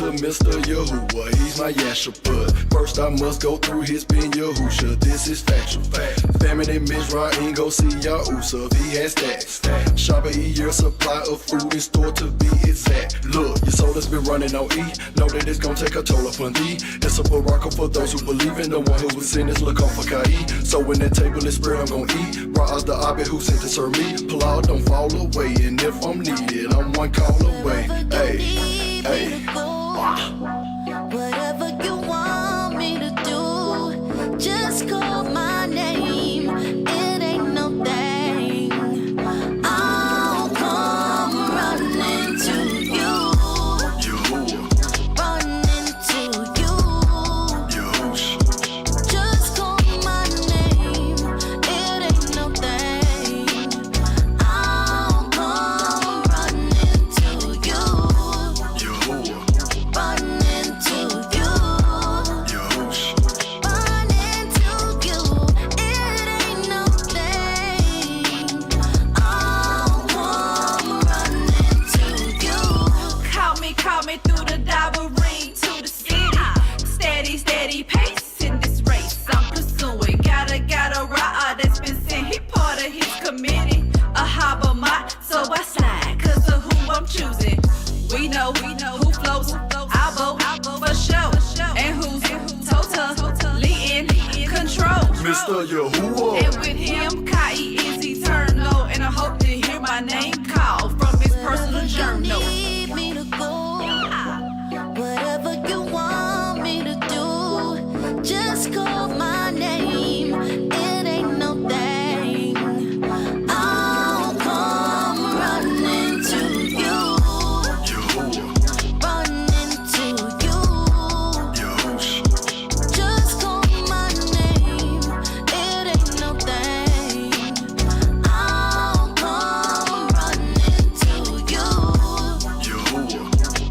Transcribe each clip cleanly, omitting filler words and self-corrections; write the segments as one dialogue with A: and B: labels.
A: to Mr. Yahuwah, he's my Yasha, but first I must go through his Ben Yahusha. This is factual. Famine in Mizraim, go see Yahusha, he has that. Shop a year supply of food in store to be exact. Look, your soul has been running on E. Know that it's gonna take a toll upon thee. It's a baraka for those who believe in the one who was in this look on for Kai. So when that table is spread, I'm gonna eat. Ra'az the Abed who sent to serve me. Pull out, don't fall away. And if I'm needed, I'm one call away. Hey, hey.
B: Whatever you want me to do, just call my name. It ain't no thing. I'll come running to you. Running to you. Just call my name. It ain't no thing. I'll come running to you. Running to you. Running to you. It ain't no thing. I'll come running to you.
C: Call me through the double ring to the city. Steady pace in this race I'm pursuing. Gotta ride that's been sent. He part of his committee. A Habamat, so I slide 'cause of who I'm choosing. We know who flows. I'll vote for sure. And who's totally in control.
A: Mr. Yahuwah.
C: And with him, Kai is eternal. And I hope to hear my name called from his personal journal.
B: Need me to go. Whatever you want me to do, just call my name. It ain't no thing. I'll come running to you. Running to you. Just call my name. It ain't no thing. I'll come running to you.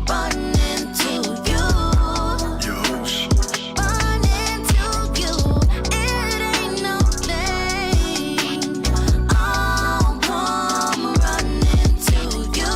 B: Running to you. Running to you. It ain't no thing. I'll come running to you.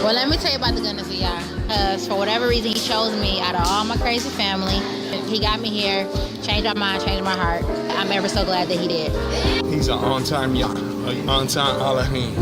D: Well, let me tell you about the goodness of Yah. Because for whatever reason, he chose me out of all my crazy family. He got me here, changed my mind, changed my heart. I'm ever so glad that he did.
E: He's an on-time Yah, an on-time Elohim.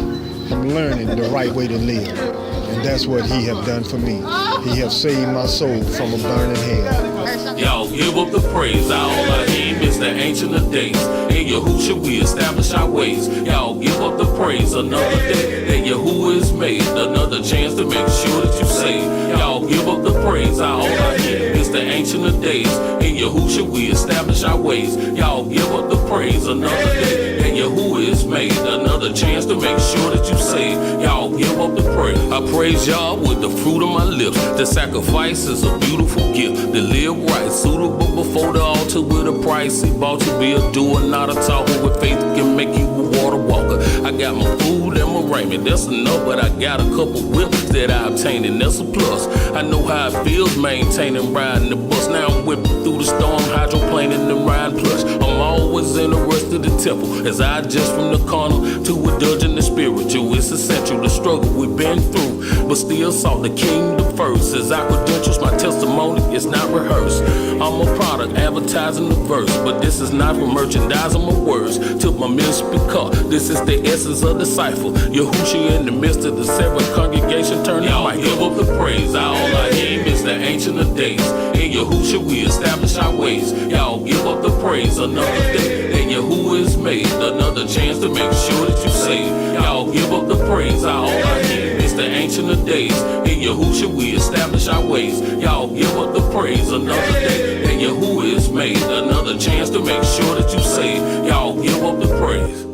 F: I'm learning the right way to live, and that's what he have done for me. He have saved my soul from a burning hell.
G: Y'all give up the praise, our Elohim is the ancient of days. In Yahushua we establish our ways. Y'all give up the praise, another day that Yahuwah is made. Another chance to make sure that you save. Y'all give up the praise, our Elohim is the ancient of days. In Yahushua we establish our ways. Y'all give up the praise, another day that Yahuwah is made. Another chance to make sure that you save. Y'all give up the praise. I praise y'all with the fruit of my lips. The sacrifice is a beautiful gift. To live right, suitable before the altar with a price. He bought to be a doer, not a talker. With faith can make you a water walker. I got my food and my raiment, that's enough. But I got a couple whips that I obtained, and that's a plus. I know how it feels maintaining riding the bus. Now I'm whipping through the storm, hydroplaning the ride plush. I'm always in the rest of the temple as I adjust from the carnal to indulging the spiritual. It's essential, the struggle we've been through, but still sought the kingdom first. As our credentials, my testimony is not rehearsed. I'm a product advertising the verse, but this is not for merchandising my words. Took my ministry car, this is the essence of the cipher. Yahushua in the midst of the seven congregation, turn the mic. Give up the praise, our Elohim is the ancient of days. In Yahushua we establish our ways. Y'all give up the praise, another day that Yahuwah is made. Another chance to make sure that you save. Y'all give up the praise, our Elohim is the ancient of days. In Yahushua we establish our ways. Y'all give up the praise, another day that Yahuwah is made. Another chance to make sure that you save. Y'all give up the praise.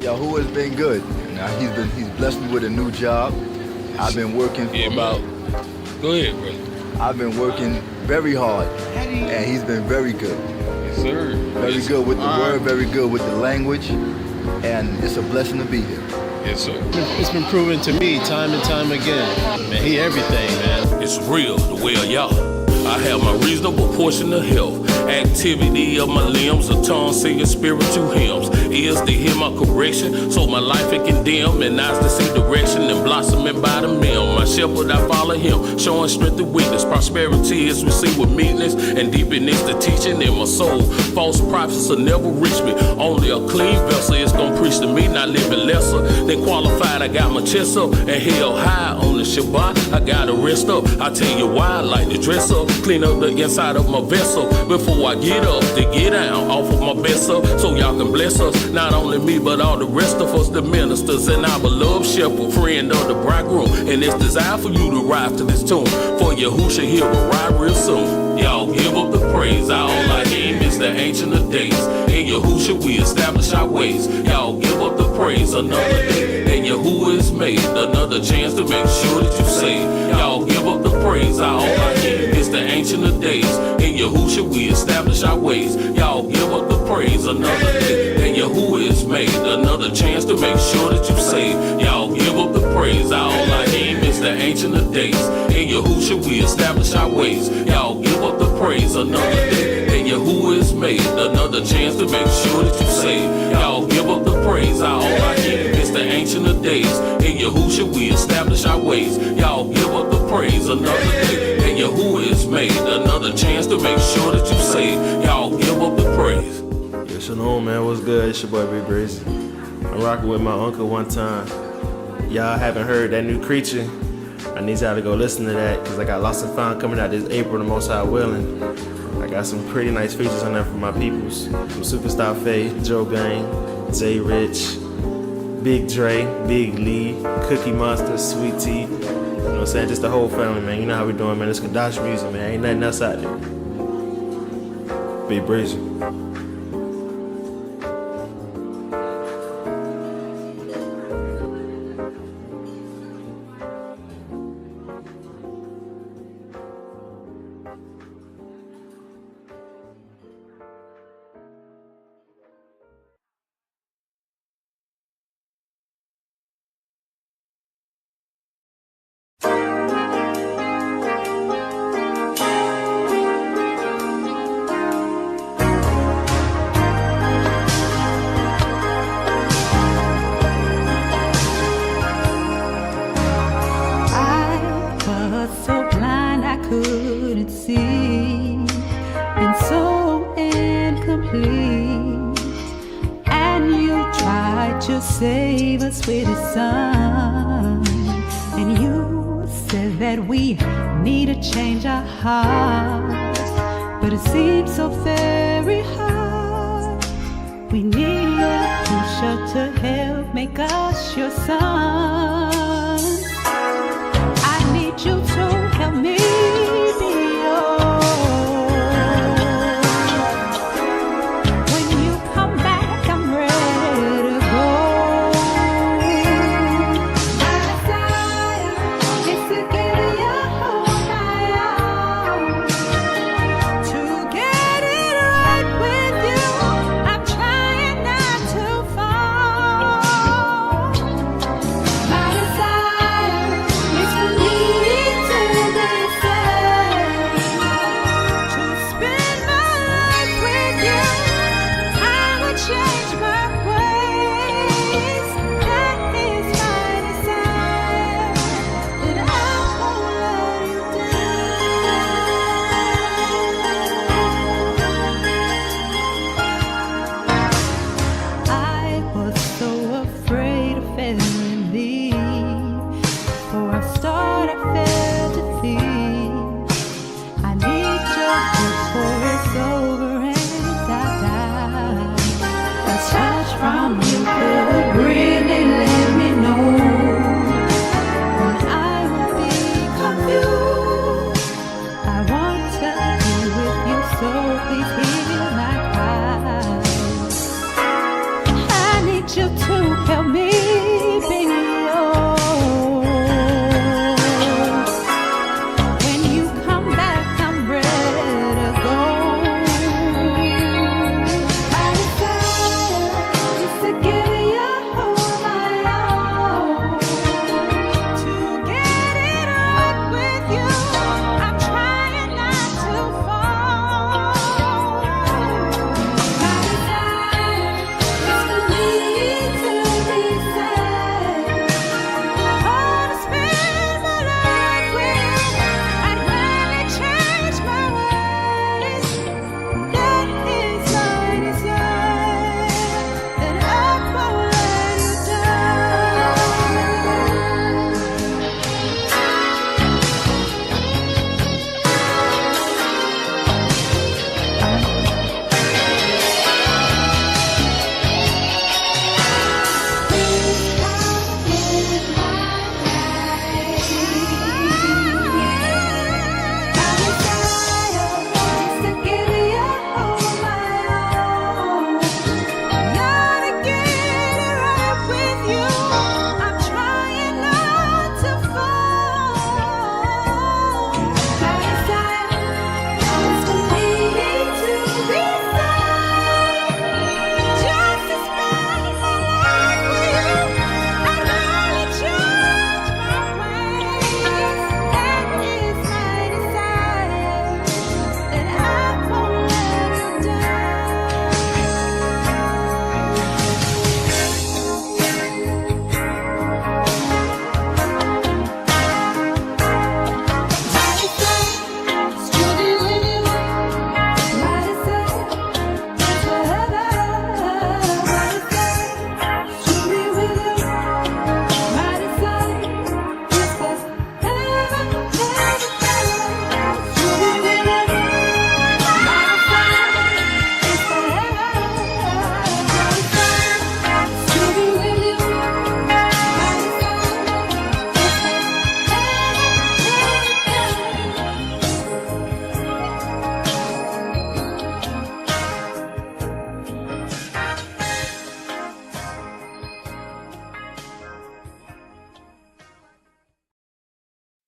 H: Yahuwah has been good. Now he's blessed me with a new job. I've been working for about.
E: Go ahead, brother.
H: I've been working very hard, and he's been very good.
E: Yes, sir.
H: Very good with the word, very good with the language, and it's a blessing to be here.
E: Yes, sir.
I: It's been proven to me time and time again. Man, he everything, man.
G: It's real, the way of Yah. I have my reasonable portion of health. Activity of my limbs, a tongue singing spiritual hymns. Ears to hear my correction, so my life it condemn. And eyes to see direction and blossoming by the mill. My shepherd, I follow him, showing strength and weakness. Prosperity is received with meekness, and deep in this the teaching in my soul. False prophets will never reach me. Only a clean vessel is gonna preach to me. Not living lesser than qualified. I got my chest up and held high on the Shabbat. I gotta rest up. I tell you why I like to dress up. Clean up the inside of my vessel before I get up to get down off of my best up, so y'all can bless us. Not only me, but all the rest of us, the ministers and our beloved shepherd, friend of the bridegroom. And it's designed for you to ride to this tune. For Yahusha here will ride real soon. Y'all give up the praise. Our Elohim is the ancient of days. In Yahusha we establish our ways. Y'all give up the praise. Another day that Yahuwah is made. Another chance to make sure that you say. Y'all give up the praise. Our Elohim is the ancient of days. In Yahusha we establish our ways. Y'all give up the praise. Another day that Yahuwah is made. Another chance to make sure that you say. Y'all give up the praise. Our Elohim is the ancient of days. In Yahusha we establish our ways. Y'all give up the praise. Another day that Yahuwah is made. Another chance to make sure that you say. Y'all give up the praise. Our Elohim is the ancient of days. In Yahusha we establish our ways. Y'all give up the praise. Another day that Yahuwah is made. Another chance to make sure that you say. Y'all give up the praise.
I: Yo, shalom, man. What's good? It's your boy Big Brazy. I'm rocking with my uncle one time. Y'all haven't heard that new creature? I need y'all to go listen to that because I got Lost and Found coming out this April, the Most High willing. I got some pretty nice features on there for my peoples. From Superstar Faith, Joe Gang, Jay Rich, Big Dre, Big Lee, Cookie Monster, Sweet Tea. You know what I'm saying? Just the whole family, man. You know how we doing, man. It's Kadash music, man. Ain't nothing else out there. Big Brazy.
C: Save us with his son, and you said that we need to change our hearts, but it seems so very hard. We need Yahusha to help make us your sons. I need you to help me be yours. When you come back, I'm ready.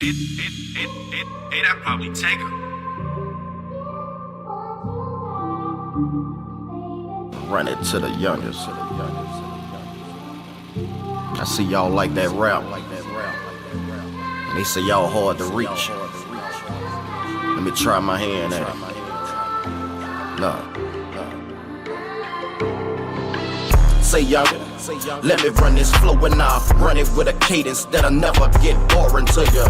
I: That probably take her.
J: Run it to the youngest. I see y'all like that rap. And they say y'all hard to reach. Let me try my hand at it. Nah. Say youngin', let me run this flow and I'll run it with a cadence that'll never get boring to you.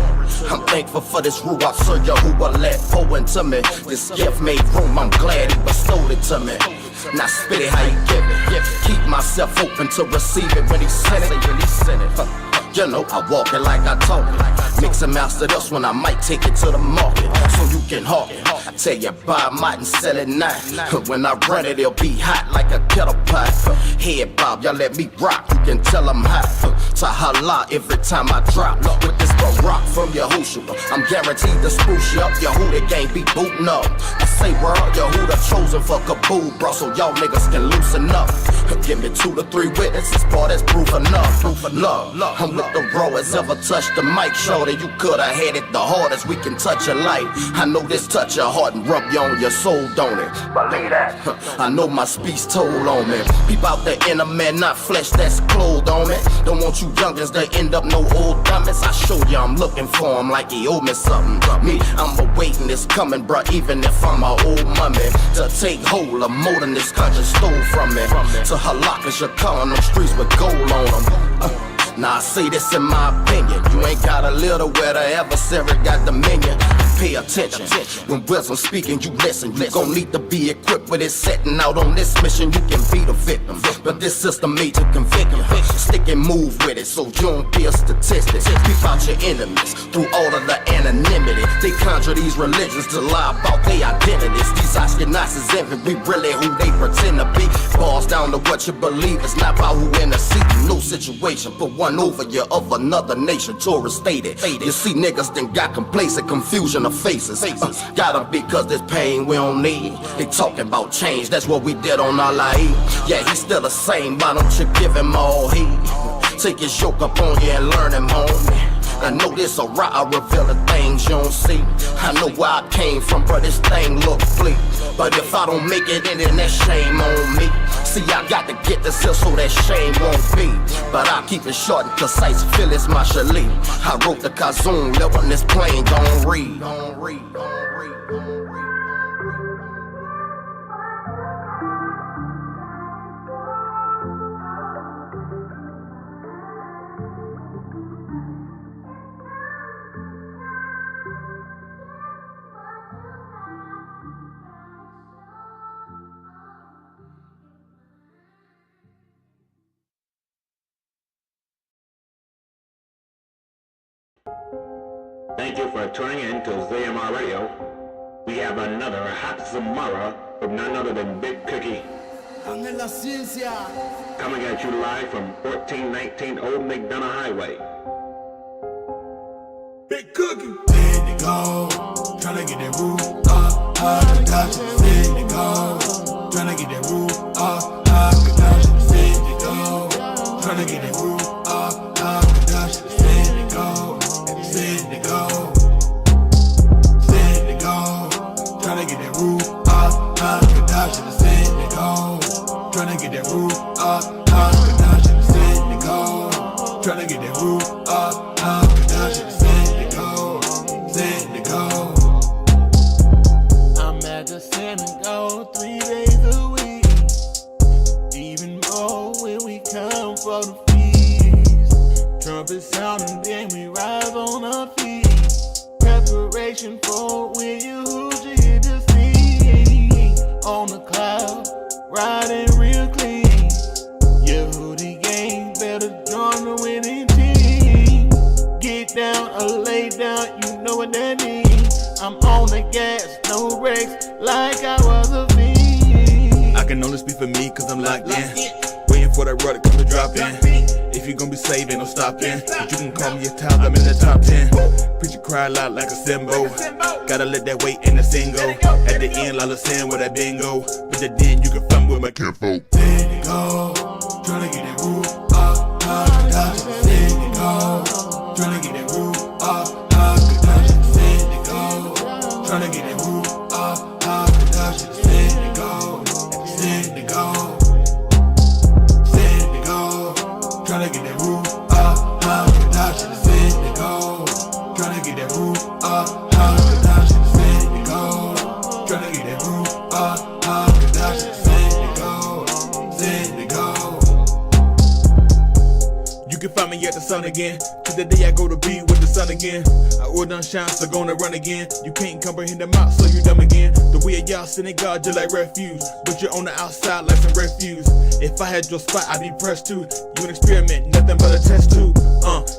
J: I'm thankful for this ruach surya who will let pour into me. This gift made room, I'm glad he bestowed it to me. Now spit it how you give it. Keep myself open to receive it when he sent it. You know, I walk it like I talk it. Mix and master this one, I might take it to the market so you can hawk it. I tell you, buy a might and sell it now. When I run it, it'll be hot like a kettle pot. Head bob, y'all let me rock, you can tell I'm hot. Tahala every time I drop. With this rock from Yahushua, I'm guaranteed to spruce you up. Yahuda gang be booting up. I say world, Yahuda chosen for Kabul, bro, so y'all niggas can loosen up. Give me 2 to 3 witnesses, boy, that's proof enough. Proof of love. I'm with the rawest ever touched the mic. Shorty, you coulda had it the hardest. We can touch your life. I know this touch your heart and rub you on your soul, don't it? Believe that. I know my speech told on me. Peep out the inner man, not flesh that's clothed on me. Don't want you youngins to end up no old dummies. I showed you I'm looking for him like he owe me something. Me, I'm awaiting it's coming, bruh, even if I'm a old mummy. To take hold of more than this country stole from me. To halak is your car on them streets with gold on them. Now I say this in my opinion. You ain't gotta live to where the adversary got dominion. Pay attention. When wisdom speaking, you listen. You gon' need to be equipped with it. Setting out on this mission, you can be the victim. But this system made to convict you. Stick and move with it so you don't be a statistic. Keep out your enemies through all of the anonymity. They conjure these religions to lie about their identities. These Ashkenazis envy, we really who they pretend to be. Balls down to what you believe, it's not about who in the seat. No situation, put one over you of another nation. Torah stated. You see niggas then got complacent, confusion of faces. Gotta be cause this pain we don't need. They talking about change, that's what we did on our life. Yeah, he's still the same, why don't you give him all heed? Take his yoke up on you and learn him, homie. I know this a right, I reveal the things you don't see. I know where I came from, but this thing look bleak. But if I don't make it in, then that shame on me. See, I got to get this here so that shame won't be. But I keep it short and concise, feel it's my chalet. I wrote the Kazoon, live on this plane, gon' read.
K: Thank you for tuning in to ZMR Radio. We have another hot Zamara from none other than Big Cookie. Coming at you live from 1419 Old McDonough Highway.
A: Big Cookie. Send it go, tryna get that roof up, Kadashi. Send it go, tryna get that roof up, Kadashi. Send it go, tryna get that roof up, Kadashi. Send it go, send it go, send it go, tryna get that roof up, Kadashi. Send it go, tryna get that roof up, Kadashi. Send it go, tryna get that roof up, Kadashi.
L: I'm at the synagogue 3 days a week. Even more when we come for the feast. Trumpet sound and then we rise on our feet. Preparation for when you hit the scene. On the cloud, riding real clean. Yehudi gang better join the winning team. Get down or lay down, you know what that means. I'm on the gas, no brakes, like I was a fiend.
M: I can only speak for me, cause I'm locked in. Waiting for that rudder to come to drop in. If you gon' be saved, ain't no stopping. But you can call me a child, I'm in the top 10. Preacher cry loud like a cymbal. Gotta let that weight in the single. At the end, Lala send with that bingo. But then you can find with my campo.
A: Send it go, tryna get that roof up, Kadashi. Send it go, tryna get that roof up,
M: Tryna get that roof up, production, send it go, send it go, send it go. Tryna get that roof up, production, send it go. Tryna get that roof up, production, send it go. Tryna get that roof up, production, send it go, send it go. You can find me at the sun again. To the day I go to be with the sun again. I order shine, so gonna run again. You can't comprehend the mouth, so you dumb again. The way of y'all sending God just like refuse, but you're on the outside like some refuse. If I had your spot, I'd be pressed too. You an experiment, nothing but a test tube.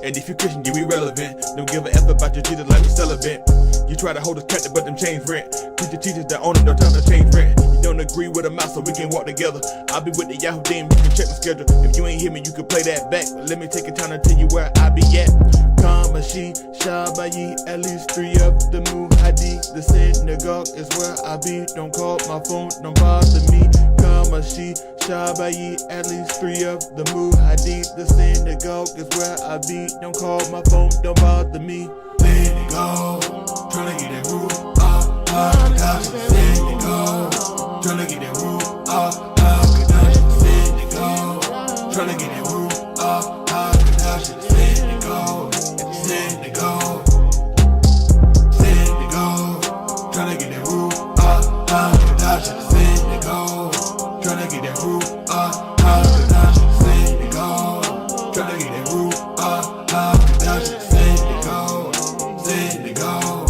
M: And if you Christian, you irrelevant. Don't give a F about your Jesus like we celibate. You try to hold us captive, but them chains rent. Preacher teachers that own it, don't tell them to change rent. You don't agree with a mouth, so we can walk together. I'll be with the Yahoo Dame, you can check my schedule. If you ain't hear me, you can play that back. But let me take a time to tell you where I be at. Kamashi, Shabayi, at least 3 of the Muhadi. The synagogue is where I be. Don't call my phone, don't bother me. Kamashi, Shabayi, at least 3 of the Muhadi. The synagogue is where I be. Don't call my phone, don't bother me. Let it go, tryna get that roof up, production, send it go. Tryna get that roof up, production, send it go. Tryna get that roof up, production, send it go, send it go, send it go. Tryna get that roof up, production, send it go. Tryna get that roof up, production, send it go. Tryna get that roof up, production, send it go, send it go.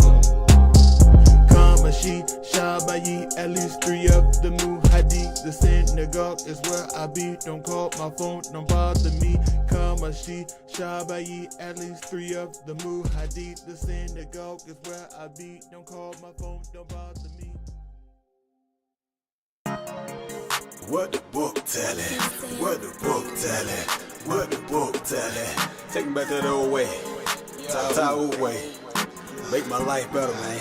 M: Kamashi, Shabayi, at least 3 of the Muhadi. The synagogue is where I be. Don't call my phone, don't bother me. Kamashi, Shabayi, at least 3 of the Muhadi. The synagogue is where I be. Don't call my phone, don't bother me.
A: What the book tellin'? What the book tellin'? What the book tellin'? Take me back to the old way. Old way. Make my life better, man.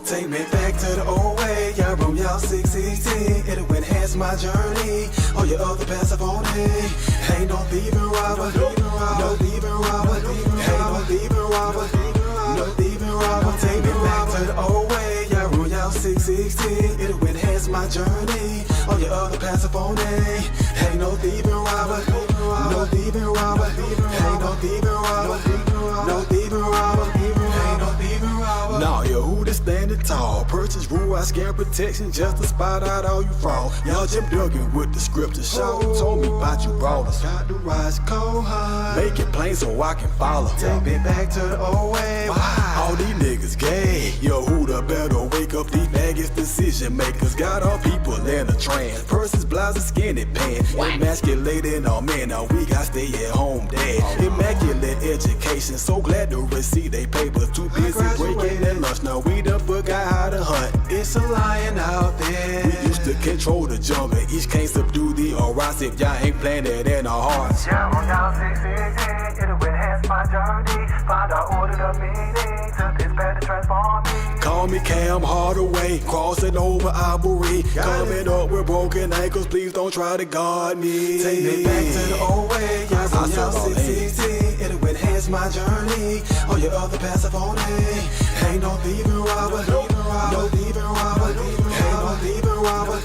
A: Take me back to the old way. Y'all room, y'all 616. It'll enhance my journey. All your other passive on it. Ain't no thieving robber. No thieving robber. Ain't no thieving robber. No thieving robber. Take me back to the old way. Y'all room, y'all 616. It'll enhance my journey. All your other passive on it. Ain't no thieving robber. No thieving robber. Ain't no thieving robber. No thieving robber. Ain't no thieving robber. Nah, yo, who this standing tall? Purchase rule, I scare protection just to spot out all you fraud. Y'all Jim Duggan with the scripture. Show told me about you brawlers. Got the rise cold high. Make it plain so I can follow. Take me back to the old way. Why? All these niggas gay. Yo, who the better wake up these baggage decision makers? Got all people in a trance. Purses, blouses, skinny pants. Emasculating all men. Now we got stay at home dad. Immaculate education. So glad to receive they papers. Too busy breaking their lunch. Now we done forgot how to hunt. It's a lion out there. We used to control the jungle. Each can't subdue the arise if y'all ain't planted in our hearts.
N: Yeah, on y'all 616, it'll enhance my journey. Find out order the meaning to this better transform me.
A: Call me Cam Hardaway, crossing over Aubrey. Coming up with broken ankles, please don't try to guard me. Take me back to the old way. Yeah, on y'all 616, it'll enhance my journey. All your other passive on it. Ain't no thieving robber. No thieving robber. Ain't no thieving robber.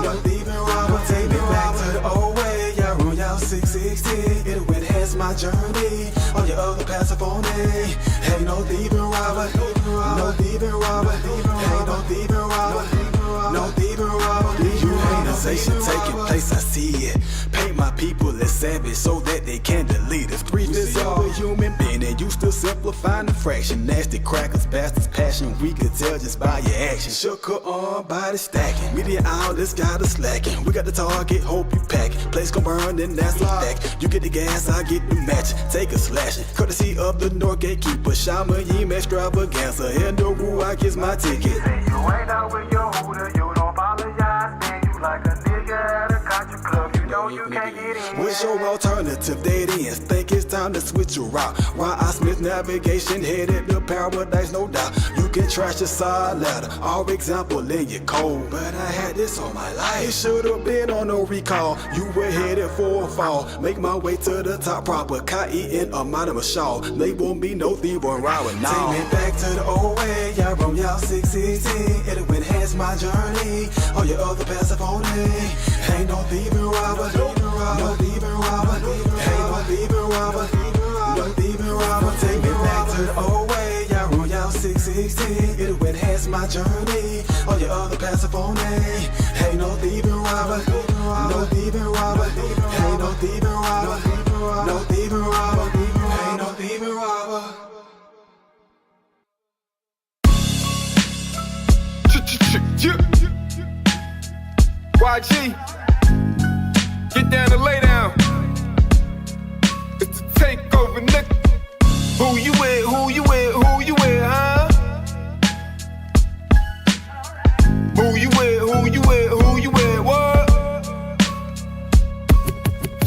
A: No thieving robber. Take me back to the old way. Yeah, rule y'all 616. It'll enhance my journey. All your other passive on it. Ain't no thieving robber. No thieving robber. Ain't no thieving robber. No thieving robber. Dehumanization taking place, I see it. Paint my people as savage so that they can delete us. Breathe this of a human being and you still simplifying the fraction. Nasty crackers, bastards, passion. We could tell just by your actions. Shook her arm, body stacking. Media outlets got us slacking. We got the target, hope you pack. Place gon' burn, and that's a fact. You get the gas, I get the match. Take a slashing. Courtesy of the North Gatekeeper. Shama Yim extravaganza. In the rule, I kiss my ticket.
N: You ain't out with your hooter, you don't apologize, man. You like a nigga at a country club. You know you can't get in.
A: What's your alternative? Dead ends. Think it's time to switch your route. Ron I. Smith navigation headed to paradise, no doubt. You can trash the side ladder. Our example in your code. But I had this on my life. It should have been on no recall. You were headed for a fall. Make my way to the top proper. Kai-E in a anonymous shawl. Label me no thief or robber. Now take me back to the old way.
O: Royale 616, it'll enhance my journey. All your other passive only. Ain't no thieving robber, no thieving robber. Ain't no thieving robber, no thieving robber. Take me back to the old way. Yeah, Royale 616, it'll enhance my journey. All your other passive only. Ain't no thieving robber, no thieving robber. Ain't no thieving robber, no thieving robber. Ain't no thieving robber.
P: YG, get down and lay down. It's a takeover, nigga. Who you with, who you with, who you with, huh? Who you with, who you with, who you with, what?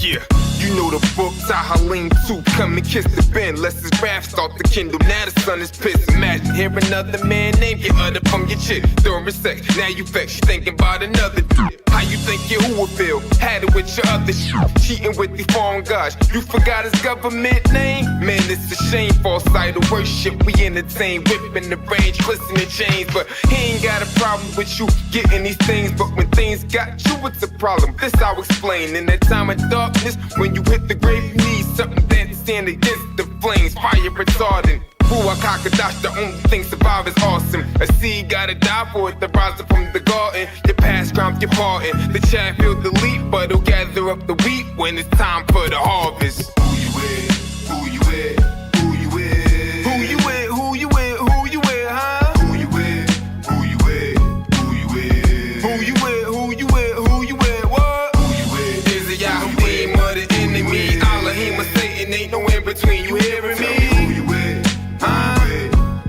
P: Yeah. You know the books, I lean to. Come and kiss the bin, lest his wrath start to kindle. Now the sun is pissed. Imagine hearing another man name get uttered from your chick. During sex, now you vex, you thinking about another dude. How you think you who would feel? Had it with your other shit. Cheating with the foreign gods. You forgot his government name? Man, it's a shame. False idol worship, we entertain. Whipping the range, glistening chains. But he ain't got a problem with you getting these things. But when things got you, it's a problem. This I'll explain. In that time of darkness, when you hit the grave, you need something that to stand against the flames. Fire retardant. Ruach HaKodesh, the only thing survive is awesome. A seed gotta die for it to rise up from the garden. Your past crimes get pardoned. The chaff will delete, but it'll gather up the wheat when it's time for the harvest. Who you with? Who you with? Who you with? Who you with? Who you with? Who you with, huh? Who you with? Who you with? Who you with? Who you with? Who you with? Who you with? What? Who you with? Is it Yahweh or the enemy? Elohim or Satan, ain't no in between. You hearing me? Who you with?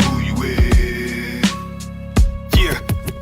P: Who you with?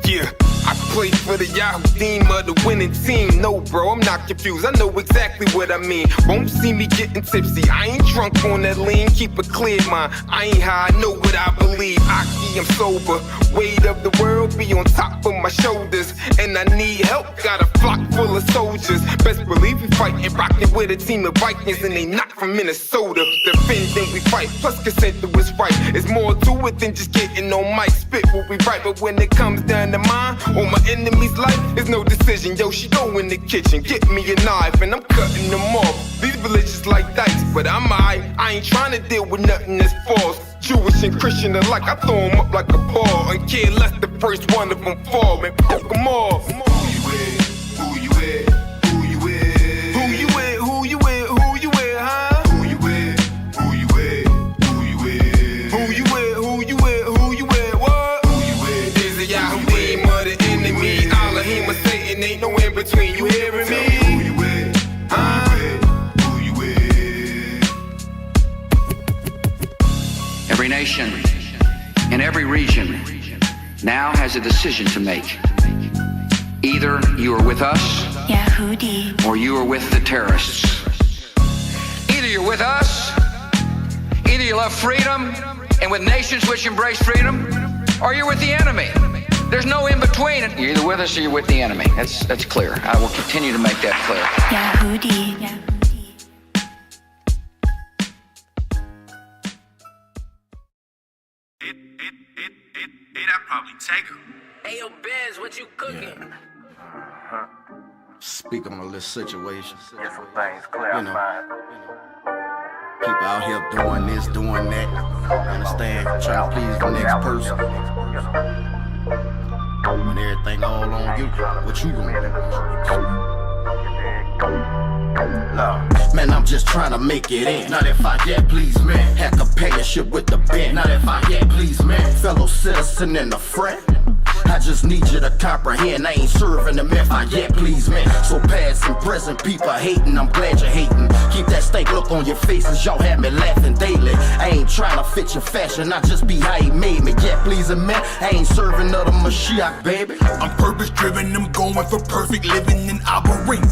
P: Yeah. I play for the Yahoo team of the winning team. No, bro, I'm not confused. I know exactly what I mean. Won't see me getting tipsy. I ain't drunk on that lean. Keep a clear mind. I ain't high. I know what I believe. Aki, I'm sober. Weight of the world be on top of my shoulders. And I need help. Got a flock full of soldiers. Best believe we fighting. Rocking with a team of Vikings. And they not from Minnesota. Defending we fight. Plus consent to what's right. It's more to it than just getting on mic. Spit what we write. But when it comes down to mine, on my enemy's life, there's no decision. Yo, she go in the kitchen, get me a knife, and I'm cutting them off. These religions like dice, but I'm alright. I ain't trying to deal with nothing that's false. Jewish and Christian alike, I throw them up like a ball. And care less the first one of them fall, man, fuck them off. Who you with? Who you with? Who you with? Who you with? Who you with? Who you with, huh? Who you with? Who you with? Who you with? Who you with? Who you with? Who you with? What? Who you with? Is it Yahweh or the enemy? Elohim or Satan, ain't no in between. You hearing me? Who you with? Who you with?
Q: Every nation in every region now has a decision to make. Either you are with us, Yahudi, or you are with the terrorists. Either you're with us, either you love freedom and with nations which embrace freedom, or you're with the enemy. There's no in between. You're either with us or you're with the enemy. That's clear. I will continue to make that clear. Yahudi.
R: That probably take her. Hey, yo, Bez, what you cooking?
J: Speak on a little situation.
N: Get some things clarified.
J: People out here doing this, doing that. Understand? Trying to please the next person. When everything all on you, what you gonna do? Man, I'm just trying to make it in. Not if I get please, man. Had companionship with the band. Not if I get please, man. Fellow citizen and a friend. I just need you to comprehend. I ain't serving them if I get please, man. So past and present people hating, I'm glad you're hating. Keep that stank look on your faces, y'all have me laughing daily. I ain't trying to fit your fashion, I just be how he made me. Get pleasing, man. I ain't serving another Mashiach, baby.
M: I'm purpose driven, I'm going for perfect living in Abba.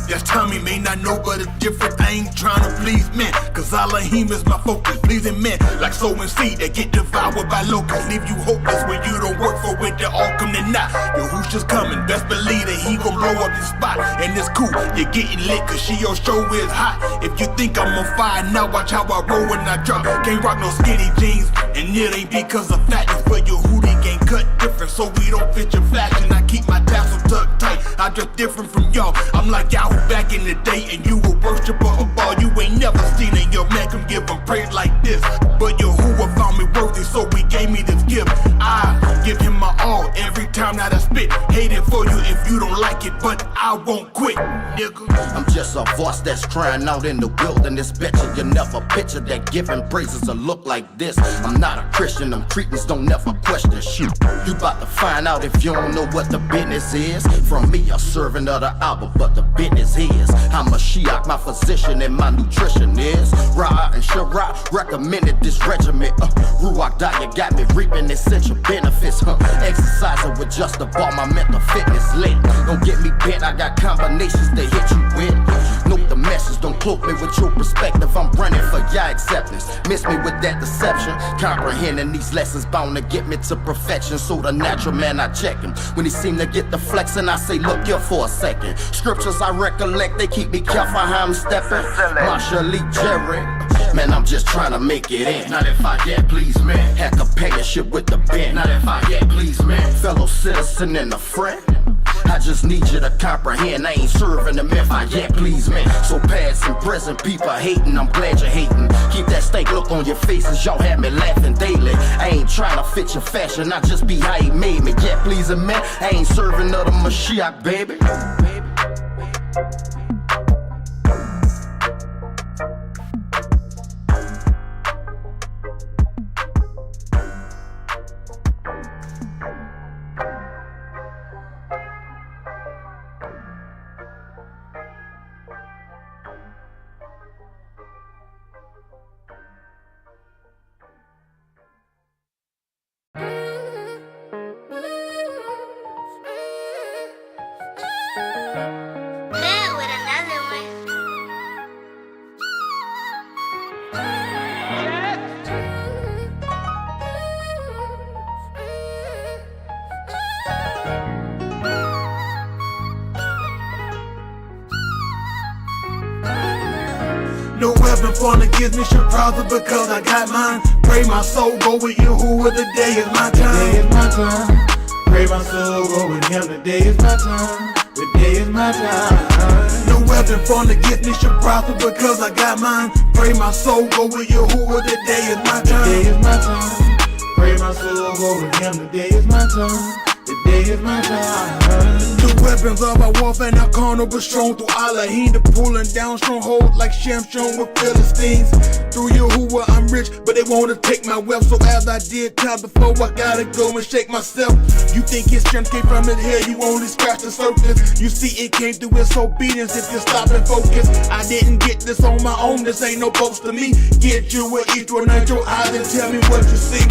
M: That's Tommy may not know, but it's different. I ain't trying to please men, cause Elohim is my focus. Pleasing men like sowing seed that get devoured by locusts. Leave you hopeless when you don't work for it, they all come to not. Yo, who's just coming? Best believe that he gon' blow up the spot. And it's cool, you're getting lit cause she your show is hot. If you think I'm on fire, now watch how I roll when I drop. Can't rock no skinny jeans, and it ain't because of fatness, but your hoodie ain't cut different.
L: so we don't fit your fashion. I keep my tassel tucked tight. I just different from y'all. I'm like Yahoo back in the day, and you a worshiper of all. You ain't never seen it. Your man can give him praise like this, but Yahuwah found me worthy, so he gave me this gift. I give him my all every time that I spit. Hate it for you if you don't like it, but I won't quit, nigga.
J: I'm just a voice that's crying out in the wilderness. Betcha you never picture that giving praises a look like this. I'm not a Christian, them Cretans don't never question shit. You bout to find out if you don't know what the business is. From me, a servant of the album, but the business is I'm a Shiach, my physician and my nutrition is Ra and Shara recommended this regimen. Ruach diet got me reaping essential benefits. Exercising with just the ball, my mental fitness lit. Don't get me bent, I got combinations to hit you with. Note the message, don't cloak me with your perspective. I'm running for your acceptance. Miss me with that deception. Comprehending these lessons bound to get me to perfection. So the natural man, I check him. When he seem to get the flexing, I say, look here for a second. Scriptures I recollect, they keep me careful how I'm stepping. Marshall Lee Jerry. Man, I'm just trying to make it in. Not if I get please, man. Had companionship with the band. Not if I get please, man. Fellow citizen and a friend. I just need you to comprehend. I ain't serving them if I yet please, man. So past and present people hating, I'm glad you're hating. Keep that stank look on your faces, y'all have me laughing daily. I ain't trying to fit your fashion, I just be how he made me. Yet pleasing, man. I ain't serving other Mashiach, baby.
L: No weapon formed against me should prosper because I got mine. Pray my soul go with Yahuwah, the day is my time. The day is my time. Pray my soul go with him, the day is my time. The day is my time. No weapon formed against me should prosper because I got mine. Pray my soul go with Yahuwah, the day is my time. The day is my time. Pray my soul go with him, the day is my time. The day is my time. The weapons of our warfare not carnal but strong through Elohim, to pulling down strongholds like Shamshon with Philistines. Through Yahuwah I'm rich, but they wanna take my wealth. So as I did time before, I gotta go and shake myself. You think his strength came from his head, you only scratch the surface. You see it came through his obedience if you stop and focus. I didn't get this on my own, this ain't no boast to me. Get you with each one of your eyes and tell me what you see.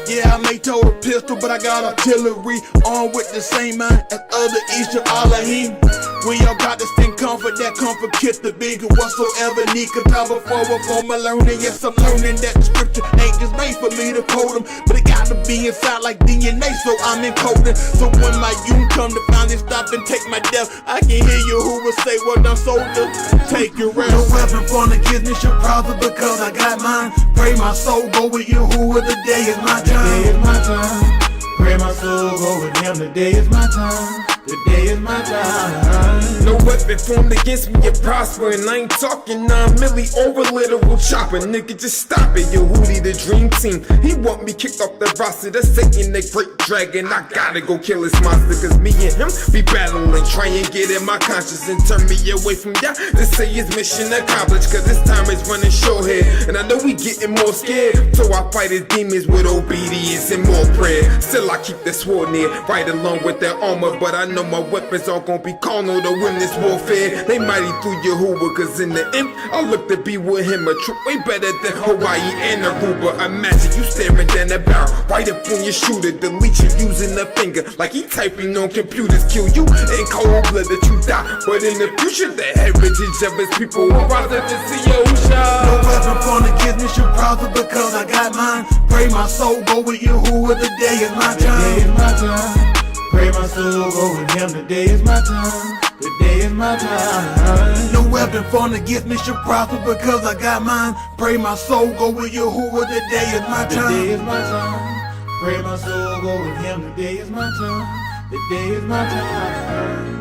L: Yeah, I may tote a pistol, but I got artillery armed with the same mind as other Isha Elohim. We all got this thing comfort, that comfort kiss the big and whatsoever need could travel forward for my learning. Yes, I'm learning that the scripture ain't just made for me to quote them, but it gotta be inside like DNA, so I'm encoding. So when my youth come to finally stop and take my death, I can hear you who will say, well done, soldier, take your rest. No weapon formed against me should prosper because I got mine. Pray my soul go with Yahuwah, the day is my time. The day is my time. Pray my soul go with him, the day is my time. The day is my time.
E: No weapon formed against me, it prosper. And I ain't talking 9 milli over literal chopper. Nigga, just stop it. Yehudi, the dream team. He want me kicked off the roster. That's Satan, the great dragon. I gotta go kill this monster. Cause me and him be battling. Try and get in my conscience and turn me away from y'all. To say his mission accomplished. Cause this time is running short here. And I know we getting more scared. So I fight his demons with obedience and more prayer. Still I keep the sword near, right along with that armor. But I know my weapons are gonna be carnal to win this warfare. They mighty through Yahuwah, cause in the end I look to be with him. A troop way better than Hawaii and Aruba. Imagine you staring down the barrel, right up on your shooter. Delete you using the finger, like he typing on computers. Kill you in cold blood that you die. But in the future the heritage of his people will rise up to see Yahusha.
L: No weapon formed against me should prosper because I got mine. Pray my soul go with Yahuwah, the day is my time. The day is my time. Pray my soul go with him, the day is my time. The day is my time. No weapon formed against me should prosper because I got mine. Pray my soul go with Yahuwah, the day is my time. The day is my time. Pray my soul go with him. Today is my time. Today is my time.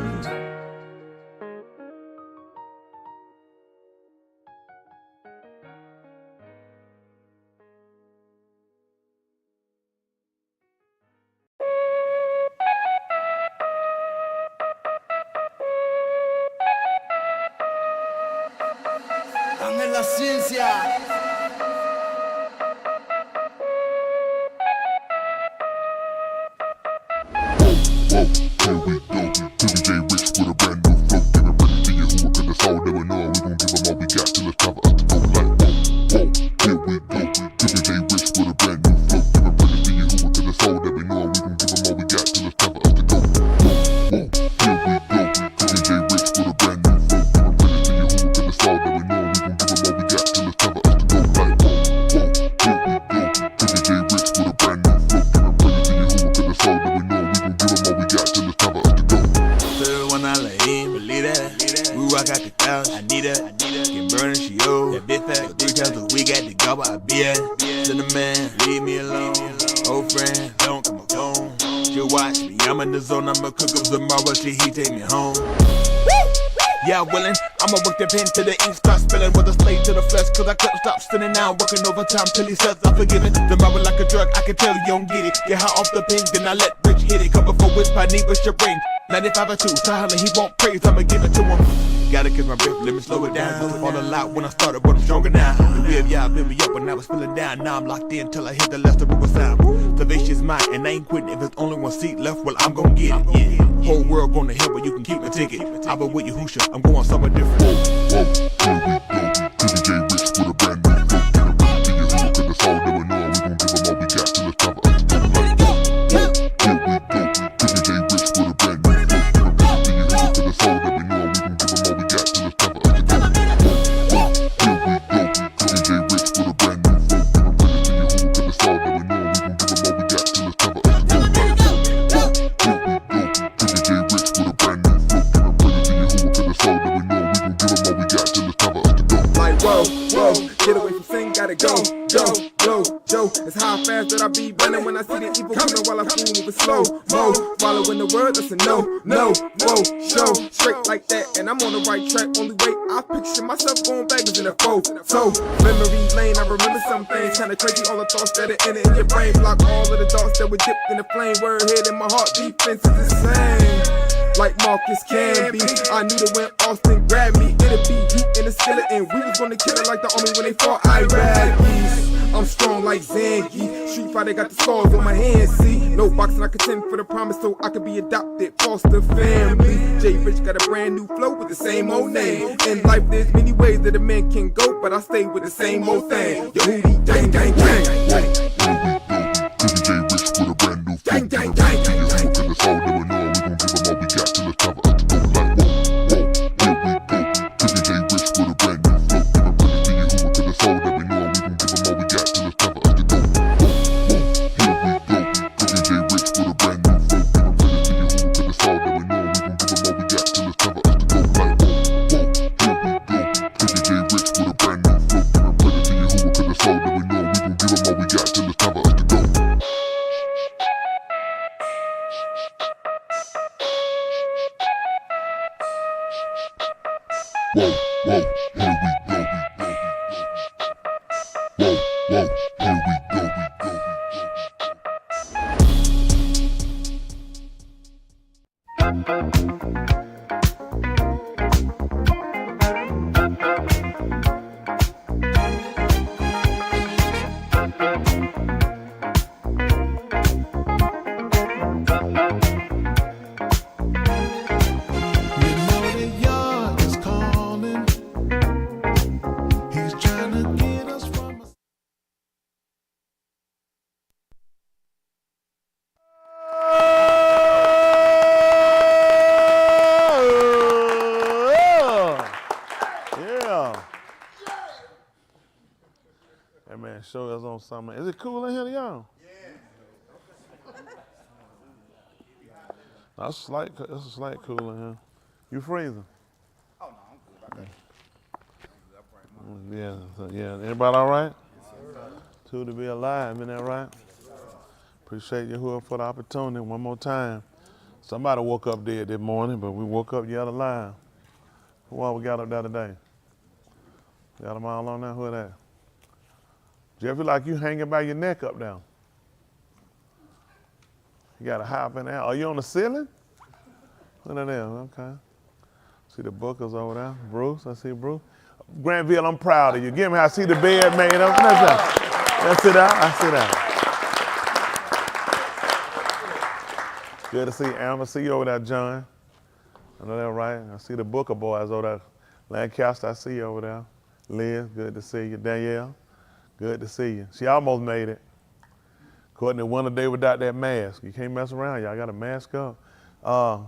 O: En la ciencia.
S: Here we go. Billy J Rich with a brand new flow. Giving credit to you who were gonna soul never know. We gon' give them all we got till it's time for us to go like whoa. Here we go. Billy J Rich with a brand new flow. Giving credit to you who were gonna soul never know. We gon' give them all we got till it's time for us to go. Here we go. Billy J Rich with a brand new flow. Giving credit to you who were gonna soul never know. We gon' give them all we got till it's time for us to go like whoa. Here we go. Billy J Rich with a brand new flow. Giving credit to you who were gonna soul never know. We gon' give them all we got till it's time for us to go.
M: When I lay in, believe that. We rock out the couch, I need that. Get burning, she old. That bit fat, 3 times a week at the gobble, I be at. Cinnamon, leave me alone. Old friend, don't come home. She'll watch me, I'm in the zone. I'ma cook up tomorrow, he take me home. Yeah, willing, I'ma work the pen till the ink starts spilling. With a slave to the flesh, cause I couldn't stop spinning now. Working overtime till he says I'm forgiven. Tomorrow like a drug, I can tell you don't get it. Get high off the pin, then I let Rich hit it. Come before which I need with your brain. 95 or 2, so holla, he won't praise, I'ma give it to him. Gotta kiss my breath, let me slow it down. Fall a lot when I started, but I'm stronger now. The way of Yah built me up when I was feeling down. Now I'm locked in till I hit the left of the sound. Salvation's mine, and I ain't quitting. If there's only one seat left, well, I'm gon' get it. Yeah. Whole world gonna hit, but you can keep a ticket. I'll be with you, Hoosha, I'm going somewhere different.
S: Here we go. Billy J Rich with a brand new flow. Giving credit to you who were gonna soul never know. We gon' give them all we got till it's time for us to go like whoa. Here we go. Billy J Rich with a brand new flow. Giving credit to you who were gonna soul never know. We gon' give them all we got till it's time for us to go. Here we go. Billy J Rich with a brand new flow. Giving credit to you who were gonna soul never know. We gon' give them all we got till it's time for us to go like whoa. Here we go. Billy J Rich with a brand new flow. Giving credit to you who were gonna soul never know. We gon' give them all we got till it's time for us to go.
E: Like whoa, whoa, get away from sin, gotta go, Joe. It's how fast that I be running when I see the evil coming while I'm fooling with slow mo. Following the word, that's a no, whoa, show straight like that, and I'm on the right track. Only way I picture myself going backwards in a foe. So memory lane, I remember some things kinda crazy. All the thoughts that are in it in your brain block all of the thoughts that were dipped in the flame. Word hit in my heart, defense is the same. Like Marcus can be. I knew that when Austin grabbed me, it'd be heat in the skeleton. We was gonna kill it like the army when they fought Iraqis. I'm strong like Zangief. Street Fighter got the scars on my hands, see. No boxing, I contend for the promise so I could be adopted, foster family. J Rich got a brand new flow with the same old name. In life, there's many ways that a man can go, but I stay with the same old thing. Yo, Hootie, gang, gang, gang.
S: Billy J Rich with a brand new flow. Giving credit to you who were gonna soul never know. We gon' give them all we got till it's time for us to go like whoa. Here we go. Billy J Rich with a brand new flow. Giving credit to you who were gonna soul never know. We gon' give them all we got till it's time for us to go. Here we go. Billy J Rich with a brand new flow. Giving credit to you who were gonna soul never know. We gon' give them all we got till it's time for us to go like whoa. Here we go. Billy J Rich with a brand new flow. Giving credit to you who were gonna soul never know. We gon' give them all we got till it's time for us to go. Whoa, here we go. Whoa, here we go.
T: Show us on something. Is it cool in here, y'all? Yeah. It's a slight cool in here. You freezing? Oh no, I'm good. Yeah. Everybody all right? Yes, sir. Two to be alive, isn't that right? Appreciate Yahuwah for the opportunity one more time. Somebody woke up dead this morning, but we woke up yet alive. Who all we got up there today? Got them all on there? Who are that? Do you ever feel like you hanging by your neck up there? You got to hop in there. Are you on the ceiling? Who are there? Okay. See the bookers over there. Bruce, I see Bruce. Granville, I'm proud of you. Give me, I see the bed made up. Let's sit down. I sit down. Good to see Amber. See you over there, John. I know that right. I see the Booker boys over there. Lancaster, I see you over there. Liz, good to see you. Danielle, good to see you. She almost made it. Courtney won a day without that mask. You can't mess around, y'all got a mask up. I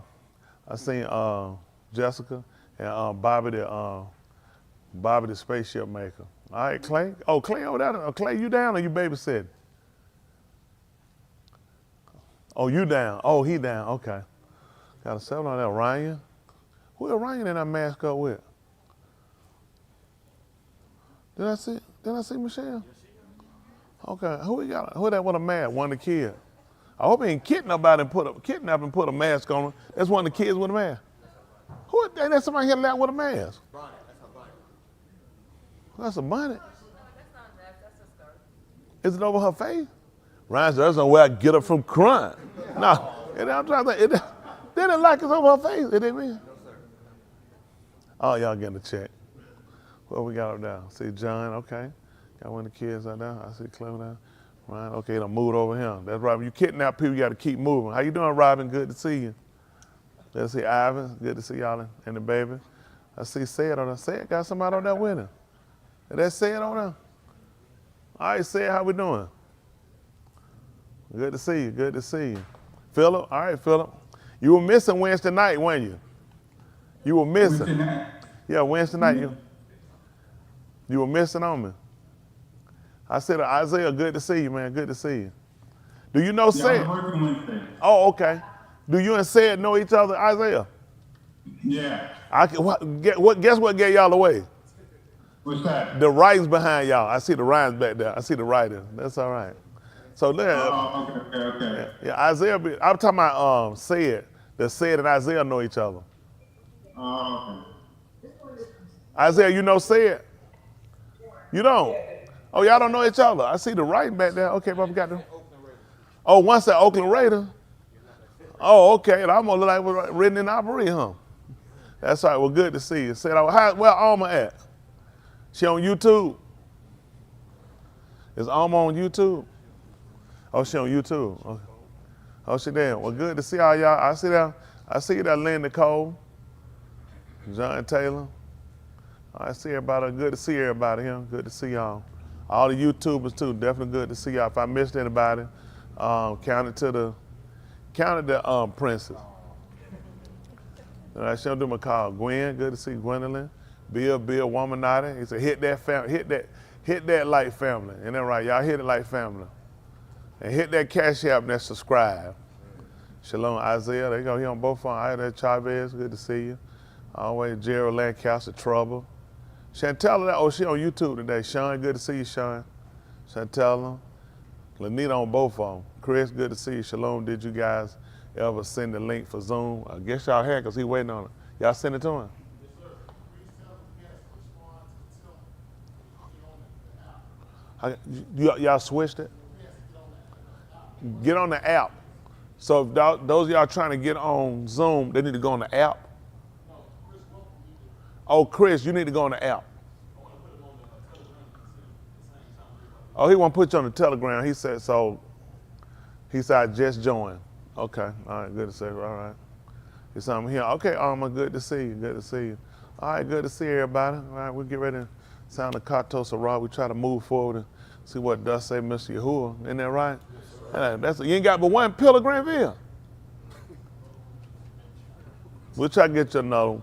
T: seen Jessica and Bobby the spaceship maker. All right, Clay. Oh, Clay over there. Oh, Clay, you down or you babysitting? Oh, you down. Oh, he down. Okay. Got a 7 on there. Ryan. Who is Ryan in that mask up with? Did I see Michelle? Okay. Who that with a mask? One of the kids. I hope he ain't kidnap and put a mask on him. That's one of the kids with a mask. Who? That's somebody here left with a mask. That's a bonnet. Is it over her face? Ryan said, that's no way I get her from crying. No, I'm trying to think. They didn't like it's over her face. It didn't mean. Oh, y'all getting a check. What we got up there? See John, okay. Got one of the kids out there. I see Clem there. Ryan, okay, done moved over here. That's right. When you kidnap people, you got to keep moving. How you doing, Robin? Good to see you. Good to see Ivan. Good to see y'all and the baby. I see Sayed on there. Sayed got somebody on there with him. Is that Sayed on there? All right, Sayed, how we doing? Good to see you. Good to see you. Philip, all right, Philip. You were missing Wednesday night, weren't you? You were missing. Wednesday night? Yeah, Wednesday night. You were missing on me. I said, Isaiah, good to see you, man. Good to see you. Do you know Sayed? I'm working Wednesday. Oh, okay. Do you and Sayed know each other, Isaiah?
U: Yeah.
T: Guess what gave y'all away?
U: What's that?
T: The writings behind y'all. I see the rhymes back there. I see the writing. That's all right. So there.
U: Okay.
T: Yeah, Isaiah. I'm talking about Sayed. The Sayed and Isaiah know each other.
U: Okay.
T: Isaiah, you know Sayed? You don't? Oh, y'all don't know each other. I see the writing back there. Okay, but we got them. Oh, once at Oakland Raider. Oh, okay. It almost look like it was written in Aubrey, huh? That's all right. Well, good to see you. Said, where Alma at? She on YouTube? Is Alma on YouTube? Oh, she on YouTube. Okay. Oh, she there. Well, good to see all y'all. I see you there, Lynn Nicole, John Taylor. I see everybody. Good to see everybody here. Good to see y'all. All the YouTubers too. Definitely good to see y'all. If I missed anybody, counted the princess. I should do my call. Gwen, good to see Gwendolyn. Bill, Womanati. He said, hit that like family. Ain't that right? Y'all hit it like family. And hit that cash app and that subscribe. Shalom, Isaiah. There you go. He on both phones. I that Chavez. Good to see you. Always Gerald Lancaster, Trouble. Chantella, she on YouTube today. Sean, good to see you, Sean. Chantella. Lanita on both of them. Chris, good to see you. Shalom, did you guys ever send the link for Zoom? I guess y'all had because he waiting on it. Y'all send it to him? Y'all switched it? Get on the app. So if those of y'all trying to get on Zoom, they need to go on the app. Oh, Chris, you need to go on the app. Oh, he want to put you on the Telegram. He said, I just joined. Okay, all right, good to see you. All right. He said, I'm here. Okay, Alma, good to see you. Good to see you. All right, good to see everybody. All right, we'll get ready to sound the Katos Sarah. We try to move forward and see what does say Mr. Yahuwah. Isn't that right? You ain't got but one pillar, Granville. We'll try to get you another one.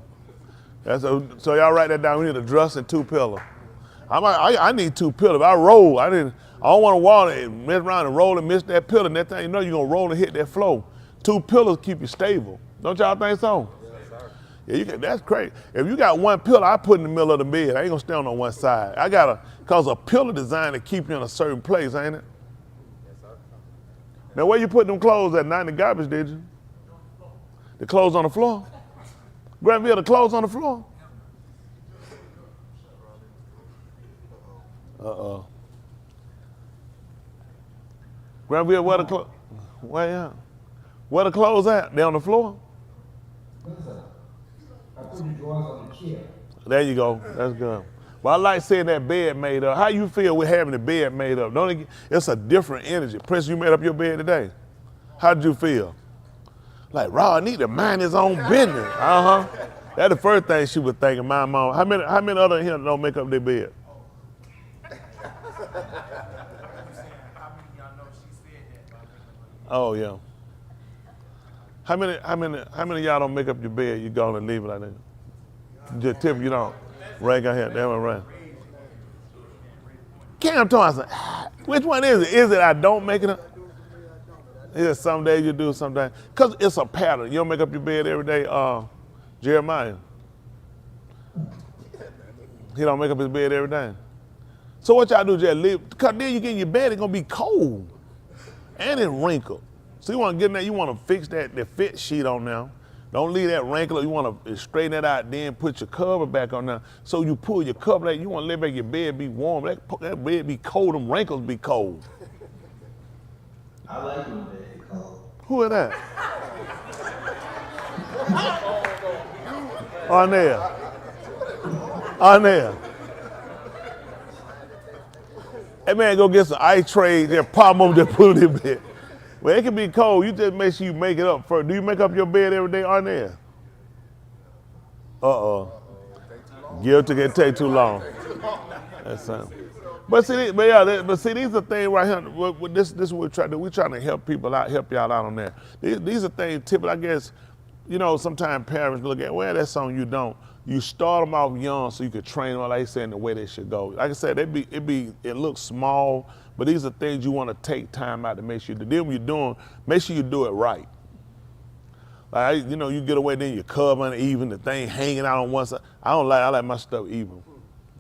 T: So y'all write that down. We need a dress and 2 pillars. I need 2 pillars. I roll. I don't want to walk and mess around and roll and miss that pillar. And that thing, you know you're going to roll and hit that flow. 2 pillars keep you stable. Don't y'all think so? Yes, yeah, that's crazy. If you got 1 pillar, I put in the middle of the bed. I ain't going to stand on one side. Cause a pillar designed to keep you in a certain place, ain't it? Now where you put them clothes at? Not in the garbage, did you? The clothes on the floor? Granville, the clothes on the floor? Uh-oh. Granville, where the clothes? Where the clothes at? They on the floor? There you go. That's good. Well, I like seeing that bed made up. How you feel with having the bed made up? It's a different energy. Prince, you made up your bed today. How did you feel? Like, Rod need to mind his own business. Uh-huh. That's the first thing she was thinking, my mom. How many other here don't make up their bed? Oh yeah. How many of y'all don't make up your bed? You go and leave it like that. Just tip you don't. Ray got here. That one right. Cam Thompson. Which one is it? Is it I don't make it up? Yeah, some days you do, sometimes. Because it's a pattern. You don't make up your bed every day, Jeremiah. He don't make up his bed every day. So what y'all do, just leave? Because then you get in your bed, it's going to be cold. And it's wrinkled. So you want to get in there, you want to fix the fit sheet on now. Don't leave that wrinkle. You want to straighten that out, then put your cover back on now. So you pull your cover back, you want to let back your bed be warm. That bed be cold, them wrinkles be cold.
B: I like when bed be cold.
T: Who is that? Arnell. That man go get some ice trays and pop them, just put it in bed. Well, it can be cold. You just make sure you make it up first. Do you make up your bed every day, Arnell? Uh-oh. Guilty can take too long. That's something. But see, these are things right here. This is what we're trying to do. We're trying to help people out, help y'all out on that. These are things, typically, I guess, sometimes parents look at, well, that's something you don't. You start them off young so you could train them, like I said, in the way they should go. Like I said, it looks small, but these are things you want to take time out to make sure you do. Then when you're doing, make sure you do it right. Like, you get away, then your cover uneven, the thing hanging out on one side. I like my stuff even.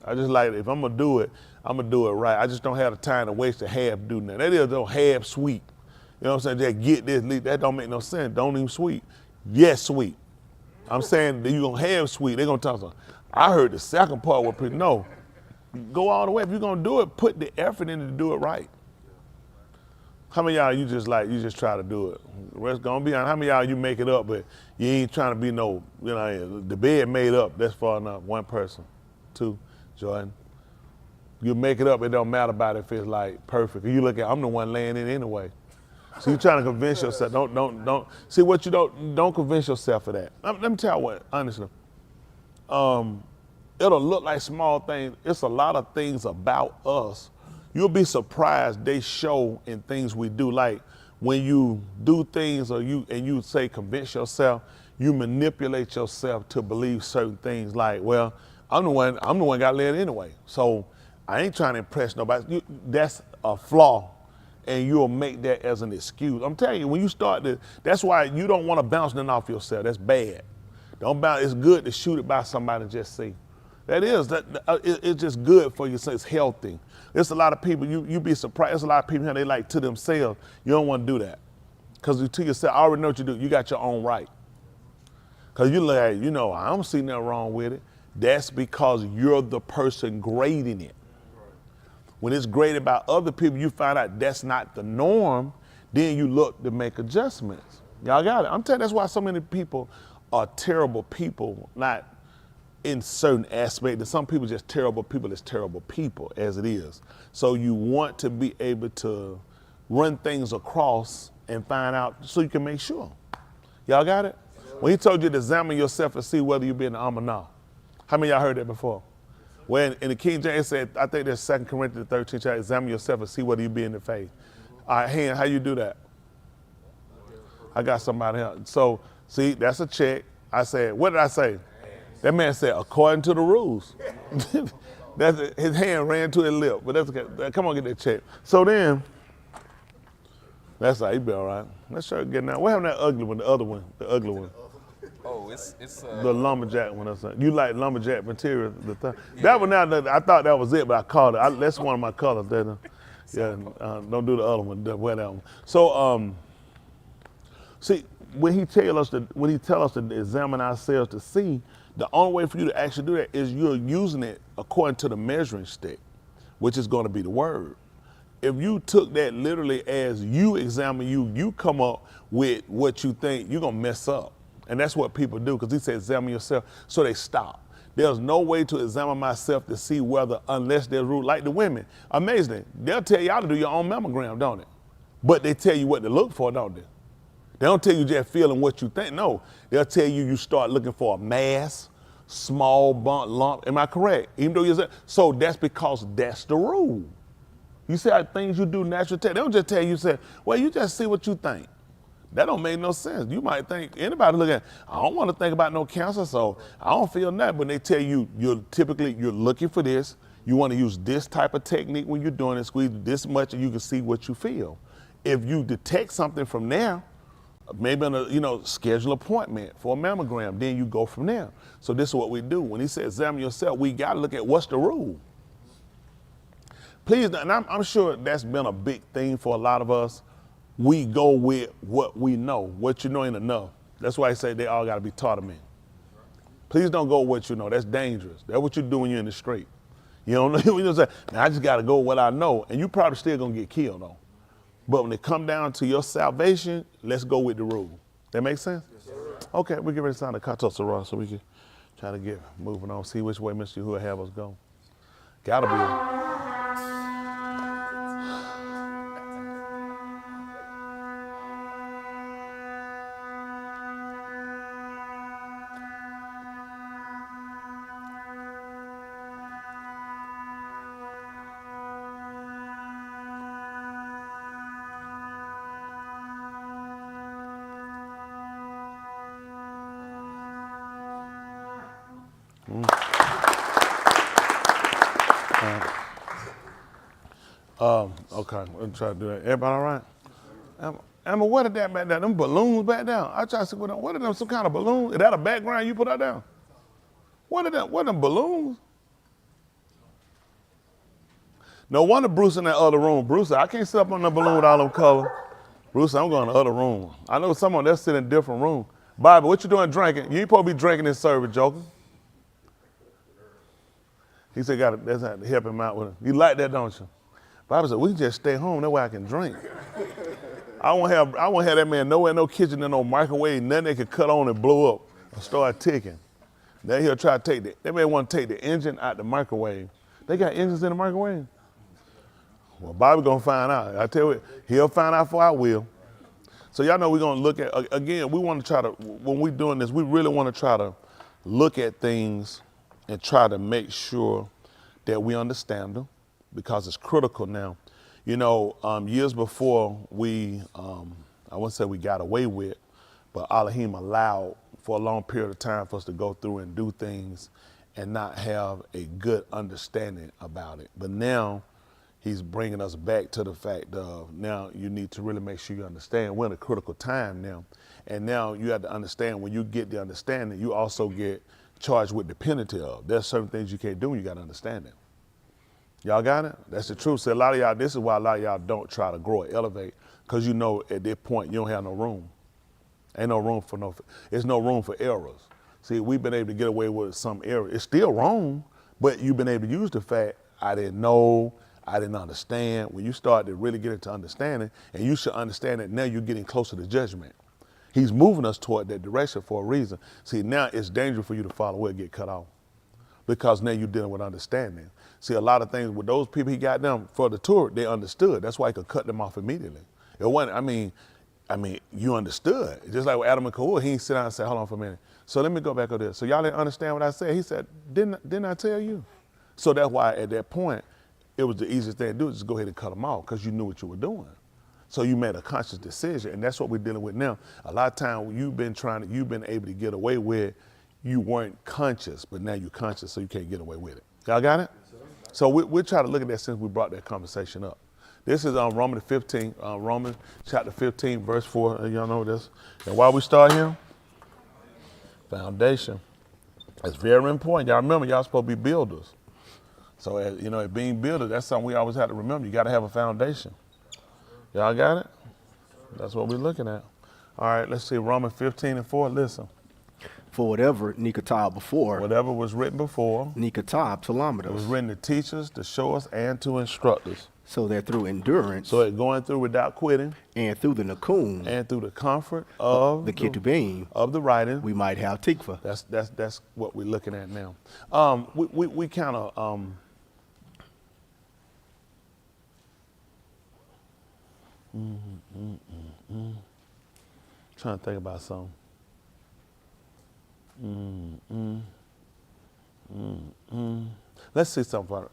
T: I just like, if I'm gonna do it, I'm gonna do it right. I just don't have the time to waste a half doing that. That is no half sweep. You know what I'm saying? Just get this, that don't make no sense. Don't even sweep. Yes, sweep. I'm saying that you gonna have sweep. They're gonna talk something. I heard the second part was pretty, no. Go all the way. If you're gonna do it, put the effort in to do it right. How many of y'all you just try to do it? The rest gonna be on. How many of y'all you make it up, but you ain't trying to be the bed made up, that's far enough. One person. Two, Jordan. You make it up, it don't matter about it if it's like perfect. You look at, I'm the one laying in anyway. So you're trying to convince yourself. Don't see what you don't convince yourself of that. Let me tell you what, honestly. It'll look like small things. It's a lot of things about us. You'll be surprised they show in things we do. Like when you do things you say convince yourself, you manipulate yourself to believe certain things like, well, I'm the one got laid anyway. So I ain't trying to impress nobody. That's a flaw. And you'll make that as an excuse. I'm telling you, when you start to, that's why you don't want to bounce nothing off yourself. That's bad. Don't bounce. It's good to shoot it by somebody and just see. It's just good for you. So it's healthy. There's a lot of people, you be surprised. There's a lot of people here, they like to themselves. You don't want to do that. Because to yourself, I already know what you do. You got your own right. Because you like, I don't see nothing wrong with it. That's because you're the person grading it. When it's graded by other people, you find out that's not the norm, then you look to make adjustments. Y'all got it? I'm telling you, that's why so many people are terrible people, not in certain aspects. And some people just terrible people is terrible people as it is. So you want to be able to run things across and find out so you can make sure. Y'all got it? When he told you to examine yourself and see whether you be in the arm or not. How many of y'all heard that before? When in the King James said, I think there's 2 Corinthians 13, chapter, examine yourself and see whether you be in the faith. All right, hand, how you do that? I got somebody else. So, see, that's a check. I said, what did I say? That man said, according to the rules. His hand ran to his lip, but that's okay. Come on, get that check. So then, that's how he be all right. Let's try to get now. What happened to that ugly one, the other one, the ugly one?
V: Oh, it's
T: the lumberjack one or something. You like lumberjack material? That one now, I thought that was it, but I called it. That's one of my colors. Yeah, don't do the other one. Wear that one. So, see, when he tell us to examine ourselves to see, the only way for you to actually do that is you're using it according to the measuring stick, which is going to be the word. If you took that literally as you examine you come up with what you think, you're going to mess up. And that's what people do, because he said examine yourself, so they stop. There's no way to examine myself to see whether, unless there's rule, like the women. Amazing, they'll tell y'all to do your own mammogram, don't it? But they tell you what to look for, don't they? They don't tell you just feeling what you think. No, they'll tell you start looking for a mass, small bump, lump. Am I correct? Even though you're so that's because that's the rule. You see how things you do naturally tell. They don't just tell you, say, well, you just see what you think. That don't make no sense. You might think, anybody look at, I don't want to think about no cancer, so I don't feel nothing. But they tell you, you're looking for this. You want to use this type of technique when you're doing it, squeeze this much and you can see what you feel. If you detect something from there, maybe schedule an appointment for a mammogram, then you go from there. So this is what we do. When he says examine yourself, we got to look at what's the rule. Please, and I'm sure that's been a big thing for a lot of us. We go with what we know. What you know ain't enough. That's why I say they all got to be taught of me. Please don't go with what you know. That's dangerous. That's what you do when you're in the street. You don't know. You say, I just got to go with what I know. And you probably still going to get killed, though. But when it come down to your salvation, let's go with the rule. That make sense? Yes, sir. Okay, we get ready to sign the Kato Sarah so we can try to get moving on, see which way Mr. Yahuwah have us go. Gotta be. Okay, we'll try to do that. Everybody all right? Emma, what is that back there? Them balloons back down. I try to see what are them, some kind of balloons? Is that a background you put out down? What are them? What are them balloons? No wonder Bruce in that other room. Bruce, I can't sit up on the balloon with all them colors. Bruce, I'm going to the other room. I know someone that's sitting in a different room. Bobby, what you doing drinking? You ain't supposed to be drinking this service, Joker. He said, that's how to help him out with it. You like that, don't you? Bobby said, we can just stay home, that way I can drink. I won't have that man nowhere, no kitchen, and no microwave, nothing they could cut on and blow up or start ticking. Then he'll try to take that man want to take the engine out the microwave. They got engines in the microwave? Well, Bobby gonna find out. I tell you, he'll find out before I will. So y'all know we're gonna look at, again, we wanna try to, when we're doing this, we really wanna try to look at things and try to make sure that we understand them, because it's critical now. You know, years before we, I wouldn't say we got away with, but Elohim allowed for a long period of time for us to go through and do things and not have a good understanding about it. But now he's bringing us back to the fact of now you need to really make sure you understand. We're in a critical time now. And now you have to understand, when you get the understanding, you also get charged with the penalty of. There's certain things you can't do when you got to understand it. Y'all got it? That's the truth. So a lot of y'all, this is why a lot of y'all don't try to grow or elevate, because you know at that point you don't have no room. Ain't no room for there's no room for errors. See, we've been able to get away with some error. It's still wrong, but you've been able to use the fact, I didn't know, I didn't understand. When you start to really get into understanding, and you should understand that now you're getting closer to judgment. He's moving us toward that direction for a reason. See, now it's dangerous for you to follow where it get cut off, because now you're dealing with understanding. See, a lot of things with those people he got them for the tour, they understood. That's why he could cut them off immediately. It wasn't, I mean, you understood. Just like with Adam and Kahua, he sit down and say, hold on for a minute. So let me go back over there. So y'all didn't understand what I said? He said, didn't I tell you? So that's why at that point, it was the easiest thing to do, is just go ahead and cut them off, because you knew what you were doing. So you made a conscious decision, and that's what we're dealing with now. A lot of times you've been able to get away with, you weren't conscious, but now you're conscious, so you can't get away with it. Y'all got it? So we'll try to look at that since we brought that conversation up. This is Romans 15, Romans chapter 15, verse 4. Y'all know this. And why we start here? Foundation. It's very important. Y'all remember, y'all supposed to be builders. So, you know, at being builder, that's something we always have to remember. You got to have a foundation. Y'all got it? That's what we're looking at. All right, let's see, Romans 15:4, listen.
D: For whatever Nikatab before.
T: Whatever was written before.
D: Nikatab Talamadus.
T: It was written to teach us, to show us, and to instruct us.
D: So that through endurance.
T: So it going through without quitting.
D: And through the nakum.
T: And through the comfort of
D: the ketubim.
T: Of the writing.
D: We might have tikva.
T: That's what we're looking at now. We kind of trying to think about something. Let's see something.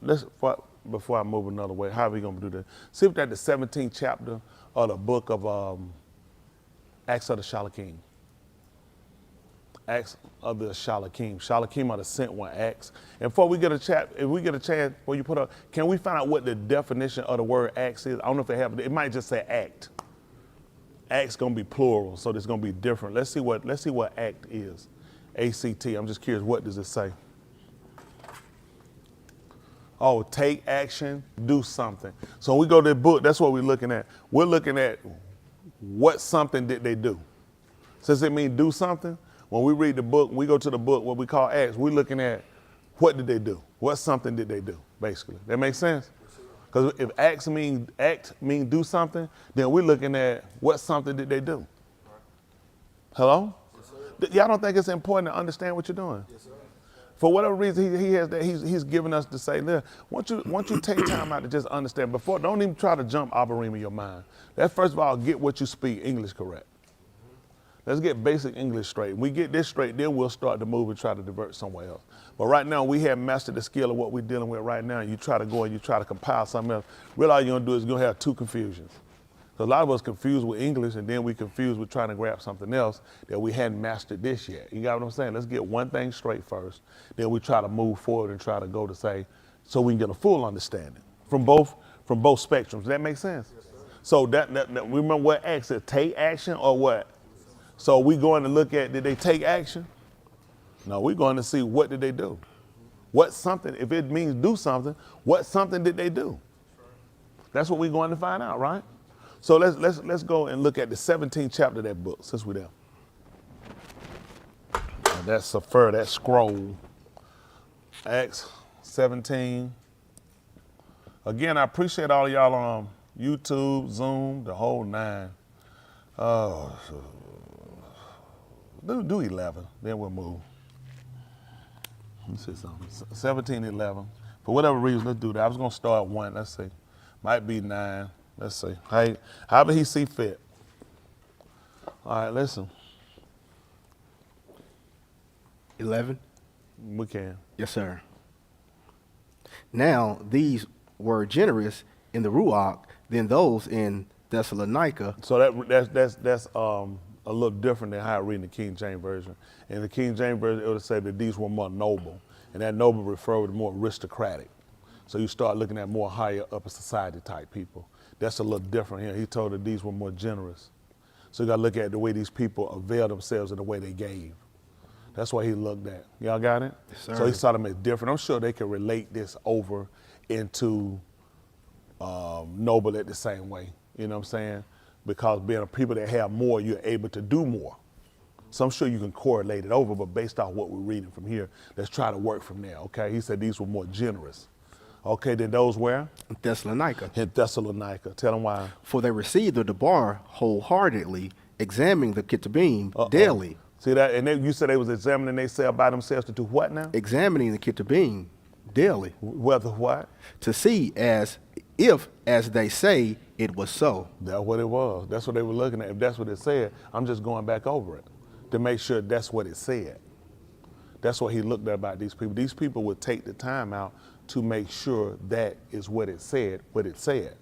T: Before I move another way, how are we going to do this? See if that's the 17th chapter of the book of Acts of the Shalakim. Acts of the Shalakim. Shalakim are the sent one, Acts. And before we get a chance, before you put up, can we find out what the definition of the word Acts is? I don't know if it happened. It might just say act. Act's gonna be plural, so it's gonna be different. Let's see what act is. ACT. I'm just curious, what does it say? Oh, take action, do something. So we go to the book, that's what we're looking at. We're looking at what something did they do. Does it mean do something? When we read the book, we go to the book, what we call Acts, we're looking at what did they do? What something did they do, basically. That makes sense? Because if act mean do something, then we're looking at what something did they do. Hello? Y'all don't think it's important to understand what you're doing? Yes, sir. For whatever reason he has that, he's giving us to say, look, once you take time out to just understand, don't even try to jump Abarim in your mind. Let's first of all get what you speak English correct. Let's get basic English straight. When we get this straight, then we'll start to move and try to divert somewhere else. But right now, we have mastered the skill of what we're dealing with right now. You try to go and you try to compile something else. Really, all you're gonna do is you're gonna have two confusions. So a lot of us confused with English, and then we confused with trying to grab something else that we hadn't mastered this yet. You got what I'm saying? Let's get one thing straight first. Then we try to move forward and try to go to say, so we can get a full understanding from both spectrums. Does that make sense? Yes, so that remember what Acts said, take action or what? So we going to look at, did they take action? No, we're going to see what did they do. What something, if it means do something, what something did they do? That's what we're going to find out, right? So let's go and look at the 17th chapter of that book, since we're there. And that's Sefer, that scroll. Acts 17. Again, I appreciate all of y'all on YouTube, Zoom, the whole nine. Do 11, then we'll move. Let me see something. 17, 11. For whatever reason, let's do that. I was gonna start 1, let's see. Might be 9, let's see. Hey, however he see fit. All right, listen.
D: 11?
T: We can.
D: Yes, sir. Now, these were generous in the Ruach than those in Thessalonica.
T: So that's a little different than how I read in the King James Version. In the King James Version, it would say that these were more noble, and that noble referred to more aristocratic. So you start looking at more higher upper society type people. That's a little different here. He told that these were more generous. So you got to look at the way these people avail themselves and the way they gave. That's what he looked at. Y'all got it?
D: Yes, sir.
T: So he saw them as different. I'm sure they can relate this over into noble at the same way. You know what I'm saying? Because being a people that have more, you're able to do more. So I'm sure you can correlate it over, but based off what we're reading from here, let's try to work from there, okay? He said these were more generous. Okay, then those where?
D: In Thessalonica.
T: In Thessalonica. Tell them why.
D: For they received the bar wholeheartedly, examining the Ketubim daily.
T: See that? And you said they was examining themselves by themselves to do what now?
D: Examining the Ketubim daily.
T: Whether what?
D: To see as they say, it was so.
T: That's what it was. That's what they were looking at. If that's what it said, I'm just going back over it to make sure that's what it said. That's what he looked at about these people. These people would take the time out to make sure that is what it said, what it said.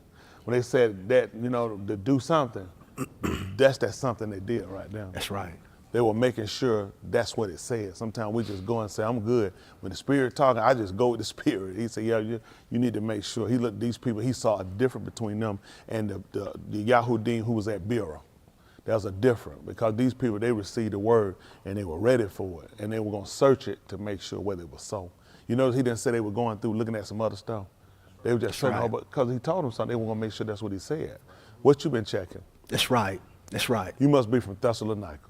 T: When they said that, you know, to do something, that's that something they did right now.
D: That's right.
T: They were making sure that's what it said. Sometimes we just go and say, I'm good. When the Spirit talking, I just go with the Spirit. He said, yeah, you need to make sure. He looked at these people, he saw a difference between them and the Yahudim who was at Beerah. There was a difference because these people, they received the word and they were ready for it. And they were going to search it to make sure whether it was so. You notice he didn't say they were going through looking at some other stuff. They were just showing
D: right.
T: because he told them something, they were gonna make sure that's what he said. What you been checking?
D: That's right. That's right.
T: You must be from Thessalonica.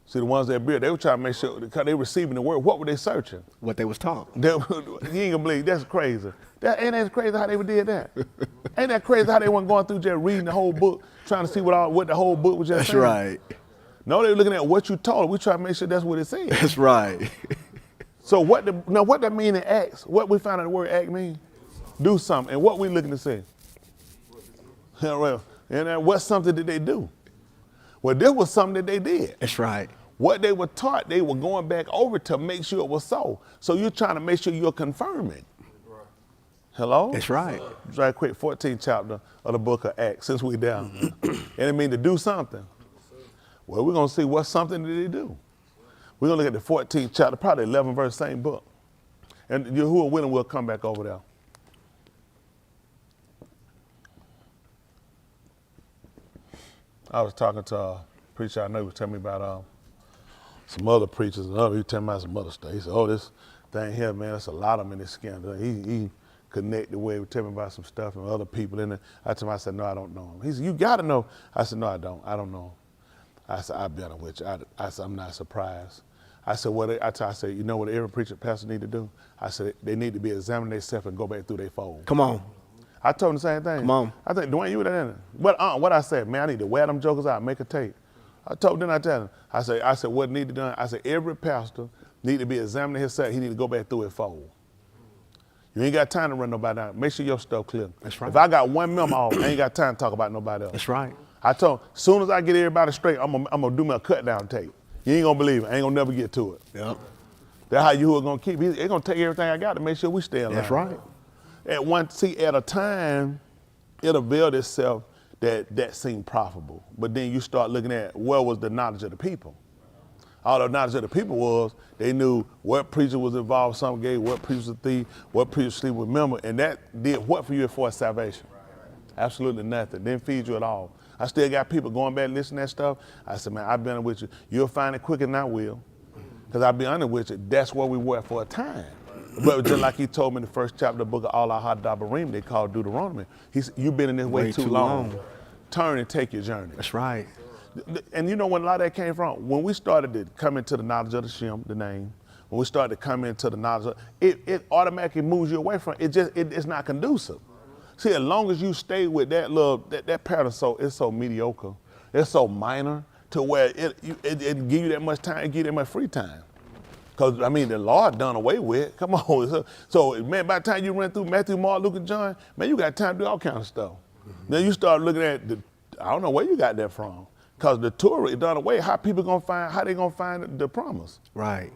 T: See, the ones that built, they were trying to make sure, because they were receiving the word, what were they searching?
D: What they was taught.
T: You ain't gonna believe, that's crazy. Ain't that crazy how they did that? Ain't that crazy how they weren't going through just reading the whole book, trying to see what the whole book was just saying?
D: That's right.
T: No, they were looking at what you taught. We try to make sure that's what it said.
D: That's right.
T: So what that mean in Acts? What we found out the word act mean? Do something. And what we looking to say? Well, and what's something that they do? Well, this was something that they did.
D: That's right.
T: What they were taught, they were going back over to make sure it was so. So you're trying to make sure you're confirming. Hello?
D: That's right.
T: Right quick, 14th chapter of the book of Acts, since we down. And it mean to do something. Well, we're going to see what something did they do. We're going to look at the 14th chapter, probably 11 verse, same book. And you who are willing will come back over there. I was talking to a preacher I know, he was telling me about some other preachers, and he was telling me about some other stuff. He said, oh, this thing here, man, there's a lot of them in this scandal. He connected the way he was telling me about some stuff and other people in it. I told him, I said, no, I don't know him. He said, you got to know. I said, no, I don't. I don't know him. I said, I'll be honest with you. I said, I'm not surprised. I said, I said, you know what every preacher pastor need to do? I said, they need to be examining themselves and go back through their fold.
D: Come on.
T: I told him the same thing.
D: Come on.
T: I think, Dwayne, you were there. What I said, man, I need to wear them jokers out, make a tape. I told him, I tell him, I said, what need to be done? I said, every pastor need to be examining himself. He need to go back through his fold. You ain't got time to run nobody out. Make sure your stuff clear.
D: That's right.
T: If I got one memo, I ain't got time to talk about nobody else.
D: That's right.
T: I told him, as soon as I get everybody straight, I'm gonna do me a cut down tape. You ain't gonna believe it. I ain't gonna never get to it.
D: Yep.
T: That's how you are gonna keep. They're gonna take everything I got to make sure we stay alive.
D: That's right.
T: At a time, it'll build itself that seemed profitable. But then you start looking at where was the knowledge of the people. All the knowledge of the people was they knew what preacher was involved, some gay, what preacher was a thief, what preacher sleep with member, and that did what for you as far as salvation? Absolutely nothing. Didn't feed you at all. I still got people going back and listening to that stuff. I said, man, I've been with you. You'll find it quicker than I will. Because I'll be honest with you, that's where we were for a time. But just like he told me in the first chapter of the book of All Our Hot Dabarim, they called Deuteronomy. He said, you've been in this way too long. Turn and take your journey.
D: That's right.
T: And you know when a lot of that came from? When we started to come into the knowledge of the Shem, the name, when we started to come into the knowledge of it automatically moves you away from it. It's not conducive. See, as long as you stay with that little, that pattern, it's so mediocre, it's so minor to where it give you that much time, it give you that much free time. Because, I mean, the Lord done away with. Come on. So, man, by the time you run through Matthew, Mark, Luke, and John, man, you got time to do all kind of stuff. Then you start looking at, I don't know where you got that from. Because the Torah is done away. How they going to find the promise?
D: Right.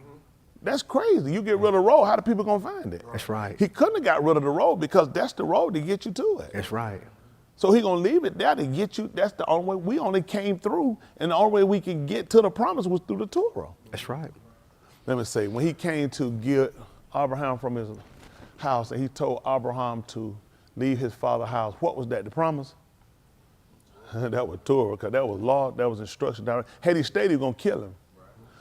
T: That's crazy. You get rid of the road, how the people going to find it?
D: That's right.
T: He couldn't have got rid of the road because that's the road to get you to it.
D: That's right.
T: So he going to leave it there to get you. That's the only way. We only came through, and the only way we can get to the promise was through the Torah.
D: That's right.
T: Let me say, when he came to get Abraham from his house, and he told Abraham to leave his father's house, what was that, the promise? That was Torah, because that was law, that was instruction. Had he stayed, he was going to kill him.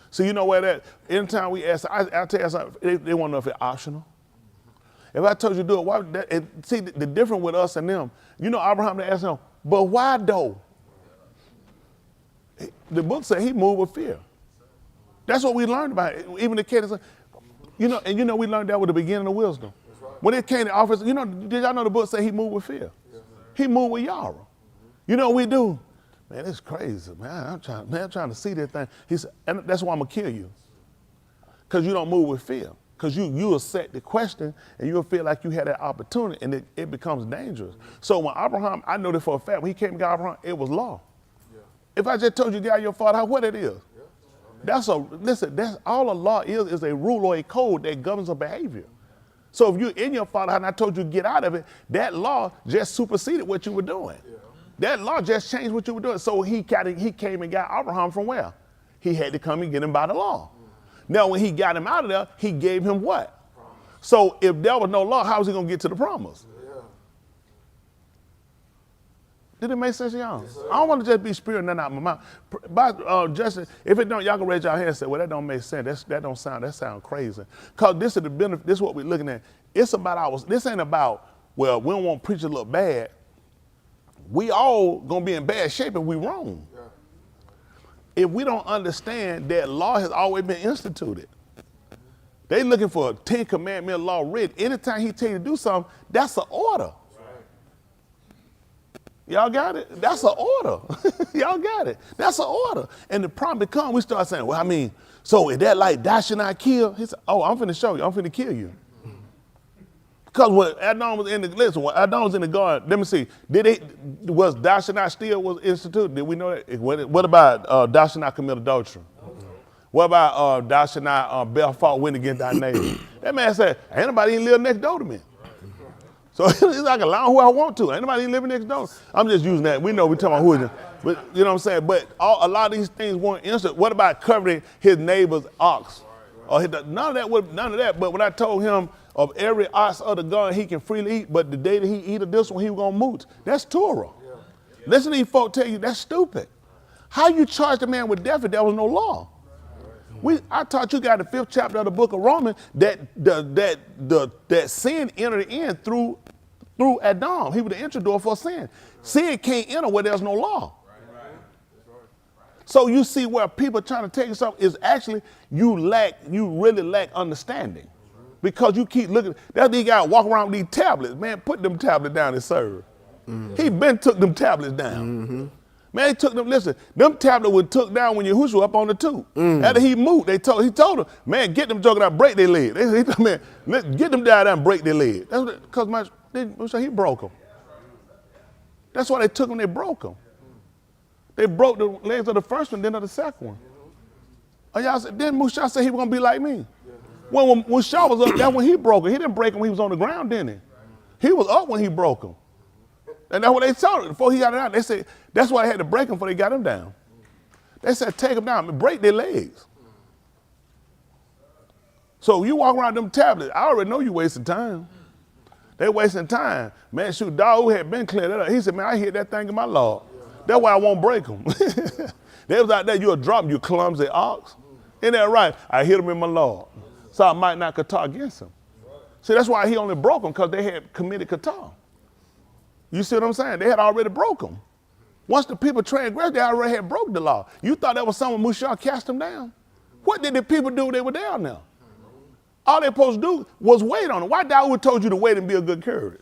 T: So you know where that, anytime we ask, I'll tell you something, they want to know if it's optional. If I told you to do it, why? See, the difference with us and them, you know, Abraham, they asked him, but why though? The book said he moved with fear. That's what we learned about it. Even the kids, you know, and you know we learned that with the beginning of wisdom. When it came to office, you know, did y'all know the book said he moved with fear? He moved with Yara. You know what we do? Man, it's crazy, man. I'm trying to see that thing. He said, and that's why I'm gonna kill you. Because you don't move with fear. Because you will set the question and you'll feel like you had that opportunity and it becomes dangerous. So when Abraham, I know this for a fact, when he came to God, Abraham, it was law. If I just told you to get out of your father's house, what it is? That's all a law is a rule or a code that governs a behavior. So if you're in your father's house and I told you to get out of it, that law just superseded what you were doing. That law just changed what you were doing. So he came and got Abraham from where? He had to come and get him by the law. Now, when he got him out of there, he gave him what? So if there was no law, how was he going to get to the promise? Did it make sense to y'all? I don't want to just be spewing nothing out of my mouth. But Justin, if it don't, y'all can raise your hand and say, well, that don't make sense. That sound crazy. Because this is the benefit, this is what we're looking at. It's about this ain't about, well, we don't want preachers to look bad. We all gonna be in bad shape if we wrong. Yeah. If we don't understand that law has always been instituted. They looking for a 10 commandment law written. Anytime he tell you to do something, that's an order. Y'all got it? That's an order. Y'all got it? That's an order. And the problem becomes, we start saying, well, I mean, so is that like thou shalt not kill? He said, oh, I'm finna show you. I'm finna kill you. Because when Adam was in the, listen, when Adam was in the garden, let me see, was thou shalt not steal was instituted? Did we know that? What about thou shalt not commit adultery? What about thou shalt not bear false witness against thy neighbor? That man said, ain't nobody even live next door to me. So it's like allow who I want to. Ain't nobody living next door. I'm just using that. We know we're talking about who is it. But you know what I'm saying? But a lot of these things weren't instant. What about covering his neighbor's ox? Or none of that. But when I told him of every ox of the garden he can freely eat, but the day that he eat of this one, he was gonna moot. That's Torah. Yeah. Listen to these folk tell you that's stupid. How you charge the man with death if there was no law? I taught you guys the 5th chapter of the book of Romans that sin entered in through Adam. He was the entry door for sin. Sin can't enter where there's no law. So you see where people trying to tell you something is actually you really lack understanding. Because you keep looking, that these guys walk around with these tablets. Man, put them tablets down and serve. Mm-hmm. He been took them tablets down. Mm-hmm. Man, he took them, listen, them tablets were took down when Yahushua up on the tube. Mm. After he moved, he told them, man, get them joking out, break their leg. He told, man, get them down there and break their leg. That's because he broke them. That's why they took them, they broke them. They broke the legs of the first one, then of the second one. And y'all said, then Musha said he was gonna be like me. When Musha was up, that's when he broke him. He didn't break him when he was on the ground, didn't he? He was up when he broke him. And that's what they told him before he got it out. They said, that's why they had to break him before they got him down. They said, take him down, break their legs. So you walk around them tablets, I already know you wasting time. They wasting time. Man, shoot, dog who had been cleared up. He said, man, I hit that thing in my Lord. That's why I won't break them. They was out there, you'll drop, you clumsy ox. Ain't that right? I hit him in my Lord. So I might not kata against him. See, that's why he only broke them, because they had committed kata. You see what I'm saying? They had already broke them. Once the people transgressed, they already had broke the law. You thought that was someone Musha cast them down? What did the people do when they were down there? All they supposed to do was wait on it. Why Dawood told you to wait and be a good courage?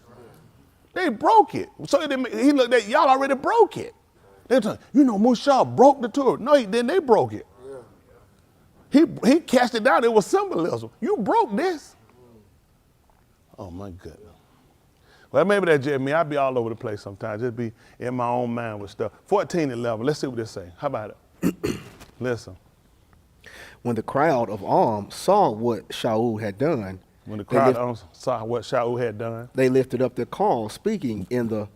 T: They broke it. So he looked at y'all already broke it. They told you know Musha broke the Torah. No, he didn't. They broke it. He cast it down. It was symbolism. You broke this. Oh my goodness. Well, maybe that's just me. I be all over the place sometimes. Just be in my own mind with stuff. 14:11. Let's see what they say. How about it? Listen.
D: When the crowd of arms saw what Shaul had done, they lifted up their call, speaking in the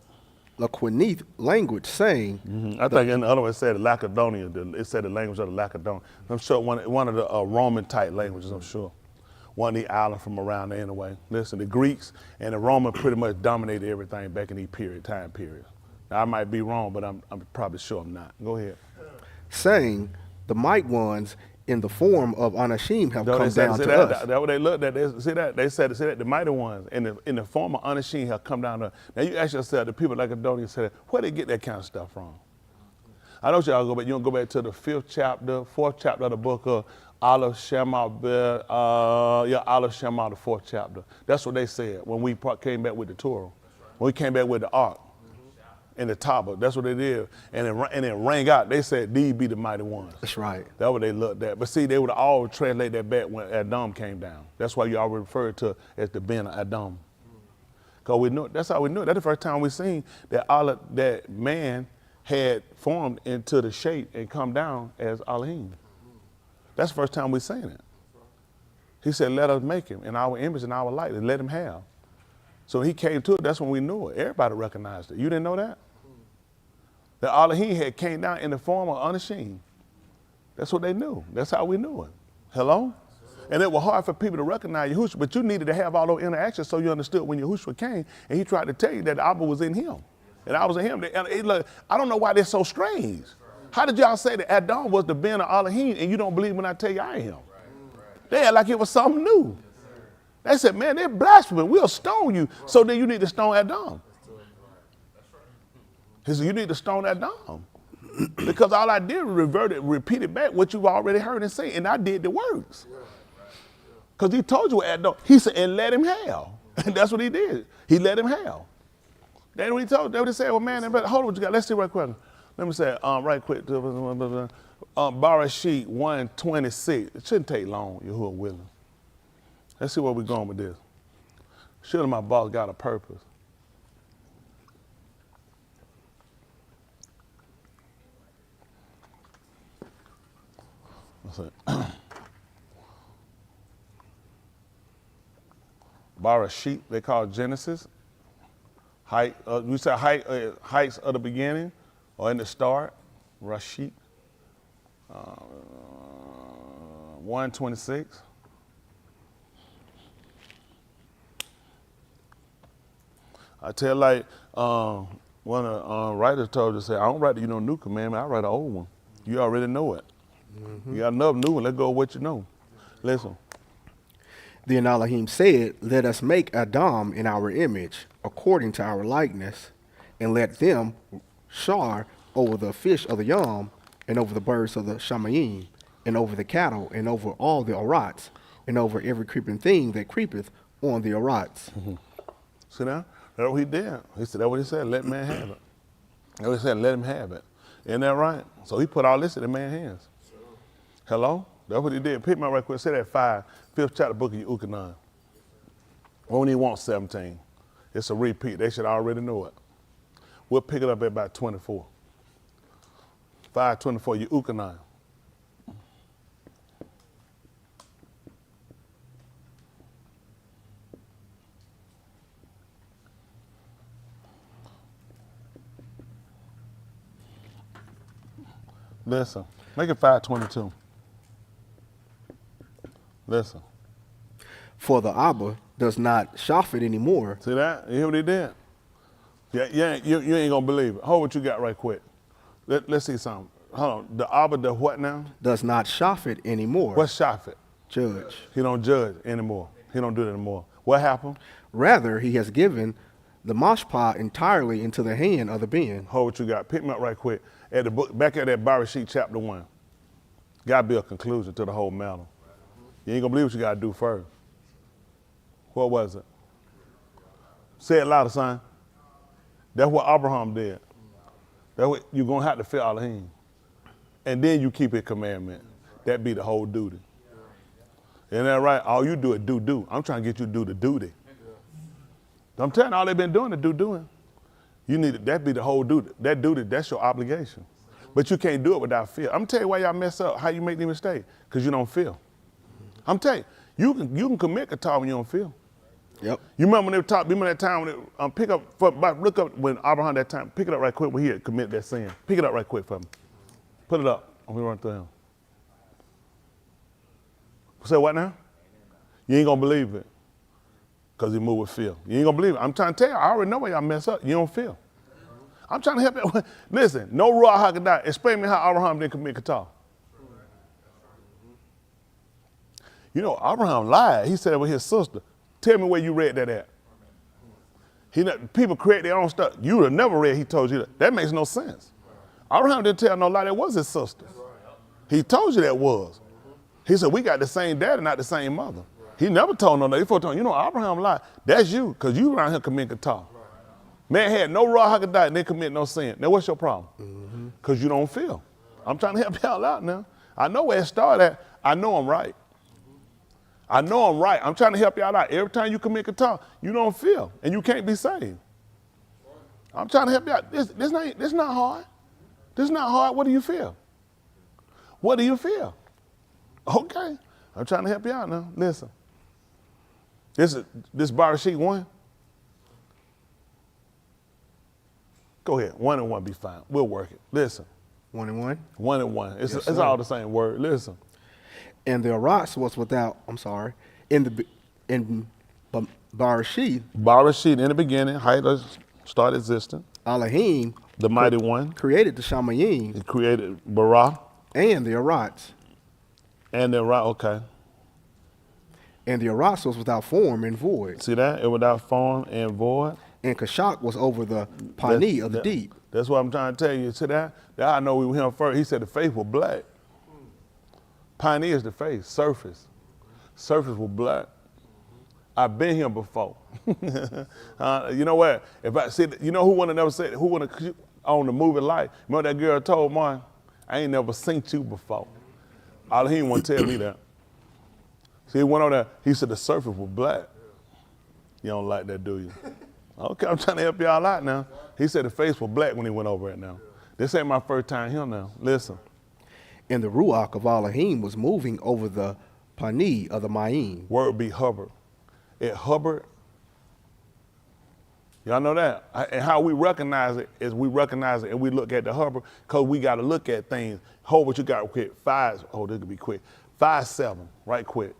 D: Laquanith language, saying,
T: I think in the other one it said Lacedaemon. It said the language of the Lacedaemon. I'm sure one of the Roman type languages, I'm sure. One of the islands from around there anyway. Listen, the Greeks and the Romans pretty much dominated everything back in these time periods. Now, I might be wrong, but I'm probably sure I'm not. Go ahead.
D: Saying, the might ones in the form of Anashim have come down to us.
T: That's what they looked at. They said the mighty ones in the form of Anashim have come down to us. Now you ask yourself, the people like Adonias said, where they get that kind of stuff from? I know y'all go back. You don't go back to the 4th chapter of the book of Aleph Shema, the 4th chapter. That's what they said when we came back with the Torah. When we came back with the Ark and the Taba. That's what they did. And it rang out. They said, these be the mighty ones.
D: That's right.
T: That's what they looked at. But see, they would all translate that back when Adam came down. That's why you always refer to as the Ben of Adam. Because we knew, that's how we knew it. That's the first time we seen that that man had formed into the shape and come down as Elohim. That's the first time we seen it. He said, let us make him in our image and our light and let him have. So he came to it, that's when we knew it. Everybody recognized it. You didn't know that? That Elohim had came down in the form of Anashim. That's what they knew. That's how we knew it. Hello? And it was hard for people to recognize Yahushua, but you needed to have all those interactions so you understood when Yahushua came and he tried to tell you that Abba was in him. And I was in him. And look, I don't know why they're so strange. How did y'all say that Adam was the Ben of Elohim and you don't believe when I tell you I am? They act like it was something new. They said, man, they're blaspheming. We'll stone you. So then you need to stone Adam. He said, you need to stone Adam. Because all I did was repeat it back what you've already heard and say, and I did the works. Because he told you what Adam, he said, and let him have. And that's what he did. He let him have. That's what he told. That's what he said, well, man, hold on what you got. Let's see right quick. Let me say, right quick. Barashit 126. It shouldn't take long, Yahuwah willing. Let's see where we're going with this. Surely my boss got a purpose. Barashit, they call Genesis. Height, we say heights of the beginning or in the start. Rashid. 126. I tell like one of the writers told us, I don't write you no new commandment, I write an old one. You already know it. You got enough new one, let's go with what you know. Listen.
D: Then Elohim said, let us make Adam in our image, according to our likeness, and let them char over the fish of the yam, and over the birds of the shamayim, and over the cattle, and over all the arats, and over every creeping thing that creepeth on the arats.
T: See now? That's what he did. He said, that's what he said, let man have it. That's what he said, let him have it. Isn't that right? So he put all this in the man's hands. Hello? That's what he did. Pick me up right quick. Say that 5th chapter, book of Yuchanan. We don't even want 17. It's a repeat. They should already know it. We'll pick it up at about 24. 5:24, Yuchanan. Listen, make it 5:22. Listen.
D: For the Abba does not shaf it anymore.
T: See that? You hear what he did? Yeah, you ain't gonna believe it. Hold what you got right quick. Let's see something. Hold on. The Abba does what now?
D: Does not shaf it anymore.
T: What's shaf it?
D: Judge.
T: He don't judge anymore. He don't do that anymore. What happened?
D: Rather, he has given the mashpah entirely into the hand of the Ben.
T: Hold what you got. Pick me up right quick. At the book, back at that Barashit chapter 1. Gotta be a conclusion to the whole matter. You ain't gonna believe what you gotta do first. What was it? Say it louder, son. That's what Abraham did. That's what you're gonna have to fear Elohim. And then you keep his commandment. That be the whole duty. Isn't that right? All you do is do. I'm trying to get you to do the duty. I'm telling you, all they've been doing is doing. You need it. That be the whole duty. That duty, that's your obligation. But you can't do it without fear. I'm telling you why y'all mess up, how you make the mistake. Because you don't feel. I'm telling you, you can commit a time when you don't feel.
D: Yep.
T: You remember when they talk, remember that time when they, look up when Abraham that time, pick it up right quick when he had committed that sin. Pick it up right quick for me. Put it up. I'm gonna run through him. Say what now? You ain't gonna believe it. Because he moved with fear. You ain't gonna believe it. I'm trying to tell you, I already know why y'all mess up. You don't feel. I'm trying to help you. Listen, no Ruach HaKodesh. Explain me how Abraham didn't commit Qatar. You know, Abraham lied. He said it with his sister. Tell me where you read that at. People create their own stuff. You would have never read he told you that. That makes no sense. Abraham didn't tell no lie. That was his sister. He told you that was. He said, we got the same daddy, not the same mother. He never told no lie. He told you know, Abraham lied. That's you, because you around here committing Qatar. Man had no Ruach HaKodesh and they commit no sin. Now what's your problem? Because you don't feel. I'm trying to help y'all out now. I know where it started at. I know I'm right. I know I'm right. I'm trying to help y'all out. Every time you commit Qatar, you don't feel, and you can't be saved. I'm trying to help you out. This not hard. This is not hard. What do you feel? What do you feel? Okay. I'm trying to help you out now. Listen. This Barashit 1. Go ahead. 1 and 1 be fine. We'll work it. Listen.
D: 1 and 1?
T: 1 and 1. It's
D: Yes,
T: all the same word. Listen.
D: And the arats was without, in Barashit.
T: Barashit in the beginning, height start existing.
D: Elohim,
T: the mighty one,
D: created the Shamayim.
T: He created Bara.
D: And the Arats.
T: And the Arat, okay.
D: And the Arats was without form and void.
T: See that? It without form and void.
D: And Kashak was over the Pani of the deep.
T: That's what I'm trying to tell you. See that? That I know we were him first. He said the face was black. Pani is the face, surface. Surface was black. I've been here before. You know what? If I see, you know who wanna never say, who wanna on the movie Life? Remember that girl told mine, I ain't never seen you before. All he didn't want to tell me that. See, he went over there, he said the surface was black. You don't like that, do you? Okay, I'm trying to help y'all out now. He said the face was black when he went over it now. This ain't my first time here now. Listen.
D: And the Ruach of Elohim was moving over the Pani of the Ma'im.
T: Word be hovered. It hovered. Y'all know that? And how we recognize it is we recognize it and we look at the hover because we got to look at things. Hold what you got quick. 5, oh, this could be quick. 5-7, right quick.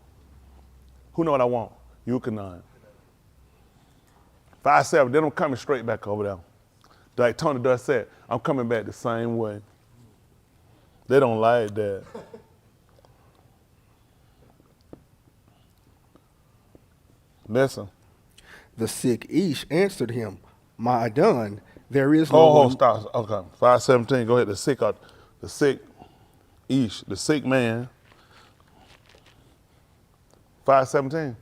T: Who know what I want? You can 5-7, then I'm coming straight back over there. Like Tony Does said, I'm coming back the same way. They don't like that. Listen.
D: The sick Ish answered him, my Adon, there is no
T: one.
D: one.
T: Stop. Okay, 5:17, go ahead. The sick Ish, the sick man. 5:17.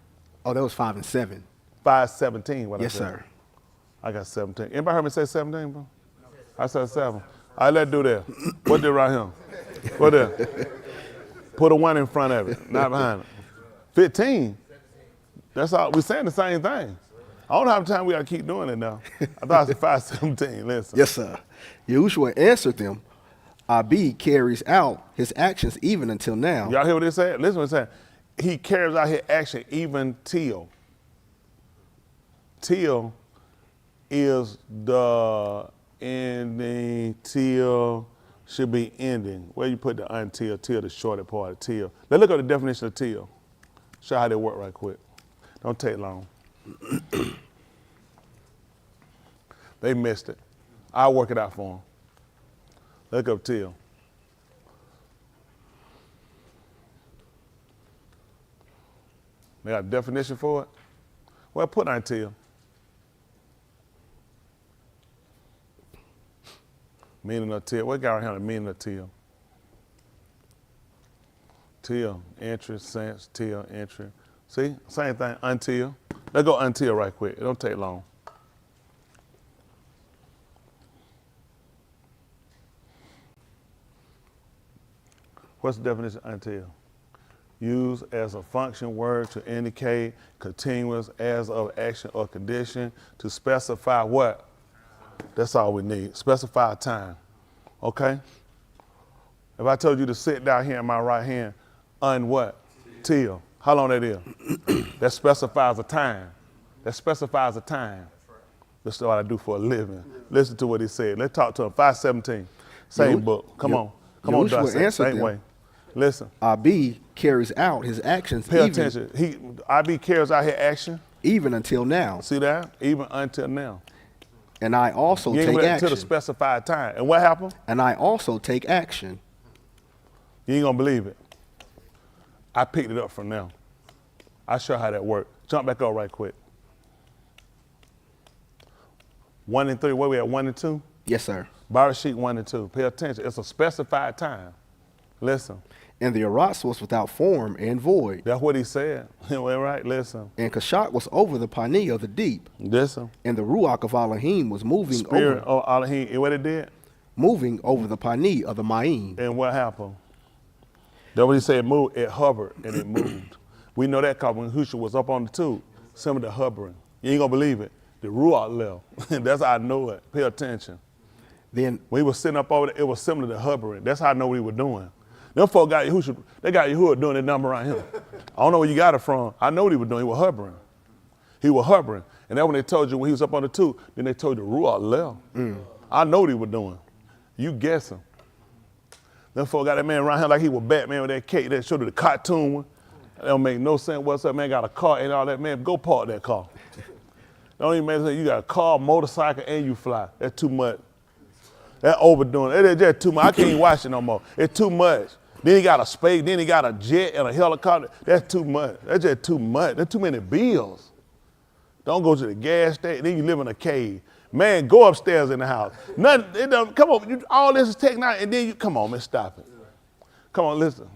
D: Oh, that was 5 and 7.
T: 5:17, what
D: yes,
T: I said.
D: Sir.
T: I got 17. Anybody heard me say 17, bro? I said 7. All right, let's do that. What did right here? What there? Put a 1 in front of it, not behind it. 15. That's all. We're saying the same thing. I don't know how much time we got to keep doing it now. I thought it was 5:17. Listen.
D: Yes, sir. Yahushua answered them, Abi carries out his actions even until now.
T: Y'all hear what they said? Listen what it said. He carries out his action even till. Till is the ending, till should be ending. Where you put the until, till the shorter part of till. Let's look at the definition of till. Show how they work right quick. Don't take long. They missed it. I'll work it out for them. Look up till. They got a definition for it? Well, put until. Meaning of till. What got around the meaning of till? Till, entry, sense, till, entry. See, same thing, until. Let's go until right quick. It don't take long. What's the definition of until? Used as a function word to indicate continuous as of action or condition to specify what? That's all we need. Specify a time. Okay? If I told you to sit down here in my right hand, what? Till. How long that is? That specifies a time. That specifies a time. That's what I do for a living. Listen to what he said. Let's talk to him. 5:17. Same book. Come on. Come on, Dustin. Same way. Listen.
D: Abi carries out his actions.
T: Pay attention. Abi carries out his action.
D: Even until now.
T: See that? Even until now.
D: And I also take action.
T: Until the specified time. And what happened?
D: And I also take action.
T: You ain't gonna believe it. I picked it up from now. I'll show you how that works. Jump back up right quick. 1 and 3, where we at, 1 and 2?
D: Yes, sir.
T: Bar sheet 1 and 2. Pay attention. It's a specified time. Listen.
D: And the Aras was without form and void.
T: That's what he said. Well, right, listen.
D: And Kashak was over the Pani of the deep.
T: Listen.
D: And the Ruach of Elohim was moving
T: Spirit
D: over.
T: of Elohim, and what it did?
D: Moving over the Pani of the Ma'im.
T: And what happened? That's what he said, moved. It hovered and it moved. We know that because when Husha was up on the tube, some of the hovering. You ain't gonna believe it. The Ruach left. That's how I know it. Pay attention.
D: Then
T: when we were sitting up over there, it was similar to hovering. That's how I know what we were doing. Them folk got Yahushua, they got Yahushua doing that number around him. I don't know where you got it from. I know what he was doing. He was hovering. He was hovering. And then when they told you when he was up on the tube, then they told you the Ruach left. I know what he was doing. You guessing. Them folk got that man around here like he was Batman with that cake that showed you the cartoon one. That don't make no sense. What's up, man? Got a car and all that, man. Go park that car. Don't even make sense. You got a car, motorcycle, and you fly. That's too much. That's overdoing it. It's just too much. I can't even watch it no more. It's too much. Then he got a space, then he got a jet and a helicopter. That's too much. That's just too much. That's too many bills. Don't go to the gas station, then you live in a cave. Man, go upstairs in the house. Nothing, it don't, come on, all this is technology, and then you, come on, man, stop it. Come on, listen.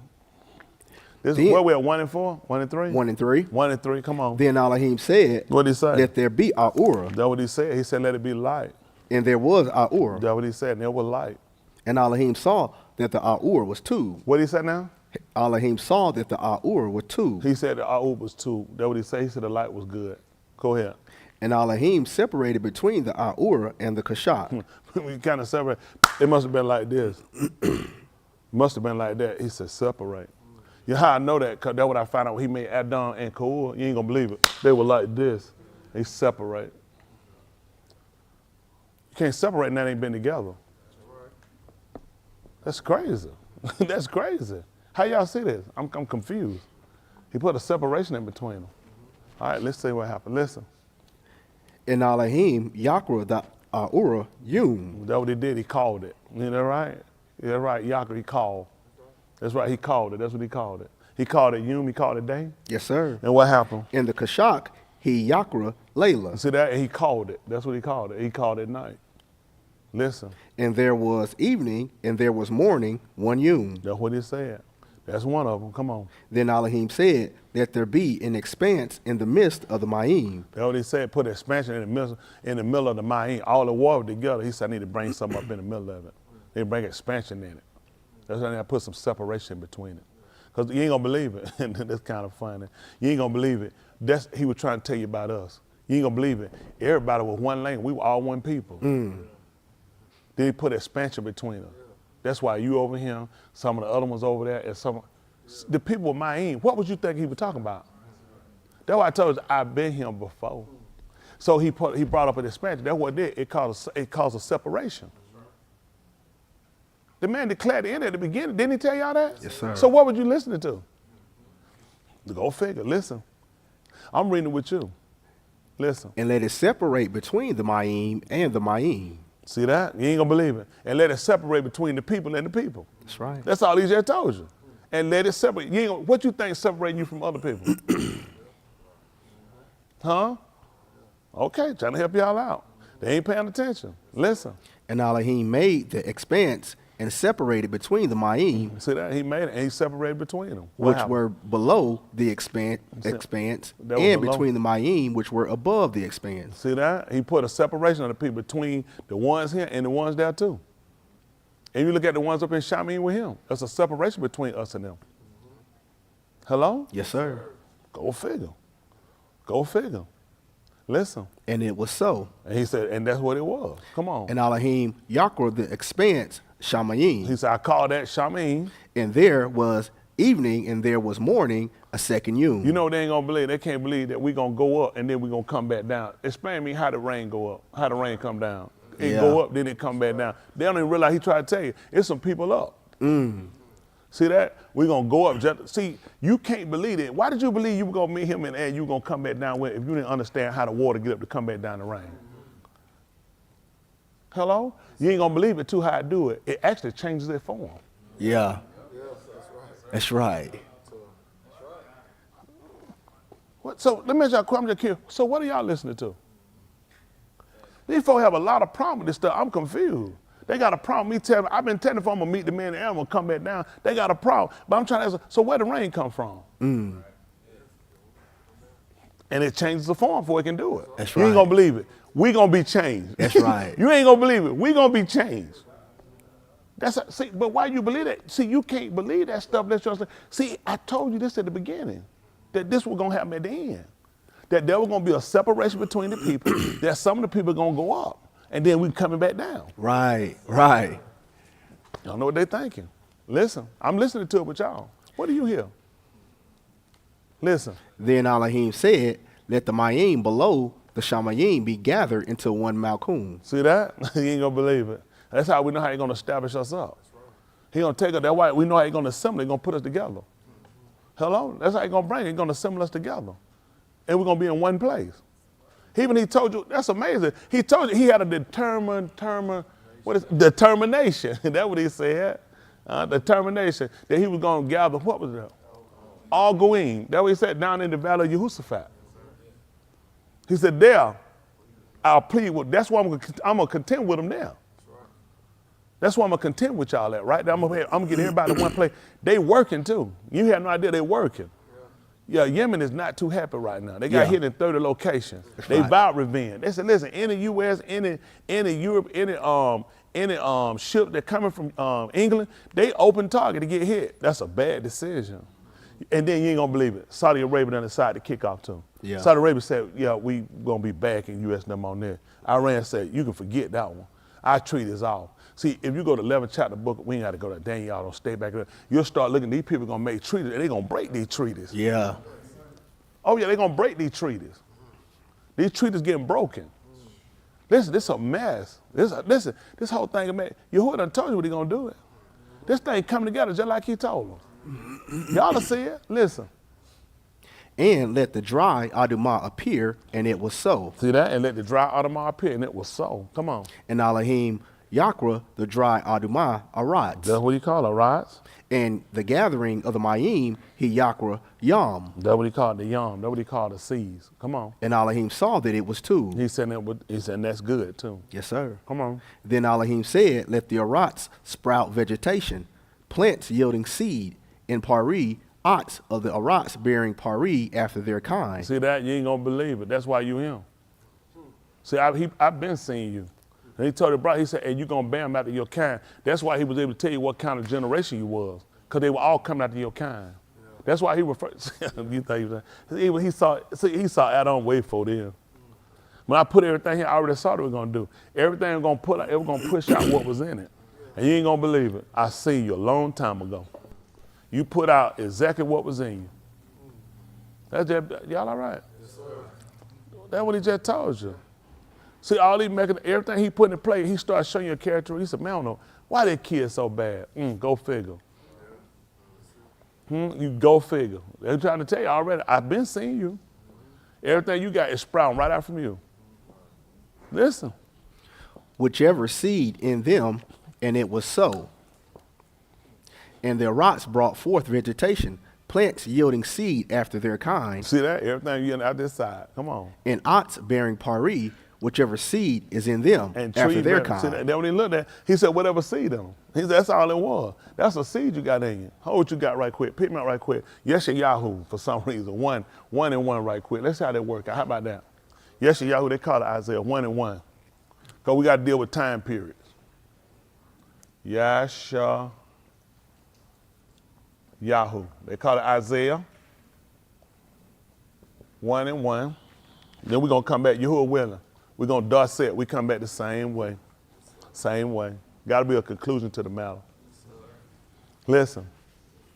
T: This is where we're at, 1 and 4, 1 and 3?
D: 1 and 3.
T: 1 and 3, come on.
D: Then Elohim said,
T: what did he say?
D: Let there be Ahura.
T: That's what he said. He said, let it be light.
D: And there was Ahura.
T: That's what he said, and there was light.
D: And Elohim saw that the Ahura was two.
T: What did he say now?
D: Elohim saw that the Ahura was two.
T: He said the Ahura was two. That's what he said. He said the light was good. Go ahead.
D: And Elohim separated between the Ahura and the Kashak.
T: We kind of separate. It must have been like this. Must have been like that. He said separate. You know how I know that? Because that's what I found out when he made Adam and Ka'ur. You ain't going to believe it. They were like this. They separate. You can't separate and that ain't been together. That's crazy. That's crazy. How y'all see this? I'm confused. He put a separation in between them. All right, let's see what happened. Listen.
D: And Elohim, Yakra, the Ahura, Yum.
T: That's what he did. He called it. You know right? Yeah, right. Yakra, he called. That's right. He called it. That's what he called it. He called it Yum. He called it day.
D: Yes, sir.
T: And what happened?
D: In the Kashak, he Yakra, Layla.
T: See that? And he called it. That's what he called it. He called it night. Listen.
D: And there was evening, and there was morning, one Yum.
T: That's what he said. That's one of them. Come on.
D: Then Elohim said, let there be an expanse in the midst of the Ma'im.
T: That's what he said. Put expansion in the middle of the Ma'im. All the water together. He said, I need to bring something up in the middle of it. They bring expansion in it. That's why I put some separation between it. Because you ain't going to believe it. That's kind of funny. You ain't going to believe it. He was trying to tell you about us. You ain't going to believe it. Everybody was one language. We were all one people. Then he put expansion between us. That's why you over here, some of the other ones over there, and the people of Ma'im, what would you think he was talking about? That's why I told you, I've been here before. So he brought up an expansion. That's what it did. It caused a separation. The man declared the end at the beginning. Didn't he tell y'all that?
D: Yes, sir.
T: So what were you listening to? Go figure. Listen. I'm reading it with you. Listen.
D: And let it separate between the Ma'im and the Ma'im.
T: See that? You ain't gonna believe it. And let it separate between the people and the people.
D: That's right.
T: That's all he just told you. And let it separate. You ain't gonna, what you think separating you from other people? Huh? Okay, trying to help y'all out. They ain't paying attention. Listen.
D: And Elohim made the expanse and separated between the Ma'im.
T: See that? He made it and he separated between them.
D: Which were below the expanse and between the Ma'im, which were above the expanse.
T: See that? He put a separation of the people between the ones here and the ones there too. And you look at the ones up in Shamin with him. There's a separation between us and them. Hello?
D: Yes, sir.
T: Go figure. Go figure. Listen.
D: And it was so.
T: And he said, and that's what it was. Come on.
D: And Elohim Yakra, the expanse, Shamayim.
T: He said, I call that Shamin.
D: And there was evening and there was morning, a second Yum.
T: You know they ain't gonna believe. They can't believe that we're gonna go up and then we're gonna come back down. Explain to me how the rain go up, how the rain come down. It go up, then it come back down. They don't even realize he tried to tell you, it's some people up. See that? We're gonna go up. See, you can't believe it. Why did you believe you were gonna meet him in the air and you were gonna come back down with if you didn't understand how the water get up to come back down the rain? Hello? You ain't gonna believe it too how I do it. It actually changes their form.
D: Yeah. That's right.
T: What, so let me ask y'all a question. I'm just curious. So what are y'all listening to? These folks have a lot of problem with this stuff. I'm confused. They got a problem. I've been telling them I'm gonna meet the man in the air, I'm gonna come back down. They got a problem. But I'm trying to ask, so where the rain come from? And it changes the form before it can do it.
D: That's right.
T: You ain't gonna believe it. We gonna be changed.
D: That's right.
T: You ain't gonna believe it. We gonna be changed. See, but why you believe that? See, you can't believe that stuff. See, I told you this at the beginning, that this was gonna happen at the end. That there was gonna be a separation between the people, that some of the people are gonna go up, and then we coming back down.
D: Right, right.
T: Y'all know what they're thinking. Listen, I'm listening to it with y'all. What do you hear? Listen.
D: Then Elohim said, let the Ma'im below the Shamayim be gathered into one Malkum.
T: See that? You ain't gonna believe it. That's how we know how he's gonna establish us up. He's gonna take us, that's why we know how he's gonna assemble, he's gonna put us together. Hello? That's how he's gonna bring it, he's gonna assemble us together. And we're gonna be in one place. Even he told you, that's amazing. He told you he had a determination. That's what he said. Determination that he was going to gather, what was that? All Goyim. That's what he said down in the valley of Jehoshaphat. He said, there, I'll plead with, that's why I'm going to contend with them now. That's why I'm going to contend with y'all at, right? I'm going to get everybody to one place. They working too. You have no idea they working. Yeah, Yemen is not too happy right now. They got hit in 30 locations. They vowed revenge. They said, listen, any U.S., any Europe, any ship that coming from England, they open target to get hit. That's a bad decision. And then you ain't gonna believe it. Saudi Arabia done decided to kick off too. Yeah. Saudi Arabia said, yeah, we gonna be back in U.S. them on there. Iran said, you can forget that one. Our treaty is off. See, if you go to 11th chapter book, we ain't got to go to Daniel, y'all don't stay back there. You'll start looking, these people gonna make treaties and they gonna break these treaties. Yeah. Oh yeah, they gonna break these treaties. These treaties getting broken. Listen, this a mess. Listen, this whole thing, man, Yahuwah done told you what he gonna do it. This thing coming together just like he told them. Y'all will see it. Listen.
D: And let the dry Adumah appear, and it was so.
T: See that? And let the dry Adumah appear, and it was so. Come on.
D: And Elohim Yakra, the dry Adumah, arise.
T: That's what he called, arise.
D: And the gathering of the Mayim, he Yakra Yam.
T: That's what he called the Yam. That's what he called the seas. Come on.
D: And Elohim saw that it was too.
T: He said that's good too.
D: Yes, sir.
T: Come on.
D: Then Elohim said, let the Arats sprout vegetation, plants yielding seed, in Pari, ox of the Arats bearing Pari after their kind.
T: See that? You ain't gonna believe it. That's why you him. See, I've been seeing you. And he told the brother, he said, and you gonna bear them after your kind. That's why he was able to tell you what kind of generation you was, because they were all coming after your kind. Yeah. That's why he referred. You think he saw Adam way for them. When I put everything here, I already saw what we're gonna do. Everything we're gonna push out what was in it, and you ain't gonna believe it. I seen you a long time ago. You put out exactly what was in you. That's just, y'all all right? Yes, sir. That's what he just told you. See, all he making, everything he put in play, he started showing you a character. He said, man, I don't know, why that kid so bad? Go figure. You go figure. They're trying to tell you already, I've been seeing you. Everything you got is sprouting right out from you. Listen.
D: Whichever seed in them, and it was so. And the Arats brought forth vegetation, plants yielding seed after their kind.
T: See that? Everything you out this side. Come on.
D: And ox bearing Pari, whichever seed is in them
T: and
D: after their kind.
T: See that? Then when he looked at, he said, whatever seed in them. He said, that's all it was. That's a seed you got in you. Hold what you got right quick. Pick me up right quick. Yeshayahu, for some reason. One and one right quick. Let's see how that work out. How about that? Yeshayahu, they call it Isaiah 1 and 1. Because we got to deal with time periods. Yasha. Yahoo. They call it Isaiah 1 and 1. Then we're going to come back, Yahuwah willing. We're going to dissect. We come back the same way. Same way. Got to be a conclusion to the matter. Listen.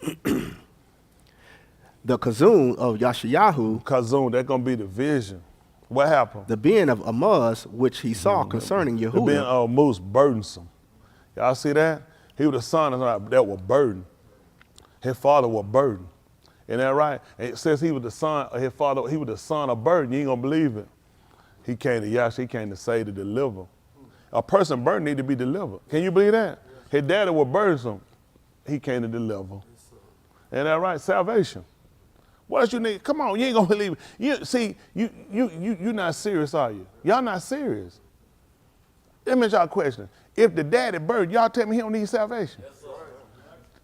D: The Kazun of Yashayahu.
T: Kazun, that's going to be the vision. What happened?
D: The being of Amaz, which he saw concerning Yahuwah.
T: The being of Amaz, burdensome. Y'all see that? He was the son that was burdened. His father was burdened. Isn't that right? And it says he was the son, his father, he was the son of burden. You ain't gonna believe it. He came to Yash, he came to save, to deliver. A person burdened need to be delivered. Can you believe that? His daddy was burdensome. He came to deliver. Isn't that right? Salvation. What else you need? Come on, you ain't gonna believe it. You're not serious, are you? Y'all not serious. Let me ask y'all a question. If the daddy burdened, y'all tell me he don't need salvation? Yes, sir.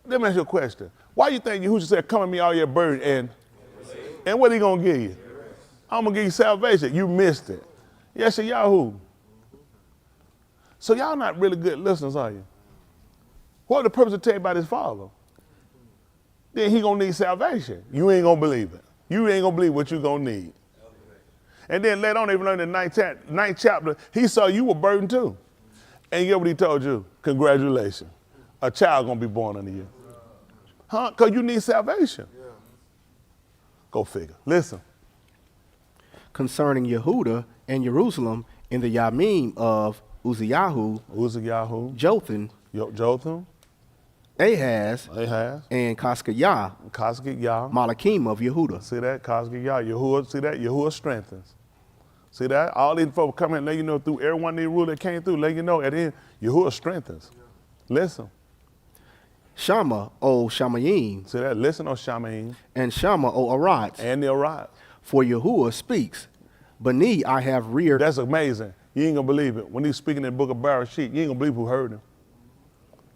T: Let me ask you a question. Why you think Yahushua said, come at me all your burden and what he gonna give you? I'm gonna give you salvation. You missed it. Yes, Yahoo. So y'all not really good listeners, are you? What the purpose of telling you about his father? Then he gonna need salvation. You ain't gonna believe it. You ain't gonna believe what you gonna need. And then later on, they learned in the ninth chapter, he saw you were burdened too. And you know what he told you? Congratulations. A child gonna be born unto you. Huh? Because you need salvation. Yeah. Go figure. Listen.
D: Concerning Yehuda and Jerusalem in the Yamim of Uzziyahu, Jotham, Ahaz, and Koskiyah, Malachim of Yehuda.
T: See that? Koskiyah. Yahuwah, see that? Yahuwah strengthens. See that? All these folks come in and let you know through every one of these rules that came through, let you know at the end, Yahuwah strengthens. Listen.
D: Shama, O Shamayim.
T: See that? Listen, O Shamayim.
D: And Shama, O Arad.
T: And the Arad.
D: For Yahuwah speaks, Bani I have reared.
T: That's amazing. You ain't gonna believe it. When he's speaking in the book of Bereshit, you ain't gonna believe who heard him.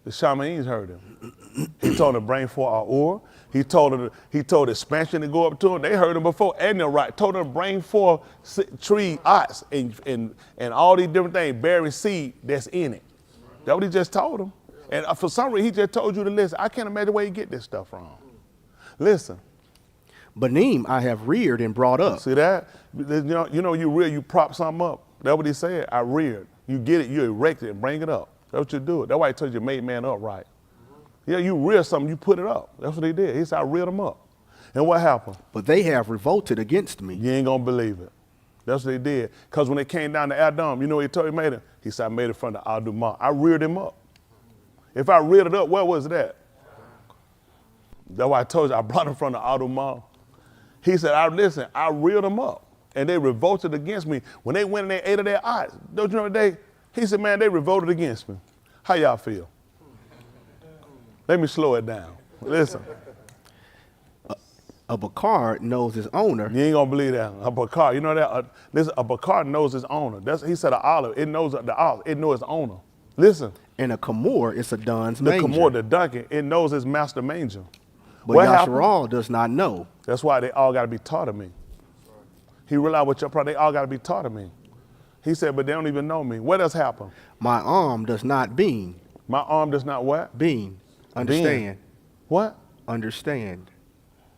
T: The Shamayims heard him. He told him to bring forth Ur. He told expansion to go up to him. They heard him before. And the right told him to bring forth tree, ox, and all these different things, bearing seed that's in it. That's what he just told him. And for some reason, he just told you to listen. I can't imagine where you get this stuff from. Listen.
D: Banim I have reared and brought up.
T: See that? You know, you rear, you prop something up. That's what he said. I reared. You get it, you erect it and bring it up. That's what you do. That's why he told you made man upright. Yeah, you rear something, you put it up. That's what he did. He said, I reared them up. And what happened?
D: But they have revolted against me.
T: You ain't gonna believe it. That's what they did. Because when they came down to Adam, you know what he told you made him? He said, I made it from the Adumah. I reared him up. If I reared it up, where was that? That's why I told you, I brought him from the Adumah. He said, listen, I reared them up. And they revolted against me. When they went and they ate of their eyes, don't you know he said, man, they revolted against me. How y'all feel? Let me slow it down. Listen.
D: A Bakar knows his owner.
T: You ain't gonna believe that. A Bakar, you know that? Listen, a Bakar knows his owner. He said an olive, it knows the olive, it knows its owner. Listen.
D: And a Kamor is a Dun's manger.
T: The Kamor, the donkey, it knows his master manger.
D: But Yasharal does not know.
T: That's why they all gotta be taught of me. He realized what your problem, they all gotta be taught of me. He said, but they don't even know me. What else happened?
D: My arm does not beam.
T: My arm does not what?
D: Beam. Understand.
T: Beam. What?
D: Understand.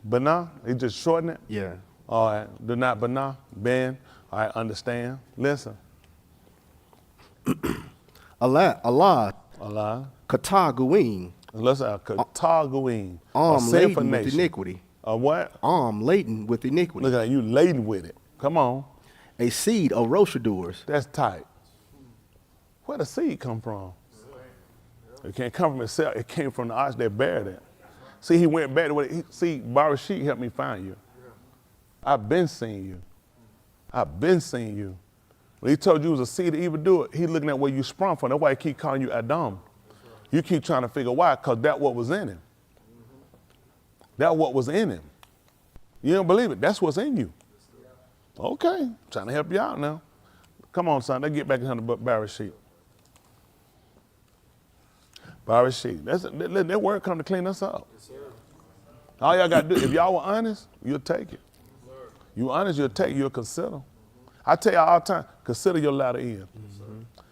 T: Bana? He just shorten it?
D: Yeah.
T: All right. Do not bana. Ben. All right. Understand. Listen.
D: Allah.
T: Kataguin. Listen. Kataguin.
D: Arm laden with iniquity.
T: A what?
D: Arm laden with iniquity.
T: Look at you laden with it. Come on.
D: A seed of roshadors.
T: That's tight. Where the seed come from? It can't come from itself. It came from the ox that buried it. See, he went back to what see, Bereshit helped me find you. I've been seeing you. I've been seeing you. When he told you it was a seed of evildoer, he looking at where you sprung from. That's why he keep calling you Adam. You keep trying to figure why, because that's what was in him. That's what was in him. You don't believe it. That's what's in you. Okay, trying to help you out now. Come on, son, let's get back into the Bereshit. Bereshit. Let that word come to clean us up. All y'all got to do, if y'all were honest, you'll take it. You honest, you'll take it, you'll consider. I tell y'all all the time, consider your latter end.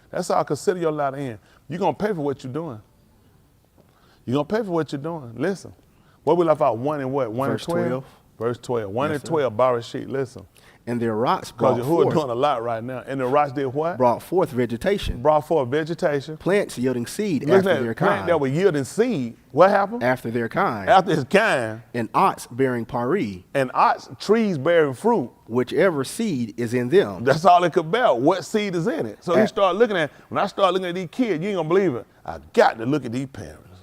T: That's all, consider your latter end. You're going to pay for what you're doing. You're going to pay for what you're doing. Listen, what we left out, 1 and what? 1 and 12? Verse 12. 1 and 12, Bereshit, listen.
D: And their rocks brought forth.
T: Because Yahuwah doing a lot right now. And the rocks did what?
D: Brought forth vegetation.
T: Brought forth vegetation.
D: Plants yielding seed after their kind.
T: Plant that were yielding seed. What happened?
D: After their kind.
T: After his kind.
D: And ox bearing pari.
T: And ox, trees bearing fruit.
D: Whichever seed is in them.
T: That's all it could bear. What seed is in it? So he started looking at, when I started looking at these kids, you ain't gonna believe it. I got to look at these parents.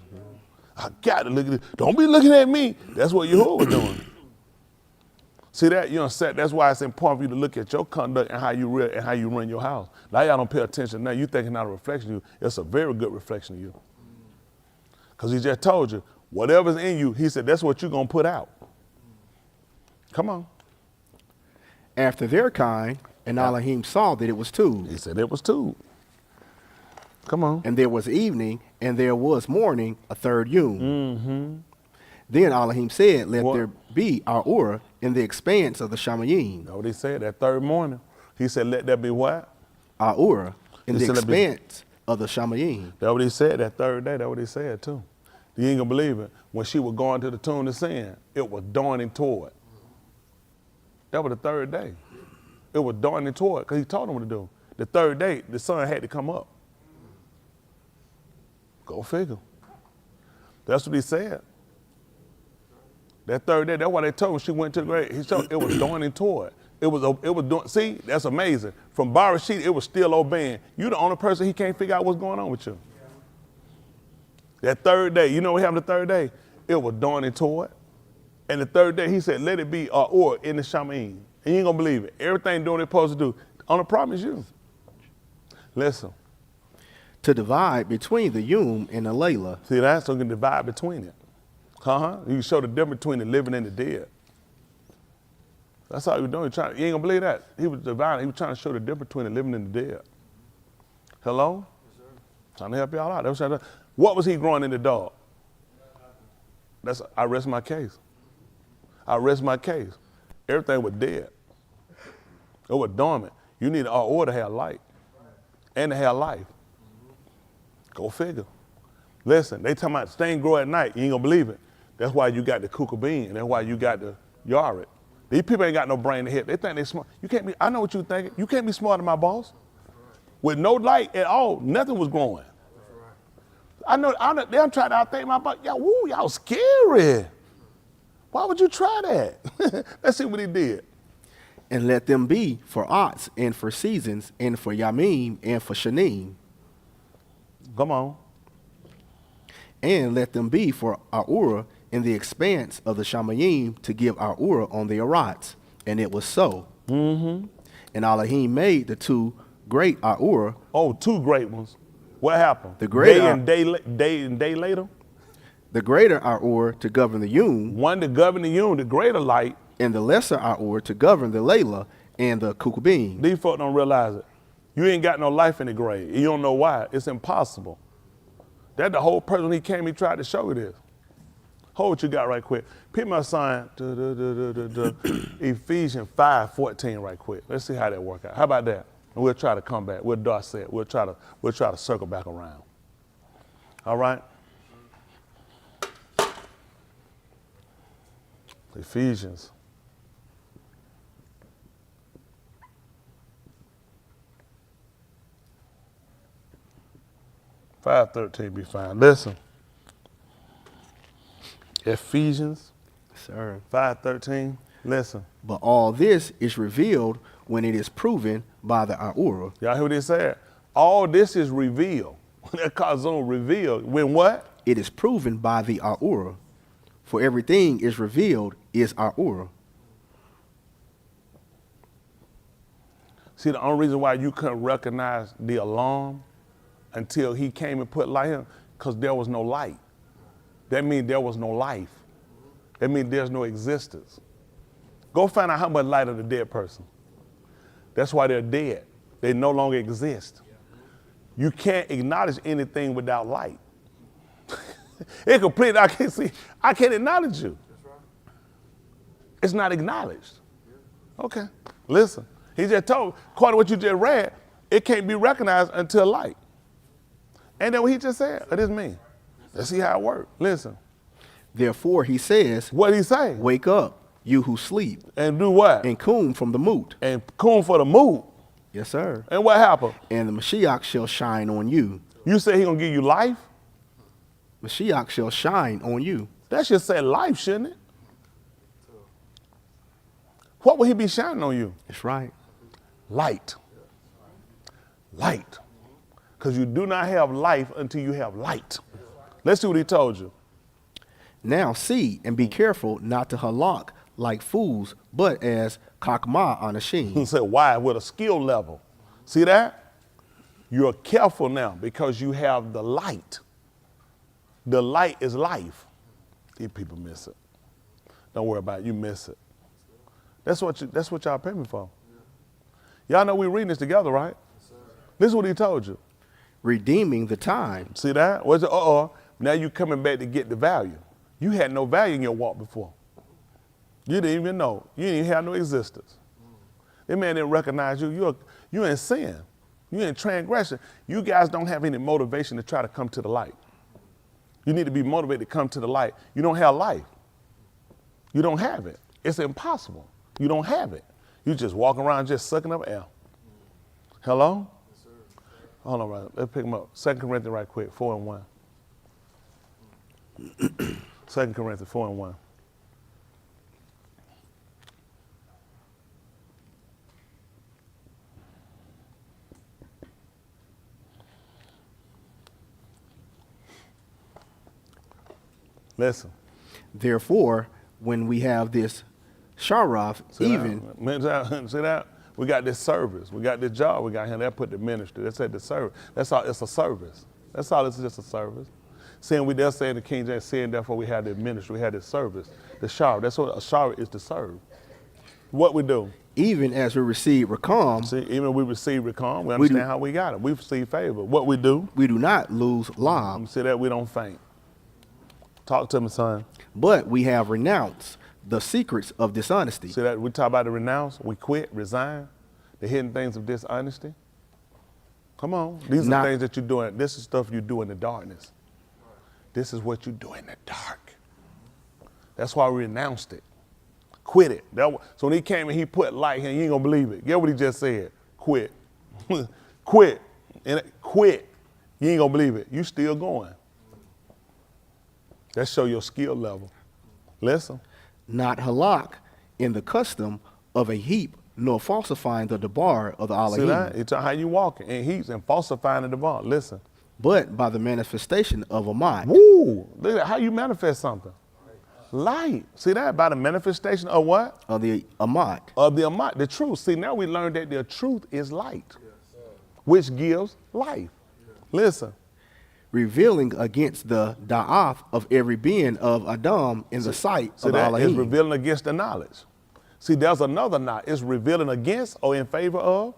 T: I got to look at this. Don't be looking at me. That's what Yahuwah was doing. See that? You know, that's why it's important for you to look at your conduct and how you run your house. Now y'all don't pay attention now. You thinking not a reflection of you. It's a very good reflection of you. Because he just told you, whatever's in you, he said, that's what you're going to put out. Come on.
D: After their kind, and Elohim saw that it was two.
T: He said it was two. Come on.
D: And there was evening, and there was morning, a third yom.
T: Mm-hmm.
D: Then Elohim said, let there be our Ur in the expanse of the Shamayim.
T: That's what he said that third morning. He said, let there be what?
D: Our Ur in the expanse of the Shamayim.
T: That's what he said that third day. That's what he said too. You ain't gonna believe it. When she was going to the tomb to sin, it was dawning toward. That was the third day. It was dawning toward, because he told him what to do. The third day, the sun had to come up. Go figure. That's what he said. That third day, that's why they told him she went to the grave. He told it was dawning toward. It was doing. See, that's amazing. From Bereshit, it was still obeying. You're the only person he can't figure out what's going on with you. That third day, you know what happened the third day? It was dawning toward. And the third day, he said, let it be or in the Shamayim. And you ain't gonna believe it. Everything doing what it's supposed to do. Only problem is you. Listen.
D: To divide between the Yum and the Layla.
T: See that? So you can divide between it. You can show the difference between the living and the dead. That's all he was doing. You ain't gonna believe that. He was dividing. He was trying to show the difference between the living and the dead. Hello? Yes, sir. Trying to help y'all out. What was he growing in the dog? I rest my case. I rest my case. Everything was dead. It was dormant. You need our order to have light and to have life. Go figure. Listen, they talking about stain grow at night. You ain't gonna believe it. That's why you got the kukabeen. That's why you got the yaret. These people ain't got no brain to hit. They think they smart. You can't be, I know what you thinking. You can't be smarter than my boss. With no light at all, nothing was growing. I know they're trying to outthink my boss. Y'all scary. Why would you try that? Let's see what he did.
D: And let them be for ots and for seasons and for yamim and for shanim.
T: Come on.
D: And let them be for Ahura in the expanse of the Shamayim to give Ahura on the Arats. And it was so.
T: Mm-hmm.
D: And Elohim made the two great Ahura.
T: Oh, two great ones. What happened?
D: The greater
T: day and day later?
D: The greater Ahura to govern the Yum.
T: One to govern the Yum, the greater light.
D: And the lesser Ahura to govern the Layla and the Kukubim.
T: These folk don't realize it. You ain't got no life in the grave. You don't know why. It's impossible. That's the whole person he came, he tried to show you this. Hold what you got right quick. Pick my sign, Ephesians 5:14 right quick. Let's see how that work out. How about that? And we'll try to come back. We'll dissect it. We'll try to circle back around. All right? Ephesians. $5.13 be fine. Listen. Ephesians.
D: Sir.
T: 5:13. Listen.
D: But all this is revealed when it is proven by the Ahura.
T: Y'all hear what he said? All this is revealed. That calls on revealed. When what?
D: It is proven by the Ahura. For everything is revealed is Ahura.
T: See, the only reason why you couldn't recognize the alarm until he came and put light in, because there was no light. That means there was no life. That means there's no existence. Go find out how much light of a dead person. That's why they're dead. They no longer exist. You can't acknowledge anything without light. It completely, I can't acknowledge you. It's not acknowledged. Okay, listen. He just told, according to what you just read, it can't be recognized until light. And then what he just said, what does it mean? Let's see how it works. Listen.
D: Therefore, he says,
T: what did he say?
D: Wake up, you who sleep.
T: And do what?
D: And coom from the moot.
T: And coom for the moot.
D: Yes, sir.
T: And what happened?
D: And the Mashiach shall shine on you.
T: You say he gonna give you life?
D: Mashiach shall shine on you.
T: That should say life, shouldn't it? What will he be shining on you?
D: That's right.
T: Light. Light. Because you do not have life until you have light. Let's see what he told you.
D: Now see and be careful not to halak like fools, but as kakma anashim.
T: He said, why? With a skill level. See that? You're careful now because you have the light. The light is life. These people miss it. Don't worry about it. You miss it. That's what y'all pay me for. Y'all know we're reading this together, right? This is what he told you.
D: Redeeming the time.
T: See that? Now you coming back to get the value. You had no value in your walk before. You didn't even know. You didn't even have no existence. That man didn't recognize you. You're in sin. You're in transgression. You guys don't have any motivation to try to come to the light. You need to be motivated to come to the light. You don't have life. You don't have it. It's impossible. You don't have it. You just walk around just sucking up air. Hello? Yes, sir. Hold on, right. Let's pick them up. 2 Corinthians right quick, 4:1. 2 Corinthians 4:1. Listen. Therefore,
D: when we have this sharaf,
T: See that? We got this service. We got this job. We got him. That put the ministry. That's at the service. That's all. It's a service. That's all. It's just a service. Seeing we there saying the King James, seeing therefore we had the ministry. We had this service. The shower. That's what a shower is, to serve. What we do.
D: Even as we receive Rakam.
T: See, even we receive Rakam, we understand how we got it. We receive favor. What we do.
D: We do not lose Lam.
T: See that we don't faint. Talk to me, son.
D: But we have renounced the secrets of dishonesty.
T: See that we talk about the renounce, we quit, resign, the hidden things of dishonesty. Come on. These are things that you're doing. This is stuff you do in the darkness. This is what you do in the dark. That's why we renounced it. Quit it. So when he came and he put light here, you ain't gonna believe it. Get what he just said. Quit. Quit. And quit. You ain't gonna believe it. You still going. That show your skill level. Listen.
D: Not halak in the custom of a heap, nor falsifying the debar of the Elohim.
T: See that? It's how you walking in heaps and falsifying the debar. Listen.
D: But by the manifestation of Amat.
T: Woo! Look at how you manifest something. Light. See that? By the manifestation of what?
D: Of the Amat.
T: Of the Amat, the truth. See, now we learned that the truth is light, which gives life. Listen.
D: Revealing against the da'af of every being of Adam in the sight of
T: that
D: Elohim.
T: Is revealing against the knowledge. See, there's another knowledge. It's revealing against or in favor of?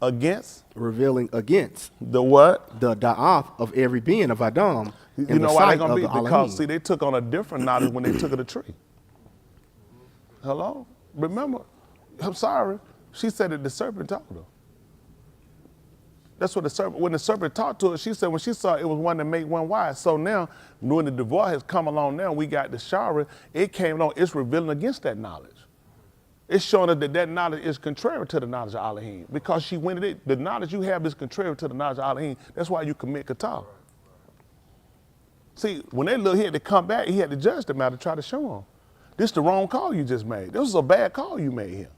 T: Against?
D: Revealing against.
T: The what?
D: The da'af of every being of Adam in
T: You know
D: the
T: why
D: sight
T: they're going to
D: of
T: be?
D: the
T: Because,
D: Elohim.
T: see, they took on a different knowledge when they took of the tree. Hello? Remember, I'm sorry, she said that the serpent taught her. That's what the serpent, when the serpent talked to her, she said when she saw it was one that made one wise. So now, when the divorce has come along now, we got the shower, it came along, it's revealing against that knowledge. It's showing us that that knowledge is contrary to the knowledge of Elohim. Because she went it, the knowledge you have is contrary to the knowledge of Elohim. That's why you commit kata. See, when they look, he had to come back, he had to judge the matter, try to show them. This is the wrong call you just made. This was a bad call you made here.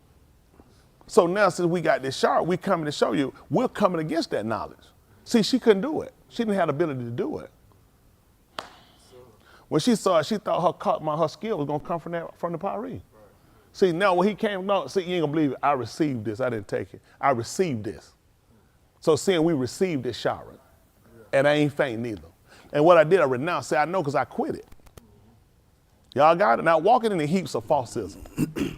T: So now since we got this sharp, we coming to show you, we're coming against that knowledge. See, she couldn't do it. She didn't have the ability to do it. When she saw it, she thought her skill was gonna come from the Pari. See, now when he came, no, see, you ain't gonna believe it. I received this, I didn't take it. I received this. So seeing we received this shower, and I ain't faint neither. And what I did, I renounced, say I know because I quit it. Y'all got it? Now walking in the heaps of falsism.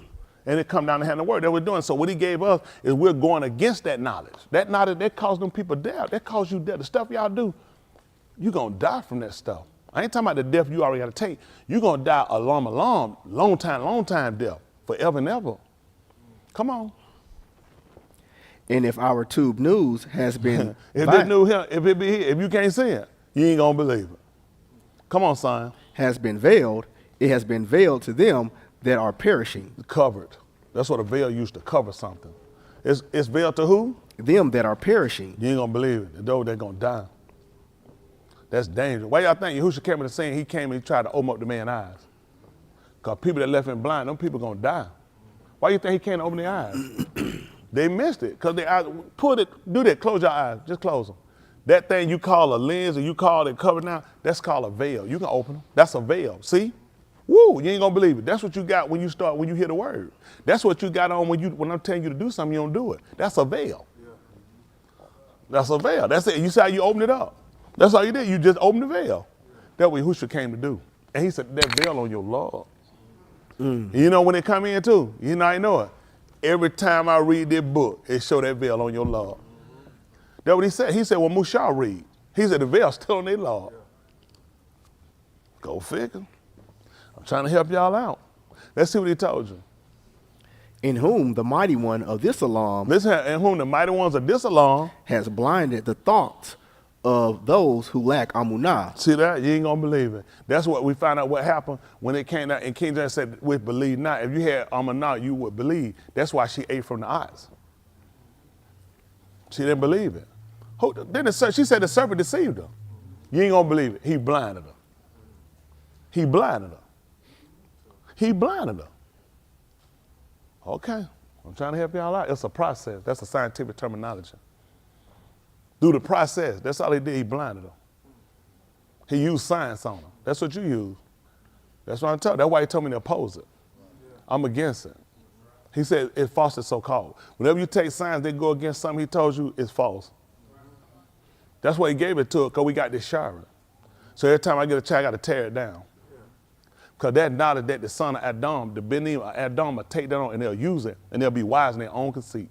T: And it come down to having the word that we're doing. So what he gave us is we're going against that knowledge. That knowledge, that caused them people death. That caused you death. The stuff y'all do, you're going to die from that stuff. I ain't talking about the death you already got to take. You're going to die a long time death, forever and ever. Come on.
D: And if our tube news has been
T: if it knew him, if it be here, if you can't see it, you ain't going to believe it. Come on, son.
D: Has been veiled, it has been veiled to them that are perishing.
T: Covered. That's what a veil used to cover something. It's veiled to who?
D: Them that are perishing.
T: You ain't gonna believe it. Those that gonna die. That's dangerous. Why y'all think Yahushua came in the scene? He came and he tried to open up the man's eyes. Because people that left him blind, them people gonna die. Why you think he can't open their eyes? They missed it. Because their eyes, do that, close your eyes, just close them. That thing you call a lens or you call it covered now, that's called a veil. You can open them. That's a veil. See? Woo, you ain't gonna believe it. That's what you got when you hear the word. That's what you got on when I'm telling you to do something, you don't do it. That's a veil. That's a veil. That's it. You see how you open it up. That's all you did. You just opened the veil. That's what Yahushua came to do. And he said, that veil on your Lord. You know when it come in too? You know I know it. Every time I read this book, it show that veil on your Lord. That's what he said. He said, well, Mushah read. He said, the veil's still on their Lord. Go figure. I'm trying to help y'all out. Let's see what he told you.
D: In whom the mighty one of this alarm.
T: Listen, in whom the mighty ones of this alarm.
D: Has blinded the thoughts of those who lack amunah.
T: See that? You ain't gonna believe it. That's what we found out what happened when it came out. And King James said, we believe not. If you had amunah, you would believe. That's why she ate from the eyes. She didn't believe it. Then she said the serpent deceived her. You ain't gonna believe it. He blinded her. He blinded her. He blinded her. Okay, I'm trying to help y'all out. It's a process. That's a scientific terminology. Through the process, that's all he did. He blinded her. He used science on her. That's what you use. That's what I'm telling you. That's why he told me to oppose it. I'm against it. He said it's false, it's so-called. Whenever you take signs that go against something he told you, it's false. That's why he gave it to us, because we got this shara. So every time I get a check, I got to tear it down. Because that knowledge that the son of Adam, the Benim of Adam, will take that on and they'll use it, and they'll be wise in their own conceit.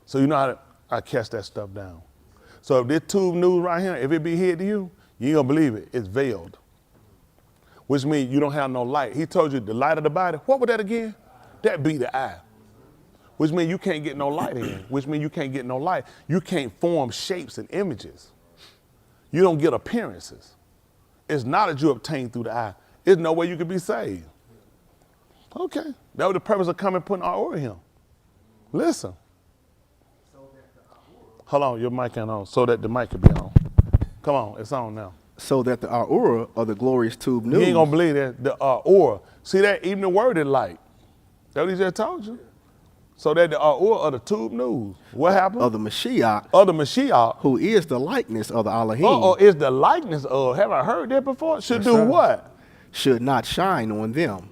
T: So you know how I catch that stuff down. So if this tube news right here, if it be hid to you, you ain't gonna believe it. It's veiled, which means you don't have no light. He told you the light of the body. What was that again? That be the eye, which means you can't get no light in, which means you can't get no light. You can't form shapes and images. You don't get appearances. It's knowledge you obtain through the eye. There's no way you could be saved. Okay, that was the purpose of coming and putting our order in him. Listen. Hold on, your mic ain't on, so that the mic could be on. Come on, it's on now.
D: So that the aura of the glorious tube news.
T: You ain't gonna believe that, the aura. See that, even the word is light. That what he just told you? So that the aura of the tube news. What happened?
D: Of the Mashiach.
T: Of the Mashiach.
D: Who is the likeness of the Elohim.
T: Is the likeness of, have I heard that before? Should do what?
D: Should not shine on them.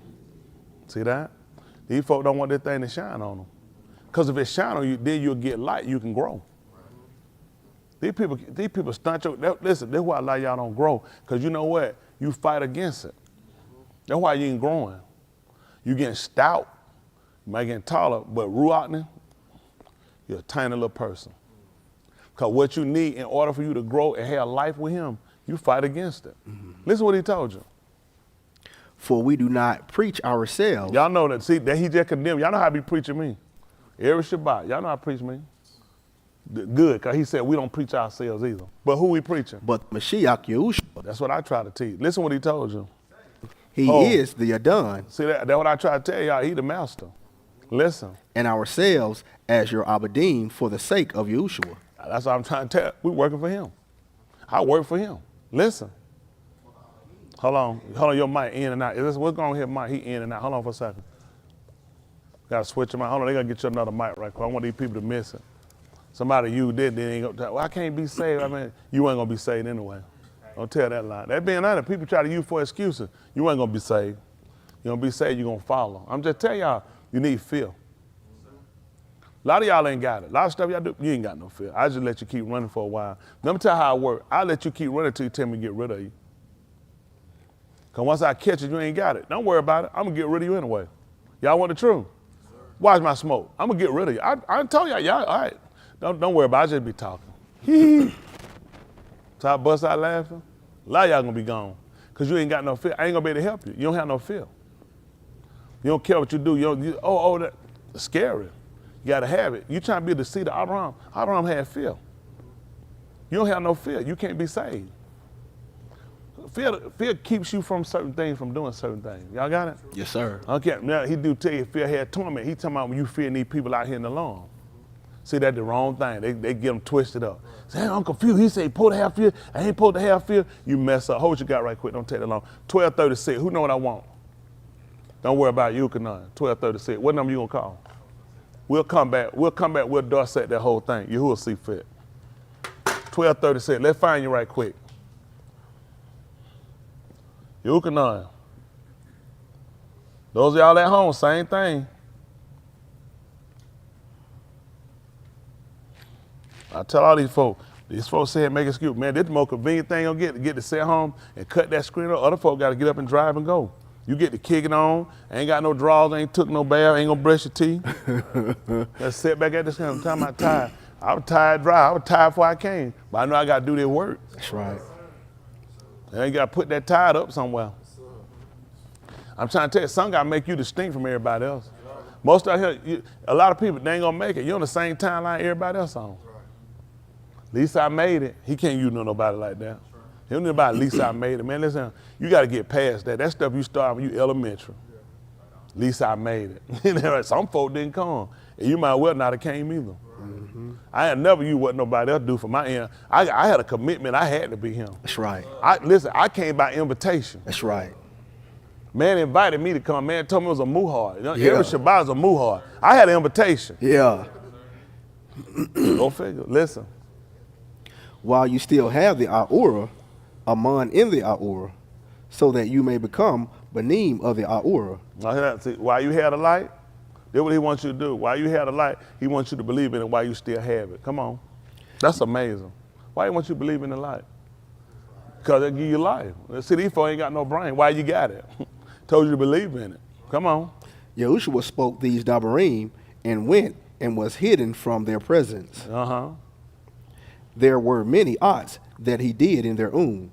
D: See that?
T: These folk don't want that thing to shine on them. Because if it shine on you, then you'll get light, you can grow. These people stunt your, listen, that's why a lot of y'all don't grow. Because you know what? You fight against it. That's why you ain't growing. You getting stout, you might get taller, but ruachni, you're a tiny little person. Because what you need in order for you to grow and have life with him, you fight against it. Listen to what he told you.
D: For we do not preach ourselves.
T: Y'all know that, see, that he just condemned. Y'all know how he be preaching me. Every Shabbat, y'all know how to preach me. Good, because he said we don't preach ourselves either. But who we preaching?
D: But Mashiach Yahushua.
T: That's what I try to teach. Listen what he told you.
D: He is the Adon.
T: See, that's what I try to tell y'all. He the master. Listen.
D: And ourselves as your Abadim for the sake of Yahushua.
T: That's what I'm trying to tell. We working for him. I work for him. Listen. Hold on, your mic in and out. What's going on here, Mike? He in and out. Hold on for a second. Gotta switch him out. Hold on, they gotta get you another mic right quick. I want these people to miss it. Somebody you did, they ain't gonna, well, I can't be saved. I mean, you ain't gonna be saved anyway. Don't tell that lie. That being honest, people try to use for excuses. You ain't gonna be saved. You gonna be saved, you gonna follow. I'm just telling y'all, you need fear. A lot of y'all ain't got it. A lot of stuff y'all do, you ain't got no fear. I just let you keep running for a while. Let me tell you how I work. I let you keep running till you tell me to get rid of you. Because once I catch it, you ain't got it. Don't worry about it. I'm going to get rid of you anyway. Y'all want the truth? Watch my smoke. I'm going to get rid of you. I told y'all, all right. Don't worry about it. I just be talking. So I bust out laughing. A lot of y'all going to be gone because you ain't got no fear. I ain't going to be able to help you. You don't have no fear. You don't care what you do. That's scary. You got to have it. You trying to be the seed of Abraham. Abraham had fear. You don't have no fear. You can't be saved. Fear keeps you from certain things, from doing certain things. Y'all got it?
D: Yes, sir.
T: Okay, now he do tell you fear had torment. He talking about when you fear these people out here in the lawn. See, that's the wrong thing. They get them twisted up. Say, I'm confused. He say, supposed to have fear. I ain't supposed to have fear. You mess up. Hold what you got right quick. Don't take that long. 1236. Who know what I want? Don't worry about you, Kanan. 1236. What number you gonna call? We'll come back. We'll dissect that whole thing. You will see fit. 1236. Let's find you right quick. Yukanon. Those of y'all at home, same thing. I tell all these folks say make excuse. Man, this is the most convenient thing you'll get to sit home and cut that screen up. Other folks got to get up and drive and go. You get to kick it on, ain't got no drawers, ain't took no bath, ain't gonna brush your teeth. Let's sit back at this time I'm tired. I was tired dry. I was tired before I came, but I know I got to do this work.
D: That's right.
T: And you got to put that tide up somewhere. I'm trying to tell you, some got to make you distinct from everybody else. Most out here, a lot of people, they ain't going to make it. You're on the same timeline everybody else on. At least I made it. He can't use nobody like that. He don't know about at least I made it. Man, listen, you got to get past that. That stuff you start when you elementary. At least I made it. Some folk didn't come. And you might well not have came either. I had never used what nobody else do for my end. I had a commitment. I had to be him.
D: That's right.
T: Listen, I came by invitation.
D: That's right.
T: Man invited me to come. Man told me it was a muhar. Every Shabbat is a muhar. I had an invitation.
D: Yeah.
T: Go figure. Listen.
D: While you still have the Aura, Aman in the Aura, so that you may become Banim of the Aura.
T: While you had a light, That's what he wants you to do. While you have the light, he wants you to believe in it while you still have it. Come on. That's amazing. Why he wants you to believe in the light? Because it give you life. See, these folks ain't got no brain. Why you got it? Told you to believe in it. Come on.
D: Yahushua spoke these Dabarim and went and was hidden from their presence. There were many odds that he did in their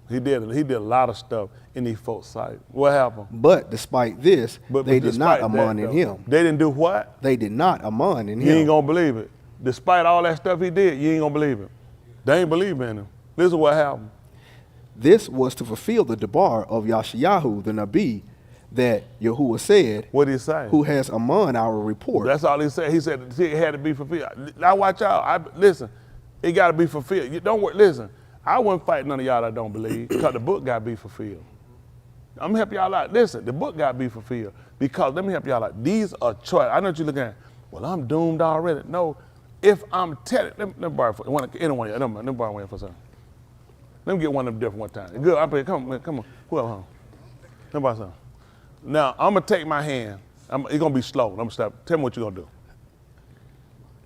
T: He did a lot of stuff in these folks' sight. What happened?
D: But despite this, they did not amon in him.
T: They didn't do what?
D: They did not amon in him.
T: You ain't gonna believe it. Despite all that stuff he did, you ain't gonna believe it. They ain't believe in him. This is what happened.
D: This was to fulfill the debar of Yashayahu, the Nabi, that Yahuwah said.
T: What did he say?
D: Who has amon our report.
T: That's all he said. He said it had to be fulfilled. Now watch out. Listen, it got to be fulfilled. You don't worry. Listen, I wouldn't fight none of y'all that don't believe, because the book got to be fulfilled. I'm gonna help y'all out. Listen, the book got to be fulfilled, because let me help y'all out. These are choices. I know what you're looking at. Well, I'm doomed already. No, if I'm telling, let me borrow anyone. Let me borrow one for a second. Let me get one of them different one time. Good. Come on. Who else? Let me borrow something. Now I'm gonna take my hand. It's gonna be slow. I'm gonna stop. Tell me what you're gonna do.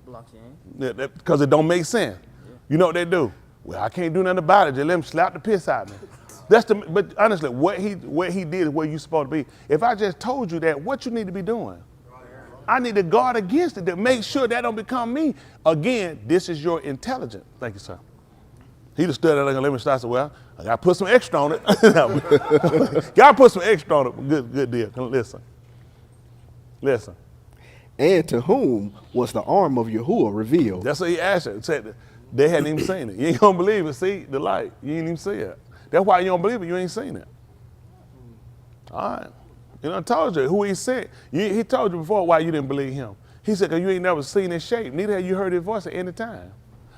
F: Block your hand.
T: Because it don't make sense. Yeah. You know what they do? Well, I can't do nothing about it. Just let him slap the piss out of me. But honestly, what he did is where you're supposed to be. If I just told you that, what you need to be doing? I need to guard against it to make sure that don't become me. Again, this is your intelligence. Thank you, sir. He just stood there like, let me start. I said, well, I got to put some extra on it. Got to put some extra on it. Good deal. Listen.
D: And to whom was the arm of Yahuwah revealed?
T: That's what he asked it. Said they hadn't even seen it. You ain't going to believe it. See, the light. You ain't even see it. That's why you don't believe it. You ain't seen it. All right. You know, I told you who he sent. He told you before why you didn't believe him. He said, because you ain't never seen his shape. Neither have you heard his voice at any time.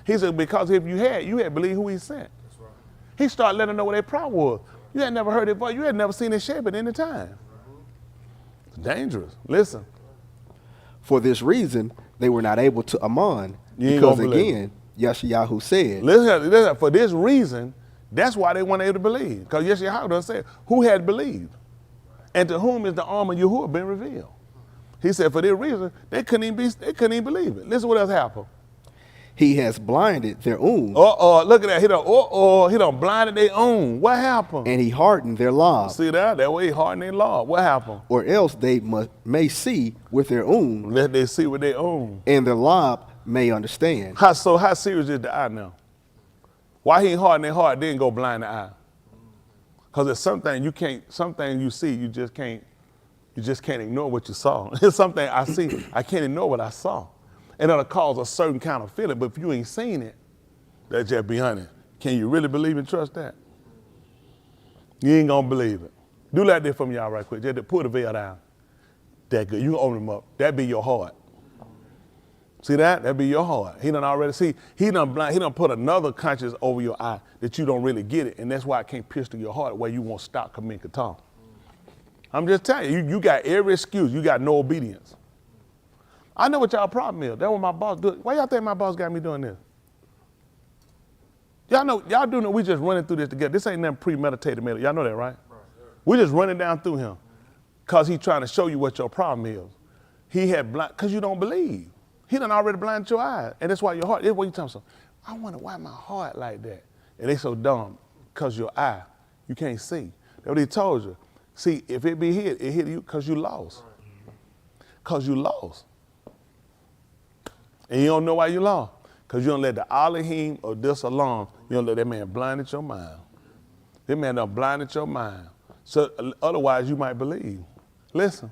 T: He said, because if you had believed who he sent. That's right. He started letting them know what their problem was. You had never heard his voice. You had never seen his shape at any time. It's dangerous. Listen.
D: For this reason, they were not able to amon. Because again, Yashayahu said.
T: Listen, for this reason, that's why they weren't able to believe. Because Yashayahu done said, who had believed? And to whom is the arm of Yahuwah been revealed? He said, for this reason, they couldn't even believe it. Listen what else happened.
D: He has blinded their own.
T: Look at that. He done blinded their own. What happened?
D: And he hardened their lob.
T: See that? That way he hardened their lob. What happened?
D: Or else they may see with their own.
T: Let they see with their own.
D: And their lob may understand.
T: How serious is the eye now? Why he ain't harden their heart, then go blind the eye? Because there's something you see, you just can't ignore what you saw. It's something I see, I can't ignore what I saw. And it'll cause a certain kind of feeling, but if you ain't seen it, that's just beyond it. Can you really believe and trust that? You ain't gonna believe it. Do like this for me, y'all, right quick. Just pull the veil down. That good. You can open them up. That be your heart. See that? That be your heart. He done already see. He done put another conscience over your eye that you don't really get it, and that's why it can't pierce through your heart where you won't stop committing Qatar. I'm just telling you, you got every excuse. You got no obedience. I know what y'all problem is. That's what my boss do. Why y'all think my boss got me doing this? Y'all know, y'all do know we just running through this together. This ain't nothing premeditated. Y'all know that, right? We just running down through him because he's trying to show you what your problem is. He had blind, because you don't believe. He done already blinded your eyes. And that's why your heart, that's what you tell me. I wonder why my heart like that. And they so dumb, because your eye, you can't see. That's what he told you. See, if it be hit, it hit you because you lost. Because you lost. And you don't know why you lost. Because you don't let the Elohim or this alarm, you don't let that man blinded your mind. That man done blinded your mind. So otherwise you might believe. Listen.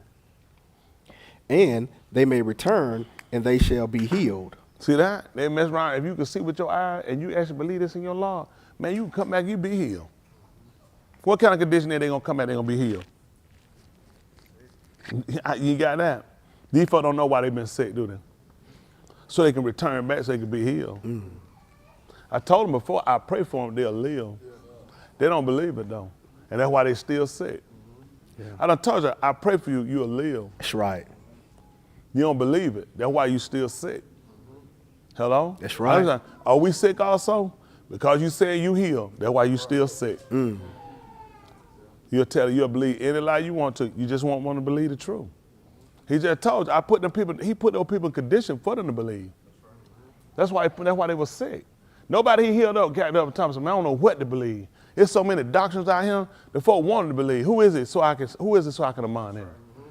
D: And they may return and they shall be healed.
T: See that? They mess around. If you can see with your eyes and you actually believe this in your law, man, you can come back, you be healed. What kind of condition are they going to come back, they're going to be healed? You got that? These folks don't know why they've been sick, do they? So they can return back so they can be healed. I told them before, I pray for them, they'll live. They don't believe it though. And that's why they still sick. I done told you, I pray for you, you'll live.
D: That's right.
T: You don't believe it. That's why you still sick. Hello?
D: That's right.
T: Are we sick also? Because you said you healed. That's why you still sick. You'll believe any lie you want to. You just won't want to believe the truth. He just told you, he put those people in condition for them to believe. That's why they were sick. Nobody he healed up got up and told him, I don't know what to believe. There's so many doctrines out here, the folk wanted to believe. Who is it so I can among him?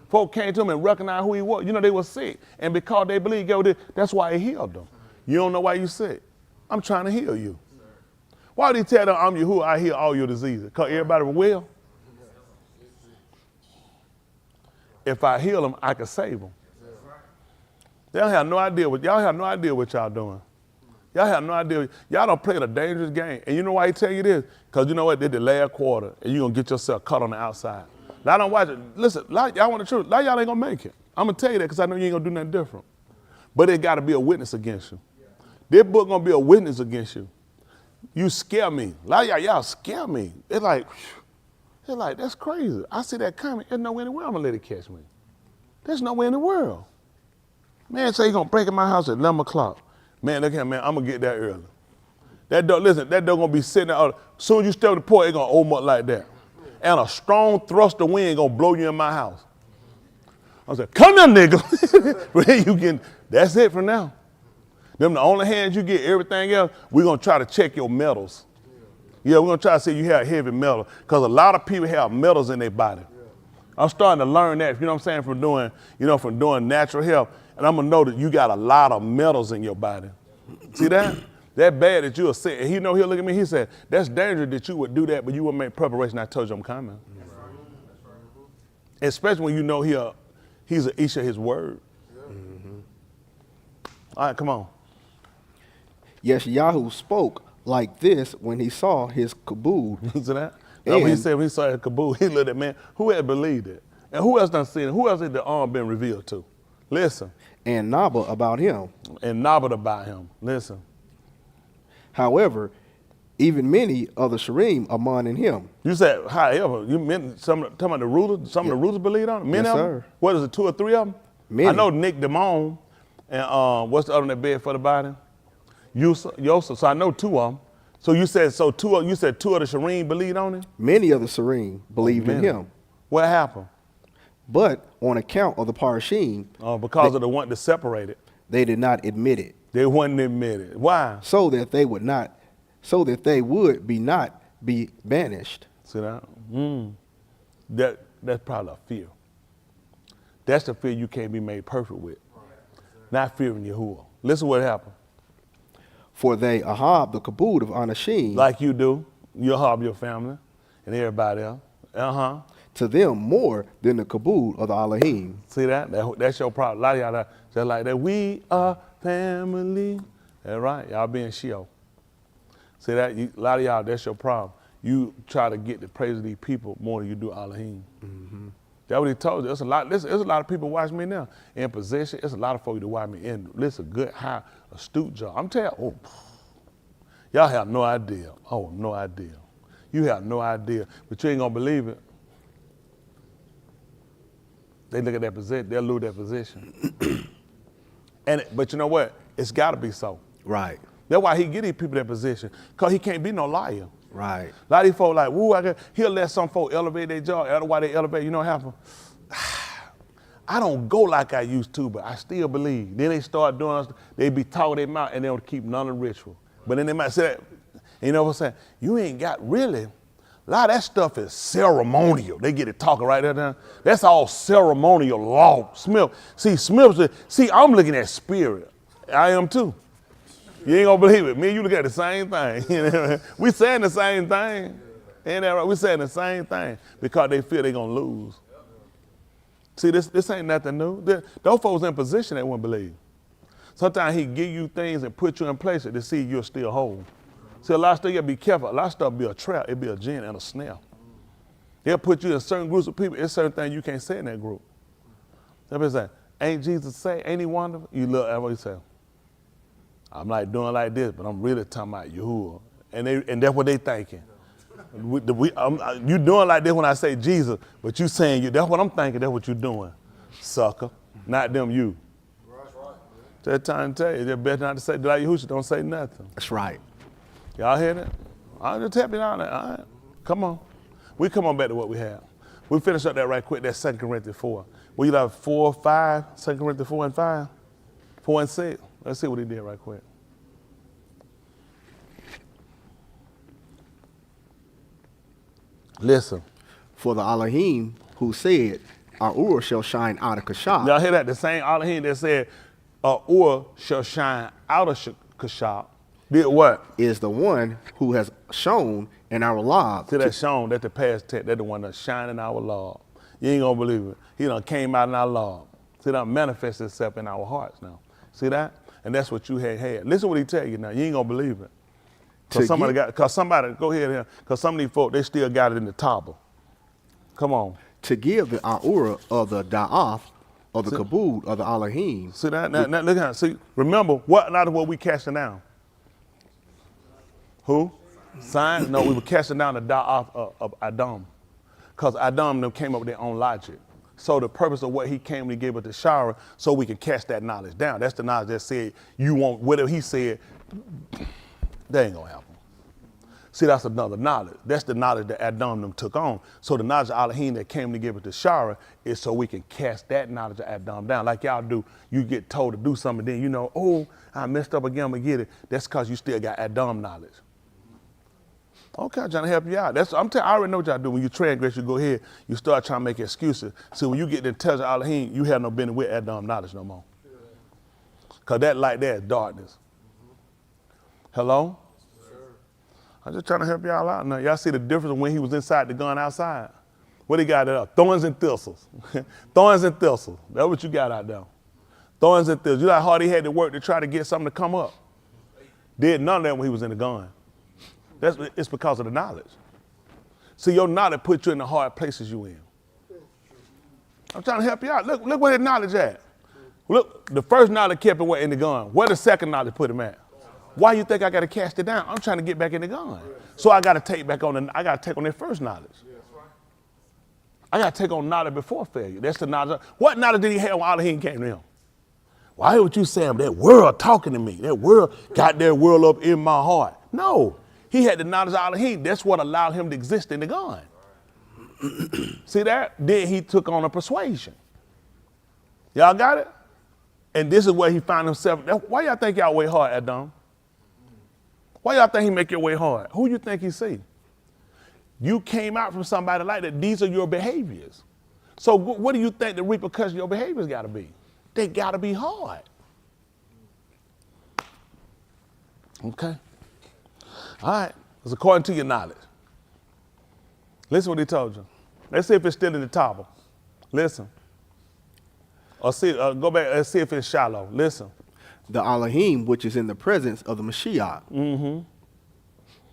T: Folk came to him and recognized who he was. You know, they were sick. And because they believed, that's why he healed them. You don't know why you sick. I'm trying to heal you. Why would he tell them, I'm Yahuwah, I heal all your diseases? Because everybody was well? If I heal them, I can save them. Y'all have no idea what y'all doing. Y'all have no idea. Y'all don't play a dangerous game. And you know why he tell you this? Because you know what? They're the last quarter, and you're going to get yourself cut on the outside. Now, I don't watch it. Listen, y'all want the truth. Y'all ain't going to make it. I'm going to tell you that because I know you ain't going to do nothing different. But it got to be a witness against you. This book going to be a witness against you. You scare me. A lot of y'all scare me. It's like, that's crazy. I see that coming. There's nowhere in the world I'm going to let it catch me. There's nowhere in the world. Man, say he's going to break in my house at 11 o'clock. Man, look here, man, I'm going to get there early. That door going to be sitting there. As soon as you step to the porch, it's going to open up like that. And a strong thrust of wind going to blow you in my house. I said, come here, nigga. That's it for now. Them the only hands you get. Everything else, we're going to try to check your metals. Yeah, we're going to try to see you have heavy metal. Because a lot of people have metals in their body. I'm starting to learn that, you know what I'm saying, from doing natural health. And I'm going to know that you got a lot of metals in your body. See that? That bad that you are sick. And he'll look at me, he said, that's dangerous that you would do that, but you would make preparation. I told you I'm coming. Especially when you know he's an Isha, his word. All right, come on.
D: Yeshayahu spoke like this when he saw his kabod.
T: See that? No, when he saw his kabod, he looked at, man, who had believed it? And who else done seen it? Who else had the arm been revealed to? Listen.
D: And Naba about him.
T: Listen.
D: However, even many of the Sherim are mourning him.
T: You said, however, you meant talking about the rulers? Some of the rulers believed on it? Many of them? What is it, 2 or 3 of them?
D: Many.
T: I know Nick Damone and what's the other one that bed for the body? Yosef. So I know 2 of them. So you said 2 of the Sherim believed on him?
D: Many of the Sherim believed in him.
T: What happened?
D: But on account of the Parashim,
T: because of the one that separated,
D: they did not admit it.
T: They wouldn't admit it. Why?
D: So that they would not be banished.
T: See that? That's probably a fear. That's the fear you can't be made perfect with. Not fearing Yahuwah. Listen what happened.
D: For they ahab the kabod of Anashim.
T: Like you do. You ahab your family and everybody else.
D: To them more than the kabod of the Elohim.
T: See that? That's your problem. A lot of y'all just like that. We are family. That's right. Y'all being Sheol. See that? A lot of y'all, that's your problem. You try to get the praise of these people more than you do Elohim. That's what he told you. There's a lot of people watching me now in position. There's a lot of folks that watch me in. Listen, good, high, astute job. I'm telling you, y'all have no idea. Oh, no idea. You have no idea. But you ain't going to believe it. They look at that position, they'll lose that position. But you know what? It's got to be so.
D: Right.
T: That's why he get these people that position, because he can't be no liar.
D: Right.
T: A lot of these folks like, woo, he'll let some folk elevate their job. That's why they elevate. You know what happened? I don't go like I used to, but I still believe. Then they start doing, they be talking their mouth and they don't keep none of the ritual. But then they might say that, you know what I'm saying? You ain't got really. A lot of that stuff is ceremonial. They get it talking right there now. That's all ceremonial law. Smith, I'm looking at spirit. I am too. You ain't gonna believe it. Me and you look at the same thing. We saying the same thing. Ain't that right? We saying the same thing because they feel they gonna lose. See, this ain't nothing new. Those folks in position they wouldn't believe. Sometimes he give you things and put you in place to see you're still whole. See, a lot of stuff, you gotta be careful. A lot of stuff be a trap. It'll be a gin and a snare. They'll put you in certain groups of people. It's certain things you can't say in that group. They'll be saying, ain't Jesus say, ain't he wonderful? You look at what he say. I'm like doing like this, but I'm really talking about Yahuwah. And that's what they thinking. You doing like this when I say Jesus, but you saying that's what I'm thinking, that's what you doing. Sucker. Not them, you. That's right. That time to tell you, they're better not to say like Yahushua, don't say nothing.
D: That's right.
T: Y'all hear that? I'll just tap it on that. All right. Come on. We come on back to what we have. We finish up that right quick, that 2 Corinthians 4. Well, you like 4, 5, 2 Corinthians 4 and 5, 4 and 6. Let's see what he did right quick. Listen.
D: For the Elohim who said, our shall shine out of Kashab.
T: Y'all hear that? The same Elohim that said, shall shine out of Kashab. Did what?
D: Is the one who has shone in our lives.
T: See, that shown, that's the past tense. That's the one that's shining in our Lord. You ain't gonna believe it. He done came out in our Lord. See, that manifests itself in our hearts now. See that? And that's what you had. Listen what he tell you now. You ain't gonna believe it. Cause somebody, go ahead here. Cause some of these folk, they still got it in the table. Come on.
D: To give the Aura of the Da'af, of the Kabud, of the Elohim.
T: See that? Now look at it. See, remember, what not of what we casting down? Who? Sign? No, we were casting down the Da'af of Adam. Because Adam them came up with their own logic. So the purpose of what he came to give us the shower, so we can cast that knowledge down. That's the knowledge that said, you want, whatever he said, that ain't gonna happen. See, that's another knowledge. That's the knowledge that Adam them took on. So the knowledge of Elohim that came to give us the shower is so we can cast that knowledge of Adam down. Like y'all do, you get told to do something, then you know, oh, I messed up again, I'm gonna get it. That's because you still got Adam knowledge. Okay, I'm trying to help you out. I already know what y'all do. When you transgress, you go ahead, you start trying to make excuses. So when you get the intelligence of Elohim, you have no business with Adam knowledge no more. Because that light there is darkness. Hello? I'm just trying to help y'all out now. Y'all see the difference when he was inside the gun outside? What he got there? Thorns and thistles. Thorns and thistles. That's what you got out there. Thorns and thistles. You know how hard he had to work to try to get something to come up? Did none of that when he was in the gun. It's because of the knowledge. See, your knowledge puts you in the hard places you in. I'm trying to help you out. Look where the knowledge at. Look, the first knowledge kept it in the gun. Where the second knowledge put him at? Why you think I got to cast it down? I'm trying to get back in the gun. So I got to take on that first knowledge. I got to take on knowledge before failure. That's the knowledge. What knowledge did he have when Elohim came to him? Why hear what you saying? That world talking to me. That world got their world up in my heart. No. He had the knowledge of Elohim. That's what allowed him to exist in the gun. See that? Then he took on a persuasion. Y'all got it? And this is where he found himself. Why y'all think y'all way hard, Adam? Why y'all think he make your way hard? Who you think he see? You came out from somebody like that. These are your behaviors. So what do you think the repercussions of your behaviors got to be? They got to be hard. Okay. All right, it's according to your knowledge. Listen what he told you. Let's see if it's still in the table. Listen. Or see, go back and see if it's shallow. Listen.
D: The Elohim, which is in the presence of the Mashiach.
T: Mm-hmm.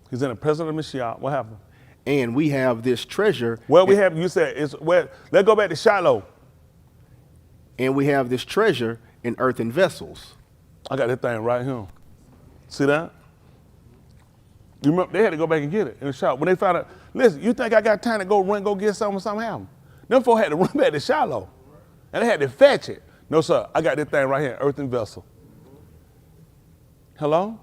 T: He's in the presence of the Mashiach. What happened?
D: And we have this treasure.
T: Well, we have, you said, let's go back to Shiloh.
D: And we have this treasure in earthen vessels.
T: I got that thing right here. See that? You remember, they had to go back and get it in the shop. When they found out, listen, you think I got time to go get something happened? Them folks had to run back to Shiloh. And they had to fetch it. No, sir, I got this thing right here, earthen vessel. Hello?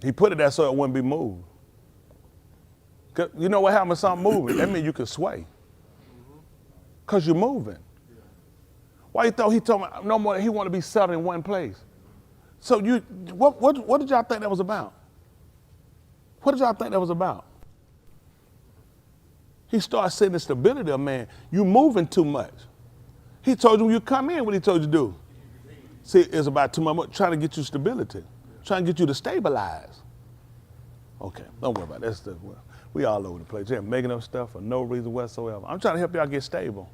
T: He put it there so it wouldn't be moved. You know what happens when something moving? That means you can sway. Because you're moving. Why you thought he told me no more, he wanted to be settled in one place? So what did y'all think that was about? What did y'all think that was about? He started seeing the stability of man. You moving too much. He told you when you come in, what he told you to do. See, it's about too much, trying to get you stability, trying to get you to stabilize. Okay, don't worry about that stuff. We all over the place. They're making up stuff for no reason whatsoever. I'm trying to help y'all get stable.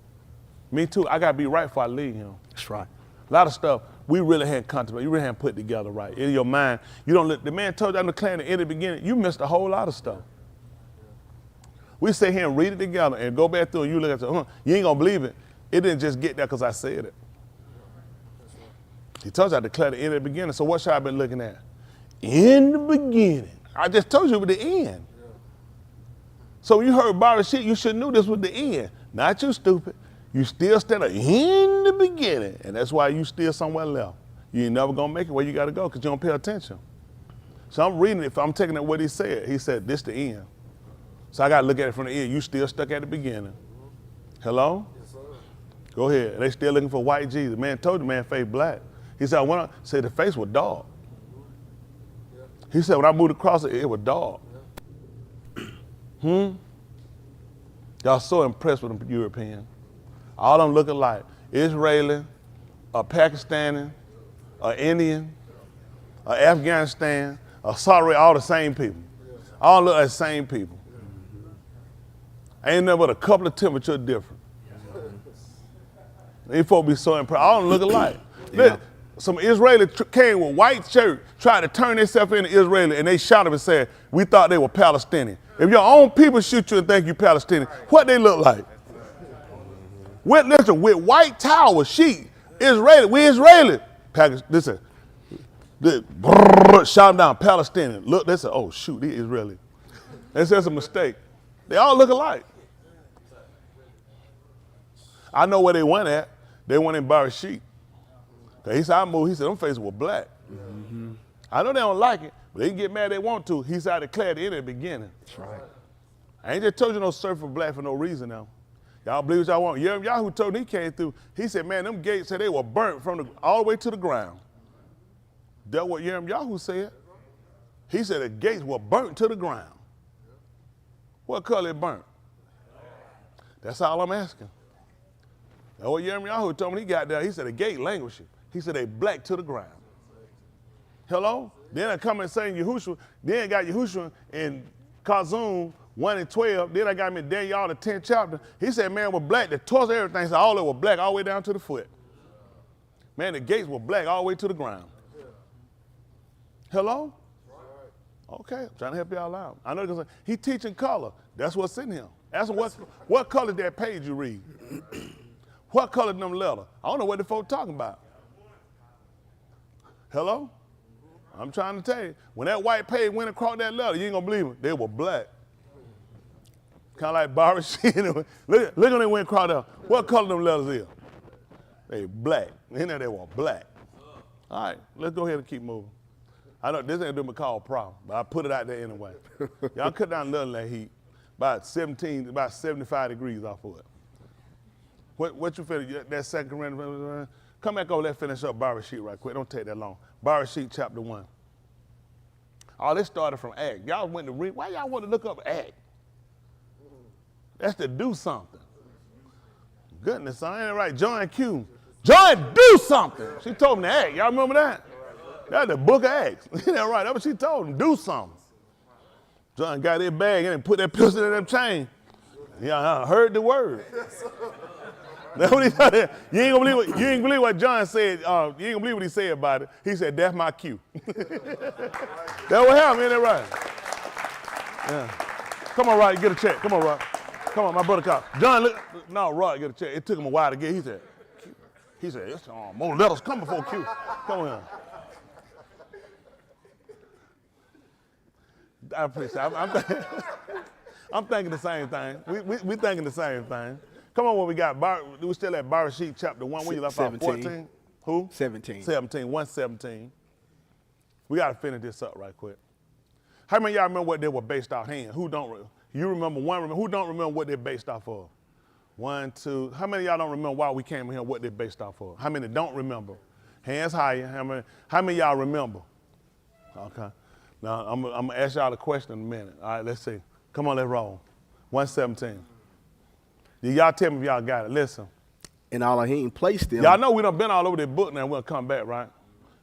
T: Me too. I got to be right before I leave him.
D: That's right.
T: A lot of stuff we really hadn't contemplated. You really hadn't put together right. In your mind, you don't let, the man told you I'm declaring in the beginning, you missed a whole lot of stuff. We sit here and read it together and go back through and you look at it, you ain't going to believe it. It didn't just get there because I said it. He told you I declared it in the beginning. So what should I have been looking at? In the beginning. I just told you it was the end. So when you heard borrowed shit, you should have knew this was the end. Not you stupid. You still stand in the beginning. And that's why you still somewhere left. You ain't never gonna make it where you gotta go because you don't pay attention. So I'm reading it, I'm taking it what he said. He said, this the end. So I got to look at it from the end. You still stuck at the beginning. Hello? Yes, sir. Go ahead. They still looking for white Jesus. Man told the man face black. He said, when I said the face was dark. He said, when I moved across it, it was dark. Y'all so impressed with them Europeans. All them looking like Israeli, a Pakistani, a Indian, a Afghanistan, a Saudi, all the same people. All look like the same people. Ain't nothing but a couple of temperatures different. These folks be so impressed. All them look alike. Look, some Israeli came with white shirt, tried to turn themselves into Israeli, and they shot them and said, we thought they were Palestinian. If your own people shoot you and think you Palestinian, what they look like? Listen, with white towels, sheet, Israeli, we Israeli. Listen, shot them down, Palestinian. Look, they said, oh shoot, they Israeli. They said it's a mistake. They all look alike. I know where they went at. They went in Barashit. He said, I moved. He said, them faces were black. I know they don't like it, but they can get mad if they want to. He said, I declared it in the beginning. That's right. I ain't just told you no surf for black for no reason now. Y'all believe what y'all want. Y'all who told me he came through, he said, man, them gates said they were burnt from all the way to the ground. That's what Yahoo said. He said the gates were burnt to the ground. What color it burnt? That's all I'm asking. That's what Yahoo told me he got there. He said the gate languishing. He said they black to the ground. Hello? Then I come and saying Yahushua. Then I got Yahushua in Kazum 1 and 12. Then I got him in Daniel the 10th chapter. He said, man, was black. The torso, everything, said all of it was black all the way down to the foot. Man, the gates were black all the way to the ground. Hello? Okay, I'm trying to help y'all out. I know he teaching color. That's what's in him. That's what color is that page you read? What color them letters? I don't know what the folk talking about. Hello? I'm trying to tell you. When that white page went across that letter, you ain't gonna believe it. They were black. Kind of like Barashit. Look when they went across there. What color them letters is? They black. In there they were black. All right, let's go ahead and keep moving. I know this ain't doing me call a problem, but I put it out there anyway. Y'all cut down a little that heat. About 75 degrees off of it. What you feel? That second Corinthians? Come back over, let's finish up Barashit right quick. Don't take that long. Barashit chapter 1. Oh, this started from Act. Y'all went to read. Why y'all want to look up Act? That's to do something. Goodness, I ain't right. John Q. John, do something. She told him to act. Y'all remember that? That's the book of Acts. Ain't that right? That's what she told him. Do something. John got his bag and put that pistol in that chain. Yeah, I heard the word. That's what he said. You ain't gonna believe what John said. You ain't gonna believe what he said about it. He said, that's my cue. That's what happened, ain't that right? Yeah. Come on, Rod, get a check. Come on, Rod. Come on, my brother called. John, look. No, Rod, get a check. It took him a while to get. He said, it's more letters come before Q. Come on. I appreciate it. I'm thinking the same thing. We thinking the same thing. Come on, what we got? We still at Barashit chapter 1. Where you left off? 14? Who? 17. 117. We got to finish this up right quick. How many of y'all remember what they were based off? Hand. Who don't? You remember one? Who don't remember what they're based off of? 1, 2. How many of y'all don't remember why we came here? What they're based off of? How many don't remember? Hands higher. How many of y'all remember? Okay. Now I'm gonna ask y'all a question in a minute. All right, let's see. Come on, let's roll. 117. Y'all tell me if y'all got it. Listen.
D: And Elohim placed them.
T: Y'all know we done been all over this book now. We'll come back, right?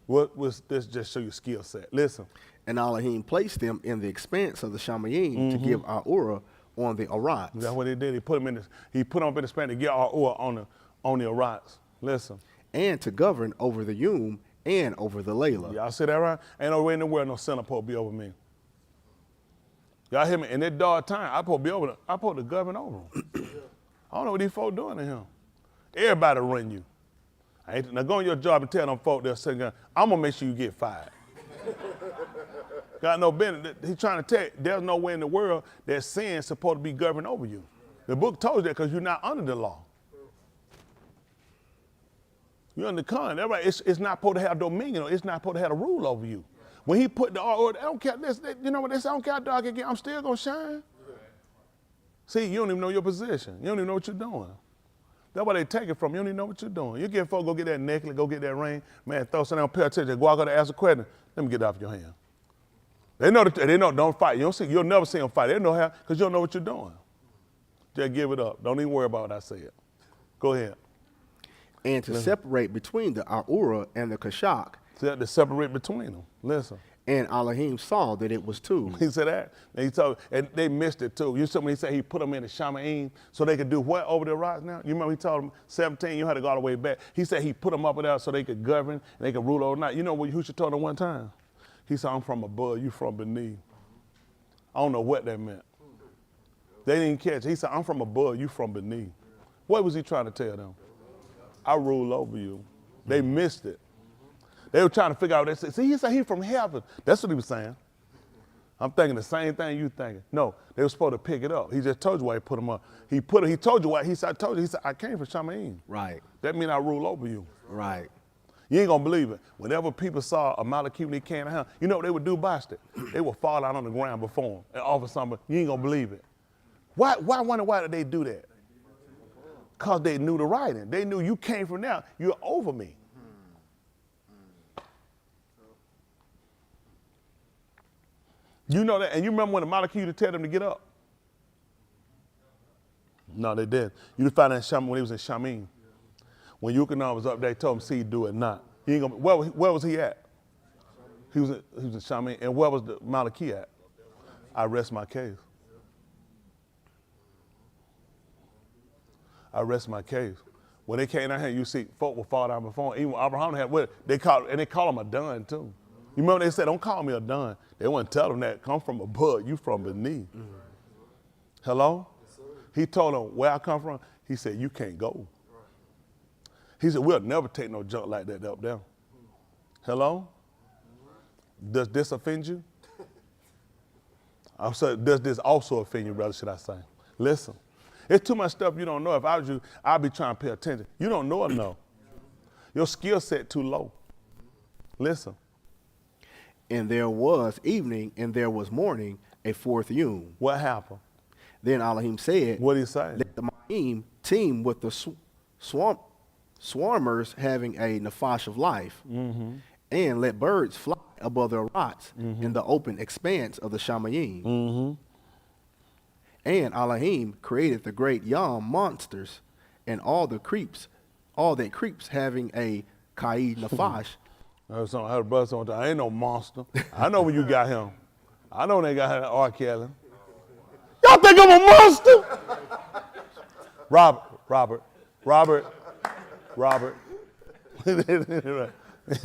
T: Let's just show you skill set. Listen.
D: And Elohim placed them in the expanse of the Shamayim to give Ahura on the Arats.
T: That's what he did. He put them in the span to get Ahura on the Arats. Listen.
D: And to govern over the Yum and over the Layla.
T: Y'all see that right? Ain't no way in the world no sinner supposed to be over me. Y'all hear me? In that dark time, I'm supposed to govern over them. I don't know what these folks doing to him. Everybody run you. Now go on your job and tell them folk they're sitting there, I'm going to make sure you get fired. Got no business. He's trying to tell you, there's no way in the world that sin's supposed to be governed over you. The book told you that because you're not under the law. You're under the con. That's right. It's not supposed to have dominion. It's not supposed to have a rule over you. When he put the order, I don't care. You know what they say? I don't care how dark it get. I'm still going to shine. See, you don't even know your position. You don't even know what you're doing. That's why they take it from you. You don't even know what you're doing. You get folks, go get that necklace, go get that ring, man, throw something on, pay attention, go out there to ask a question, let me get it off your hand. They know, don't fight. You'll never see them fight. They know how, because you don't know what you're doing. Just give it up. Don't even worry about what I said. Go ahead.
D: And to separate between the Aura and the Kashak.
T: To separate between them. Listen.
D: And Elohim saw that it was two.
T: He said that. And they missed it too. You saw when he said he put them in the Shamaim so they could do what over the rocks now? You remember he told them 17, you had to go all the way back. He said he put them up there so they could govern and they could rule overnight. You know what Yahushua told them one time? He said, I'm from above, you from beneath. I don't know what that meant. They didn't catch it. He said, I'm from above, you from beneath. What was he trying to tell them? I rule over you. They missed it. They were trying to figure out what they said. See, he said he from heaven. That's what he was saying. I'm thinking the same thing you thinking. No, they were supposed to pick it up. He just told you why he put them up. He told you why. He said, I told you. He said, I came from Shamaim.
D: Right.
T: That means I rule over you.
D: Right.
T: You ain't gonna believe it. Whenever people saw a Malachim when he came to him, you know what they would do, Boston? They would fall out on the ground before him and offer something. You ain't gonna believe it. Why did they do that? Because they knew the writing. They knew you came from there, you're over me. You know that, and you remember when the Malachim used to tell them to get up? No, they didn't. You find that when he was in Shamim. When Yukanah was up there, they told him, see, do it not. He ain't gonna, where was he at? He was in Shamim, and where was the Malachi at? I rest my case. I rest my case. When they came down here, you see folk will fall down before him. Even Abraham had what they call him a dun too. You remember they said, don't call me a dun. They wouldn't tell him that. Come from above, you from beneath. Mm-hmm. Hello? He told them where I come from. He said, you can't go. He said, we'll never take no junk like that up there. Hello? Does this offend you? I said, does this also offend you, brother, should I say? Listen, it's too much stuff you don't know. If I was you, I'd be trying to pay attention. You don't know enough. Your skill set too low. Listen.
D: And there was evening and there was morning, a fourth yom.
T: What happened?
D: Then Elohim said,
T: what did he say?
D: Let the Ma'im team with the swarmers having a nefash of life, and let birds fly above their rots in the open expanse of the Shamayim. And Elohim created the great Yam monsters and all that creeps having a Kai nefash.
T: I heard a brother say, I ain't no monster. I know when you got him. I know they got him R. Kelly. Y'all think I'm a monster? Robert.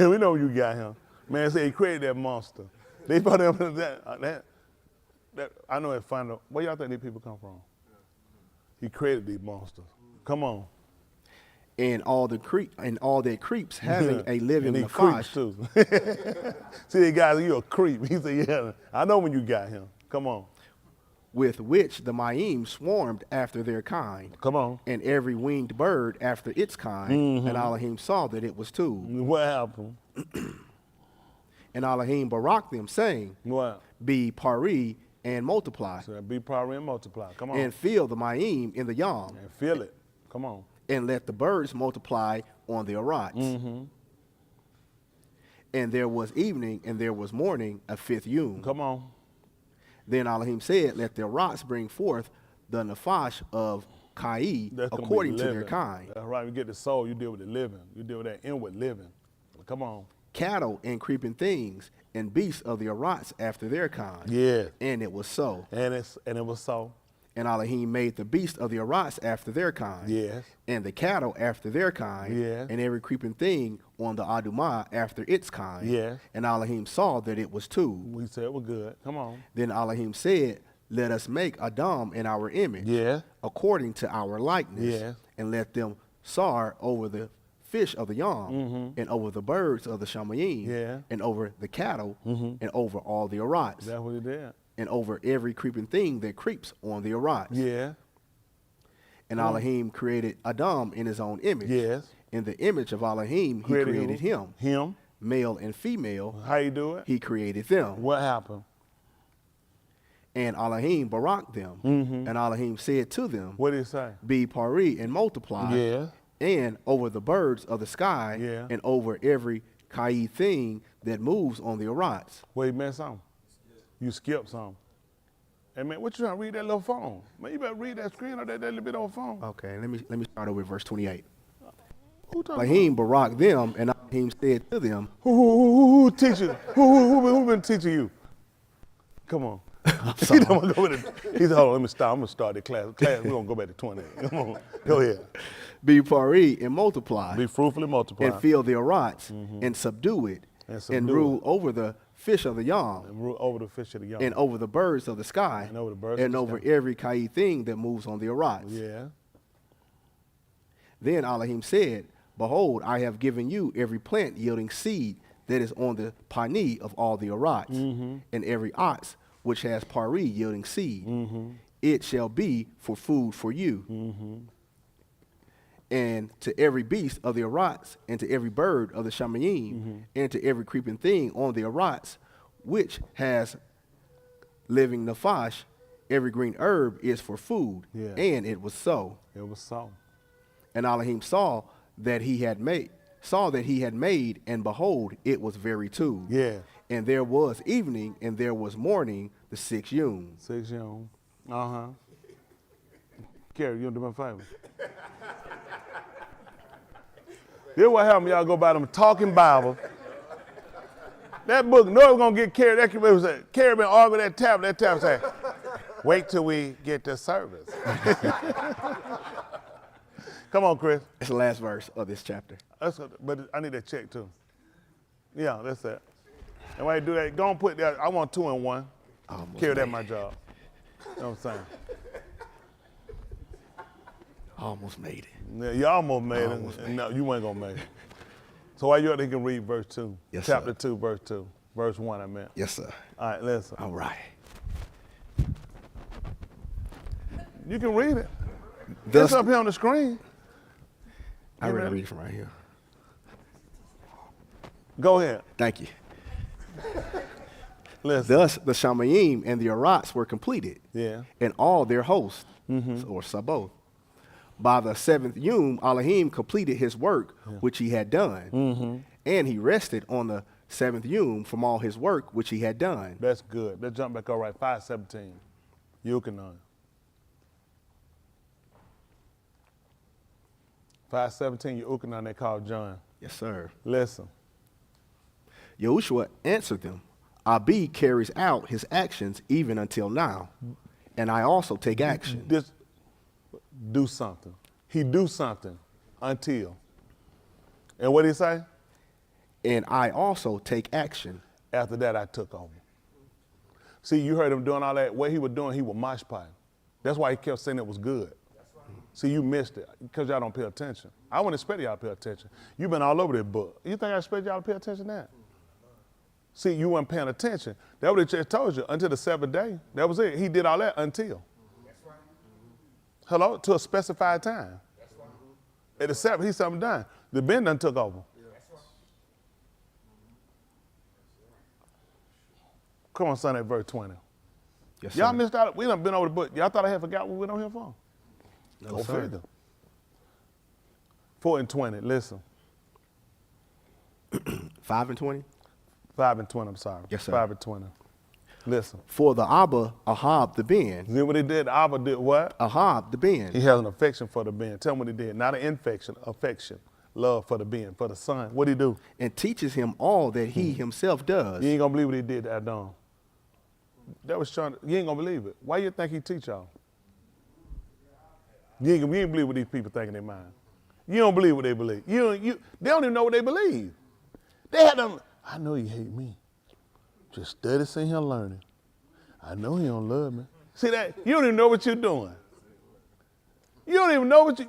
T: We know you got him. Man said he created that monster. They put him that I know it's fun. Where y'all think these people come from? He created these monsters. Come on.
D: And all that creeps having a living
T: and he
D: nefash.
T: Creeps too. See, the guys, you a creep. He said, yeah, I know when you got him. Come on.
D: With which the Ma'im swarmed after their kind.
T: Come on.
D: And every winged bird after its kind. And Elohim saw that it was two.
T: What happened?
D: And Elohim baraked them, saying,
T: what?
D: Be pari and multiply.
T: So be pari and multiply. Come on.
D: And fill the Ma'im in the Yam.
T: And fill it. Come on.
D: And let the birds multiply on their rots. And there was evening and there was morning, a fifth yom.
T: Come on.
D: Then Elohim said, let their rots bring forth the nefash of Kai according to their kind.
T: That's right. You get the soul, you deal with the living. You deal with that inward living. Come on.
D: Cattle and creeping things and beasts of the Arats after their kind.
T: Yeah.
D: And it was so.
T: And it was so.
D: And Elohim made the beast of the Arats after their kind.
T: Yes.
D: And the cattle after their kind.
T: Yes.
D: And every creeping thing on the Adumah after its kind.
T: Yes.
D: And Elohim saw that it was two.
T: We said it was good. Come on.
D: Then Elohim said, let us make Adam in our image.
T: Yeah.
D: According to our likeness.
T: Yeah.
D: And let them soar over the fish of the Yam. And over the birds of the Shamayim.
T: Yeah.
D: And over the cattle. And over all the Arats.
T: That's what he did.
D: And over every creeping thing that creeps on the Arats.
T: Yeah.
D: And Elohim created Adam in his own image.
T: Yes.
D: In the image of Elohim, he created him.
T: Him.
D: Male and female.
T: How you do it?
D: He created them.
T: What happened?
D: And Elohim baraked them. And Elohim said to them,
T: What did he say?
D: Be pari and multiply.
T: Yeah.
D: And over the birds of the sky.
T: Yeah.
D: And over every kai thing that moves on the arats.
T: Wait, man, something. You skipped something. Hey, man, what you trying to read that little phone? Man, you better read that screen or that little bit on phone.
D: Okay, let me start over with verse 28.
T: Who talking
D: Elohim baraked them, and Elohim said to them,
T: Who teaching? Who been teaching you? Come on. He said, hold on, let me stop. I'm going to start the class. We're going to go back to 20. Come on, go ahead.
D: Be pari and multiply.
T: Be fruitful and multiply.
D: And fill the arats, and subdue it, and rule over the fish of the yam.
T: And rule over the fish of the yam.
D: And over the birds of the sky.
T: And over the birds
D: and
T: of the
D: over
T: sky.
D: every kai thing that moves on the arats.
T: Yeah.
D: Then Elohim said, Behold, I have given you every plant yielding seed that is on the pani of all the arats, and every ox which has pari yielding seed. It shall be for food for you. And to every beast of the arats, and to every bird of the shamayim, and to every creeping thing on the arats, which has living nafash, every green herb is for food.
T: Yeah.
D: And it was so.
T: It was so.
D: And Elohim saw that he had made, and behold, it was very too.
T: Yeah.
D: And there was evening, and there was morning, the 6th yom.
T: 6 yom. Uh-huh. Carrie, you want to do my favor? This what happened, y'all go by them talking Bible. That book, no, we're going to get Carrie. Carrie been arguing that tablet. That tablet said, wait till we get to service. Come on, Chris.
D: It's the last verse of this chapter.
T: But I need that check, too. Yeah, that's it. And when I do that, go and put that. I want 2 in 1. Carrie, that's my job. You know what I'm saying?
D: Almost made it.
T: Yeah, you almost made it. No, you ain't gonna make it. So while you're there, you can read verse 2.
D: Yes,
T: Chapter
D: sir.
T: 2, verse 2. Verse 1, I meant.
D: Yes, sir.
T: All right, listen.
D: All right.
T: You can read it.
D: Thus-
T: It's up here on the screen.
D: I read it from right here.
T: Go ahead.
D: Thank you.
T: Listen.
D: Thus the shamayim and the arats were completed.
T: Yeah.
D: And all their hosts, or saboth. By the 7th yom, Elohim completed his work, which he had done. And he rested on the 7th yom from all his work, which he had done.
T: That's good. Let's jump back all right. 5:17. Yukanon. 5:17, Yukanon, they called John.
D: Yes, sir.
T: Listen.
D: Yahushua answered them, Abi carries out his actions even until now, and I also take action.
T: Just do something. He do something until. And what did he say?
D: And I also take action.
T: After that, I took over. See, you heard him doing all that. What he was doing, he was mosh pie. That's why he kept saying it was good. See, you missed it because y'all don't pay attention. I wouldn't expect y'all to pay attention. You've been all over this book. You think I expect y'all to pay attention to that? See, you weren't paying attention. That's what it just told you. Until the 7th day. That was it. He did all that until. Hello? To a specified time. At the 7th, he's something done. The Ben done took over. Come on, son, at verse 20.
D: Yes,
T: Y'all
D: sir.
T: missed out. We done been over the book. Y'all thought I had forgot what we went on here for?
D: No,
T: Go
D: sir.
T: figure. 4 and 20, listen.
D: 5 and 20?
T: 5 and 20, I'm sorry.
D: Yes, sir.
T: 5 and 20. Listen.
D: For the Abba, Ahab the Ben.
T: See what he did? Abba did what?
D: Ahab the Ben.
T: He has an affection for the Ben. Tell him what he did. Not an infection, affection. Love for the Ben, for the son. What'd he do?
D: And teaches him all that he himself does.
T: You ain't gonna believe what he did to Adam. That was trying to, you ain't gonna believe it. Why you think he teach y'all? You ain't believe what these people think in their mind. You don't believe what they believe. They don't even know what they believe. They had them, I know you hate me. Just study, sitting here learning. I know he don't love me. See that? You don't even know what you're doing. You don't even know what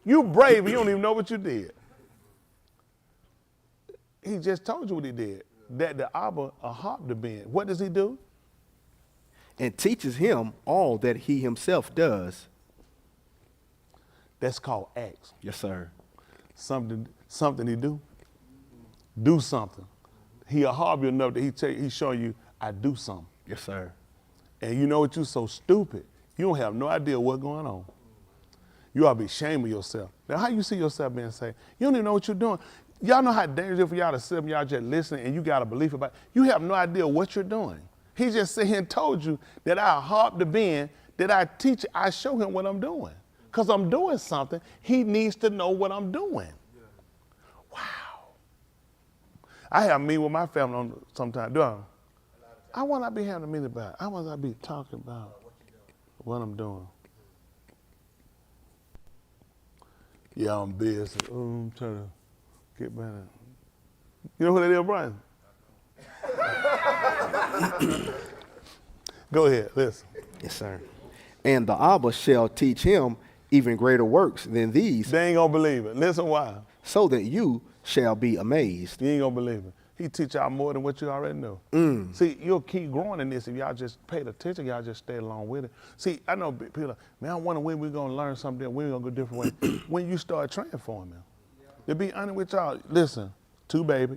T: you brave, and you don't even know what you did. He just told you what he did. That the Abba, Ahab the Ben. What does he do?
D: And teaches him all that he himself does.
T: That's called acts.
D: Yes, sir.
T: Something he do. Do something. He Ahab you enough that he showing you, I do something.
D: Yes, sir.
T: And you know what? You're so stupid. You don't have no idea what's going on. You ought to be ashamed of yourself. Now, how you see yourself being saved? You don't even know what you're doing. Y'all know how dangerous it is for y'all to sit up and y'all just listening and you got a belief about it. You have no idea what you're doing. He just said and told you that I harp the bend, that I teach, I show him what I'm doing. Because I'm doing something, he needs to know what I'm doing. Wow. I have a meeting with my family sometimes. Do I want to be having a meeting about it. I want to be talking about what I'm doing. Yeah, I'm busy. I'm trying to get better. You know who that is, Brian? Go ahead, listen.
D: Yes, sir. And the Abba shall teach him even greater works than these.
T: They ain't gonna believe it. Listen why.
D: So that you shall be amazed.
T: You ain't gonna believe it. He teach y'all more than what you already know. See, you'll keep growing in this if y'all just paid attention, y'all just stay along with it. See, I know people, man, I wonder when we're gonna learn something, when we're gonna go a different way. When you start transforming. To be honest with y'all, listen, two baby,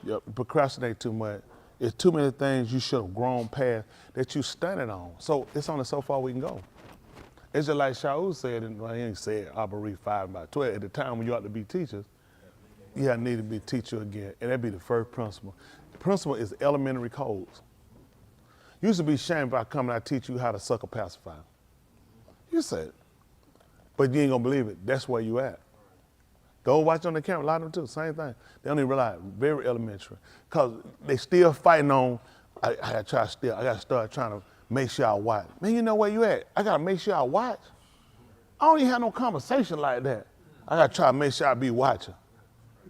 T: you procrastinate too much. It's too many things you should have grown past that you studied on. So it's only so far we can go. It's just like Shaul said, and well, he ain't said, I read 5 by 12. At the time when you ought to be teachers, yeah, I need to be a teacher again. And that'd be the first principle. The principle is elementary codes. You used to be ashamed if I come and I teach you how to suck a pacifier. You said, but you ain't gonna believe it. That's where you at. Go watch on the camera, a lot of them too, same thing. They don't even realize, very elementary. Because they still fighting on, I gotta start trying to make sure I watch. Man, you know where you at? I gotta make sure I watch. I don't even have no conversation like that. I gotta try to make sure I be watching.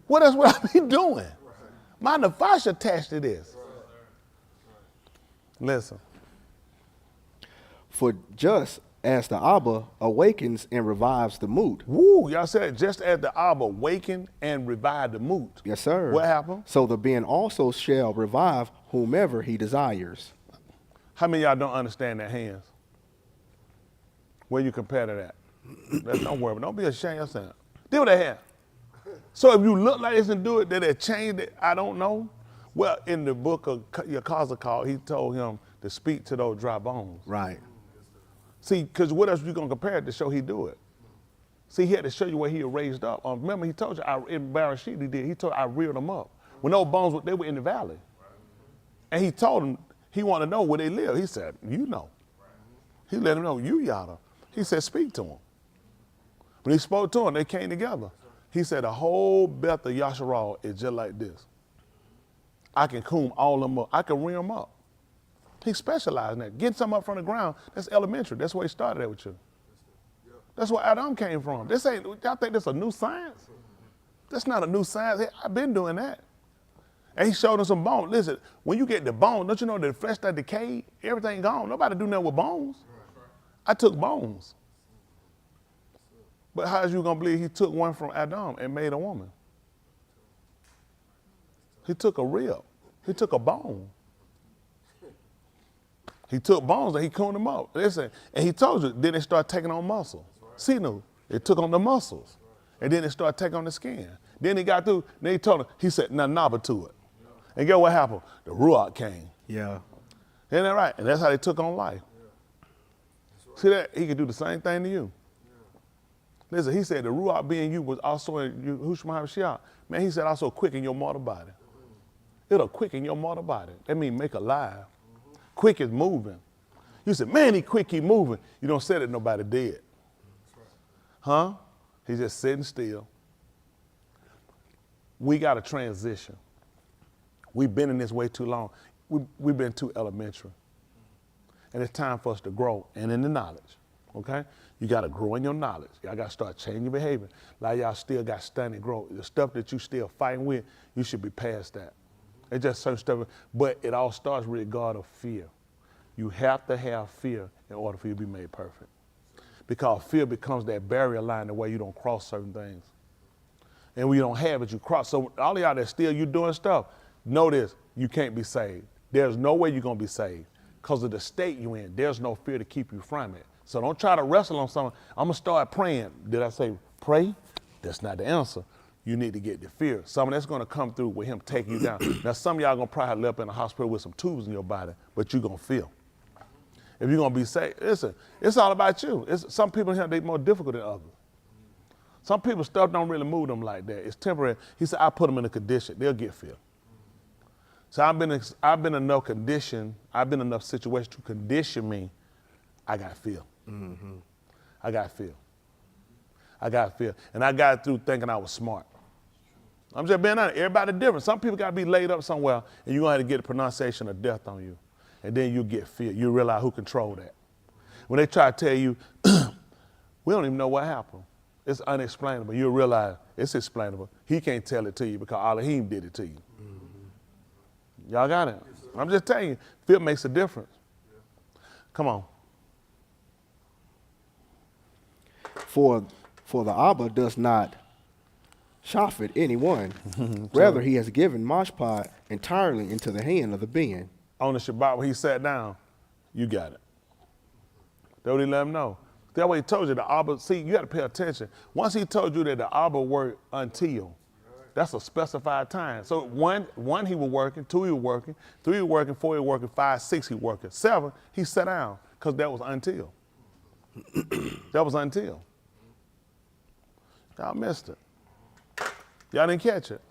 T: Well, that's what I be doing. My nefesh attached to this. Listen.
D: For just as the Abba awakens and revives the moot.
T: Woo, y'all said just as the Abba awakened and revived the moot.
D: Yes, sir.
T: What happened?
D: So the Ben also shall revive whomever he desires.
T: How many of y'all don't understand that hands? Where you compare to that? Don't worry, but don't be ashamed of yourself. Deal with that hand. So if you look like this and do it, did it change it? I don't know. Well, in the book of Yakazakal, he told him to speak to those dry bones.
D: Right.
T: See, because what else you going to compare it to show he do it? See, he had to show you where he raised up. Remember, he told you, in Bereshit, he told you, I reared them up. When those bones, they were in the valley. And he told them, he wanted to know where they live. He said, you know. He let them know, you yada. He said, speak to them. When he spoke to them, they came together. He said, the whole Beth of Yasharal is just like this. I can comb all of them up. I can rear them up. He specialized in that. Getting something up from the ground, that's elementary. That's where he started at with you. That's where Adam came from. This ain't, y'all think this a new science? That's not a new science. I've been doing that. And he showed us some bones. Listen, when you get the bone, don't you know the flesh that decayed, everything gone. Nobody do nothing with bones. I took bones. But how is you gonna believe he took one from Adam and made a woman? He took a rib. He took a bone. He took bones and he combed them up. Listen, and he told you, then they start taking on muscle. Sinew, it took on the muscles. And then it started taking on the skin. Then he got through, then he told him, he said, now naba to it. And guess what happened? The Ruach came.
D: Yeah.
T: Isn't that right? And that's how they took on life. See that? He could do the same thing to you. Listen, he said the Ruach being you was also in Yahushua HaMashiach. Man, he said also quicken your mortal body. It'll quicken your mortal body. That means make alive. Quick is moving. You said, man, he quick, he moving. You don't say that nobody dead. Huh? He's just sitting still. We got to transition. We've been in this way too long. We've been too elementary. And it's time for us to grow and in the knowledge, okay? You got to grow in your knowledge. Y'all got to start changing your behavior. Like y'all still got stunning growth. The stuff that you still fighting with, you should be past that. It's just certain stuff, but it all starts with regard of fear. You have to have fear in order for you to be made perfect. Because fear becomes that barrier line the way you don't cross certain things. And when you don't have it, you cross. So all of y'all that still you doing stuff, know this, you can't be saved. There's no way you're going to be saved. Because of the state you're in, there's no fear to keep you from it. So don't try to wrestle on something. I'm going to start praying. Did I say pray? That's not the answer. You need to get the fear. Some of that's going to come through with him taking you down. Now, some of y'all going to probably live up in the hospital with some tubes in your body, but you're going to feel. If you're gonna be saved, listen, it's all about you. Some people here, they more difficult than others. Some people, stuff don't really move them like that. It's temporary. He said, I put them in a condition. They'll get filled. So I've been in enough condition, I've been in enough situations to condition me, I got filled. Mm-hmm. I got filled. I got filled. And I got through thinking I was smart. I'm just being honest. Everybody different. Some people got to be laid up somewhere, and you're going to have to get a pronunciation of death on you. And then you get filled. You realize who controlled that. When they try to tell you, we don't even know what happened. It's unexplainable. You'll realize it's explainable. He can't tell it to you because Elohim did it to you. Mm-hmm. Y'all got it? I'm just telling you, feel makes a difference. Come on.
D: For the Abba does not shafet anyone. Rather, he has given Mashpah entirely into the hand of the being.
T: On the Shabbat, when he sat down, you got it. That's what he let him know. That's what he told you, the Abba, see, you got to pay attention. Once he told you that the Abba worked until, that's a specified time. So one he was working, 2 he was working, 3 he was working, 4 he was working, 5, 6 he was working, 7 he sat down because that was until. That was until. Y'all missed it. Y'all didn't catch it.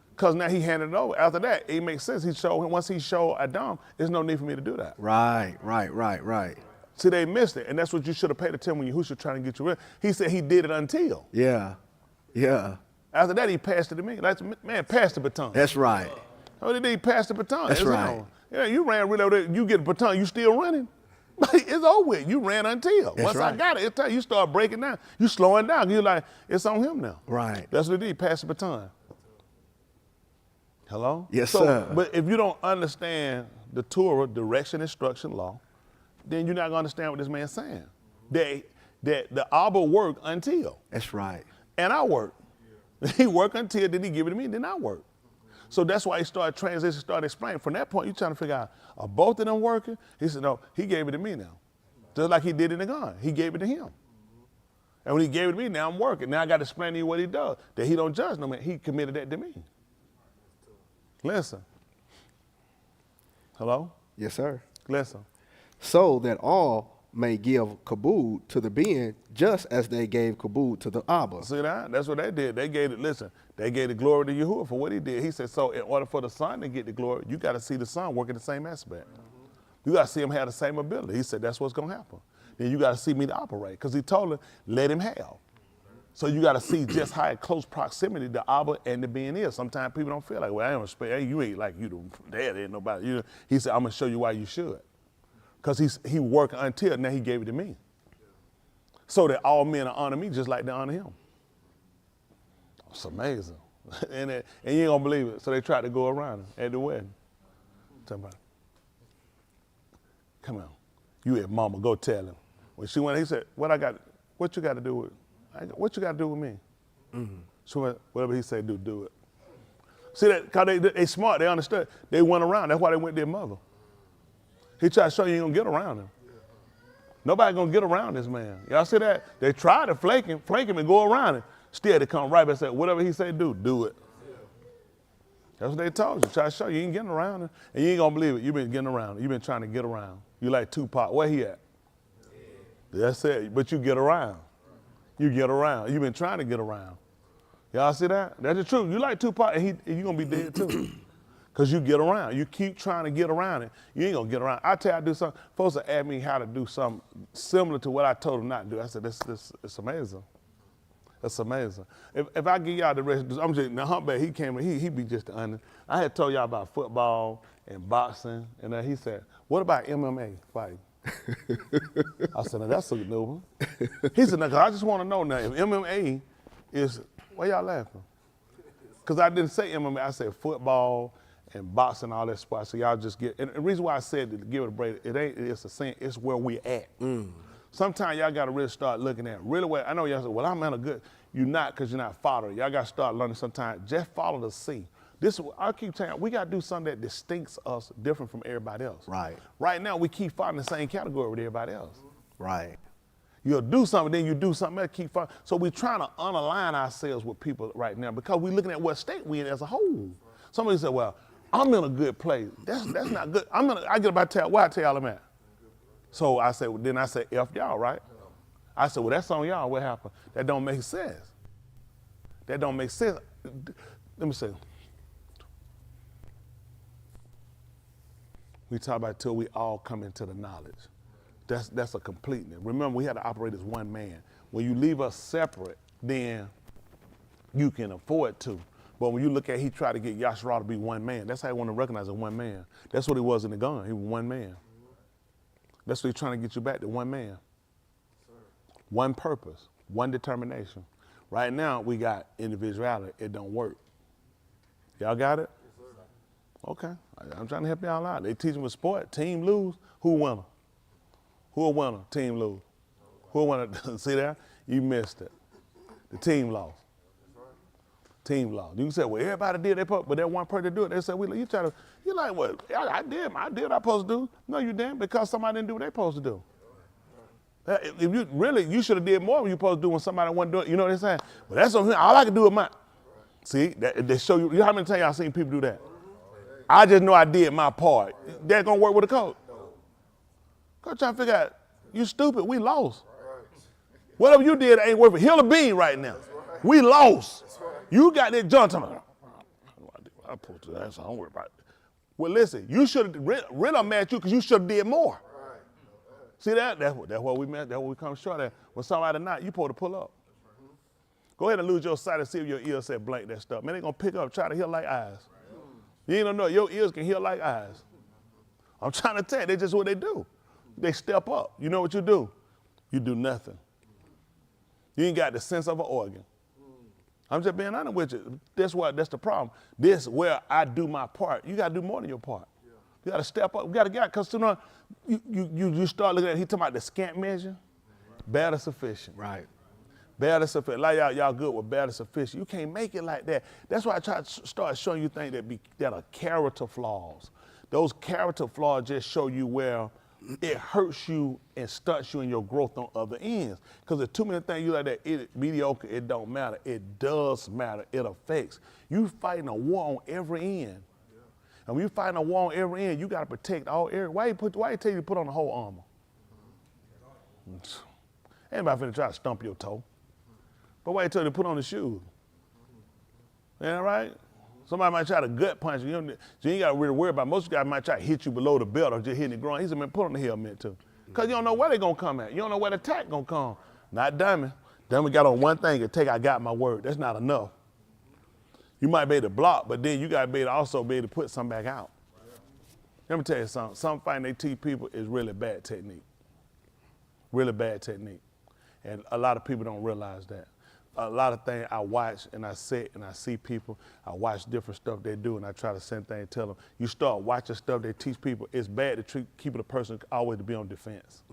T: Because now he handed it over. After that, it makes sense. Once he showed Adam, there's no need for me to do that.
D: Right.
T: See, they missed it, and that's what you should have paid attention when Yahushua trying to get you rid. He said he did it until.
D: Yeah.
T: After that, he passed it to me. Like, man, pass the baton.
D: That's right.
T: How did he pass the baton?
D: That's right.
T: Yeah, you ran really over there. You get the baton, you still running. It's over with. You ran until.
D: That's
T: Once
D: right.
T: I got it, you start breaking down. You slowing down. You're like, it's on him now.
D: Right.
T: That's what he did. Pass the baton. Hello?
D: Yes, sir.
T: But if you don't understand the Torah, direction, instruction, law, then you're not going to understand what this man's saying. That the Abba worked until.
D: That's right.
T: And I worked. He worked until, then he give it to me, then I worked. So that's why he started transitioning, started explaining. From that point, you're trying to figure out, are both of them working? He said, no, he gave it to me now. Just like he did in the garden. He gave it to him. And when he gave it to me, now I'm working. Now I got to explain to you what he does. That he don't judge no man. He committed that to me. Listen. Hello?
D: Yes, sir.
T: Listen.
D: So that all may give kabod to the being just as they gave kabod to the Abba.
T: See that? That's what they did. They gave it, listen, they gave the glory to Yahuwah for what he did. He said, so in order for the Son to get the glory, you got to see the Son work in the same aspect. You got to see him have the same ability. He said, that's what's going to happen. Then you got to see me to operate because he told him, let him have. So you got to see just how in close proximity the Abba and the being is. Sometimes people don't feel like, well, I don't respect, hey, you ain't like you the dad, ain't nobody. You know, he said, I'm going to show you why you should. Because he worked until now he gave it to me. So that all men honor me just like they honor him. It's amazing. and you ain't gonna believe it. So they tried to go around him at the wedding. Somebody, come on. You at mama, go tell him. When she went, he said, what you got to do with me? Mm-hmm. She went, whatever he said, do it. See that, because they smart, they understood. They went around, that's why they went to their mother. He tried to show you ain't gonna get around him. Nobody gonna get around this man. Y'all see that? They tried to flank him and go around him. Still, they come right back and say, whatever he say, do it. That's what they told you. Try to show you ain't getting around him. And you ain't gonna believe it. You've been getting around him. You've been trying to get around. You like Tupac. Where he at? That's it. But you get around. You get around. You've been trying to get around. Y'all see that? That's the truth. You like Tupac, and you're gonna be dead too. Because you get around. You keep trying to get around it. You ain't going to get around. I tell you I do something. Folks will ask me how to do something similar to what I told them not to do. I said, it's amazing. It's amazing. If I give y'all the rest, I'm just, now Humpback, he came in, he be just the onion. I had told y'all about football and boxing, and then he said, what about MMA fighting? I said, now that's a new one. He said, now, I just want to know now, if MMA is, why y'all laughing? Because I didn't say MMA, I said football and boxing, all that sport. So y'all just get, and the reason why I said to give it a break, it's a saying, it's where we at. Sometimes y'all got to really start looking at really where, I know y'all say, well, I'm in a good, you're not because you're not following. Y'all got to start learning sometimes, just follow the sea. I keep telling you, we got to do something that distincts us different from everybody else.
D: Right.
T: Right now, we keep following the same category with everybody else.
D: Right.
T: You'll do something, then you do something else, keep following. So we're trying to unalign ourselves with people right now because we're looking at what state we're in as a whole. Somebody said, well, I'm in a good place. That's not good. I get about to tell, why I tell y'all I'm at? So I said, well, then I said, F y'all, right? I said, well, that's on y'all. What happened? That don't make sense. That don't make sense. Let me say. We talk about till we all come into the knowledge. That's a completeness. Remember, we had to operate as one man. When you leave us separate, then you can afford to. But when you look at, he tried to get Yashara to be one man. That's how he want to recognize as one man. That's what he was in the gun. He was one man. That's what he's trying to get you back to, one man. One purpose, one determination. Right now, we got individuality. It don't work. Y'all got it? Okay. I'm trying to help y'all out. They teach them a sport. Team lose, who winner? Who a winner? Team lose. Who a winner? See that? You missed it. The team lost. Team lost. You can say, well, everybody did their part, but that one person do it. They say, well, you like, what? I did what I supposed to do. No, you didn't, because somebody didn't do what they supposed to do. If you really, you should have did more than you supposed to do when somebody wasn't doing it. You know what I'm saying? But that's on him. All I can do is mine. See, they show you. You know how many times y'all seen people do that? I just know I did my part. That gonna work with a coach. Coach trying to figure out, you stupid, we lost. Whatever you did ain't worth it. Hill of bean right now. We lost. You got that junk time. I pulled to that, so don't worry about it. Well, listen, you should have really mad at you because you should have did more. See that? That's what we meant. That's what we come short at. When somebody not, you supposed to pull up. Go ahead and lose your sight and see if your ears say blank that stuff. Man, they gonna pick up, try to hear like eyes. You ain't gonna know, your ears can hear like eyes. I'm trying to tell you, that's just what they do. They step up. You know what you do? You do nothing. You ain't got the sense of an organ. I'm just being honest with you. That's the problem. This where I do my part. You gotta do more than your part. You gotta step up. You gotta get, because you start looking at, he talking about the scant measure, bad or sufficient.
D: Right.
T: Bad or sufficient. Like y'all good with bad or sufficient. You can't make it like that. That's why I try to start showing you things that are character flaws. Those character flaws just show you where it hurts you and stunts you in your growth on other ends. Because there's too many things you like that, mediocre, it don't matter. It does matter. It affects. You fighting a war on every end. And when you fighting a war on every end, you got to protect all areas. Why you tell you to put on the whole armor? Anybody finna try to stump your toe? But why you tell you to put on the shoes? Ain't that right? Somebody might try to gut punch you. So you ain't got to really worry about it. Most guys might try to hit you below the belt or just hit the ground. He said, man, put on the helmet too. Because you don't know where they're going to come at. You don't know where the attack going to come. Not Diamond. Diamond got on one thing and take, I got my word. That's not enough. You might be able to block, but then you got to be able to also be able to put something back out. Let me tell you something. Some fighting they teach people is really bad technique. Really bad technique. And a lot of people don't realize that. A lot of things I watch and I sit and I see people, I watch different stuff they do and I try to send things, tell them, you start watching stuff they teach people, it's bad to keep a person always to be on defense.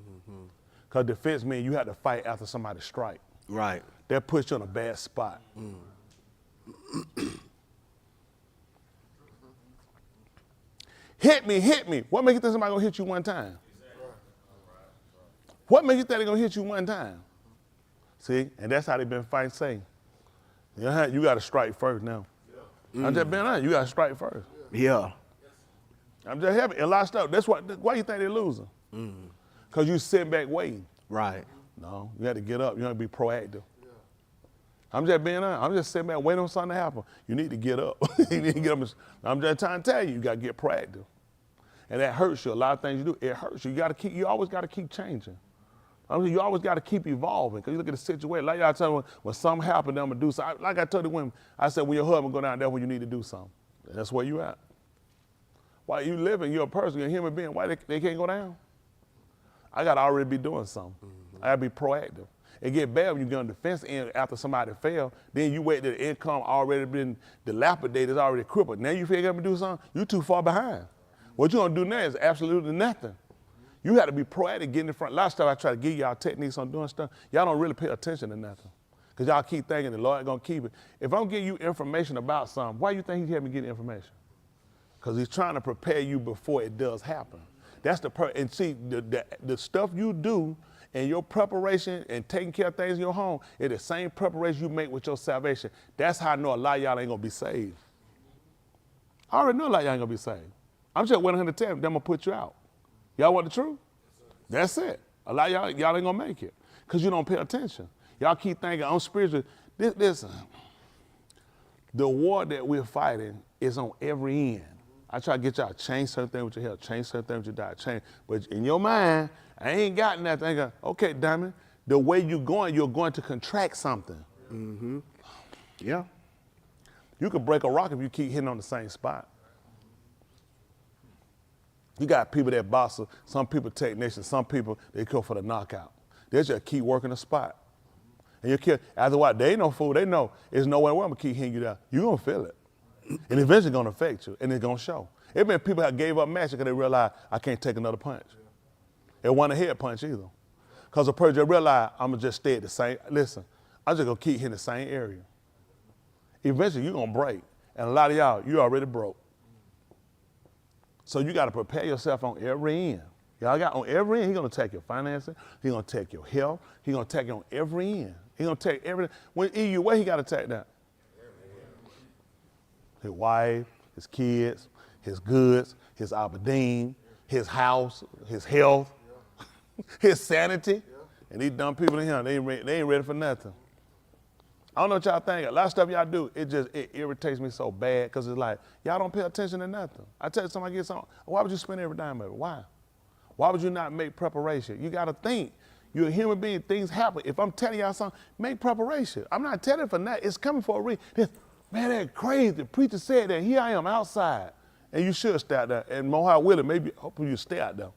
T: Because defense means you have to fight after somebody strike.
D: Right.
T: That puts you in a bad spot. Hit me. What makes you think somebody gonna hit you one time? What makes you think they're gonna hit you one time? See, and that's how they've been fighting Satan. You got to strike first now. I'm just being honest, you got to strike first.
D: Yeah.
T: I'm just happy. A lot of stuff, that's why you think they're losing. Because you sitting back waiting.
D: Right.
T: No, you got to get up. You got to be proactive. I'm just being honest. I'm just sitting back waiting on something to happen. You need to get up. You need to get up. I'm just trying to tell you, you got to get proactive. And that hurts you. A lot of things you do, it hurts you. You always got to keep changing. I mean, you always got to keep evolving because you look at the situation. Like y'all tell me, when something happened, I'm going to do something. Like I told the women, I said, when your husband go down, that's when you need to do something. And that's where you at. While you living, you're a person, you're a human being. Why they can't go down? I got to already be doing something. I got to be proactive. It get bad when you get on the defense end after somebody failed. Then you wait till the income already been dilapidated, it's already crippled. Now you figure out to do something, you too far behind. What you're going to do now is absolutely nothing. You got to be proactive, get in the front. Last time I try to give y'all techniques on doing stuff, y'all don't really pay attention to nothing. Because y'all keep thinking the Lord going to keep it. If I'm giving you information about something, why do you think he's having me get information? Because he's trying to prepare you before it does happen. That's and see, the stuff you do and your preparation and taking care of things in your home is the same preparation you make with your salvation. That's how I know a lot of y'all ain't going to be saved. I already know a lot of y'all ain't going to be saved. I'm just 110, then I'm going to put you out. Y'all want the truth? That's it. A lot of y'all ain't gonna make it because you don't pay attention. Y'all keep thinking I'm spiritual. Listen, the war that we're fighting is on every end. I try to get y'all to change certain things with your health, change certain things with your diet, change. But in your mind, I ain't got nothing. I go, okay, damn it. The way you're going to contract something.
D: Mm-hmm. Yeah.
T: You could break a rock if you keep hitting on the same spot. You got people that box, some people technicians, some people, they go for the knockout. They just keep working the spot. And you kill, after a while, they ain't no fool, they know there's no way I'm gonna keep hitting you down. You're gonna feel it. And eventually gonna affect you, and it's gonna show. It been people that gave up matches because they realized I can't take another punch. It wasn't a head punch either. Because the person just realized I'm gonna just stay at the same, listen, I'm just gonna keep hitting the same area. Eventually you're gonna break. And a lot of y'all, you already broke. So you gotta prepare yourself on every end. Y'all got on every end, he's gonna take your finances, he's gonna take your health, he's gonna take you on every end. He's gonna take everything. When where he gotta take that? His wife, his kids, his goods, his Aberdeen, his house, his health, his sanity. And these dumb people in here, they ain't ready for nothing. I don't know what y'all think. A lot of stuff y'all do, it irritates me so bad because it's like, y'all don't pay attention to nothing. I tell you somebody gets on, why would you spend every dime of it? Why? Why would you not make preparation? You gotta think. You're a human being, things happen. If I'm telling y'all something, make preparation. I'm not telling for nothing, it's coming for a reason. Man, that's crazy. The preacher said that, here I am outside. And you should stay out there. And Mohawk willing, maybe, hopefully you stay out there.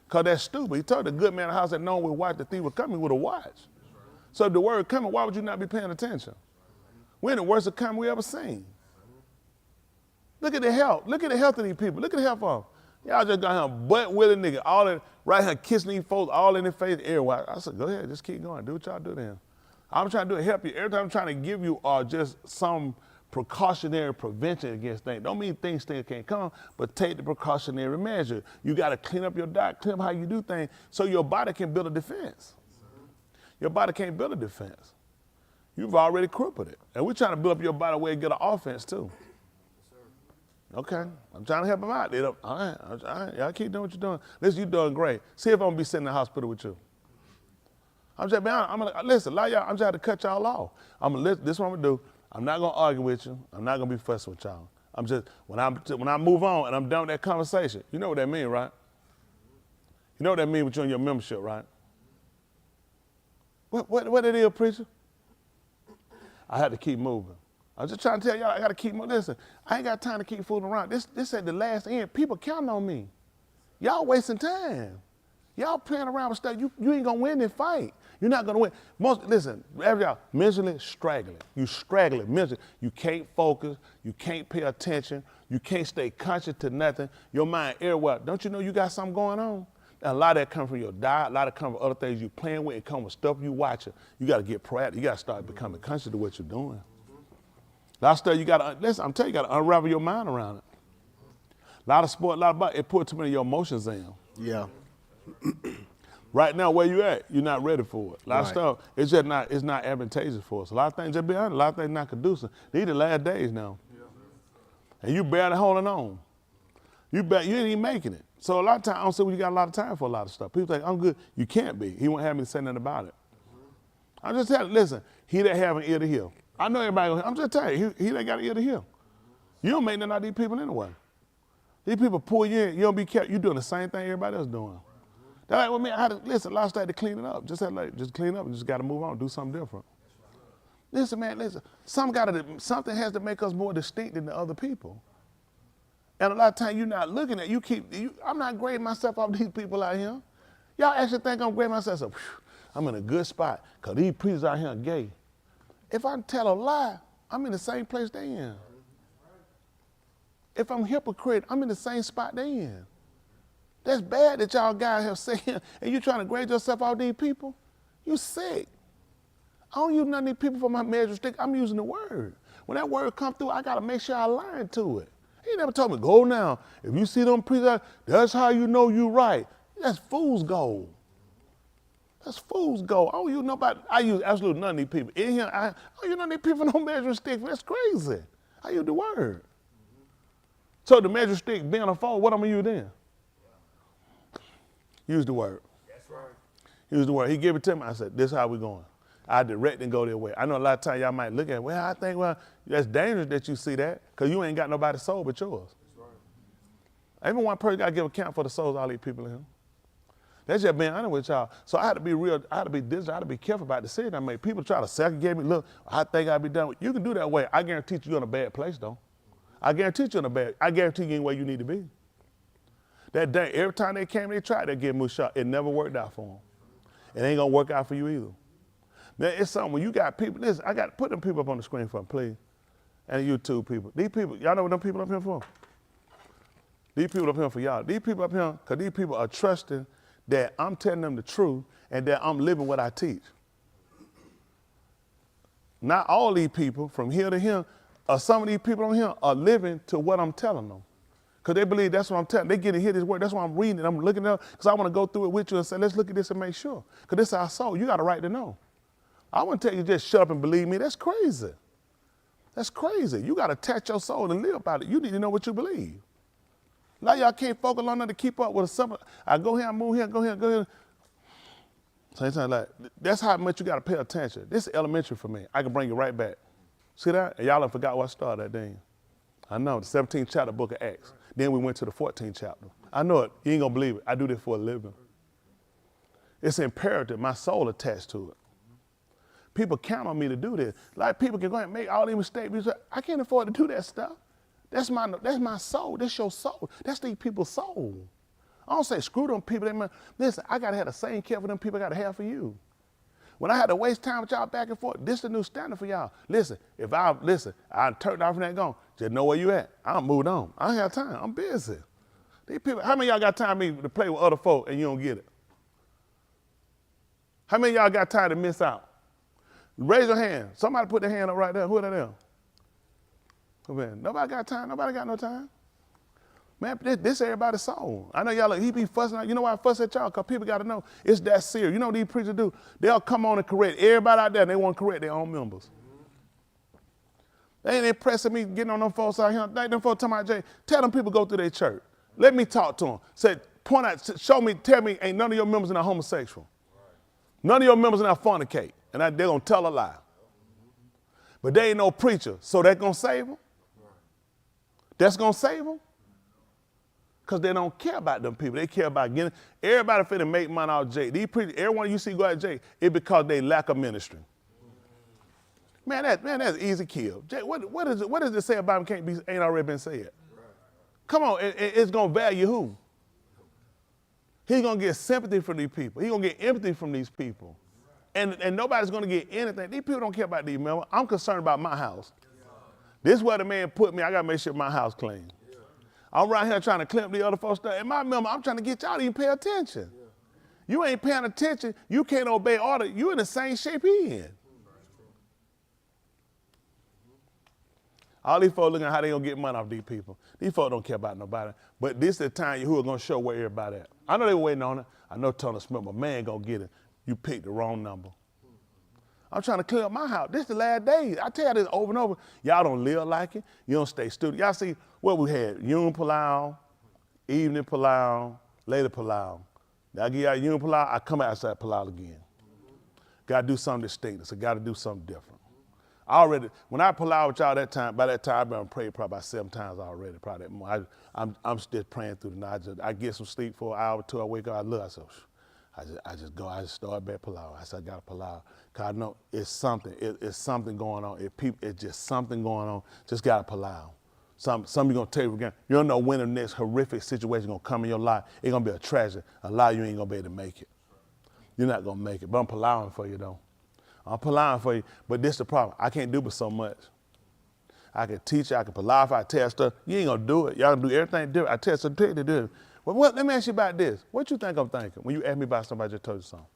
T: Because that's stupid. He told the good man in the house that no one would watch the thief would come, he would have watched. So if the word coming, why would you not be paying attention? We're in the worst economy we ever seen. Look at the health. Look at the health of these people. Look at the health of them. Y'all just got him butt-willing nigga, all in, right here kissing these folks, all in their face, everywhere. I said, go ahead, just keep going. Do what y'all do then. I'm trying to do it, help you. Every time I'm trying to give you just some precautionary prevention against things. Don't mean things still can't come, but take the precautionary measure. You got to clean up your diet, clean up how you do things, so your body can build a defense. Your body can't build a defense. You've already crippled it. And we're trying to build up your body where you get an offense too. Okay, I'm trying to help them out. All right, y'all keep doing what you're doing. Listen, you're doing great. See if I'm gonna be sitting in the hospital with you. I'm just, man, listen, a lot of y'all, I'm trying to cut y'all off. This is what I'm gonna do. I'm not gonna argue with you. I'm not gonna be fussing with y'all. I'm just, when I move on and I'm done with that conversation, you know what that means, right? You know what that means with you and your membership, right? What it is, preacher? I had to keep moving. I'm just trying to tell y'all, I gotta keep moving. Listen, I ain't got time to keep fooling around. This at the last end. People counting on me. Y'all wasting time. Y'all playing around with stuff. You ain't gonna win this fight. You're not gonna win. Listen, y'all, mentally straggling. You straggling mentally. You can't focus. You can't pay attention. You can't stay conscious to nothing. Your mind everywhere. Don't you know you got something going on? And a lot of that comes from your diet. A lot of it comes from other things you playing with. It comes with stuff you watching. You gotta get proactive. You gotta start becoming conscious of what you're doing. A lot of stuff you gotta, listen, I'm telling you, you gotta unravel your mind around it. A lot of sport, it put too many of your emotions in.
D: Yeah.
T: Right now, where you at, you're not ready for it. A lot of stuff, it's not advantageous for us. A lot of things, just be honest, a lot of things not conducive. These the last days now. And you barely holding on. You ain't even making it. So a lot of times, I don't say you got a lot of time for a lot of stuff. People think, I'm good. You can't be. He won't have me to say nothing about it. I'm just telling you, listen, he that have an ear to hear. I know everybody, I'm just telling you, he that got an ear to hear. You don't make none of these people anyway. These people pull you in, you don't be careful, you doing the same thing everybody else doing. They're like, well, man, I had to, listen, a lot of stuff to clean it up. Just clean up and just got to move on, do something different. Listen, man, listen, something has to make us more distinct than the other people. And a lot of times you're not looking at, I'm not grading myself off these people out here. Y'all actually think I'm grading myself, so, I'm in a good spot, because these preachers out here are gay. If I tell a lie, I'm in the same place they in. If I'm a hypocrite, I'm in the same spot they in. That's bad that y'all guys have said, and you trying to grade yourself off these people? You sick. I don't use none of these people for my measure stick. I'm using the word. When that word come through, I got to make sure I align to it. He never told me, go now. If you see them preachers, that's how you know you right. That's fool's gold. That's fool's gold. I don't use nobody. I use absolutely none of these people. In here, I don't use none of these people no measuring stick. That's crazy. I use the word. So the measuring stick being a foe, what I'm going to use then? Use the word. He was the one. He gave it to me. I said, this is how we going. I direct and go their way. I know a lot of times y'all might look at it, well, I think, well, that's dangerous that you see that because you ain't got nobody's soul but yours. Even one person got to give account for the souls of all these people in here. That's just being honest with y'all. So I had to be real, I had to be diligent, I had to be careful about the decision I made. People try to second guess me, look, I think I'd be done with. You can do that way. I guarantee you're in a bad place though. I guarantee you ain't where you need to be. That day, every time they came, they tried to give me a shot. It never worked out for them. It ain't gonna work out for you either. Now, it's something when you got people, listen, I got to put them people up on the screen for them, please. And YouTube people. These people, y'all know what them people up here for? These people up here for y'all. These people up here, because these people are trusting that I'm telling them the truth and that I'm living what I teach. Not all these people from here to here, some of these people on here are living to what I'm telling them. Because they believe that's what I'm telling them. They get to hear this word. That's why I'm reading it. I'm looking at it because I want to go through it with you and say, let's look at this and make sure. Because this is our soul. You got a right to know. I wouldn't tell you just shut up and believe me. That's crazy. That's crazy. You got to attach your soul and live about it. You need to know what you believe. A lot of y'all can't focus on that to keep up with some. I go here, I move here, go here, go here. Sometimes like, that's how much you got to pay attention. This is elementary for me. I can bring you right back. See that? And y'all done forgot where I started that thing. I know, the 17th chapter, book of Acts. Then we went to the 14th chapter. I know it. You ain't going to believe it. I do this for a living. It's imperative. My soul attached to it. People count on me to do this. Like people can go ahead and make all these mistakes. I can't afford to do that stuff. That's my soul. That's your soul. That's these people's soul. I don't say screw them people. Listen, I got to have the same care for them people I got to have for you. When I had to waste time with y'all back and forth, this is the new standard for y'all. Listen, I turned off from that gone. Just know where you at. I moved on. I don't have time. I'm busy. These people, how many of y'all got time to play with other folk and you don't get it? How many of y'all got time to miss out? Raise your hand. Somebody put their hand up right there. Who are they there? Man, nobody got time. Nobody got no time. Man, this everybody's soul. I know y'all, he be fussing out. You know why I fuss at y'all? Because people got to know it's that serious. You know what these preachers do? They'll come on and correct everybody out there, and they want to correct their own members. They ain't impressing me getting on them folks out here. Them folks talking about Jay. Tell them people go through their church. Let me talk to them. Say, point out, show me, tell me, ain't none of your members in that homosexual. None of your members in that fornicate. And they're going to tell a lie. But they ain't no preacher, so that's going to save them? That's going to save them? Because they don't care about them people. They care about getting, everybody finna make money out of Jay. These preachers, everyone you see go out of Jay, it's because they lack a ministry. Man, that's easy kill. Jay, what does it say about him ain't already been said? Come on, it's going to value who? He's going to get sympathy from these people. He's going to get empathy from these people. And nobody's going to get anything. These people don't care about these members. I'm concerned about my house. This is where the man put me. I got to make sure my house clean. I'm right here trying to clean up the other folks' stuff. And my member, I'm trying to get y'all to even pay attention. You ain't paying attention. You can't obey order. You in the same shape he in. All these folks looking at how they going to get money off these people. These folks don't care about nobody. But this is the time who are going to show where everybody at. I know they were waiting on it. I know Tony Smith, my man going to get it. You picked the wrong number. I'm trying to clean up my house. This is the last day. I tell you this over and over. Y'all don't live like it. You don't stay student. Y'all see what we had? Yom Palau, evening Palau, later Palau. Now I give y'all Yom Palau, I come outside Palau again. Got to do something distinct. So got to do something different. When I Palau with y'all by that time, I've been praying probably about 7 times already, probably more. I'm still praying through the night. I get some sleep for an hour or two. I wake up, I look, I say, I just start back Palau. I said, I got to Palau. Because I know it's something. It's something going on. It's just something going on. Just got to Palau. Some you going to tell you again. You don't know when the next horrific situation going to come in your life. It's going to be a tragedy. A lot of you ain't going to be able to make it. You're not going to make it. But I'm Palauing for you, though. I'm Palauing for you. But this is the problem. I can't do but so much. I can teach you. I can Palau if I tell stuff. You ain't going to do it. Y'all going to do everything different. I tell something to do it. Well, let me ask you about this. What you think I'm thinking when you ask me about somebody just told you something?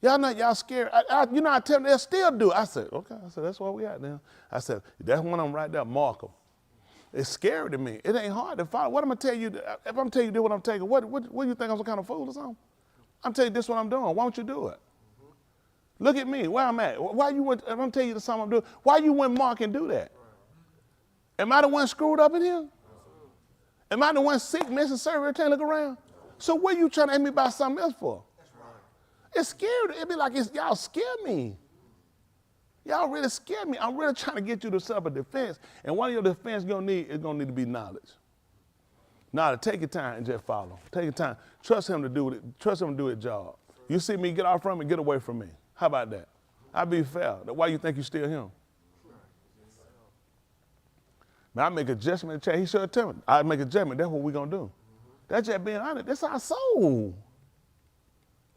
T: Y'all scared. I tell them they'll still do it. I said, okay. I said, that's where we at now. I said, that's one of them right there, mark them. It's scary to me. It ain't hard to follow. What I'm going to tell you, if I'm telling you this what I'm taking, what do you think I'm some kind of fool or something? I'm telling you this what I'm doing. Why don't you do it? Look at me, where I'm at. Why you went, if I'm telling you something I'm doing, why you wouldn't mark and do that? Am I the one screwed up in here? Am I the one sick, missing, service, everything, look around? So what are you trying to ask me about something else for? It's scary. It'd be like, y'all scare me. Y'all really scare me. I'm really trying to get you to self-defense. And one of your defense you're gonna need is gonna need to be knowledge. Knowledge, take your time and just follow. Take your time. Trust him to do it. Trust him to do his job. You see me, get off from me, get away from me. How about that? I'll be fair. Why you think you still him? Man, I make a judgment. He should tell me. I make a judgment. That's what we're gonna do. That's just being honest. That's our soul.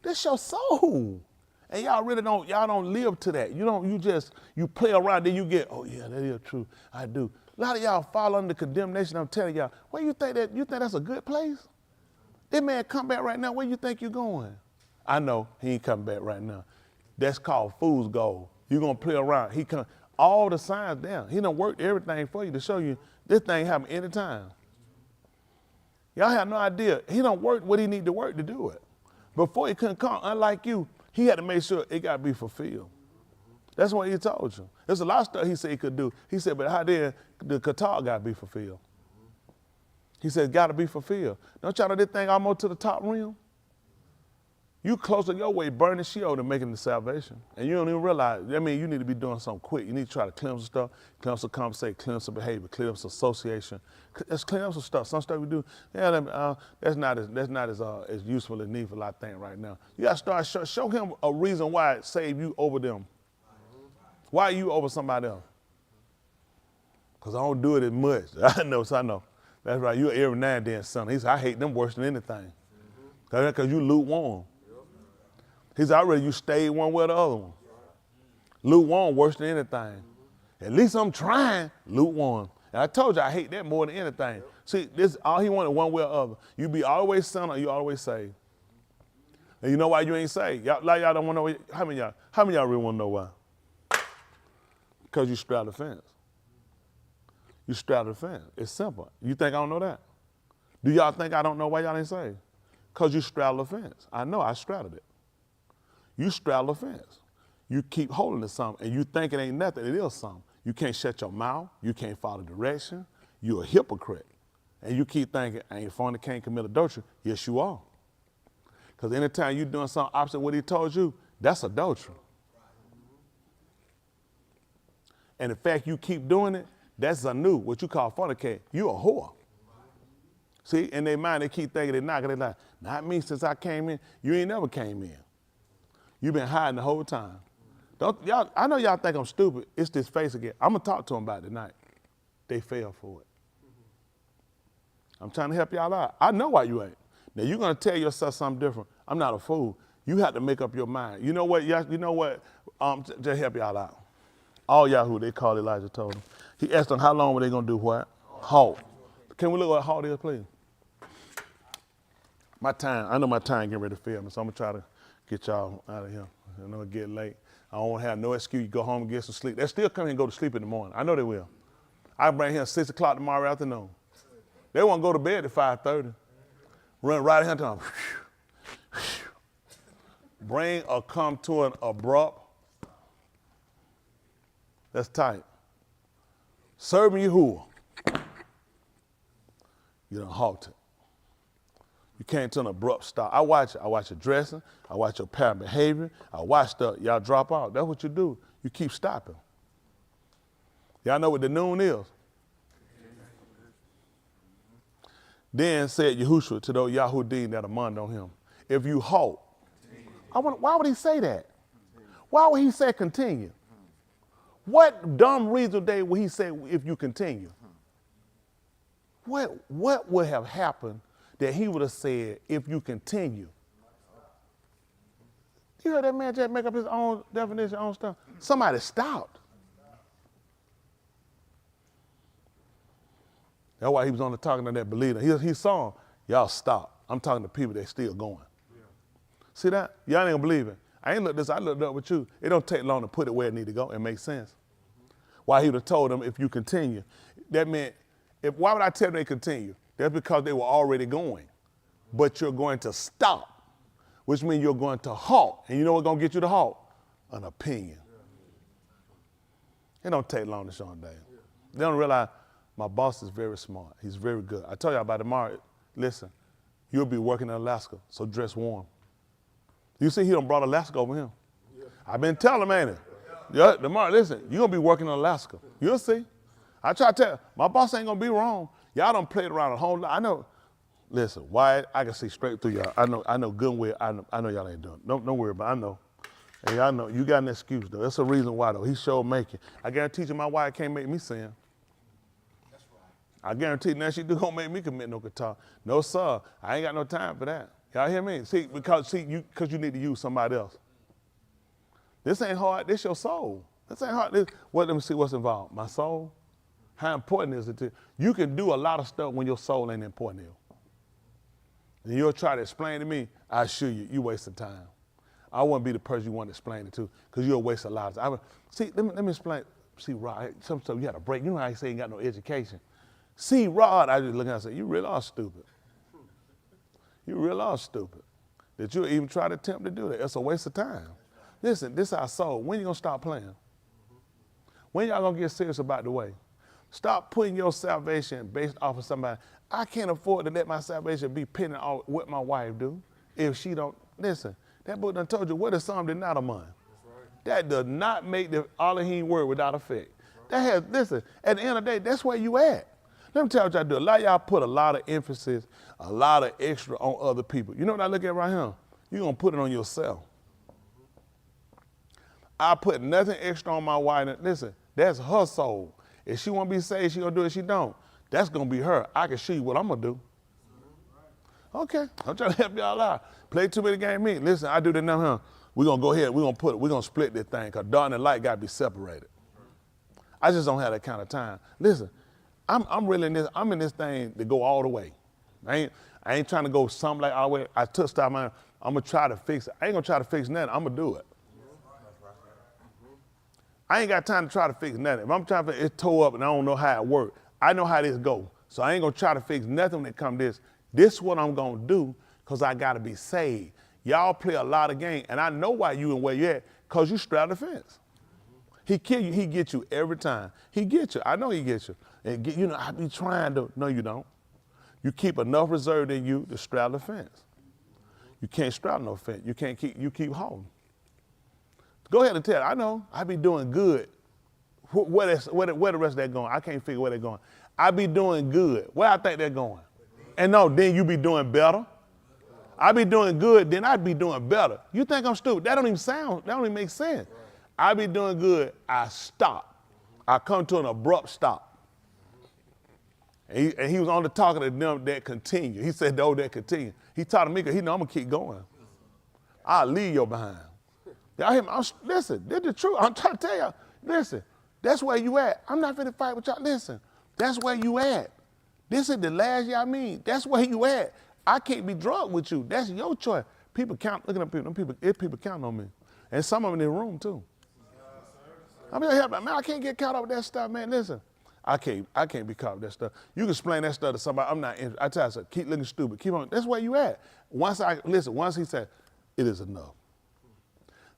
T: That's your soul. And y'all really don't live to that. You play around, then you get, oh yeah, that is true. I do. A lot of y'all fall under condemnation. I'm telling y'all, where you think that's a good place? This man come back right now. Where you think you going? I know he ain't coming back right now. That's called fool's gold. You gonna play around. He come. All the signs down. He done worked everything for you to show you this thing happen anytime. Y'all have no idea. He done worked what he need to work to do it. Before he couldn't come, unlike you, he had to make sure it got to be fulfilled. That's what he told you. There's a lot of stuff he said he could do. He said, but how then the Qatar got to be fulfilled? He said, got to be fulfilled. Don't y'all know this thing almost to the top rim? You closer your way burning Sheol than making the salvation. And you don't even realize, I mean, you need to be doing something quick. You need to try to cleanse some stuff, cleanse some conversation, cleanse some behavior, cleanse some association. Let's clean up some stuff. Some stuff we do, yeah, that's not as useful and needful, I think, right now. You got to start, show him a reason why it saved you over them. Why are you over somebody else? Because I don't do it as much. I know. That's right. You every now and then, son. He said, I hate them worse than anything. Because you lukewarm. He said, I'd rather you stayed one way or the other one. Lukewarm worse than anything. At least I'm trying, lukewarm. And I told you I hate that more than anything. See, this all he wanted one way or the other. You be always son or you always saved. And you know why you ain't saved? Y'all don't want to know. How many of y'all really want to know why? Because you straddle the fence. You straddle the fence. It's simple. You think I don't know that? Do y'all think I don't know why y'all ain't saved? Because you straddle the fence. I know I straddled it. You straddle the fence. You keep holding to something, and you think it ain't nothing. It is something. You can't shut your mouth. You can't follow direction. You're a hypocrite. And you keep thinking, I ain't funny, can't commit adultery. Yes, you are. Because anytime you're doing something opposite what he told you, that's adultery. And the fact you keep doing it, that's a new, what you call fornicate. You a whore. See, in their mind, they keep thinking they're not. They're like, not me since I came in. You ain't never came in. You've been hiding the whole time. I know y'all think I'm stupid. It's this face again. I'm going to talk to them about it tonight. They fell for it. I'm trying to help y'all out. I know why you ain't. Now, you're going to tell yourself something different. I'm not a fool. You have to make up your mind. You know what? Just help y'all out. All y'all who they called Elijah told them. He asked them how long were they going to do what? Halt. Can we look what halt is, please? My time, I know my time getting ready to fail me, so I'm going to try to get y'all out of here. I know it get late. I don't want to have no excuse. You go home and get some sleep. They'll still come here and go to sleep in the morning. I know they will. I bring here at 6 o'clock tomorrow afternoon. They won't go to bed at 5:30. Run right here to them. Bring or come to an abrupt. That's tight. Serving you who? You done halted. You came to an abrupt stop. I watch your dressing. I watch your pattern behavior. I watch stuff. Y'all drop out. That's what you do. You keep stopping. Y'all know what the noon is? Then said Yahushua to those Yahudim that are among on him, if you halt. Why would he say that? Why would he say continue? What dumb reason day would he say if you continue? What would have happened that he would have said if you continue? You heard that man just make up his own definition, own stuff. Somebody stopped. That's why he was only talking to that believer. He saw him. Y'all stop. I'm talking to people that still going. Yeah. See that? Y'all ain't gonna believe it. I ain't looked this. I looked up with you. It don't take long to put it where it need to go. It makes sense. Why he would have told them if you continue. That meant, why would I tell them they continue? That's because they were already going. But you're going to stop, which means you're going to halt. And you know what's going to get you to halt? An opinion. It don't take long to show them that. They don't realize my boss is very smart. He's very good. I told you about tomorrow, listen, you'll be working in Alaska, so dress warm. You see, he done brought Alaska over him. I've been telling him, ain't it? Yeah, tomorrow, listen, you're going to be working in Alaska. You'll see. I try to tell you, my boss ain't going to be wrong. Y'all done played around a whole lot. I know. Listen, why I can see straight through y'all. I know good and well. I know y'all ain't doing it. Don't worry about it. I know. Hey, I know. You got an excuse, though. That's a reason why, though. He sure making. I guarantee you my wife can't make me sin. That's right. I guarantee you now she do gonna make me commit no guitar. No, sir. I ain't got no time for that. Y'all hear me? See, because you need to use somebody else. This ain't hard. This your soul. This ain't hard. Let me see what's involved. My soul? How important is it to you? You can do a lot of stuff when your soul ain't important to you. And you'll try to explain to me, I assure you, you wasting time. I wouldn't be the person you want to explain it to, because you'll waste a lot of time. See, let me explain. See, Rod, some stuff you got to break. You know how you say you ain't got no education. See, Rod, I just look at him and say, you really are stupid. You really are stupid. That you'll even try to attempt to do that. It's a waste of time. Listen, this is our soul. When you going to stop playing? When y'all going to get serious about the way? Stop putting your salvation based off of somebody. I can't afford to let my salvation be pending on what my wife do if she don't. Listen, that book done told you what is some did not among. That does not make the Elohim word without effect. That has, listen, at the end of the day, that's where you at. Let me tell you what y'all do. A lot of y'all put a lot of emphasis, a lot of extra on other people. You know what I look at right here? You're going to put it on yourself. I put nothing extra on my wife. Listen, that's her soul. If she want to be saved, she going to do it. If she don't, that's going to be her. I can show you what I'm going to do. Okay, I'm trying to help y'all out. Play too many games me. Listen, I do that now, huh? We're going to go ahead. We're going to split this thing because dark and light got to be separated. I just don't have that kind of time. Listen, I'm really in this. I'm in this thing to go all the way. I ain't trying to go something like all the way. I took stuff, man. I'm going to try to fix it. I ain't going to try to fix nothing. I'm going to do it. I ain't got time to try to fix nothing. If I'm trying to fix it, tore up and I don't know how it works. I know how this go. So I ain't going to try to fix nothing when it comes to this. This is what I'm going to do because I got to be saved. Y'all play a lot of games, and I know why you and where you at, because you straddle the fence. He kill you, he get you every time. He get you, I know he gets you. And you know, I be trying to, no you don't. You keep enough reserve in you to straddle the fence. You can't straddle no fence, you keep holding. Go ahead and tell, I know, I be doing good. Where the rest of that going? I can't figure where they're going. I be doing good, where I think they're going. And no, then you be doing better. I be doing good, then I'd be doing better. You think I'm stupid? That don't even make sense. I be doing good, I stop. I come to an abrupt stop. And he was on the talking to them that continue. He said, oh, that continue. He taught me because he know I'm going to keep going. I'll leave your behind. Y'all hear me? Listen, this is the truth. I'm trying to tell y'all, listen, that's where you at. I'm not finna fight with y'all. Listen, that's where you at. This is the last year I mean. That's where you at. I can't be drunk with you. That's your choice. People count, look at them people count on me. And some of them in the room too. I mean, man, I can't get caught up with that stuff, man. Listen, I can't be caught up with that stuff. You can explain that stuff to somebody, I'm not interested. I tell you, keep looking stupid, keep on, that's where you at. Once he said, it is enough.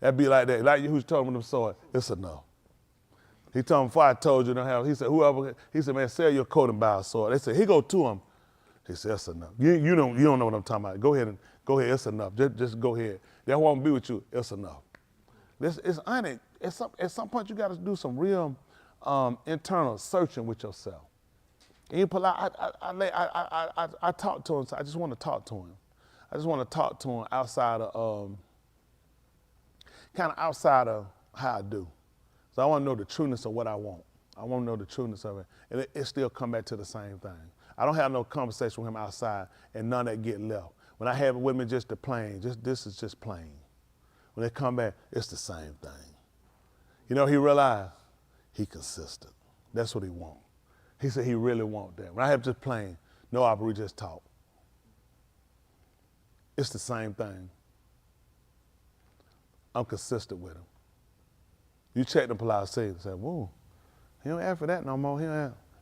T: That'd be like that, like you who's told him them sword, it's enough. He told him before I told you, he said, he said, man, sell your coat and buy a sword. They said, he go to him. He said, that's enough. You don't know what I'm talking about. Go ahead, it's enough. Just go ahead. They won't be with you, it's enough. At some point, you got to do some real internal searching with yourself. And I talk to him, so I just want to talk to him. I just want to talk to him outside of, kind of outside of how I do. So I want to know the trueness of what I want. I want to know the trueness of it. And it still come back to the same thing. I don't have no conversation with him outside and none of that get left. When I have it with me, just the plain, this is just plain. When they come back, it's the same thing. You know, he realized he consistent. That's what he want. He said he really want that. When I have just plain, no we just talk. It's the same thing. I'm consistent with him. You check the polite say and say, whoa, he don't ask for that no more.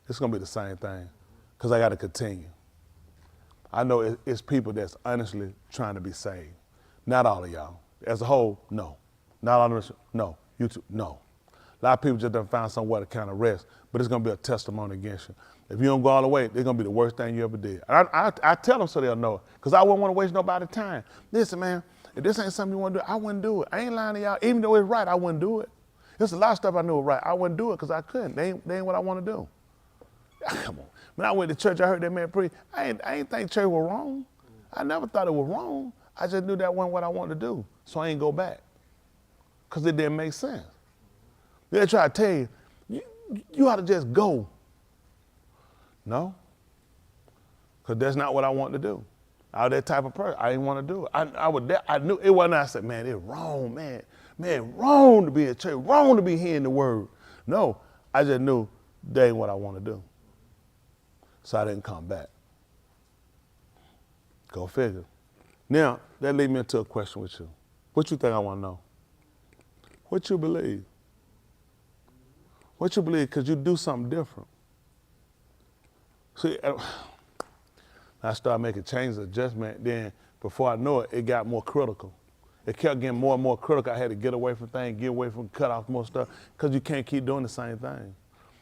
T: It's gonna be the same thing, because I gotta continue. I know it's people that's honestly trying to be saved. Not all of y'all. As a whole, no. Not all of us, no. You too, no. A lot of people just done found somewhere to kind of rest, but it's gonna be a testimony against you. If you don't go all the way, it's gonna be the worst thing you ever did. I tell them so they'll know it, because I wouldn't want to waste nobody's time. Listen, man, if this ain't something you want to do, I wouldn't do it. I ain't lying to y'all. Even though it's right, I wouldn't do it. There's a lot of stuff I knew was right. I wouldn't do it because I couldn't. They ain't what I want to do. Come on. When I went to church, I heard that man preach. I ain't think church was wrong. I never thought it was wrong. I just knew that wasn't what I wanted to do. So I ain't go back. Because it didn't make sense. They try to tell you, you ought to just go. No. Because that's not what I want to do. I was that type of person. I didn't want to do it. I knew it wasn't. I said, man, it's wrong, man. Man, wrong to be in church, wrong to be hearing the word. No, I just knew that ain't what I want to do. So I didn't come back. Go figure. Now, that leads me into a question with you. What you think I want to know? What you believe? What you believe, because you do something different. See, I started making changes, adjustment, then before I know it, it got more critical. It kept getting more and more critical. I had to get away from things, get away from, cut off more stuff, because you can't keep doing the same thing.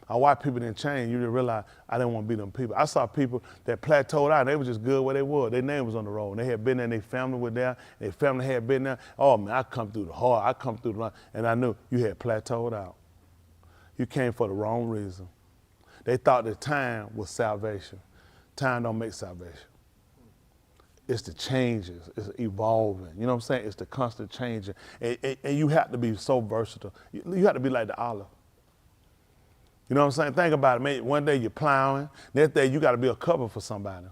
T: I watched people didn't change. You didn't realize I didn't want to be them people. I saw people that plateaued out. They were just good where they were. Their name was on the road. And they had been there, and their family was there, and their family had been there. Oh, man, I come through the hard. I come through the line. And I knew you had plateaued out. You came for the wrong reason. They thought that time was salvation. Time don't make salvation. It's the changes. It's evolving. You know what I'm saying? It's the constant changing. And you have to be so versatile. You have to be like the olive. You know what I'm saying? Think about it, man. One day you're plowing. Next day you got to be a cover for somebody.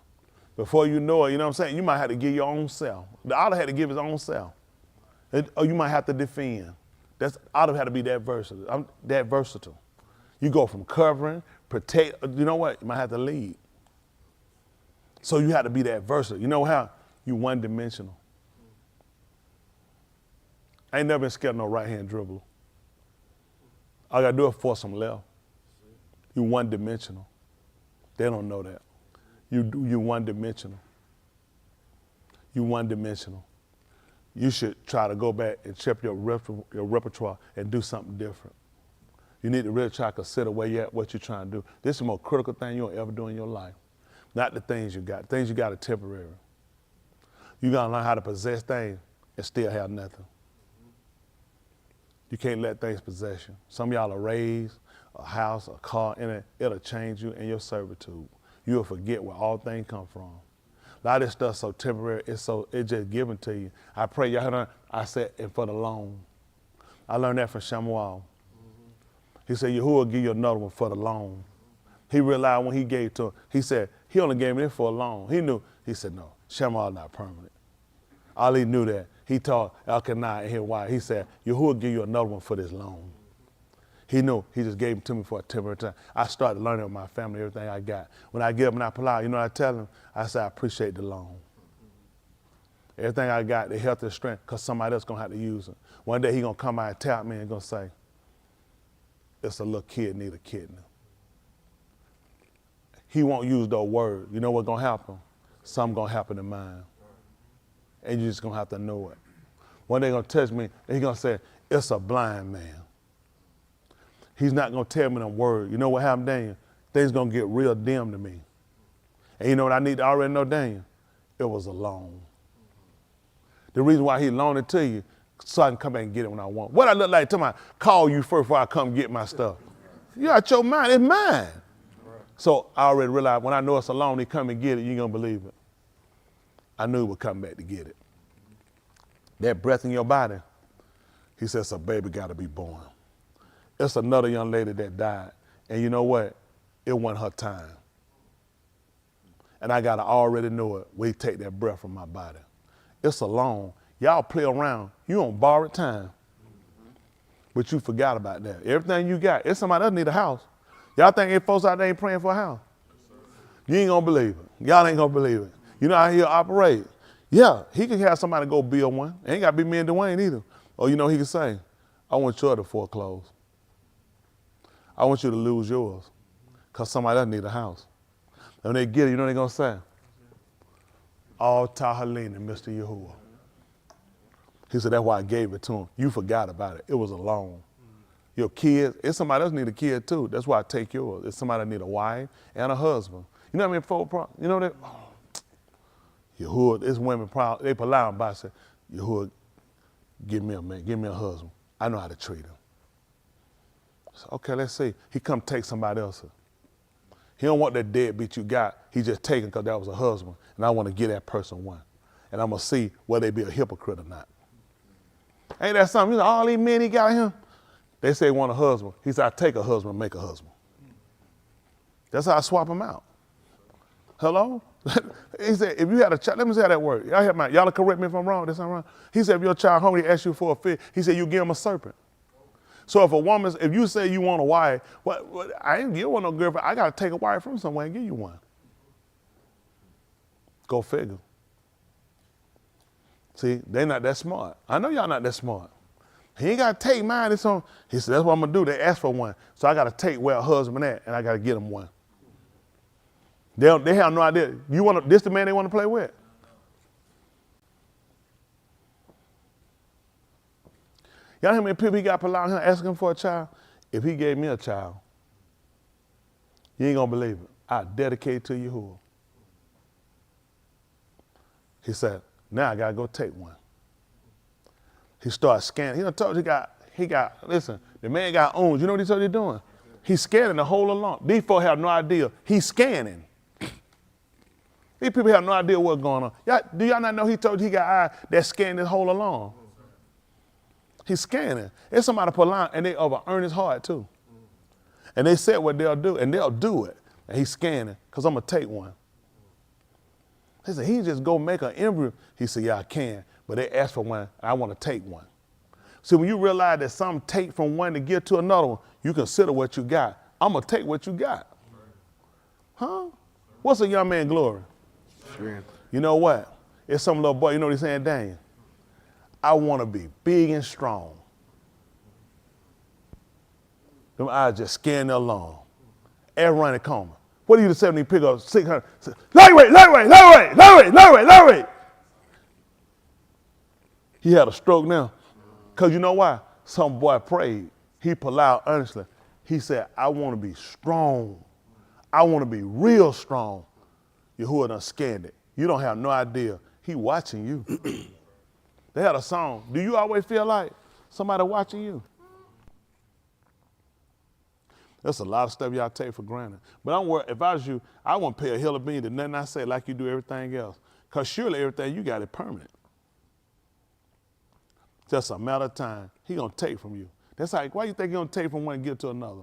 T: Before you know it, you know what I'm saying? You might have to give your own self. The olive had to give his own self. Or you might have to defend. Olive had to be that versatile. You go from covering, protect. You know what? You might have to lead. So you have to be that versatile. You know how? You one-dimensional. I ain't never been scared of no right-hand dribble. All I got to do is force some left. You one-dimensional. They don't know that. You one-dimensional. You one-dimensional. You should try to go back and check your repertoire and do something different. You need to really try to consider where you're at, what you're trying to do. This is the most critical thing you'll ever do in your life. Not the things you got. Things you got are temporary. You got to learn how to possess things and still have nothing. You can't let things possess you. Some of y'all are raised, a house, a car, and it'll change you in your servitude. You'll forget where all things come from. A lot of this stuff's so temporary, it's just given to you. I pray y'all heard I said it for the loan. I learned that from Shamuel. He said, Yahuwah will give you another one for the loan. He realized when he gave to him, he said, he only gave me this for a loan. He knew, he said, no, Shamuel not permanent. Ali knew that. He taught Elkanah and his wife, he said, Yahuwah will give you another one for this loan. He knew, he just gave it to me for a temporary time. I started learning with my family, everything I got. When I get up and I pull out, you know what I tell him? I say, I appreciate the loan. Everything I got, the health and strength, because somebody else going to have to use it. One day he going to come out and tap me and going to say, it's a little kid need a kidney. He won't use those words. You know what's going to happen? Something going to happen in mine. And you're just going to have to know it. One day going to touch me, and he's going to say, it's a blind man. He's not going to tell me them words. You know what happened, Daniel? Things going to get real dim to me. And you know what I need to already know, Daniel? It was a loan. The reason why he loaned it to you, so I can come back and get it when I want. What I look like, tell me, call you first before I come get my stuff. You out your mind, it's mine. So I already realized when I know it's a loan, he come and get it, you ain't gonna believe it. I knew he would come back to get it. That breath in your body, he says a baby gotta be born. It's another young lady that died. And you know what? It wasn't her time. And I gotta already know it when he take that breath from my body. It's a loan. Y'all play around, you on borrowed time. But you forgot about that. Everything you got, if somebody else need a house. Y'all think if folks out there ain't praying for a house? You ain't gonna believe it. Y'all ain't gonna believe it. You know how he'll operate? Yeah, he can have somebody go build one. It ain't gotta be me and Dwayne either. Or you know he can say, I want you to foreclose. I want you to lose yours because somebody else need a house. And when they get it, you know what they're gonna say? All Tahalina, Mr. Yahuwah. He said, that's why I gave it to him. You forgot about it. It was a loan. Your kids, if somebody else need a kid too, that's why I take yours. If somebody need a wife and a husband. You know what I mean? You know that? Oh, Yahuwah, this women, they pull out by say, Yahuwah, give me a man, give me a husband. I know how to treat him. So, okay, let's see. He come take somebody else. He don't want that deadbeat you got. He just taking because that was a husband. And I want to give that person one. And I'm going to see whether they be a hypocrite or not. Ain't that something? You know, all these men he got him, they say want a husband. He said, I take a husband, make a husband. That's how I swap them out. Hello? He said, if you had a child, let me see how that works. Y'all correct me if I'm wrong. That's not wrong. He said, if your child hungry, asks you for a fish, he said, you give him a serpent. So if a woman, if you say you want a wife, I ain't give one no girlfriend. I got to take a wife from somewhere and give you one. Go figure. See, they not that smart. I know y'all not that smart. He ain't got to take mine. It's on. He said, that's what I'm going to do. They asked for one. So I got to take where a husband at, and I got to get him one. They have no idea. This the man they want to play with? Y'all know how many people he got allowing him asking for a child? If he gave me a child, you ain't going to believe it. I dedicate it to Yahuwah. He said, now I got to go take one. He started scanning. He done told he got, listen, the man got owns. You know what he told you doing? He's scanning the whole along. These folks have no idea. He's scanning. These people have no idea what's going on. Do y'all not know he told you he got eyes that scan this whole along? He's scanning. There's somebody put line, and they over-earn his heart too. And they said what they'll do, and they'll do it. And he's scanning, because I'm going to take one. He said, he just go make an embryo. He said, yeah, I can. But they asked for one, and I want to take one. See, when you realize that some take from one to give to another one, you consider what you got. I'm going to take what you got. Huh? What's a young man glory?
D: Sure.
T: You know what? It's some little boy, you know what he's saying, Daniel? I want to be big and strong. Them eyes just scanning along. Every running coma. What do you say when you pick up 600? Lightweight. He had a stroke now. Because you know why? Some boy prayed. He pulled out earnestly. He said, I want to be strong. I want to be real strong. Yahuwah done scanned it. You don't have no idea. He watching you. They had a song. Do you always feel like somebody watching you? That's a lot of stuff y'all take for granted. But I'm worried, if I was you, I wouldn't pay a hill of bean to nothing I say like you do everything else. Because surely everything you got is permanent. Just a matter of time. He going to take from you. That's like, why you think he going to take from one and give to another?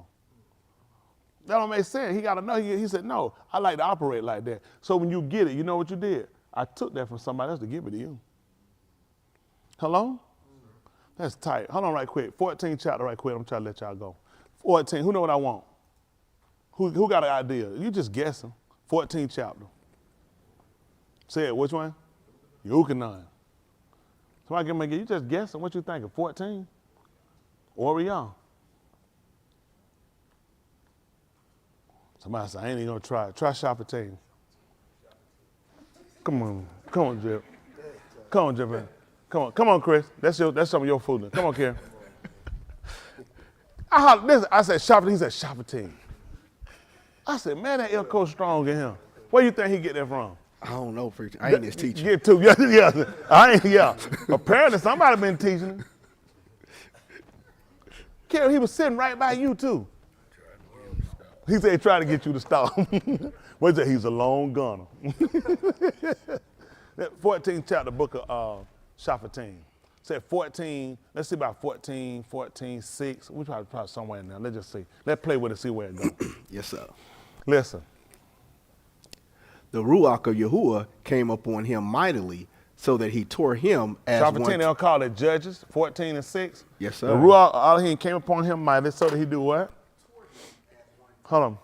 T: That don't make sense. He got to know. He said, no, I like to operate like that. So when you get it, you know what you did? I took that from somebody else to give it to you. Hello? That's tight. Hold on right quick. 14 chapter right quick. I'm trying to let y'all go. 14. Who know what I want? Who got an idea? You just guessing. 14 chapter. Say it. Which one? Yukanon. Somebody give me you just guessing. What you thinking? 14? Orion. Somebody said, I ain't even gonna try it. Try Shaffateen. Come on, Jip. Come on, Jip. Come on, Chris. That's some of your food. Come on, Karen. I said Shaffateen. He said Shaffateen. I said, man, that Elko strong in him. Where you think he get that from?
D: I don't know, preacher. I ain't his teacher.
T: Get to, yeah. Apparently somebody been teaching him. Karen, he was sitting right by you too. He said he tried to get you to stop. What's that? He's a lone gunner. 14th chapter, book of Shaffateen. Said 14, let's see about 14, 6. We probably somewhere in there. Let's just see. Let's play with it, see where it goes.
D: Yes, sir.
T: Listen.
D: The Ruach of Yahuwah came upon him mightily, so that he tore him as
T: Shaffateen,
D: one.
T: they don't call it Judges, 14 and 6.
D: Yes, sir.
T: The Ruach of Elohim came upon him mightily, so that he do what? Hold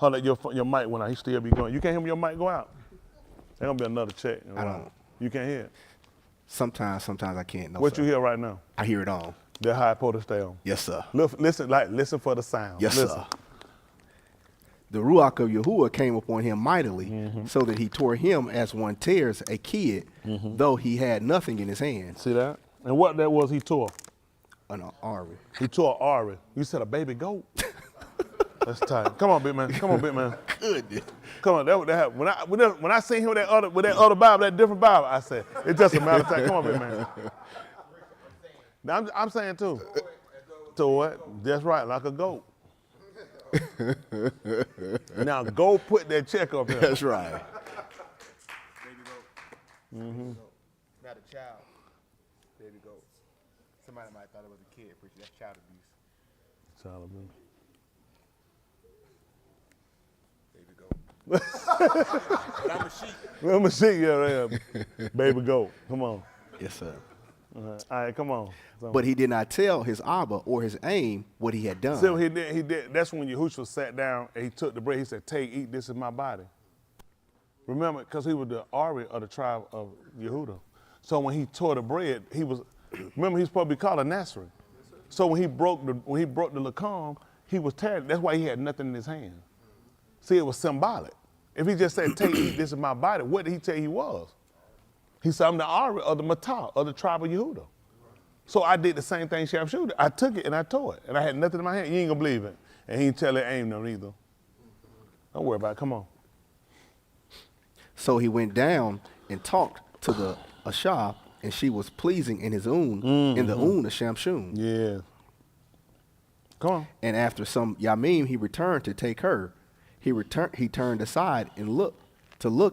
T: on, your mic went out. He still be going. You can't hear your mic go out. There's gonna be another check.
D: I don't.
T: You can't hear it.
D: Sometimes I can't. No,
T: what
D: sir.
T: You hear right now?
D: I hear it on.
T: That's how it's supposed to stay on.
D: Yes, sir.
T: Listen for the sound.
D: Yes,
T: listen.
D: sir. The Ruach of Yahuwah came upon him mightily, so that he tore him as one tears a kid, though he had nothing in his hand.
T: See that? And what that was he tore?
D: An Ari.
T: He tore an Ari. You said a baby goat? That's tight. Come on, big man. Come on, big man.
D: Goodness.
T: Come on. That happened. When I seen him with that other Bible, that different Bible, I said, it's just a matter of time. Come on, big man. Now, I'm saying too. To what? That's right, like a goat. Now go put that check up here.
D: That's right.
T: Mm-hmm.
H: Not a child. Baby goat. Somebody might have thought it was a kid, preacher. That's child abuse.
T: Child abuse.
H: But I'm a sheep.
T: I'm a sheep, yeah. Baby goat. Come on.
D: Yes, sir.
T: All right, come on.
D: But he did not tell his Abba or his aim what he had done.
T: So he did. That's when Yahushua sat down and he took the bread. He said, take, eat, this is my body. Remember, because he was the Ari of the tribe of Yehuda. So when he tore the bread, remember he's supposed to be called a Nazarene. So when he broke the lacam, he was tearing. That's why he had nothing in his hand. See, it was symbolic. If he just said, take, eat, this is my body, what did he tell you he was? He said, I'm the Ari of the Matah, of the tribe of Yehuda. So I did the same thing Shamshuda. I took it and I tore it. And I had nothing in my hand. You ain't gonna believe it. And he didn't tell it aim no either. Don't worry about it, come on.
D: So he went down and talked to the Ashah, and she was pleasing in his in the of Shamshun.
T: Yeah. Come on.
D: And after some Yamim, he returned to take her. He turned aside and looked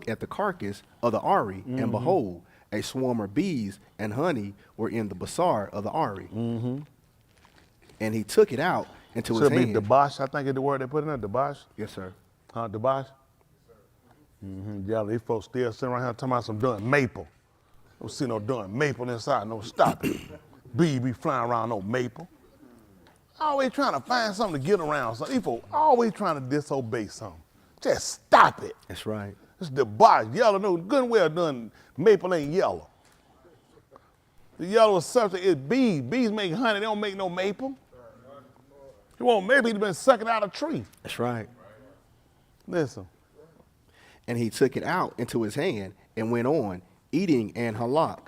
D: at the carcass of the Ari, and behold, a swarm of bees and honey were in the basar of the Ari. And he took it out into his hand.
T: Should be debash, I think is the word they put in there, debash?
D: Yes, sir.
T: Huh, debash? Yeah, these folks still sitting around here talking about some doing maple. Don't see no doing maple inside, no stop it. Bee be flying around no maple. Always trying to find something to get around. So these folks always trying to disobey something. Just stop it.
D: That's right.
T: It's debash, yellow, no, good and well done. Maple ain't yellow. The yellow substance is bees. Bees make honey, they don't make no maple. You want maple, he's been sucking out a tree.
D: That's right.
T: Listen.
D: And he took it out into his hand and went on, eating and halak.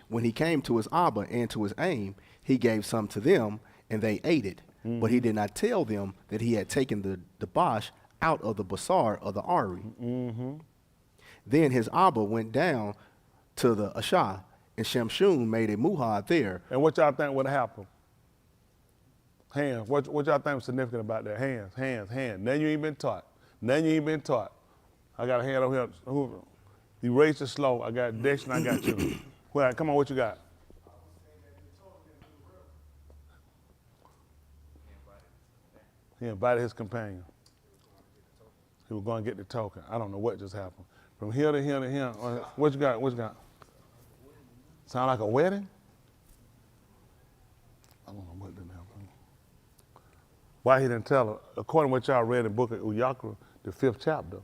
D: When he came to his Abba and to his aim, he gave some to them, and they ate it. But he did not tell them that he had taken the debash out of the basar of the Ari. Then his Abba went down to the Ashah, and Shamshun made a muhad there.
T: And what y'all think would happen? Hands. What y'all think was significant about that? Hands, hands, hands. None you ain't been taught. None you ain't been taught. I got a hand over here. You raised it slow. I got Dexter and I got you. Well, come on, what you got? He invited his companion. He was going to get the token. I don't know what just happened. From here to here to here. What you got? What you got? Sound like a wedding? I don't know what didn't happen. Why he didn't tell her? According to what y'all read in the book of Uyakra, the 5th chapter,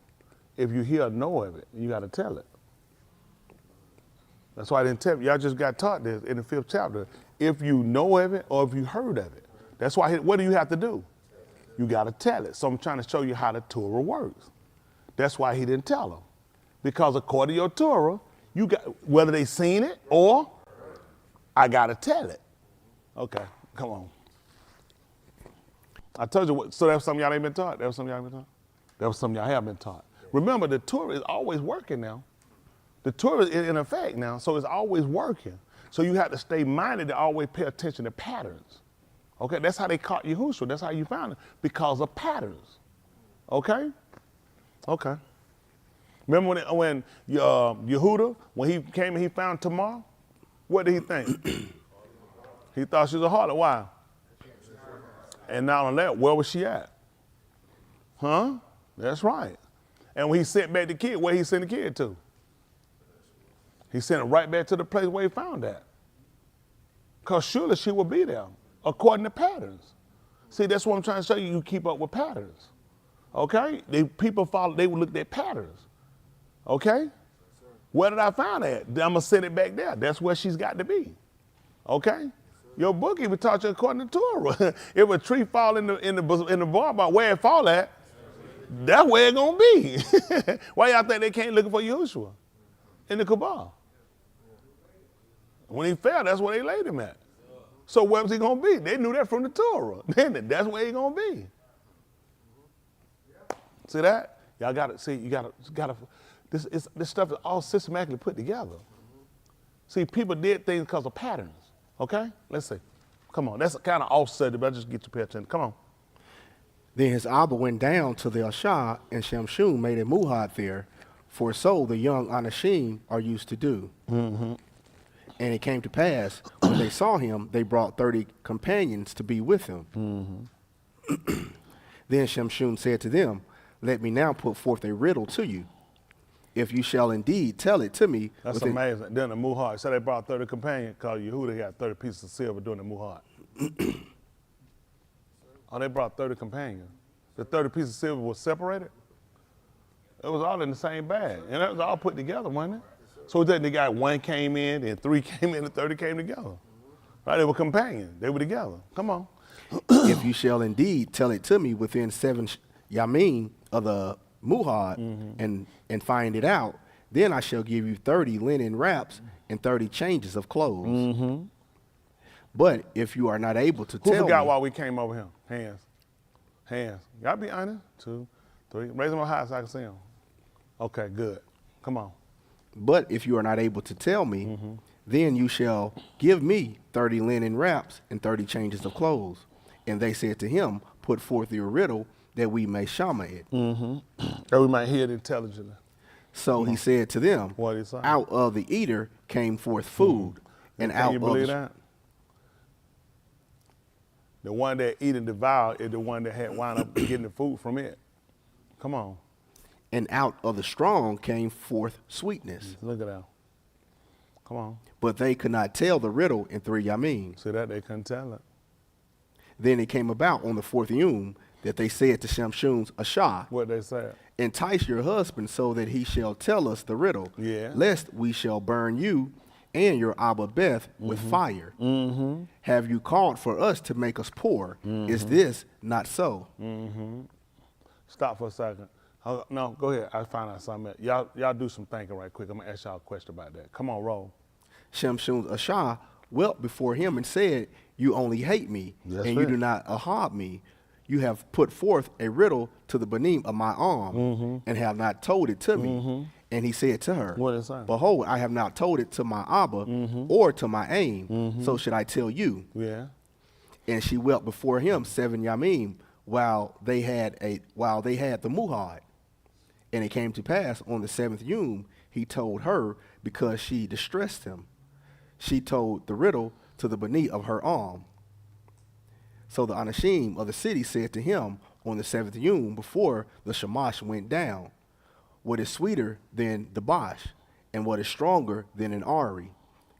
T: if you hear or know of it, you got to tell it. That's why I didn't tell you. Y'all just got taught this in the 5th chapter. If you know of it or if you heard of it. That's why, what do you have to do? You got to tell it. So I'm trying to show you how the Torah works. That's why he didn't tell them. Because according to your Torah, you got, whether they seen it or I got to tell it. Okay, come on. I told you what, so that was something y'all ain't been taught? That was something y'all ain't been taught? That was something y'all have been taught. Remember, the Torah is always working now. The Torah is in effect now, so it's always working. So you have to stay minded to always pay attention to patterns. Okay, that's how they caught Yahushua. That's how you found it, because of patterns. Okay? Okay. Remember when Yehuda, when he came and he found Tamar, what did he think? He thought she was a harlot. Why? And not only that, where was she at? Huh? That's right. And when he sent back the kid, where he sent the kid to? He sent it right back to the place where he found that. Because surely she will be there, according to patterns. See, that's what I'm trying to show you. You keep up with patterns. Okay? People follow, they will look at patterns. Okay? Where did I find that? I'm going to send it back there. That's where she's got to be. Okay? Your book even taught you according to Torah. If a tree fall in the barn, about where it fall at, that's where it's going to be. Why y'all think they came looking for Yahushua in the Kabbalah? When he fell, that's where they laid him at. So where was he going to be? They knew that from the Torah. That's where he's going to be. See that? Y'all gotta see. You gotta. This stuff is all systematically put together. See, people did things because of patterns. Okay, let's see. Come on, that's kind of offset, but I just get you to pay attention. Come on.
D: Then his Abba went down to the Ashah, and Shamshun made a muhad there, for so the young Anashim are used to do.
T: Mm-hmm.
D: And it came to pass, when they saw him, they brought 30 companions to be with him.
T: Mm-hmm.
D: Then Shamshun said to them, let me now put forth a riddle to you. If you shall indeed tell it to me.
T: That's amazing. Then the muhad. So they brought 30 companions, called Yehuda had 30 pieces of silver during the muhad. Oh, they brought 30 companions. The 30 pieces of silver was separated? It was all in the same bag. And it was all put together, wasn't it? So then they got 1 came in, and 3 came in, and 30 came together. Right? They were companions. They were together. Come on.
D: If you shall indeed tell it to me within 7 yamin of the muhad, and find it out, then I shall give you 30 linen wraps and 30 changes of clothes. But if you are not able to tell me.
T: Who forgot why we came over here? Hands. Hands. Y'all be honest. 2, 3. Raise them up high so I can see them. Okay, good. Come on.
D: But if you are not able to tell me, then you shall give me 30 linen wraps and 30 changes of clothes. And they said to him, put forth your riddle that we may shama it.
T: That we might hear it intelligently.
D: So he said to them,
T: what is that?
D: Out of the eater came forth food, and
T: Can
D: out
T: you
D: of
T: believe that? The one that eat and devour is the one that had wound up getting the food from it. Come on.
D: And out of the strong came forth sweetness.
T: Look at that. Come on.
D: But they could not tell the riddle in 3 yamin.
T: See that? They couldn't tell it.
D: Then it came about on the 4th yom that they said to Shamshun's Ashah,
T: what they said?
D: Entice your husband so that he shall tell us the riddle, lest we shall burn you and your Abba Beth with fire. Have you called for us to make us poor? Is this not so?
T: Stop for a second. No, go ahead. I'll find out something. Y'all do some thinking right quick. I'm going to ask y'all a question about that. Come on, roll.
D: Shamshun's Ashah wept before him and said, you only hate me, and you do not ahab me. You have put forth a riddle to the benim of my arm, and have not told it to me. And he said to her,
T: what is that?
D: Behold, I have not told it to my Abba or to my aim, so should I tell you?
T: Yeah.
D: And she wept before him 7 yamim while they had the muhad. And it came to pass on the 7th yom, he told her because she distressed him. She told the riddle to the beneath of her arm. So the Anashim of the city said to him on the 7th yom before the Shamash went down, what is sweeter than the Bosh, and what is stronger than an Ari?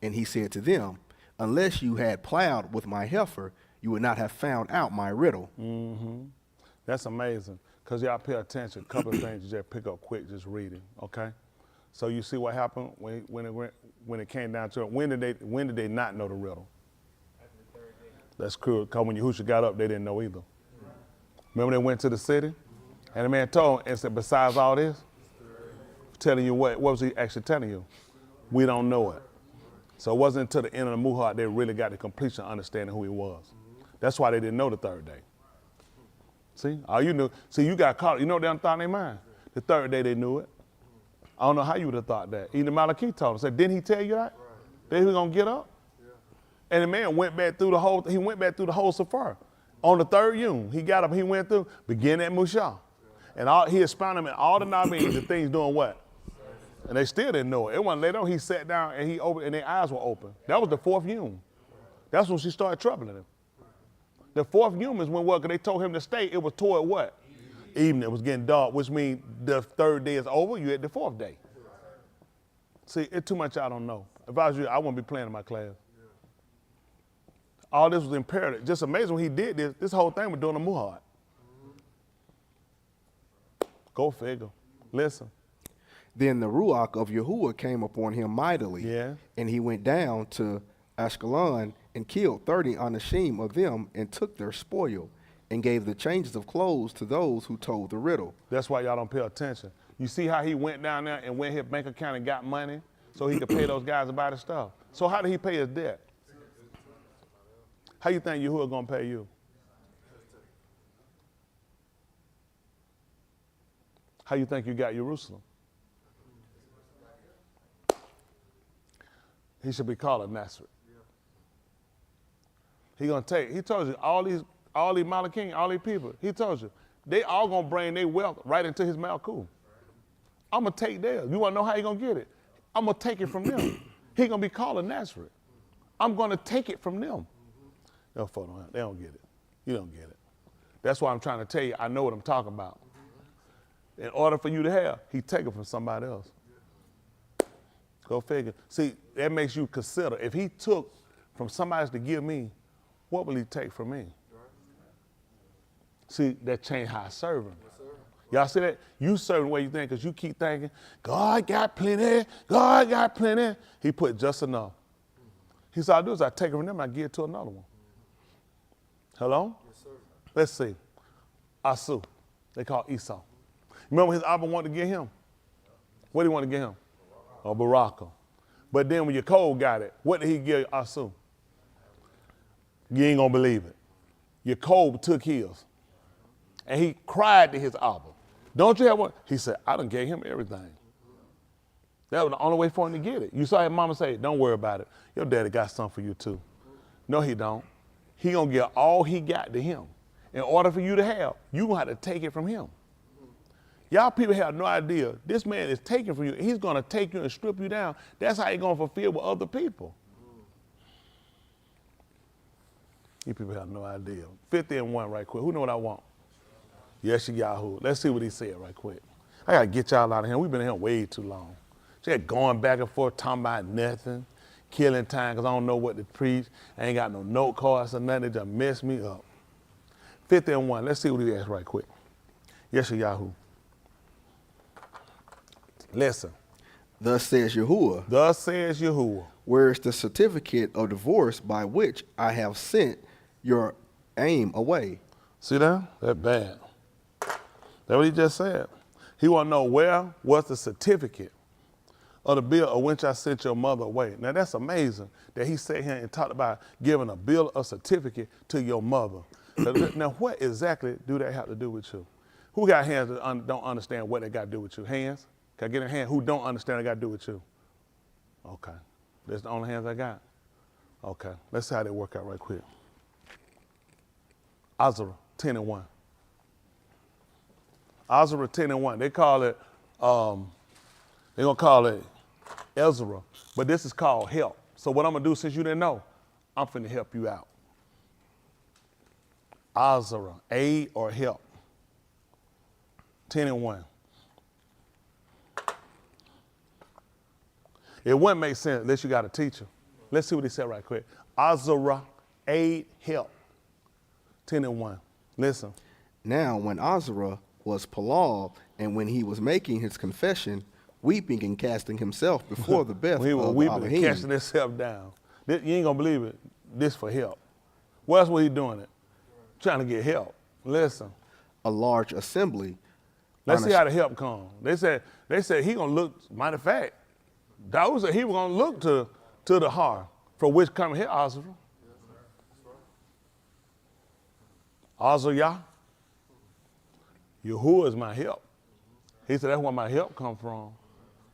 D: And he said to them, unless you had plowed with my heifer, you would not have found out my riddle.
T: That's amazing, because y'all pay attention. A couple of things you just pick up quick, just reading, okay? So you see what happened when it came down to it. When did they not know the riddle? That's cool, because when Yahushua got up, they didn't know either. Remember they went to the city? And the man told him and said, besides all this, telling you what was he actually telling you? We don't know it. So it wasn't until the end of the muhad they really got the completion of understanding who he was. That's why they didn't know the 3rd day. See, all you knew, you got caught, you know what they thought in their mind? The 3rd day they knew it. I don't know how you would have thought that. Even Malachi told him, said, didn't he tell you that? That he was gonna get up? And the man went back through the whole Safar. On the 3rd yom, he got up, he went through, began at Mushah. And he expounded them in all the Nabim, the things doing what? And they still didn't know it. It wasn't later on, he sat down and he opened, and their eyes were open. That was the 4th yom. That's when she started troubling him. The 4th yom is when what? Because they told him to stay, it was toward what? Evening. It was getting dark, which means the 3rd day is over, you're at the 4th day. See, it's too much I don't know. If I was you, I wouldn't be playing in my class. All this was imperative. Just amazing when he did this. This whole thing was doing a muhad. Go figure. Listen.
D: Then the Ruach of Yahuwah came upon him mightily, and he went down to Ashkelon and killed 30 Anashim of them and took their spoil and gave the changes of clothes to those who told the riddle.
T: That's why y'all don't pay attention. You see how he went down there and went his bank account and got money so he could pay those guys about his stuff. So how did he pay his debt? How you think Yahuwah gonna pay you? How you think you got Jerusalem? He should be called a Nazareth. He told you, all these Malakim, all these people, he told you, they all gonna bring their wealth right into his Malkut. I'm gonna take theirs. You wanna know how he gonna get it? I'm gonna take it from them. He gonna be called a Nazareth. I'm gonna take it from them. They don't get it. You don't get it. That's why I'm trying to tell you, I know what I'm talking about. In order for you to have, he take it from somebody else. Go figure. See, that makes you consider, if he took from somebody else to give me, what will he take from me? See, that changed how I serve him. Y'all see that? You serve the way you think because you keep thinking, God got plenty, God got plenty. He put just enough. He said, I do is I take it from them and I give it to another one. Hello? Yes, sir. Let's see. Asu, they call Esau. Remember his Abba wanted to get him? What did he want to get him? A Baraka. But then when Yaakov got it, what did he give Asu? You ain't gonna believe it. Yaakov took his. And he cried to his Abba. Don't you have one? He said, I done gave him everything. That was the only way for him to get it. You saw his mama say, don't worry about it. Your daddy got something for you too. No, he don't. He gonna give all he got to him. In order for you to have, you gonna have to take it from him. Y'all people have no idea. This man is taking from you. He's gonna take you and strip you down. That's how he's gonna fulfill with other people. You people have no idea. 50 and 1 right quick. Who know what I want? Yes, Yahoo. Let's see what he said right quick. I gotta get y'all out of here. We've been in here way too long. Just going back and forth, talking about nothing, killing time because I don't know what to preach. I ain't got no note cards or nothing. It just messed me up. 50 and 1. Let's see what he asked right quick. Yes, Yahoo. Listen.
D: Thus says Yahuwah.
T: Thus says Yahuwah.
D: Where is the certificate of divorce by which I have sent your aim away?
T: See that? That's bad. That's what he just said. He want to know where was the certificate of the bill of which I sent your mother away. Now that's amazing that he sat here and talked about giving a bill of certificate to your mother. Now what exactly do that have to do with you? Who got hands that don't understand what they got to do with you? Hands? Can I get a hand? Who don't understand what they got to do with you? Okay. That's the only hands I got? Okay. Let's see how they work out right quick. Azra, 10 and 1. Azra 10 and 1. They call it, they're gonna call it Ezra, but this is called help. So what I'm gonna do, since you didn't know, I'm finna help you out. Azra, aid or help. 10 and 1. It wouldn't make sense unless you got a teacher. Let's see what he said right quick. Azra, aid, help. 10 and 1. Listen.
D: Now when Azra was Palal, and when he was making his confession, weeping and casting himself before the Beth
T: he was
D: of
T: weeping and
D: Elohim.
T: casting himself down. You ain't gonna believe it. This for help. What else was he doing it? Trying to get help. Listen.
D: A large assembly.
T: Let's see how the help come. They said he gonna look, matter of fact, Daud said he was gonna look to the Har, from which come here, Azra. Azra Yah. Yahuwah is my help. He said that's where my help come from.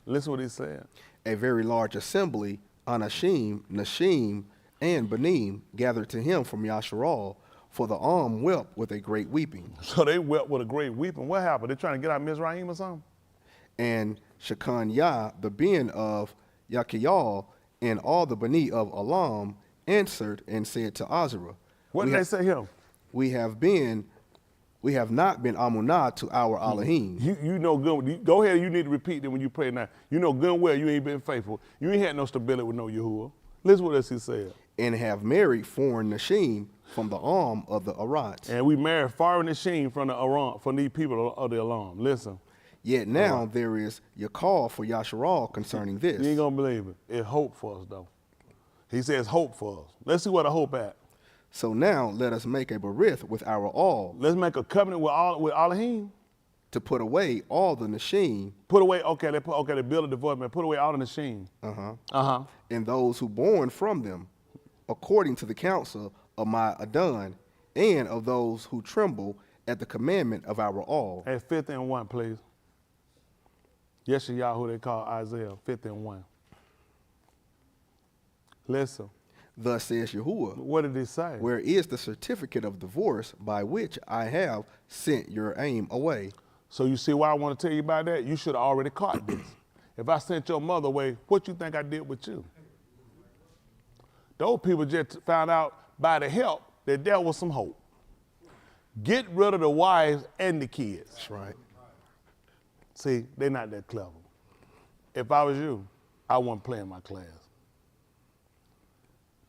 T: Listen what he said.
D: A very large assembly, Anashim, Nashim, and Benim gathered to him from Yasharal, for the arm wept with a great weeping.
T: So they wept with a great weeping. What happened? They trying to get out of Mizraim or something?
D: And Shekan Yah, the Ben of Yakial, and all the Beni of Elam answered and said to Azra,
T: what did they say him?
D: We have not been Amunah to our Elohim.
T: You know good. Go ahead. You need to repeat that when you pray now. You know good and well you ain't been faithful. You ain't had no stability with no Yahuwah. Listen what else he said.
D: And have married foreign Nashim from the arm of the Arats.
T: And we married foreign Nashim from the Aram, from these people of the Elam. Listen.
D: Yet now there is your call for Yasharal concerning this.
T: You ain't gonna believe it. It's hope for us though. He says hope for us. Let's see what the hope at.
D: So now let us make a berith with our all.
T: Let's make a covenant with Elohim.
D: To put away all the Nashim.
T: Put away, they build a divorce, man. Put away all the Nashim.
D: And those who born from them, according to the counsel of my Adon, and of those who tremble at the commandment of our all.
T: At 50 and 1, please. Yeshayahu, they call Isaiah 50:1. Listen.
D: Thus says Yahuwah.
T: What did he say?
D: Where is the certificate of divorce by which I have sent your aim away?
T: So you see why I want to tell you about that? You should have already caught this. If I sent your mother away, what you think I did with you? Those people just found out by the help that there was some hope. Get rid of the wives and the kids.
D: That's right.
T: See, they're not that clever. If I was you, I wouldn't play in my class.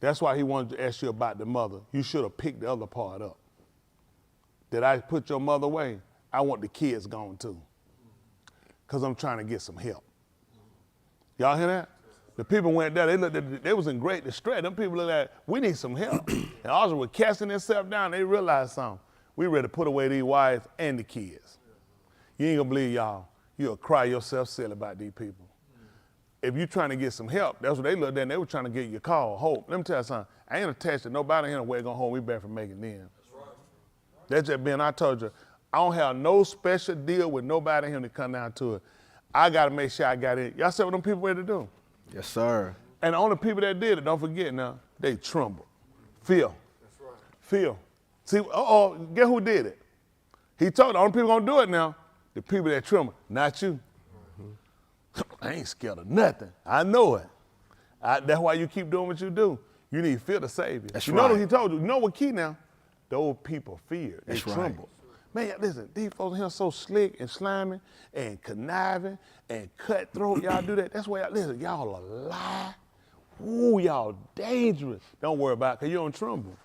T: That's why he wanted to ask you about the mother. You should have picked the other part up. Did I put your mother away? I want the kids gone too. Because I'm trying to get some help. Y'all hear that? The people went there, they was in great distress. Them people looked like, we need some help. And ours were casting themselves down. They realized something. We ready to put away these wives and the kids. You ain't gonna believe y'all. You'll cry yourself silly about these people. If you trying to get some help, that's what they looked at, and they were trying to get you a call, hope. Let me tell you something. I ain't attached to nobody here way going home. We better from making them. That's just being, I told you, I don't have no special deal with nobody here to come down to it. I got to make sure I got in. Y'all see what them people ready to do?
D: Yes, sir.
T: And the only people that did it, don't forget now, they trembled. Fear. That's right. Fear. See, guess who did it? He told the only people gonna do it now, the people that tremble, not you. I ain't scared of nothing. I know it. That's why you keep doing what you do. You need to fear the Savior.
D: That's
T: you
D: right.
T: know what he told you. You know what key now? Those people fear. They
D: That's
T: tremble. Right. Man, listen, these folks here so slick and slimy and conniving and cutthroat. Y'all do that. That's why y'all a lie. Ooh, y'all dangerous. Don't worry about it, because you don't tremble.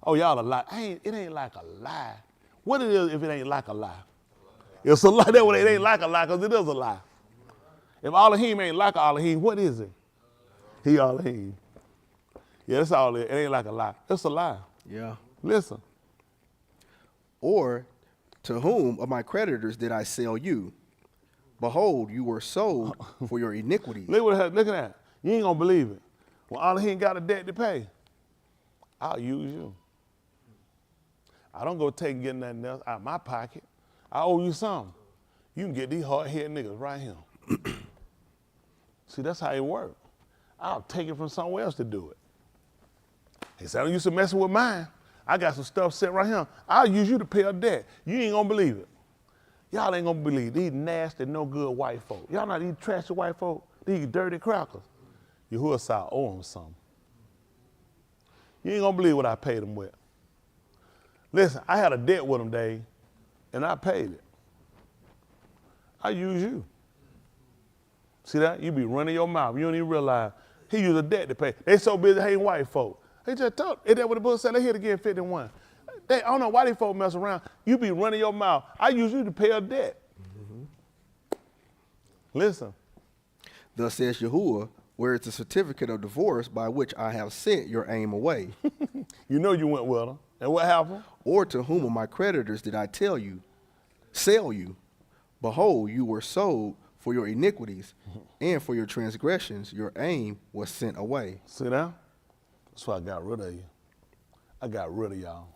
T: Oh, y'all a lie. It ain't like a lie. What it is if it ain't like a lie? It's a lie. That's what it ain't like a lie, because it is a lie. If Elohim ain't like Elohim, what is it? He Elohim. Yeah, that's all it is. It ain't like a lie. It's a lie.
D: Yeah.
T: Listen.
D: Or to whom of my creditors did I sell you? Behold, you were sold for your iniquities.
T: Look at that. You ain't gonna believe it. When Elohim got a debt to pay, I'll use you. I don't go take and get nothing else out of my pocket. I owe you something. You can get these hard-headed niggas right here. See, that's how it works. I'll take it from somewhere else to do it. He said, I don't used to messing with mine. I got some stuff set right here. I'll use you to pay a debt. You ain't gonna believe it. Y'all ain't gonna believe these nasty, no good white folk. Y'all not these trashy white folk, these dirty crackers. Yahuwah owe them something. You ain't gonna believe what I paid them with. Listen, I had a debt with them, Dave, and I paid it. I use you. See that? You be running your mouth. You don't even realize he used a debt to pay. They so busy hating white folk. They just told, is that what the book said? They here to get 51. I don't know why these folk mess around. You be running your mouth. I use you to pay a debt. Mm-hmm. Listen.
D: Thus says Yahuwah, where is the certificate of divorce by which I have sent your aim away?
T: You know you went with her. And what happened?
D: Or to whom of my creditors did I sell you? Behold, you were sold for your iniquities, and for your transgressions, your aim was sent away.
T: See that? That's why I got rid of you. I got rid of y'all.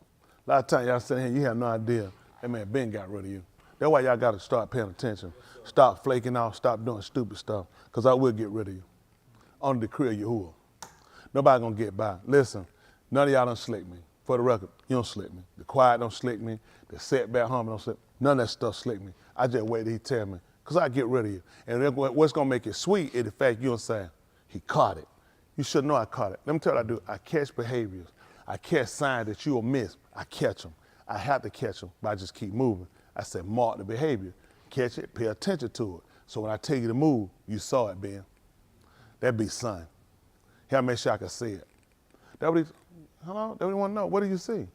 T: A lot of times y'all sitting here, you have no idea. That man Ben got rid of you. That's why y'all got to start paying attention. Stop flaking off, stop doing stupid stuff, because I will get rid of you. On the decree of Yahuwah. Nobody gonna get by. Listen, none of y'all done slick me. For the record, you don't slick me. The quiet don't slick me. The setback humble don't slick me. None of that stuff slick me. I just wait till he tell me, because I get rid of you. And then what's going to make it sweet is the fact you don't say, he caught it. You should know I caught it. Let me tell you what I do. I catch behaviors. I catch signs that you will miss. I catch them. I have to catch them, but I just keep moving. I said, mark the behavior. Catch it, pay attention to it. So when I tell you to move, you saw it, Ben. That be son. Here, make sure I can see it. That what he, hello? That what he want to know. What do you see?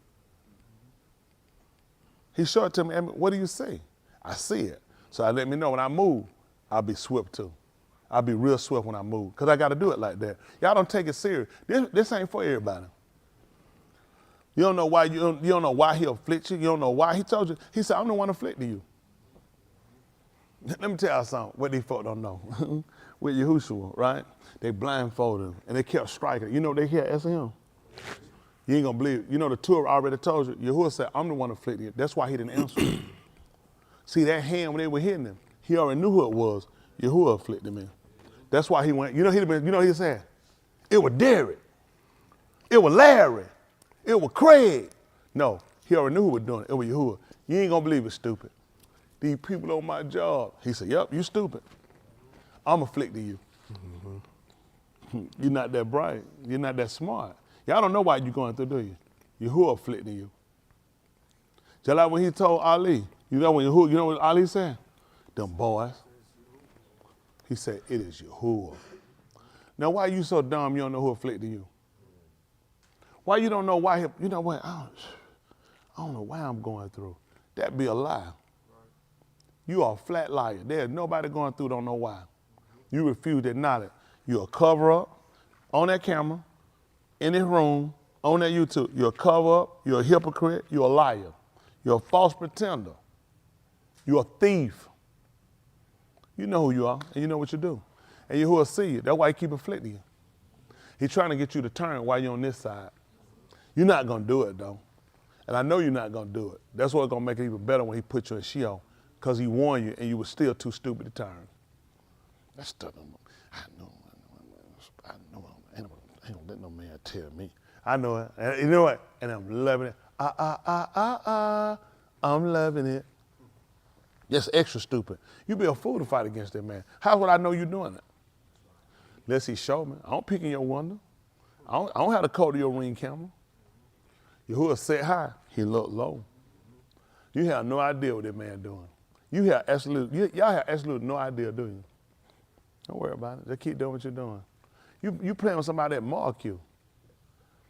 T: He showed it to me. What do you see? I see it. So I let me know when I move, I'll be swift too. I'll be real swift when I move, because I got to do it like that. Y'all don't take it serious. This ain't for everybody. You don't know why you don't know why he afflicts you. You don't know why he told you. He said, I'm the one afflicting you. Let me tell you something. What these folk don't know. With Yahushua, right? They blindfolded him and they kept striking. You know they kept asking him. You ain't gonna believe it. You know the Torah already told you. Yahuwah said, I'm the one afflicting you. That's why he didn't answer. See that hand when they were hitting him, He already knew who it was. Yahuwah afflicted me. That's why he went, you know he said? It was Derek. It was Larry. It was Craig. No, he already knew who was doing it. It was Yahuwah. You ain't gonna believe it's stupid. These people on my job. He said, yep, you stupid. I'm afflicting you. You're not that bright. You're not that smart. Y'all don't know why you're going through, do you? Yahuwah afflicting you. Just like when he told Ali, you know what Ali said? Them boys. He said, it is Yahuwah. Now, why you so dumb you don't know who afflicted you? Why you don't know why, you know what, I don't know why I'm going through. That'd be a lie. You are a flat liar. There's nobody going through don't know why. You refuse to acknowledge. You're a cover up on that camera, in this room, on that YouTube. You're a cover up, you're a hypocrite, you're a liar. You're a false pretender. You're a thief. You know who you are, and you know what you do. And you will see you. That's why he keep afflicting you. He's trying to get you to turn while you're on this side. You're not going to do it, though. And I know you're not going to do it. That's what's going to make it even better when he put you in Sheol, because he warned you, and you were still too stupid to turn. That's stuff. I know, I ain't gonna let no man tell me. I know it. And you know what? And I'm loving it. I'm loving it. That's extra stupid. You be a fool to fight against that man. How would I know you're doing it? Unless he show me. I don't peek in your window. I don't have the code of your ring camera. Yahuwah sit high, he look low. You have no idea what that man doing. Y'all have absolute no idea, do you? Don't worry about it. Just keep doing what you're doing. You playing with somebody that mark you.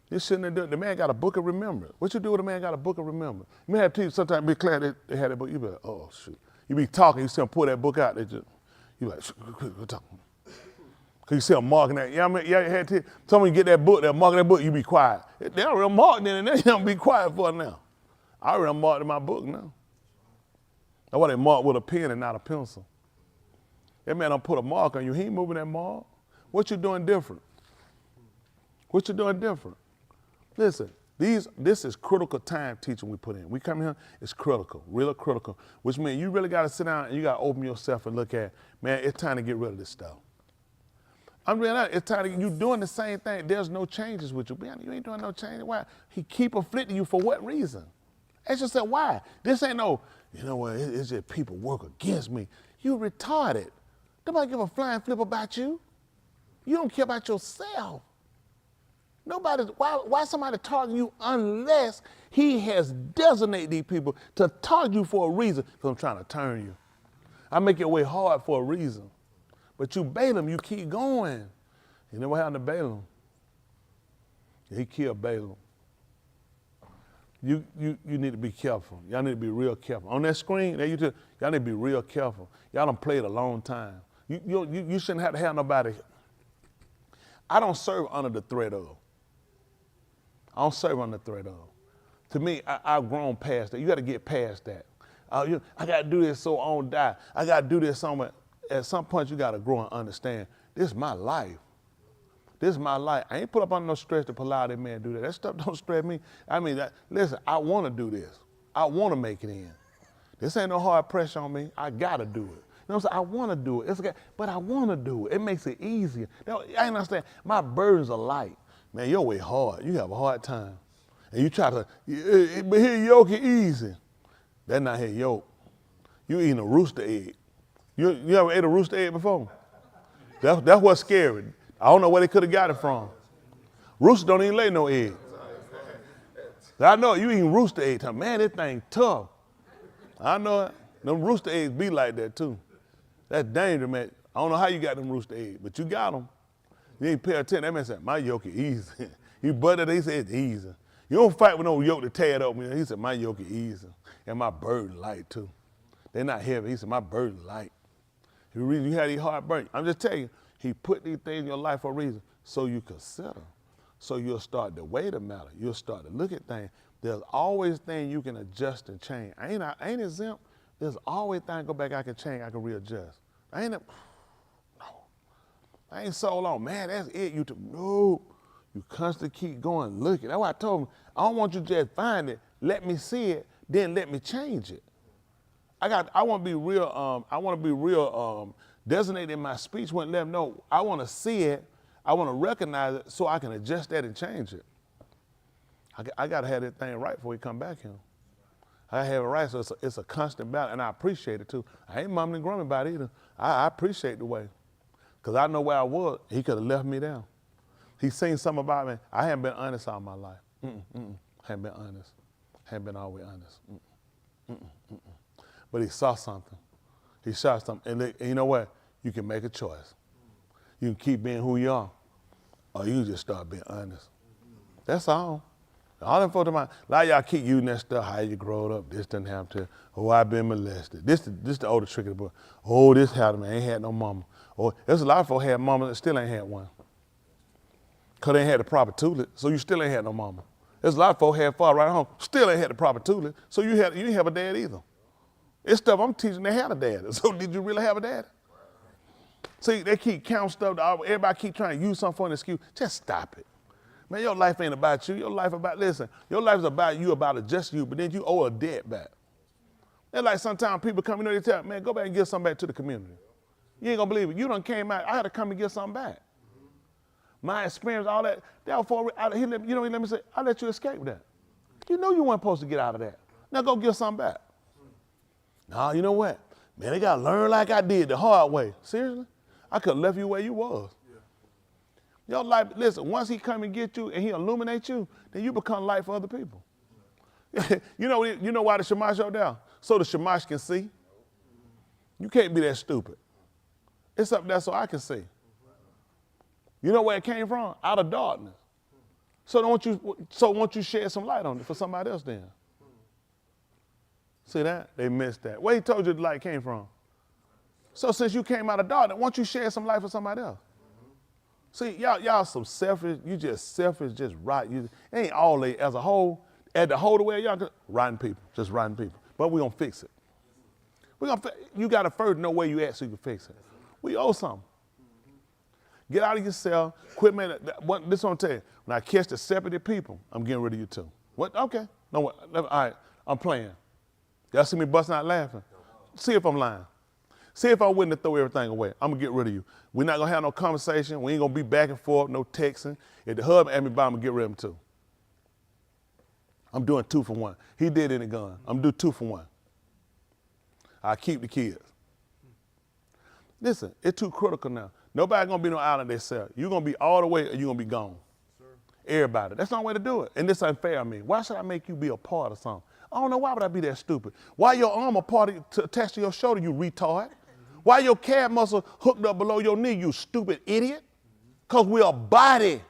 T: You shouldn't have done. The man got a book of remembrance. What you do with a man got a book of remembrance? You may have to sometimes be glad they had that book. You be like, oh shoot. You be talking, you see them pull that book out. You like, we're talking. Cause you see them marking that. Yeah, I mean, had to. Someone get that book, they're marking that book. You be quiet. They already marked it, and they don't be quiet for it now. I already marked in my book now. That's why they mark with a pen and not a pencil. That man don't put a mark on you. He ain't moving that mark. What you doing different? What you doing different? Listen, this is critical time teaching we put in. We come here, it's critical, really critical, which means you really got to sit down and you got to open yourself and look at, man, it's time to get rid of this stuff. I'm really not, it's time to, you doing the same thing. There's no changes with you. Man, you ain't doing no change. Why? He keep afflicting you for what reason? Ask yourself, why? This ain't no, you know what, it's just people work against me. You retarded. Nobody give a flying flip about you. You don't care about yourself. Why somebody targeting you unless he has designated these people to target you for a reason? Because I'm trying to turn you. I make your way hard for a reason. But you Balaam, you keep going. You know what happened to Balaam? He killed Balaam. You need to be careful. Y'all need to be real careful. On that screen, y'all need to be real careful. Y'all done played a long time. You shouldn't have to have nobody. I don't serve under the threat of. I don't serve under the threat of. To me, I've grown past that. You got to get past that. I got to do this so I don't die. I got to do this somewhere. At some point, you got to grow and understand, this is my life. This is my life. I ain't put up under no stress to allow that man to do that. That stuff don't stress me. I mean, listen, I want to do this. I want to make it in. This ain't no hard pressure on me. I got to do it. You know what I'm saying? I want to do it. It's okay, but I want to do it. It makes it easier. Now, I understand. My burdens are light. Man, your way hard. You have a hard time. And you try to, but here yoke is easy. That's not here yoke. You eating a rooster egg. You ever ate a rooster egg before? That's what's scary. I don't know where they could have got it from. Roosters don't even lay no eggs. I know you eating rooster eggs. Man, this thing tough. I know it. Them rooster eggs be like that too. That's dangerous, man. I don't know how you got them rooster eggs, but you got them. You ain't pay attention. That man said, my yoke is easy. He buttered it, he said, it's easy. You don't fight with no yoke to tear it up. He said, my yoke is easy. And my burden light too. They're not heavy. He said, my burden light. You had these hard burdens. I'm just telling you, he put these things in your life for a reason, so you consider. So you'll start to weigh the matter. You'll start to look at things. There's always things you can adjust and change. I ain't exempt. There's always things go back I can change, I can readjust. No. I ain't so long. Man, that's it. No. You constantly keep going, looking. That's why I told him, I don't want you to just find it, let me see it, then let me change it. I want to be real, designated in my speech when let them know. I want to see it. I want to recognize it so I can adjust that and change it. I got to have that thing right before we come back here. I have it right, so it's a constant battle, and I appreciate it too. I ain't mumbling and grumbling about it either. I appreciate the way, because I know where I was. He could have left me down. He seen something about me. I haven't been honest all my life. Haven't been honest. Haven't been always honest. But he saw something. He saw something, and you know what? You can make a choice. You can keep being who you are, or you can just start being honest. That's all. All them folks, a lot of y'all keep using that stuff, how you growed up, this didn't happen to, oh, I've been molested. This the older trick of the book. Oh, this happened to me, I ain't had no mama. Or there's a lot of folks had mama that still ain't had one. Because they ain't had the proper tutelage, so you still ain't had no mama. There's a lot of folks had father right home, still ain't had the proper tutelage, so you didn't have a dad either. It's stuff I'm teaching they had a dad, so did you really have a dad? See, they keep counting stuff, everybody keep trying to use something for an excuse. Just stop it. Man, your life ain't about you. Your life listen, your life is about you, about just you, but then you owe a debt back. It's like sometimes people come, they tell me, man, go back and give something back to the community. You ain't gonna believe it. You done came out, I had to come and give something back. My experience, all that was for, he let me say, I let you escape that. You know you weren't supposed to get out of that. Now go give something back. Nah, you know what? Man, they gotta learn like I did the hard way. Seriously? I could have left you where you was. Your life, listen, once he come and get you and he illuminate you, then you become light for other people. You know why the Shamash are down? So the Shamash can see. You can't be that stupid. It's up there so I can see. You know where it came from? Out of darkness. So won't you shed some light on it for somebody else then? See that? They missed that. Where he told you the light came from? So since you came out of darkness, won't you shed some light for somebody else? See, y'all some selfish, you just selfish, just right. It ain't all they, as a whole, at the whole the way y'all, rotten people, just rotten people. But we're gonna fix it. You gotta first know where you at so you can fix it. We owe something. Get out of yourself, quit, man. This is what I'm telling you. When I catch the separate people, I'm getting rid of you too. What? Okay. No, all right, I'm playing. Y'all see me busting out laughing? See if I'm lying. See if I wouldn't throw everything away. I'm gonna get rid of you. We're not gonna have no conversation. We ain't gonna be back and forth, no texting. If the husband at me by, I'm gonna get rid of him too. I'm doing 2 for 1. He did in the gun. I'm doing 2 for 1. I keep the kids. Listen, it's too critical now. Nobody gonna be no island themselves. You're gonna be all the way or you're gonna be gone. Sure. Everybody. That's the only way to do it. And this ain't fair to me. Why should I make you be a part of something? I don't know, why would I be that stupid? Why your arm attached to your shoulder, you retard? Why your calf muscle hooked up below your knee, you stupid idiot? Because we're a body,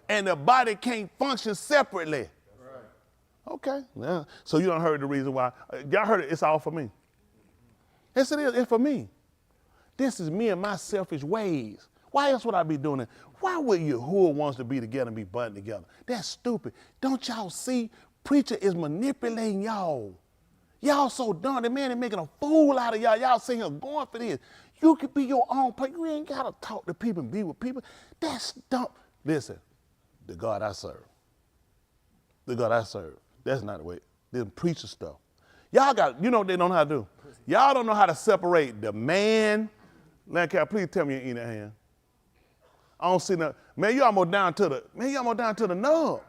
T: and the body can't function separately. Right. Okay, yeah. So you done heard the reason why. Y'all heard it, it's all for me. Yes, it is, it's for me. This is me and my selfish ways. Why else would I be doing it? Why would Yahuwah wants to be together and be buttoned together? That's stupid. Don't y'all see? Preacher is manipulating y'all. Y'all so dumb. The man is making a fool out of y'all. Y'all sitting here going for this. You could be your own person. You ain't got to talk to people and be with people. That's dumb. Listen, the God I serve. The God I serve. That's not the way. This preacher stuff. Y'all got, you know what they don't know how to do? Y'all don't know how to separate the man. Lancaster, please tell me you ain't that hand. I don't see nothing. Man, you almost down to the nub.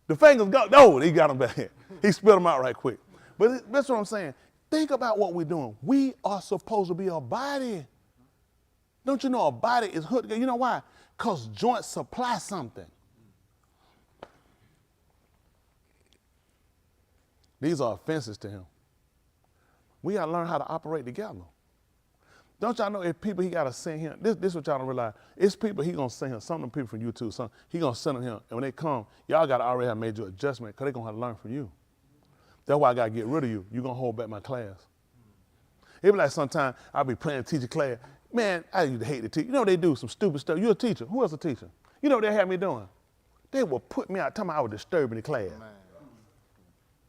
T: The fingers go, no, he got them back here. He spit them out right quick. But that's what I'm saying. Think about what we're doing. We are supposed to be a body. Don't you know a body is hooked together? You know why? Because joints supply something. These are offenses to him. We got to learn how to operate together. Don't y'all know if people he got to send him, this is what y'all don't realize, it's people he going to send him, some of them people from YouTube, he going to send them him, and when they come, y'all got to already have made your adjustment because they're going to have to learn from you. That's why I got to get rid of you. You're going to hold back my class. It be like sometimes I'll be playing teacher class. Man, I used to hate the teacher. You know they do some stupid stuff. You're a teacher. Who else a teacher? You know what they had me doing? They would put me out, talking about I was disturbing the class. Man.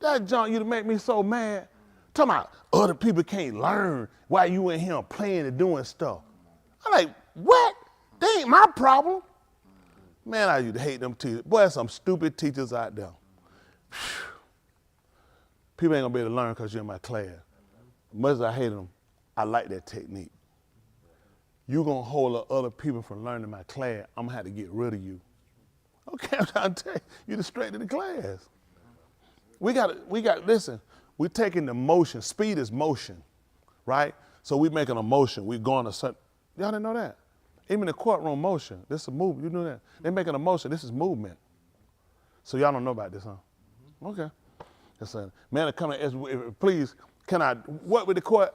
T: That junk used to make me so mad. Talking about other people can't learn while you in here playing and doing stuff. I'm like, what? They ain't my problem. Man, I used to hate them teachers. Boy, there's some stupid teachers out there. People ain't gonna be able to learn because you're in my class. much as I hated them, I like that technique. You're gonna hold up other people from learning my class, I'm gonna have to get rid of you. Okay, I'm trying to tell you, you're the straight to the class. Listen, we're taking the motion. Speed is motion, right? So we making a motion. We're going to certain, y'all didn't know that? Even the courtroom motion, this is a movement, you know that? They're making a motion, this is movement. So y'all don't know about this, huh? Okay. Yes, sir. Man, come and please, what with the court?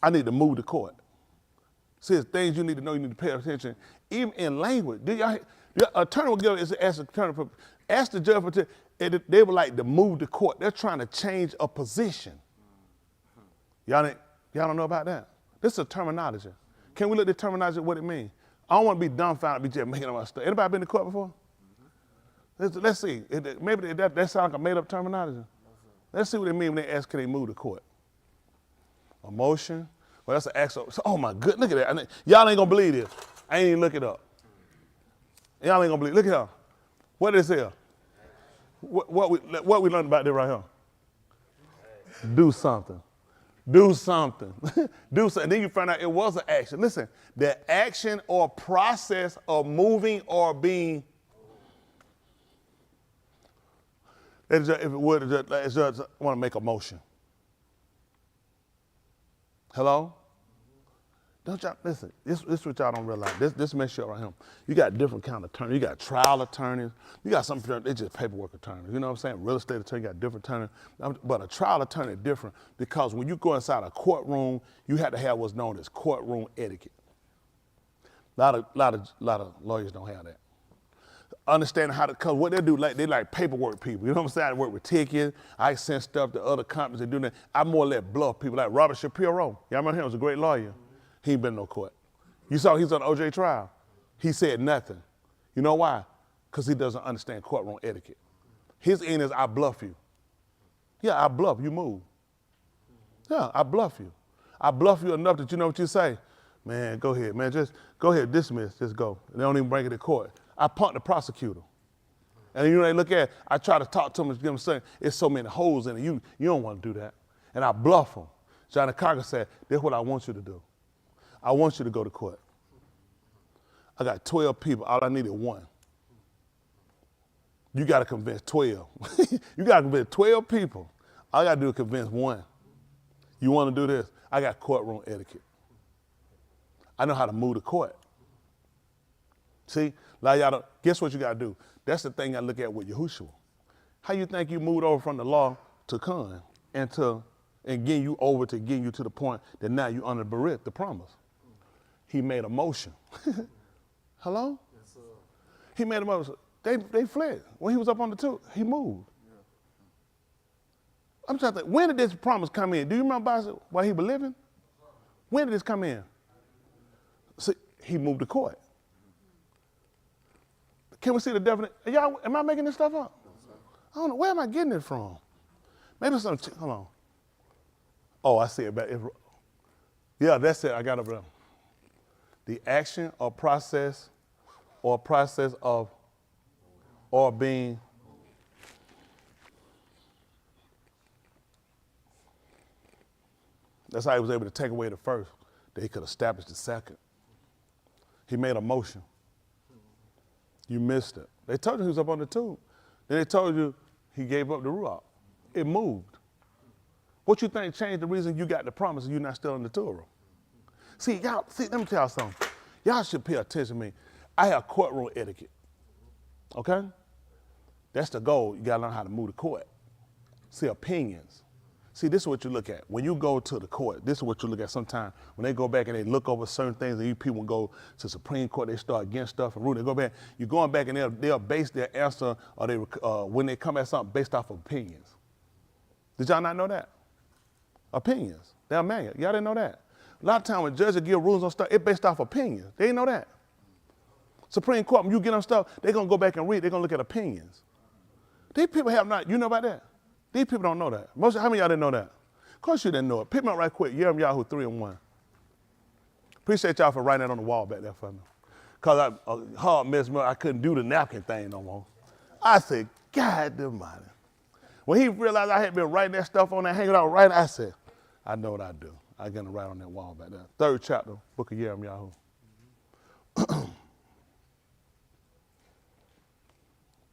T: I need to move the court. See, there's things you need to know, you need to pay attention. Even in language, your attorney will go ask the attorney, ask the judge for, they would like to move the court. They're trying to change a position. Y'all don't know about that? This is a terminology. Can we look at the terminology, what it means? I don't want to be dumbfounded, be just making up my stuff. Anybody been to court before? Let's see. Maybe that sounds like a made-up terminology. Let's see what it means when they ask, can they move the court? Emotion. Well, that's an actual. Oh my good, look at that. Y'all ain't gonna believe this. I ain't even look it up. Y'all ain't gonna believe. Look at here. What is here? What we learned about this right here? Do something. Do something. Do something. Then you find out it was an action. Listen, the action or process of moving or being. If it would, it's just want to make a motion. Hello? Don't y'all, listen, this is what y'all don't realize. This makes sure right here. You got different kind of attorneys. You got trial attorneys. You got some, they just paperwork attorneys. You know what I'm saying? Real estate attorney, you got different attorneys. But a trial attorney is different because when you go inside a courtroom, you have to have what's known as courtroom etiquette. A lot of lawyers don't have that. Understanding how to, cause what they do, they like paperwork people. You know what I'm saying? I work with tickets. I send stuff to other companies that do that. I more or less bluff people like Robert Shapiro. Y'all remember him? He was a great lawyer. He ain't been in no court. You saw he's on the OJ trial. He said nothing. You know why? Because he doesn't understand courtroom etiquette. His end is I bluff you. Yeah, I bluff, you move. Yeah, I bluff you. I bluff you enough that you know what you say. Man, go ahead, man, just go ahead, dismiss, just go. They don't even bring it to court. I punt the prosecutor. And you know, they look at it, I try to talk to them and give them saying, it's so many holes in it, you don't want to do that. And I bluff them. Johnny Carter said, this is what I want you to do. I want you to go to court. I got 12 people, all I need is one. You got to convince 12. You got to convince 12 people. All I got to do is convince one. You want to do this? I got courtroom etiquette. I know how to move the court. See, like y'all guess what you got to do? That's the thing I look at with Yahushua. How you think you moved over from the law to Khan and getting you over to getting you to the point that now you under Barit, the promise. He made a motion. Hello? Yes, sir. He made a motion. They fled. When he was up on the two, he moved. Yeah. I'm trying to think, when did this promise come in? Do you remember while he was living? When did this come in? See, he moved the court. Can we see the definition? Y'all, am I making this stuff up? I don't know. Where am I getting it from? Maybe some, hold on. Oh, I see it back. Yeah, that's it. I got it, bro. The action or process of or being that's how he was able to take away the first, that he could establish the second. He made a motion. You missed it. They told you he was up on the tube. Then they told you he gave up the Ruach. It moved. What you think changed the reason you got the promise and you're not still in the Torah? See, y'all, let me tell y'all something. Y'all should pay attention to me. I have courtroom etiquette, okay? That's the goal. You gotta learn how to move the court. See, opinions. See, this is what you look at. When you go to the court, this is what you look at sometimes. When they go back and they look over certain things and you people go to Supreme Court, they start against stuff and rule, they go back, you're going back and they'll base their answer or when they come at something based off of opinions. Did y'all not know that? Opinions. They're mad. Y'all didn't know that. A lot of times when judges give rules on stuff, it's based off opinions. They didn't know that. Supreme Court, when you get on stuff, they're going to go back and read. They're going to look at opinions. These people have not, you know about that? These people don't know that. How many of y'all didn't know that? Of course you didn't know it. Pick me up right quick. Yahoo 3-1. Appreciate y'all for writing that on the wall back there for me. Because I hard mess me up. I couldn't do the napkin thing no more. I said, God almighty. When he realized I had been writing that stuff on that, hanging out writing, I said, I know what I do. I got to write on that wall back there. 3rd chapter, book of Yah.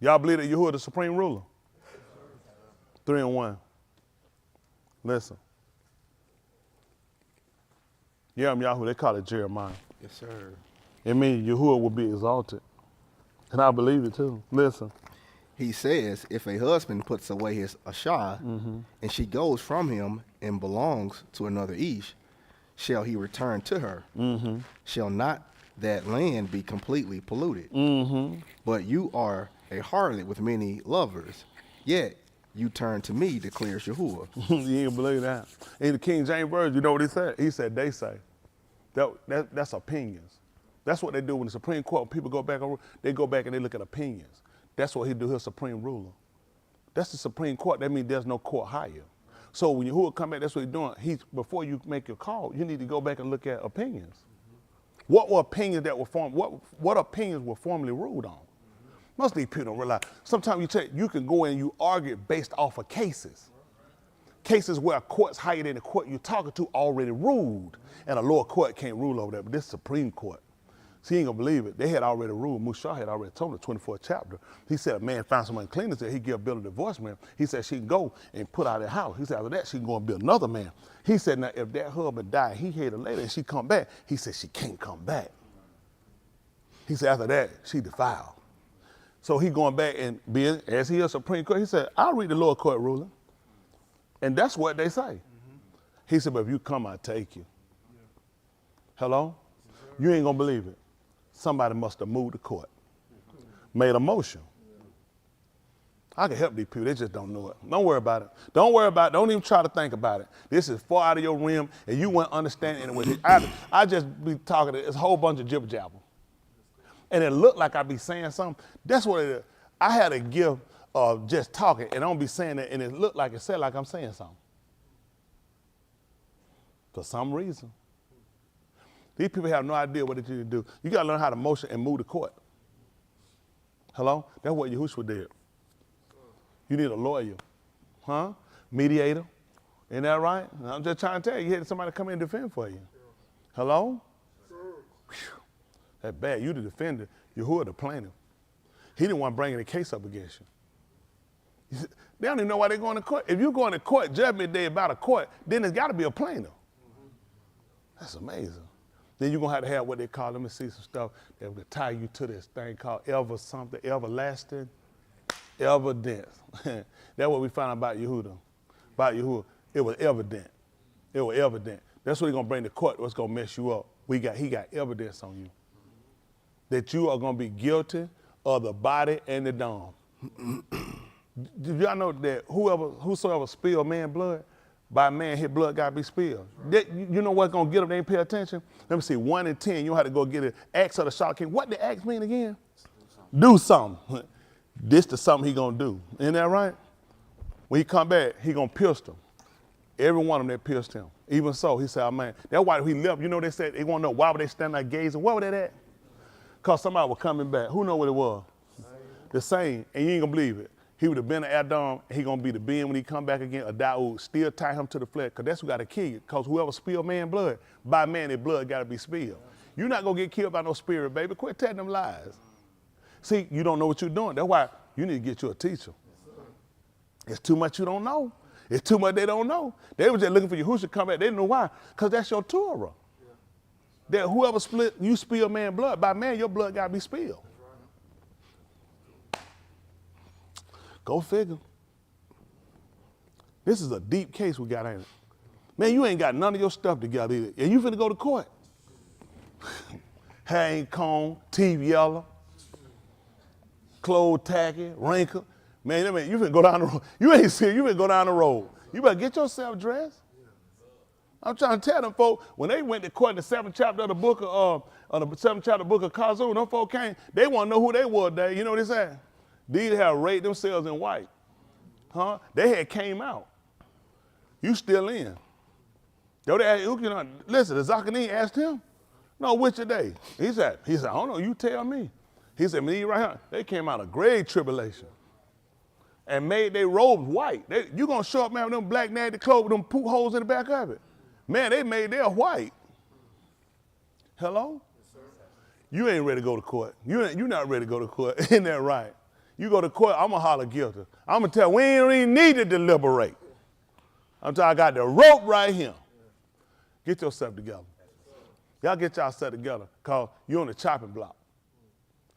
T: Y'all believe that Yahuwah the supreme ruler? 3 and 1. Listen. Yahoo, they call it Jeremiah.
D: Yes, sir.
T: It means Yahuwah will be exalted. And I believe it too. Listen.
D: He says, if a husband puts away his Ashah, and she goes from him and belongs to another Ish, shall he return to her? Shall not that land be completely polluted? But you are a harlot with many lovers, yet you turn to me, declares Yahuwah.
T: You ain't believe that. In the King James Version, you know what he said? He said, they say. That's opinions. That's what they do when the Supreme Court, people go back, they go back and they look at opinions. That's what he do, his supreme ruler. That's the Supreme Court. That means there's no court higher. So when Yahuwah come back, that's what he's doing. Before you make your call, you need to go back and look at opinions. What were opinions that were formed? What opinions were formally ruled on? Most of these people don't realize. Sometimes you can go in and you argue based off of cases. Cases where a court's higher than the court you're talking to already ruled, and a lower court can't rule over that, but this is Supreme Court. So you ain't gonna believe it. They had already ruled, Mushah had already told him the 24th chapter. He said a man found some uncleanness there, he give Bill a divorce man. He said she can go and put out of the house. He said after that she can go and build another man. He said now if that husband died, he had her later and she come back, he said she can't come back. He said after that, she defiled. So he going back and being, as he is Supreme Court, he said, I'll read the lower court ruling. And that's what they say. He said, but if you come, I'll take you. Hello? You ain't gonna believe it. Somebody must have moved the court, made a motion. I can help these people, they just don't know it. Don't worry about it. Don't worry about it, don't even try to think about it. This is far out of your realm and you won't understand it anyway. I just be talking to this whole bunch of jibber jabber. And it looked like I be saying something. That's what it is. I had a gift of just talking and I don't be saying that and it looked like it said like I'm saying something. For some reason. These people have no idea what they need to do. You got to learn how to motion and move the court. Hello? That's what Yahushua did. You need a lawyer, huh? Mediator. Isn't that right? I'm just trying to tell you, you had somebody come in and defend for you. Hello? That's bad. You the defender. Yahuwah the plaintiff. He didn't want bringing the case up against you. They don't even know why they're going to court. If you're going to court, judgment day about a court, then there's got to be a plaintiff. That's amazing. Then you're going to have what they call, let me see some stuff, that will tie you to this thing called everlasting evidence. That's what we found out about Yahuwah. About Yahuwah. It was evident. It was evident. That's what he's going to bring to court, what's going to mess you up. He got evidence on you. That you are going to be guilty of the body and the dome. Did y'all know that whosoever spill man's blood, by man his blood got to be spilled? You know what's going to get them? They ain't pay attention. Let me see, 1 in 10, you have to go get an axe of the shot king. What the axe mean again? Do something. This is something he going to do. Isn't that right? When he come back, he going to pierce them. Every one of them that pierced him. Even so, he said, oh man, that's why he left. You know, they said, they want to know why were they standing there gazing? Where were they at? Because somebody was coming back. Who know what it was? The same. And you ain't going to believe it. He would have been an Adam, and he going to be the Ben when he come back again, a Daoud, still tie him to the flesh, because that's who got to kill you, because whoever spilled man's blood, by man, their blood got to be spilled. You're not going to get killed by no spirit, baby. Quit telling them lies. See, you don't know what you're doing. That's why you need to get you a teacher. It's too much you don't know. It's too much they don't know. They were just looking for you. Who should come back? They didn't know why, because that's your Torah. That whoever you spill man's blood, by man, your blood got to be spilled. Go figure. This is a deep case we got, ain't it? Man, you ain't got none of your stuff together either. And you finna go to court. Hair ain't combed, teeth yellow, clothes tacky, wrinkled. Man, you finna go down the road. You ain't serious, you finna go down the road. You better get yourself dressed. I'm trying to tell them folks, when they went to court in the 7th chapter of the book of Kazoo, them folks came, they want to know who they were today. You know what they said? These have arrayed themselves in white. Huh? They had came out. You still in. Listen, the Zakanin asked him, no, which are they? He said, I don't know, you tell me. He said, me right here, they came out of great tribulation. and made their robes white. You gonna show up, man, with them black natty clothes with them poop holes in the back of it. Man, they made their white. Hello? You ain't ready to go to court. You're not ready to go to court. Isn't that right? You go to court, I'm gonna holler guilty. I'm gonna tell, we ain't even need to deliberate. I'm telling you, I got the rope right here. Get yourself together. Y'all get yourself together, cause you're on the chopping block.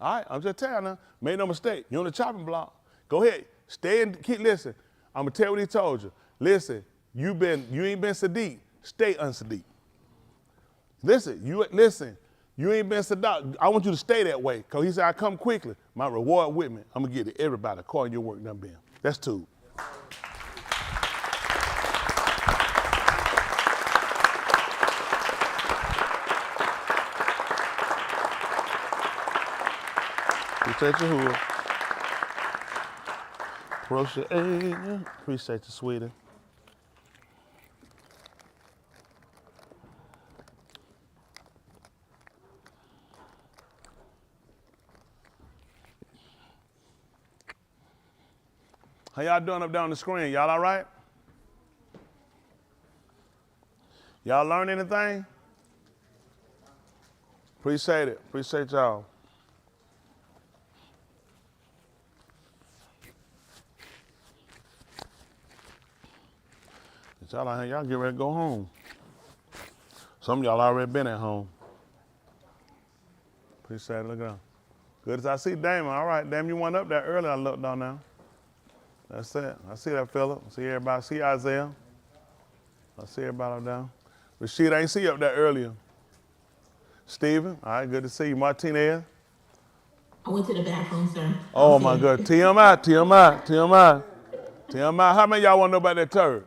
T: All right, I'm just telling you now, make no mistake, you're on the chopping block. Go ahead, stay and keep listening. I'm gonna tell you what he told you. Listen, you ain't been Sadiq, stay unsadiq. Listen, you ain't been Sadat. I want you to stay that way, because he said, I come quickly. My reward with me. I'm going to get to everybody according to your work done been. That's two. Appreciate you, Hua. Appreciate you, sweetie. How y'all doing up there on the screen? Y'all all right? Y'all learn anything? Appreciate it. Appreciate y'all. Y'all out here, y'all get ready to go home. Some of y'all already been at home. Appreciate it. Look at that. Good as I see Damon. All right, Damon, you went up there early. I looked down now. That's it. I see that fella. I see everybody. I see Isaiah. I see everybody up there. Rashid, I ain't see you up there earlier. Steven, all right, good to see you. Martinez.
G: I went to the bathroom, sir.
T: Oh, my God. TMI. How many of y'all want to know about that turd?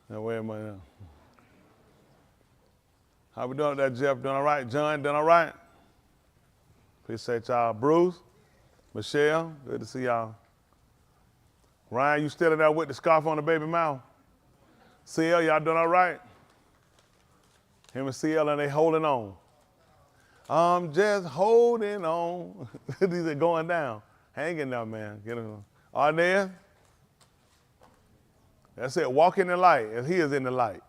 T: Now, wait a minute. How we doing up there, Jeff? Doing all right? John, doing all right? Appreciate y'all. Bruce, Michelle, good to see y'all. Ryan, you still in there with the scarf on the baby mouth? CL, y'all doing all right? Him and CL, and they holding on. I'm just holding on. These are going down. Hang in there, man. Get him. Arnett? That's it. Walk in the light, and he is in the light.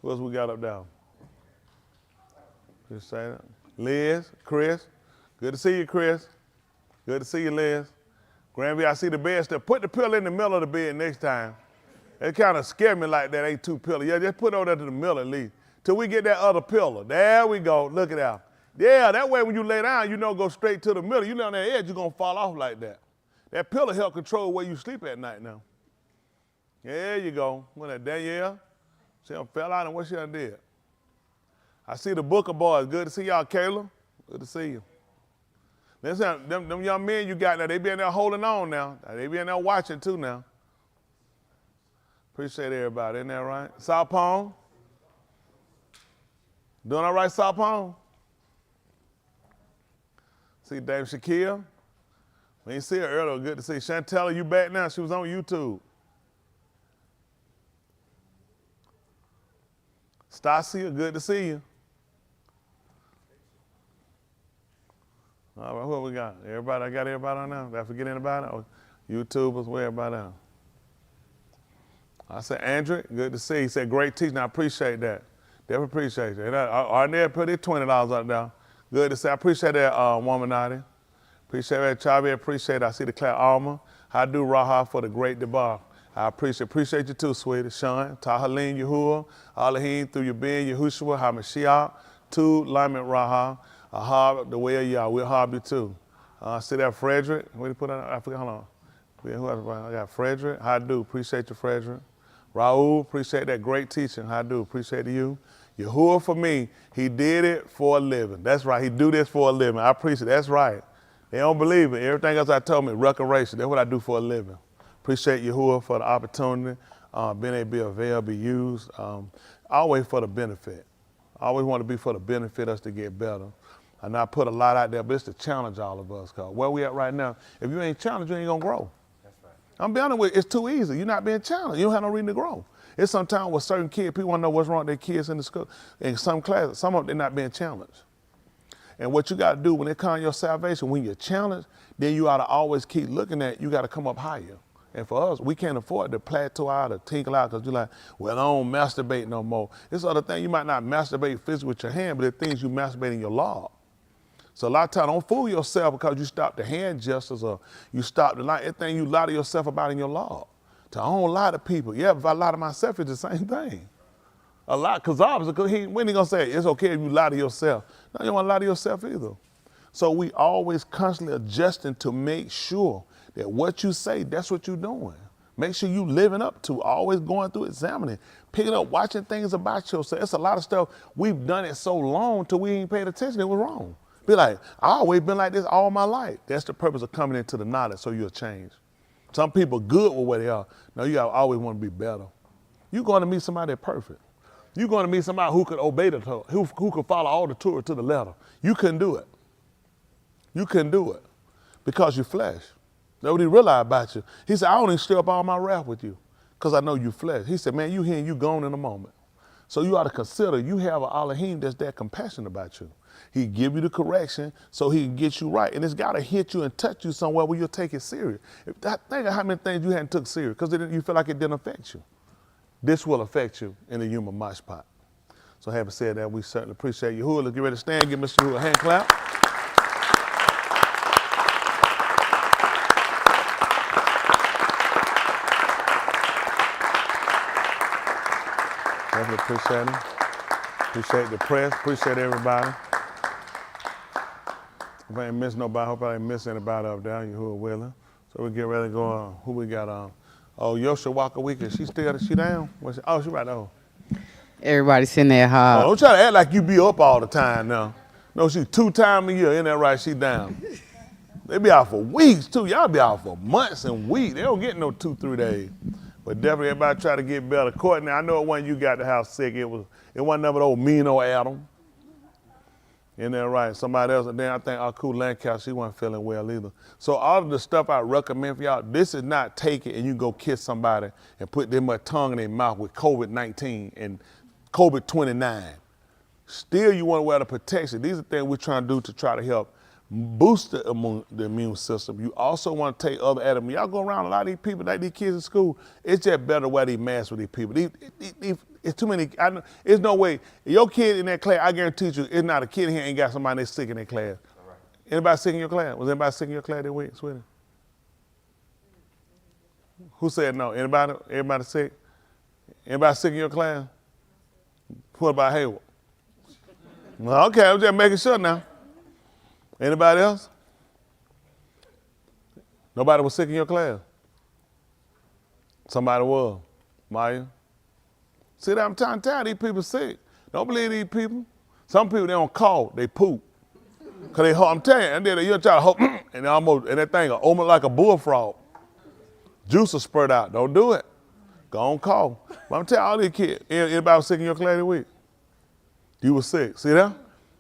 T: Who else we got up there? Just say that. Liz, Chris. Good to see you, Chris. Good to see you, Liz. Granby, I see the bed still. Put the pillow in the middle of the bed next time. It kind of scared me like that, ain't two pillows. Yeah, just put it over there to the middle at least. Till we get that other pillow. There we go. Look at that. Yeah, that way when you lay down, you don't go straight to the middle. You lay on that edge, you're going to fall off like that. That pillow help control where you sleep at night now. There you go. What that, Danielle? She done fell out and what she done did? I see the Booker boys. Good to see y'all, Kayla. Good to see you. Listen, them young men you got now, they be in there holding on now. They be in there watching too now. Appreciate everybody. Isn't that right? South Palm? Doing all right, South Palm? See Dame Shaquille? We ain't see her earlier. Good to see Chantel. You back now? She was on YouTube. Stasia, good to see you. All right, what we got? Everybody, I got everybody on now? Did I forget anybody? Oh, YouTubers, where everybody on? I said, Andrew, good to see you. He said, great teaching. I appreciate that. Definitely appreciate that. Arnett put his $20 out there. Good to see. I appreciate that, Womanati. Appreciate that, Chavi. Appreciate it. I see the clap, Alma. How do Raha for the great debar. I appreciate you too, sweetie. Sean, Tahaleen, Yahuwah, Alahim, through your being, Yahushua, HaMashiach, Tu, Lamet Raha, Ahab, the Way Of Yah. We'll have you too. See that, Frederick? What did you put on? I forgot, hold on. Who else? I got Frederick. How do? Appreciate you, Frederick. Raul, appreciate that great teaching. How do? Appreciate you. Yahuwah for me, he did it for a living. That's right, he do this for a living. I appreciate it. That's right. They don't believe it. Everything else I told me, recreation. That's what I do for a living. Appreciate Yahuwah for the opportunity, being able to be available, be used, always for the benefit. I always want to be for the benefit us to get better. And I put a lot out there, but it's to challenge all of us. Cause where we at right now, if you ain't challenged, you ain't gonna grow. That's right. I'm being honest with you, it's too easy. You're not being challenged. You don't have no reason to grow. It's sometimes with certain kids, people want to know what's wrong with their kids in the school. In some classes, some of them, they're not being challenged. And what you got to do when it comes to your salvation, when you're challenged, then you ought to always keep looking at, you got to come up higher. And for us, we can't afford to plateau out or tinkle out because you're like, well, I don't masturbate no more. This other thing, you might not masturbate physically with your hand, but the things you masturbate in your law. So a lot of times, don't fool yourself because you stop the hand gestures or you stop the lie. Everything you lie to yourself about in your law. So I don't lie to people. Yeah, if I lie to myself, it's the same thing. A lot, because obviously, when he gonna say it's okay if you lie to yourself? No, you don't want to lie to yourself either. So we always constantly adjusting to make sure that what you say, that's what you're doing. Make sure you living up to, always going through, examining, picking up, watching things about yourself. It's a lot of stuff, we've done it so long till we ain't paid attention, it was wrong. Be like, I always been like this all my life. That's the purpose of coming into the knowledge so you'll change. Some people good with where they are. No, you always want to be better. You're going to meet somebody that's perfect. You're going to meet somebody who could obey the Torah, who could follow all the Torah to the letter. You couldn't do it. You couldn't do it because you're flesh. That's what he realized about you. He said, I don't even stir up all my wrath with you because I know you flesh. He said, man, you here and you gone in a moment. So you ought to consider you have an Elohim that's that compassionate about you. He give you the correction so he can get you right. And it's got to hit you and touch you somewhere where you'll take it serious. Think of how many things you hadn't took serious because you feel like it didn't affect you. This will affect you in the human mosh pot. So having said that, we certainly appreciate you. Hula, get ready to stand. Give Mr. Hula a hand clap. Definitely appreciate him. Appreciate the press. Appreciate everybody. If I ain't miss nobody, hope I ain't miss anybody up there. You who are willing. So we get ready to go on. Who we got on? Oh, Yosha Walker Weekend. She down? She right there.
C: Everybody sitting there hard.
T: Oh, don't try to act like you be up all the time now. No, she 2 times a year. Isn't that right? She down. They be out for weeks too. Y'all be out for months and weeks. They don't get no 2-3 days. But definitely everybody try to get better. Courtney, I know it wasn't you got the house sick. It wasn't never old mean old Adam. Isn't that right? Somebody else, and then I think our cool Lancaster, she wasn't feeling well either. So all of the stuff I recommend for y'all, this is not take it and you go kiss somebody and put their tongue in their mouth with COVID-19 and COVID-29. Still you want to wear the protection. These are things we're trying to do to try to help boost the immune system. You also want to take other admonitions. Y'all go around a lot of these people, like these kids in school, it's just better to wear these masks with these people. It's too many. There's no way. Your kid in that class, I guarantee you, it's not a kid here ain't got somebody that's sick in their class. Right. Anybody sick in your class? Was anybody sick in your class that week, sweetie? Who said no? Anybody? Everybody sick? Anybody sick in your class? What about Hayward? Well, okay, I'm just making sure now. Anybody else? Nobody was sick in your class? Somebody was. Maya? See that I'm trying to tell these people sick. Don't believe these people. Some people, they don't cough, they poop. Cause they, I'm telling you, and then you'll try to hope, and that thing will almost like a bullfrog. Juice will spurt out, don't do it. Go on cough. But I'm telling all these kids, anybody was sick in your class this week? You was sick, see that?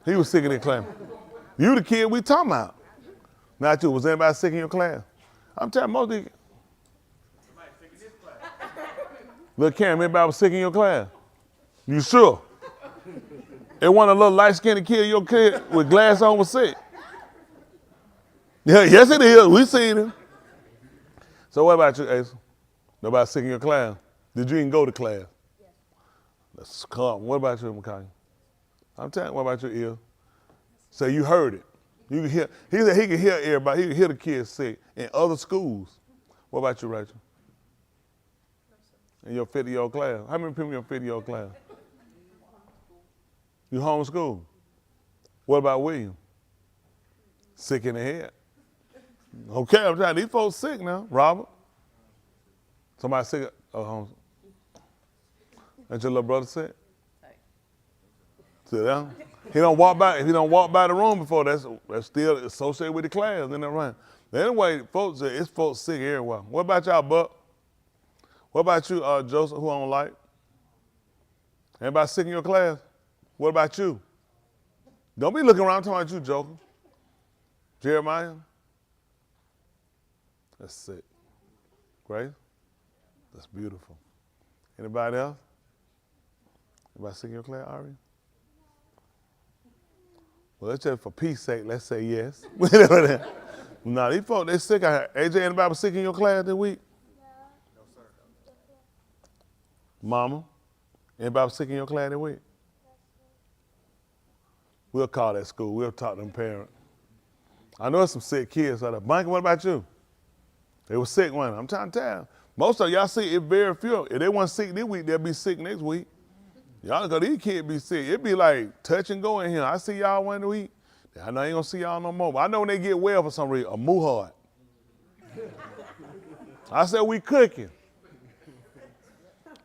T: He was sick in his class. You the kid we talking about. Not you, was anybody sick in your class? I'm telling most of these. Look, Cam, anybody was sick in your class? You sure? It wasn't a little light-skinned kid, your kid with glass on was sick. Yeah, yes it is, we seen him. So what about you, Asa? Nobody sick in your class? Did you even go to class? Yes. Let's come. What about you, Makai? I'm telling you, what about your ear? So you heard it. You can hear, he said he can hear everybody, he can hear the kids sick in other schools. What about you, Rachel? In your 50-year-old class? How many people in your 50-year-old class? You homeschool? What about William? Sick in the head. Okay, I'm trying. These folks sick now. Robert? Somebody sick? Oh, that's your little brother sick? Sit down. He don't walk by. If he don't walk by the room before, that's still associated with the class. Isn't that right? Anyway, folks, it's folks sick everywhere. What about y'all, Buck? What about you, Joseph, who I don't like? Anybody sick in your class? What about you? Don't be looking around talking about you, Joker. Jeremiah? That's sick. Grace? That's beautiful. Anybody else? Anybody sick in your class, Ari? Well, it's just for peace sake, let's say yes. Nah, these folks, they sick out here. AJ, anybody was sick in your class this week? No, sir. Mama, anybody was sick in your class this week? We'll call that school. We'll talk to them parents. I know there's some sick kids out there. Mike, what about you? They were sick one. I'm trying to tell you. Most of y'all see it very few. If they weren't sick this week, they'll be sick next week. Y'all know these kids be sick. It be like touch and go in here. I see y'all one week. I know I ain't gonna see y'all no more. But I know when they get well for some reason, a muhard. I said we cooking.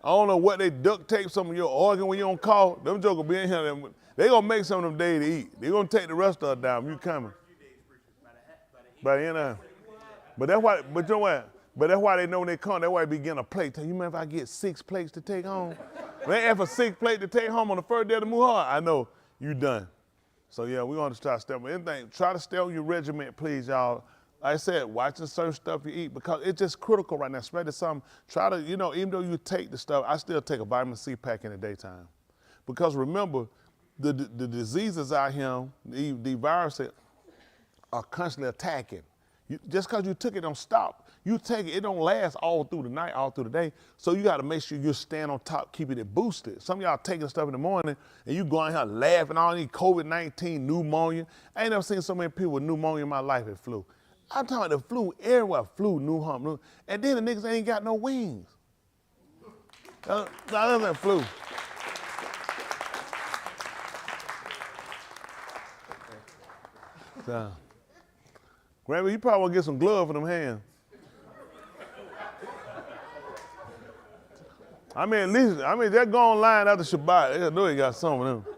T: I don't know what they duct tape some of your organ when you don't call. Them jokers be in here. They gonna make some of them days to eat. They gonna take the rest of us down. You coming? But you know. But that's why. But you know what? But that's why they know when they come. That's why they begin a plate. Tell you, man, if I get 6 plates to take home, when they ask for 6 plates to take home on the first day of the muhard, I know you done. So yeah, we want to try to stay on anything. Try to stay on your regiment, please, y'all. Like I said, watching certain stuff you eat because it's just critical right now. Especially some. Try to, you know, even though you take the stuff, I still take a vitamin C pack in the daytime, because remember, the diseases out here, the viruses are constantly attacking. Just because you took it don't stop. You take it, it don't last all through the night, all through the day. So you got to make sure you stand on top, keeping it boosted. Some of y'all taking stuff in the morning and you going here laughing, all these COVID-19, pneumonia. I ain't never seen so many people with pneumonia in my life and flu. I'm talking about the flu everywhere, flu, pneumonia, and then the niggas ain't got no wings. That's that flu. So, Grammy, you probably want to get some gloves for them hands. I mean, at least, they're going line after Shabbat. They know they got some of them.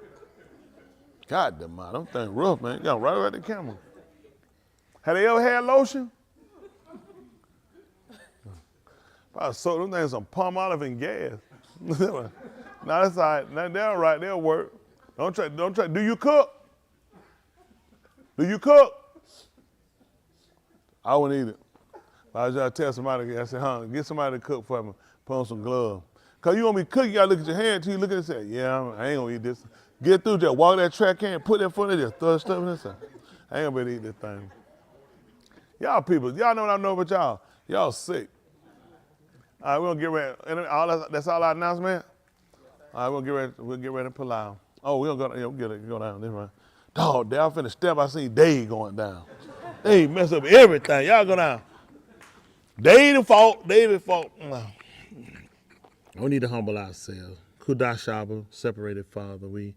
T: God damn, them things rough, man. You got right at the camera. Have they ever had lotion? Probably soak them things some palm olive and gas. No, that's all right. They're all right. They'll work. Don't try. Do you cook? Do you cook? I wouldn't eat it. I was trying to tell somebody, I said, get somebody to cook for me. Put on some gloves. Because you gonna be cooking, you gotta look at your hand till you look at it and say, yeah, I ain't gonna eat this. Get through, just walk that track can, put that foot in there, throw stuff in there. I ain't gonna be able to eat this thing. Y'all people, y'all know what I know about y'all. Y'all sick. All right, we're gonna get ready. That's all our announcement? All right, we'll get ready to pull out. Oh, we'll go down this way. Dog, I'm finna step, I see Dave going down. They mess up everything. Y'all go down. David fault. We need to humble ourselves. Kudash Abba, separated Father, we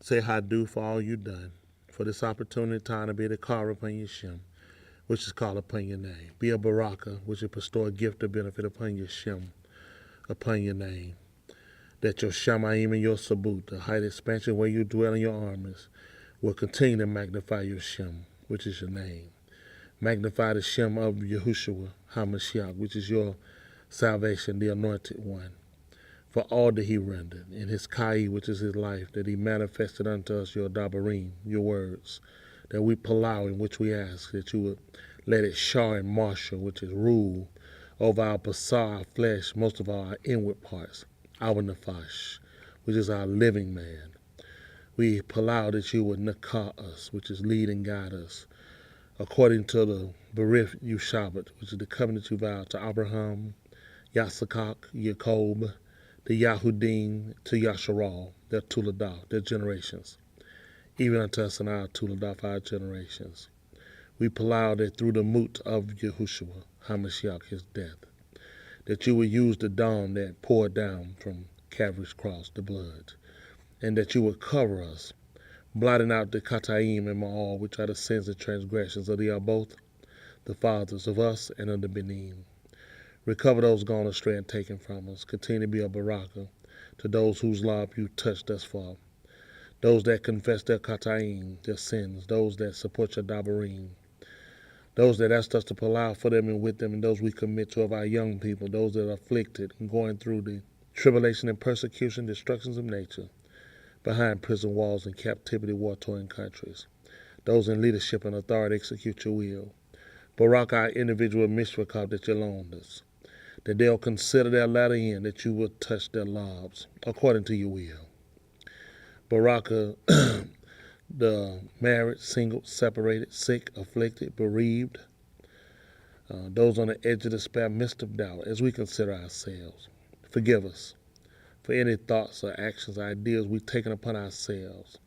T: say Hadu for all you've done, for this opportunity time to be the car upon your Shem, which is called upon your name. Be a baraka, which is bestow a gift of benefit upon your Shem, upon your name. That your Shamaim and your Sabut, the height expansion where you dwell in your armies, will continue to magnify your Shem, which is your name. Magnify the Shem of Yahushua HaMashiach, which is your salvation, the anointed one, for all that he rendered in his Kai, which is his life, that he manifested unto us your Dabarim, your words, that we palau, in which we ask that you would let it shar and marshal, which is rule over our basar, our flesh, most of our inward parts, our nafash, which is our living man. We palau that you would nakah us, which is lead and guide us, according to the Berith Yushabat, which is the covenant you vowed to Abraham, Yasakak, Yacob, the Yahudim, to Yasharal, their Tuladah, their generations, even unto us and our Tuladah, our generations. We palau that through the moot of Yahushua, HaMashiach, his death, that you would use the dawn that poured down from Calvary's cross, the blood, and that you would cover us, blotting out the Kataim and Ma'al, which are the sins and transgressions of the both the fathers of us and of the Benin. Recover those gone astray and taken from us. Continue to be a baraka to those whose love you touched thus far. Those that confess their Kataim, their sins. Those that support your Dabarim. Those that asked us to pull out for them and with them, and those we commit to of our young people. Those that are afflicted and going through the tribulation and persecution, destructions of nature, behind prison walls and captivity, war-torn countries. Those in leadership and authority execute your will. Barak our individual mishrakah that you loaned us, that they'll consider their latter end, that you will touch their lives according to your will. Baraka
I: the married, single, separated, sick, afflicted, bereaved, those on the edge of despair, midst of doubt, as we consider ourselves. Forgive us for any thoughts or actions, ideas we've taken upon ourselves.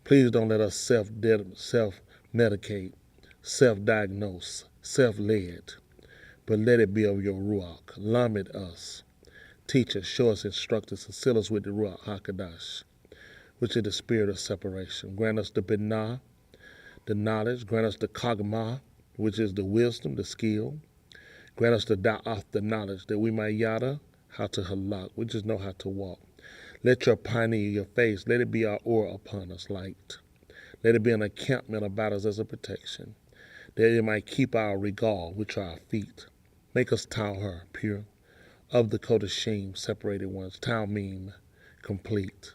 I: Please don't let us self-medicate, self-diagnose, self-led, but let it be of your Ruach. Lamed us. Teach us, show us, instruct us, and seal us with the Ruach HaKadosh, which is the spirit of separation. Grant us the Binah, the knowledge. Grant us the Kagmah, which is the wisdom, the skill. Grant us the Da'ath, the knowledge, that we might yada, how to halak, we just know how to walk. Let your pioneer, your face, let it be our aura upon us, light. Let it be an encampment about us as a protection, that it might keep our regard, which are our feet. Make us Tauher, pure, of the Kodashim, separated ones, Talmim, complete.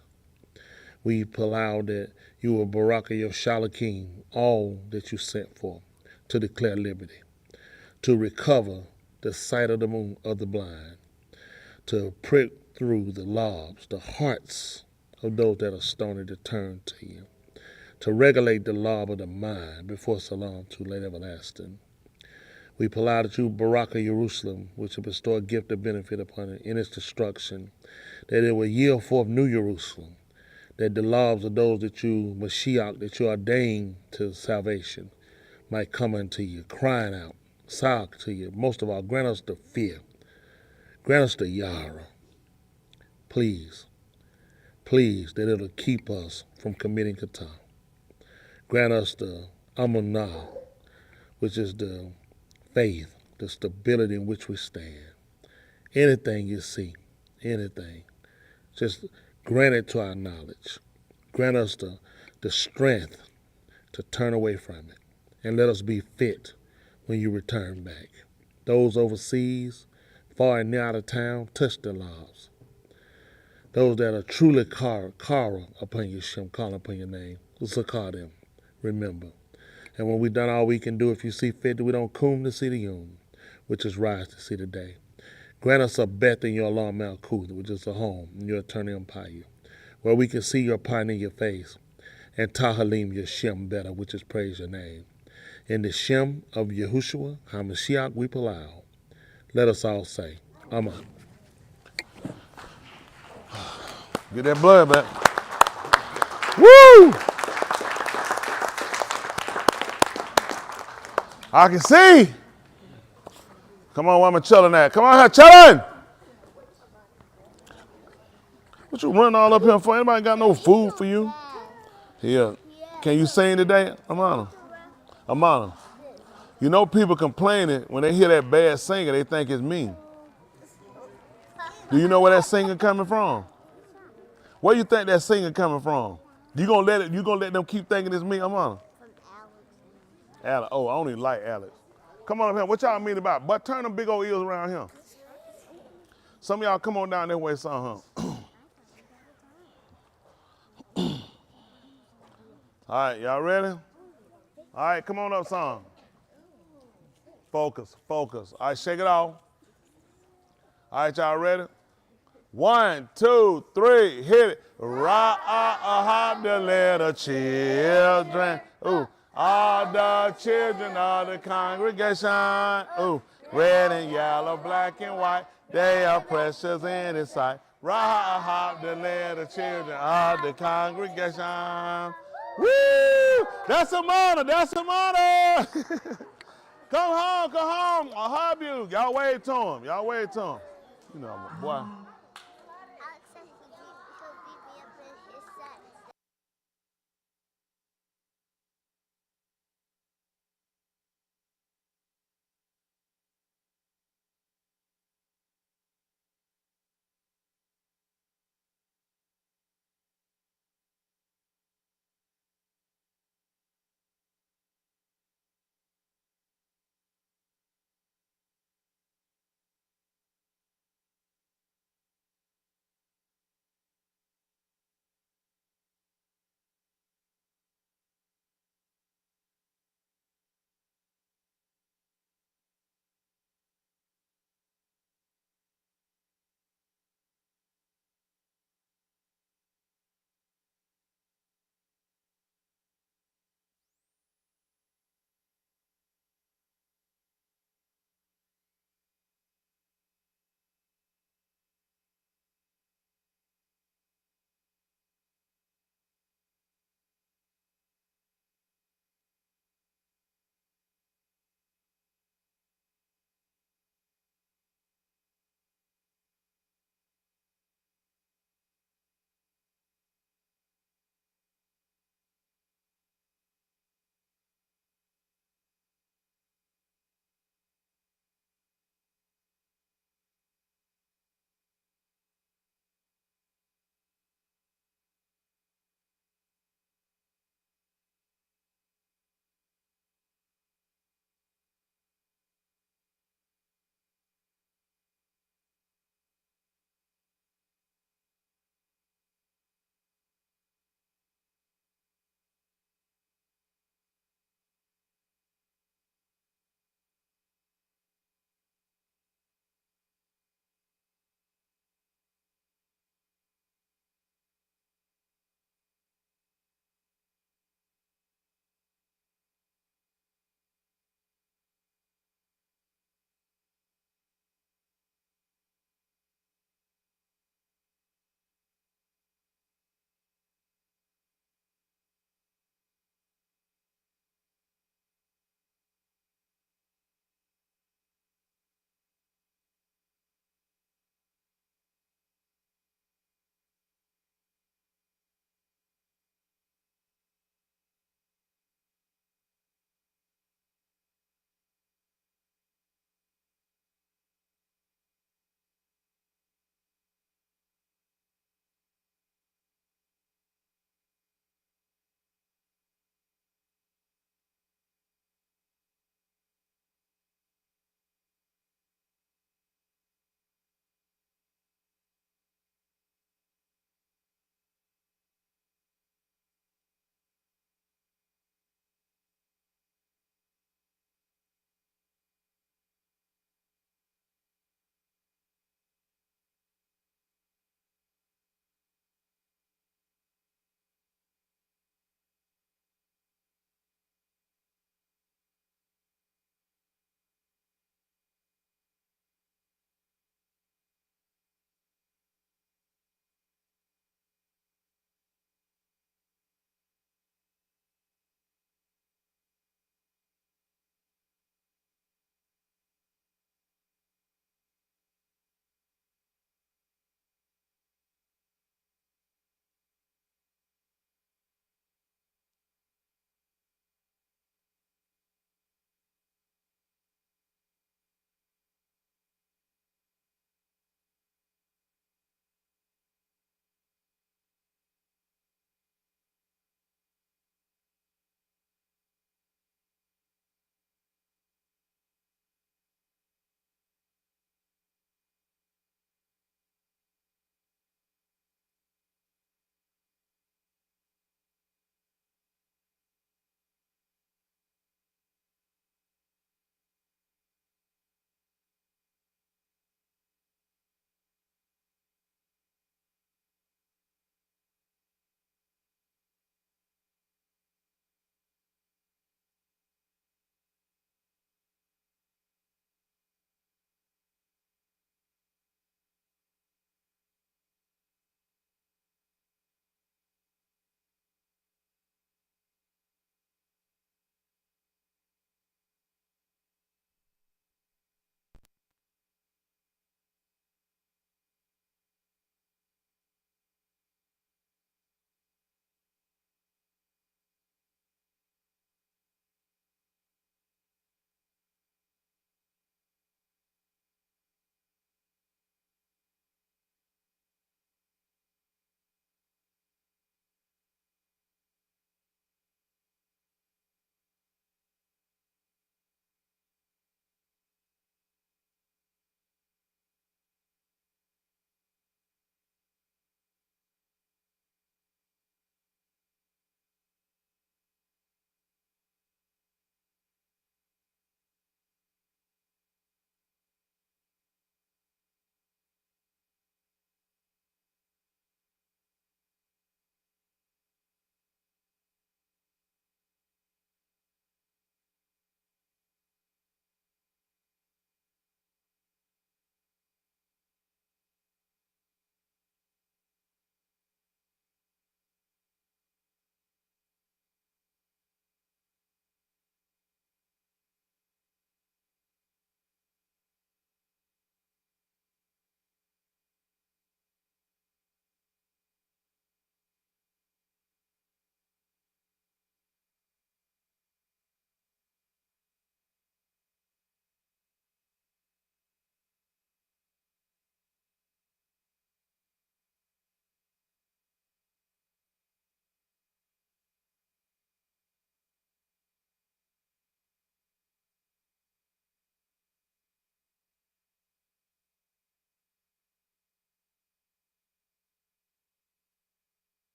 I: We allow that you will Baraka your Shalakim, all that you sent for, to declare liberty, to recover the sight of the moon of the blind, to prick through the lobs, the hearts of those that are stony to turn to you, to regulate the lob of the mind before Salam too late everlasting. We pull out that you Baraka Jerusalem, which will bestow a gift of benefit upon it in its destruction, that it will yield forth new Jerusalem, that the lobs of those that you, Mashiach, that you ordained to salvation, might come unto you, crying out, Sa'ak to you. Most of all, grant us the fear. Grant us the Yara. Please, that it'll keep us from committing kata. Grant us the Amunah, which is the faith, the stability in which we stand. Anything you see, anything, just grant it to our knowledge. Grant us the strength to turn away from it. And let us be fit when you return back. Those overseas, far and near out of town, touch their lives. Those that are truly Kara upon your Shem, call upon your name, Zakar them, remember. And when we've done all we can do, if you see fit, we don't kum to see the yom, which is rise to see the day. Grant us a beth in your alarm Malkuth, which is a home in your eternal empire, where we can see your pine in your face, and Tahalim your Shem better, which is praise your name. In the Shem of Yahushua, HaMashiach we allow. Let us all say, Amen.
T: Get that blood back. Woo! I can see. Come on, where I'm chilling at. Come on here, chilling. What you running all up here for? Anybody got no food for you? Here. Can you sing today? Amana. You know people complaining when they hear that bad singer, they think it's me. Do you know where that singer coming from? Where you think that singer coming from? You gonna let them keep thinking it's me, Amana? Alex. Oh, I don't even like Alex. Come on up here. What y'all mean about? But turn them big old ears around here. Some of y'all come on down that way, son, huh? All right, y'all ready? All right, come on up, son. Focus. All right, shake it off. All right, y'all ready? 1, 2, 3, hit it. Ra-ah-ah, the little children. Ooh, all the children of the congregation. Ooh, red and yellow, black and white, they are precious in His sight. Ra-ah-ah, the little children of the congregation. Woo! That's a honor. Come home. I'll hug you. Y'all wave to him. You know, boy.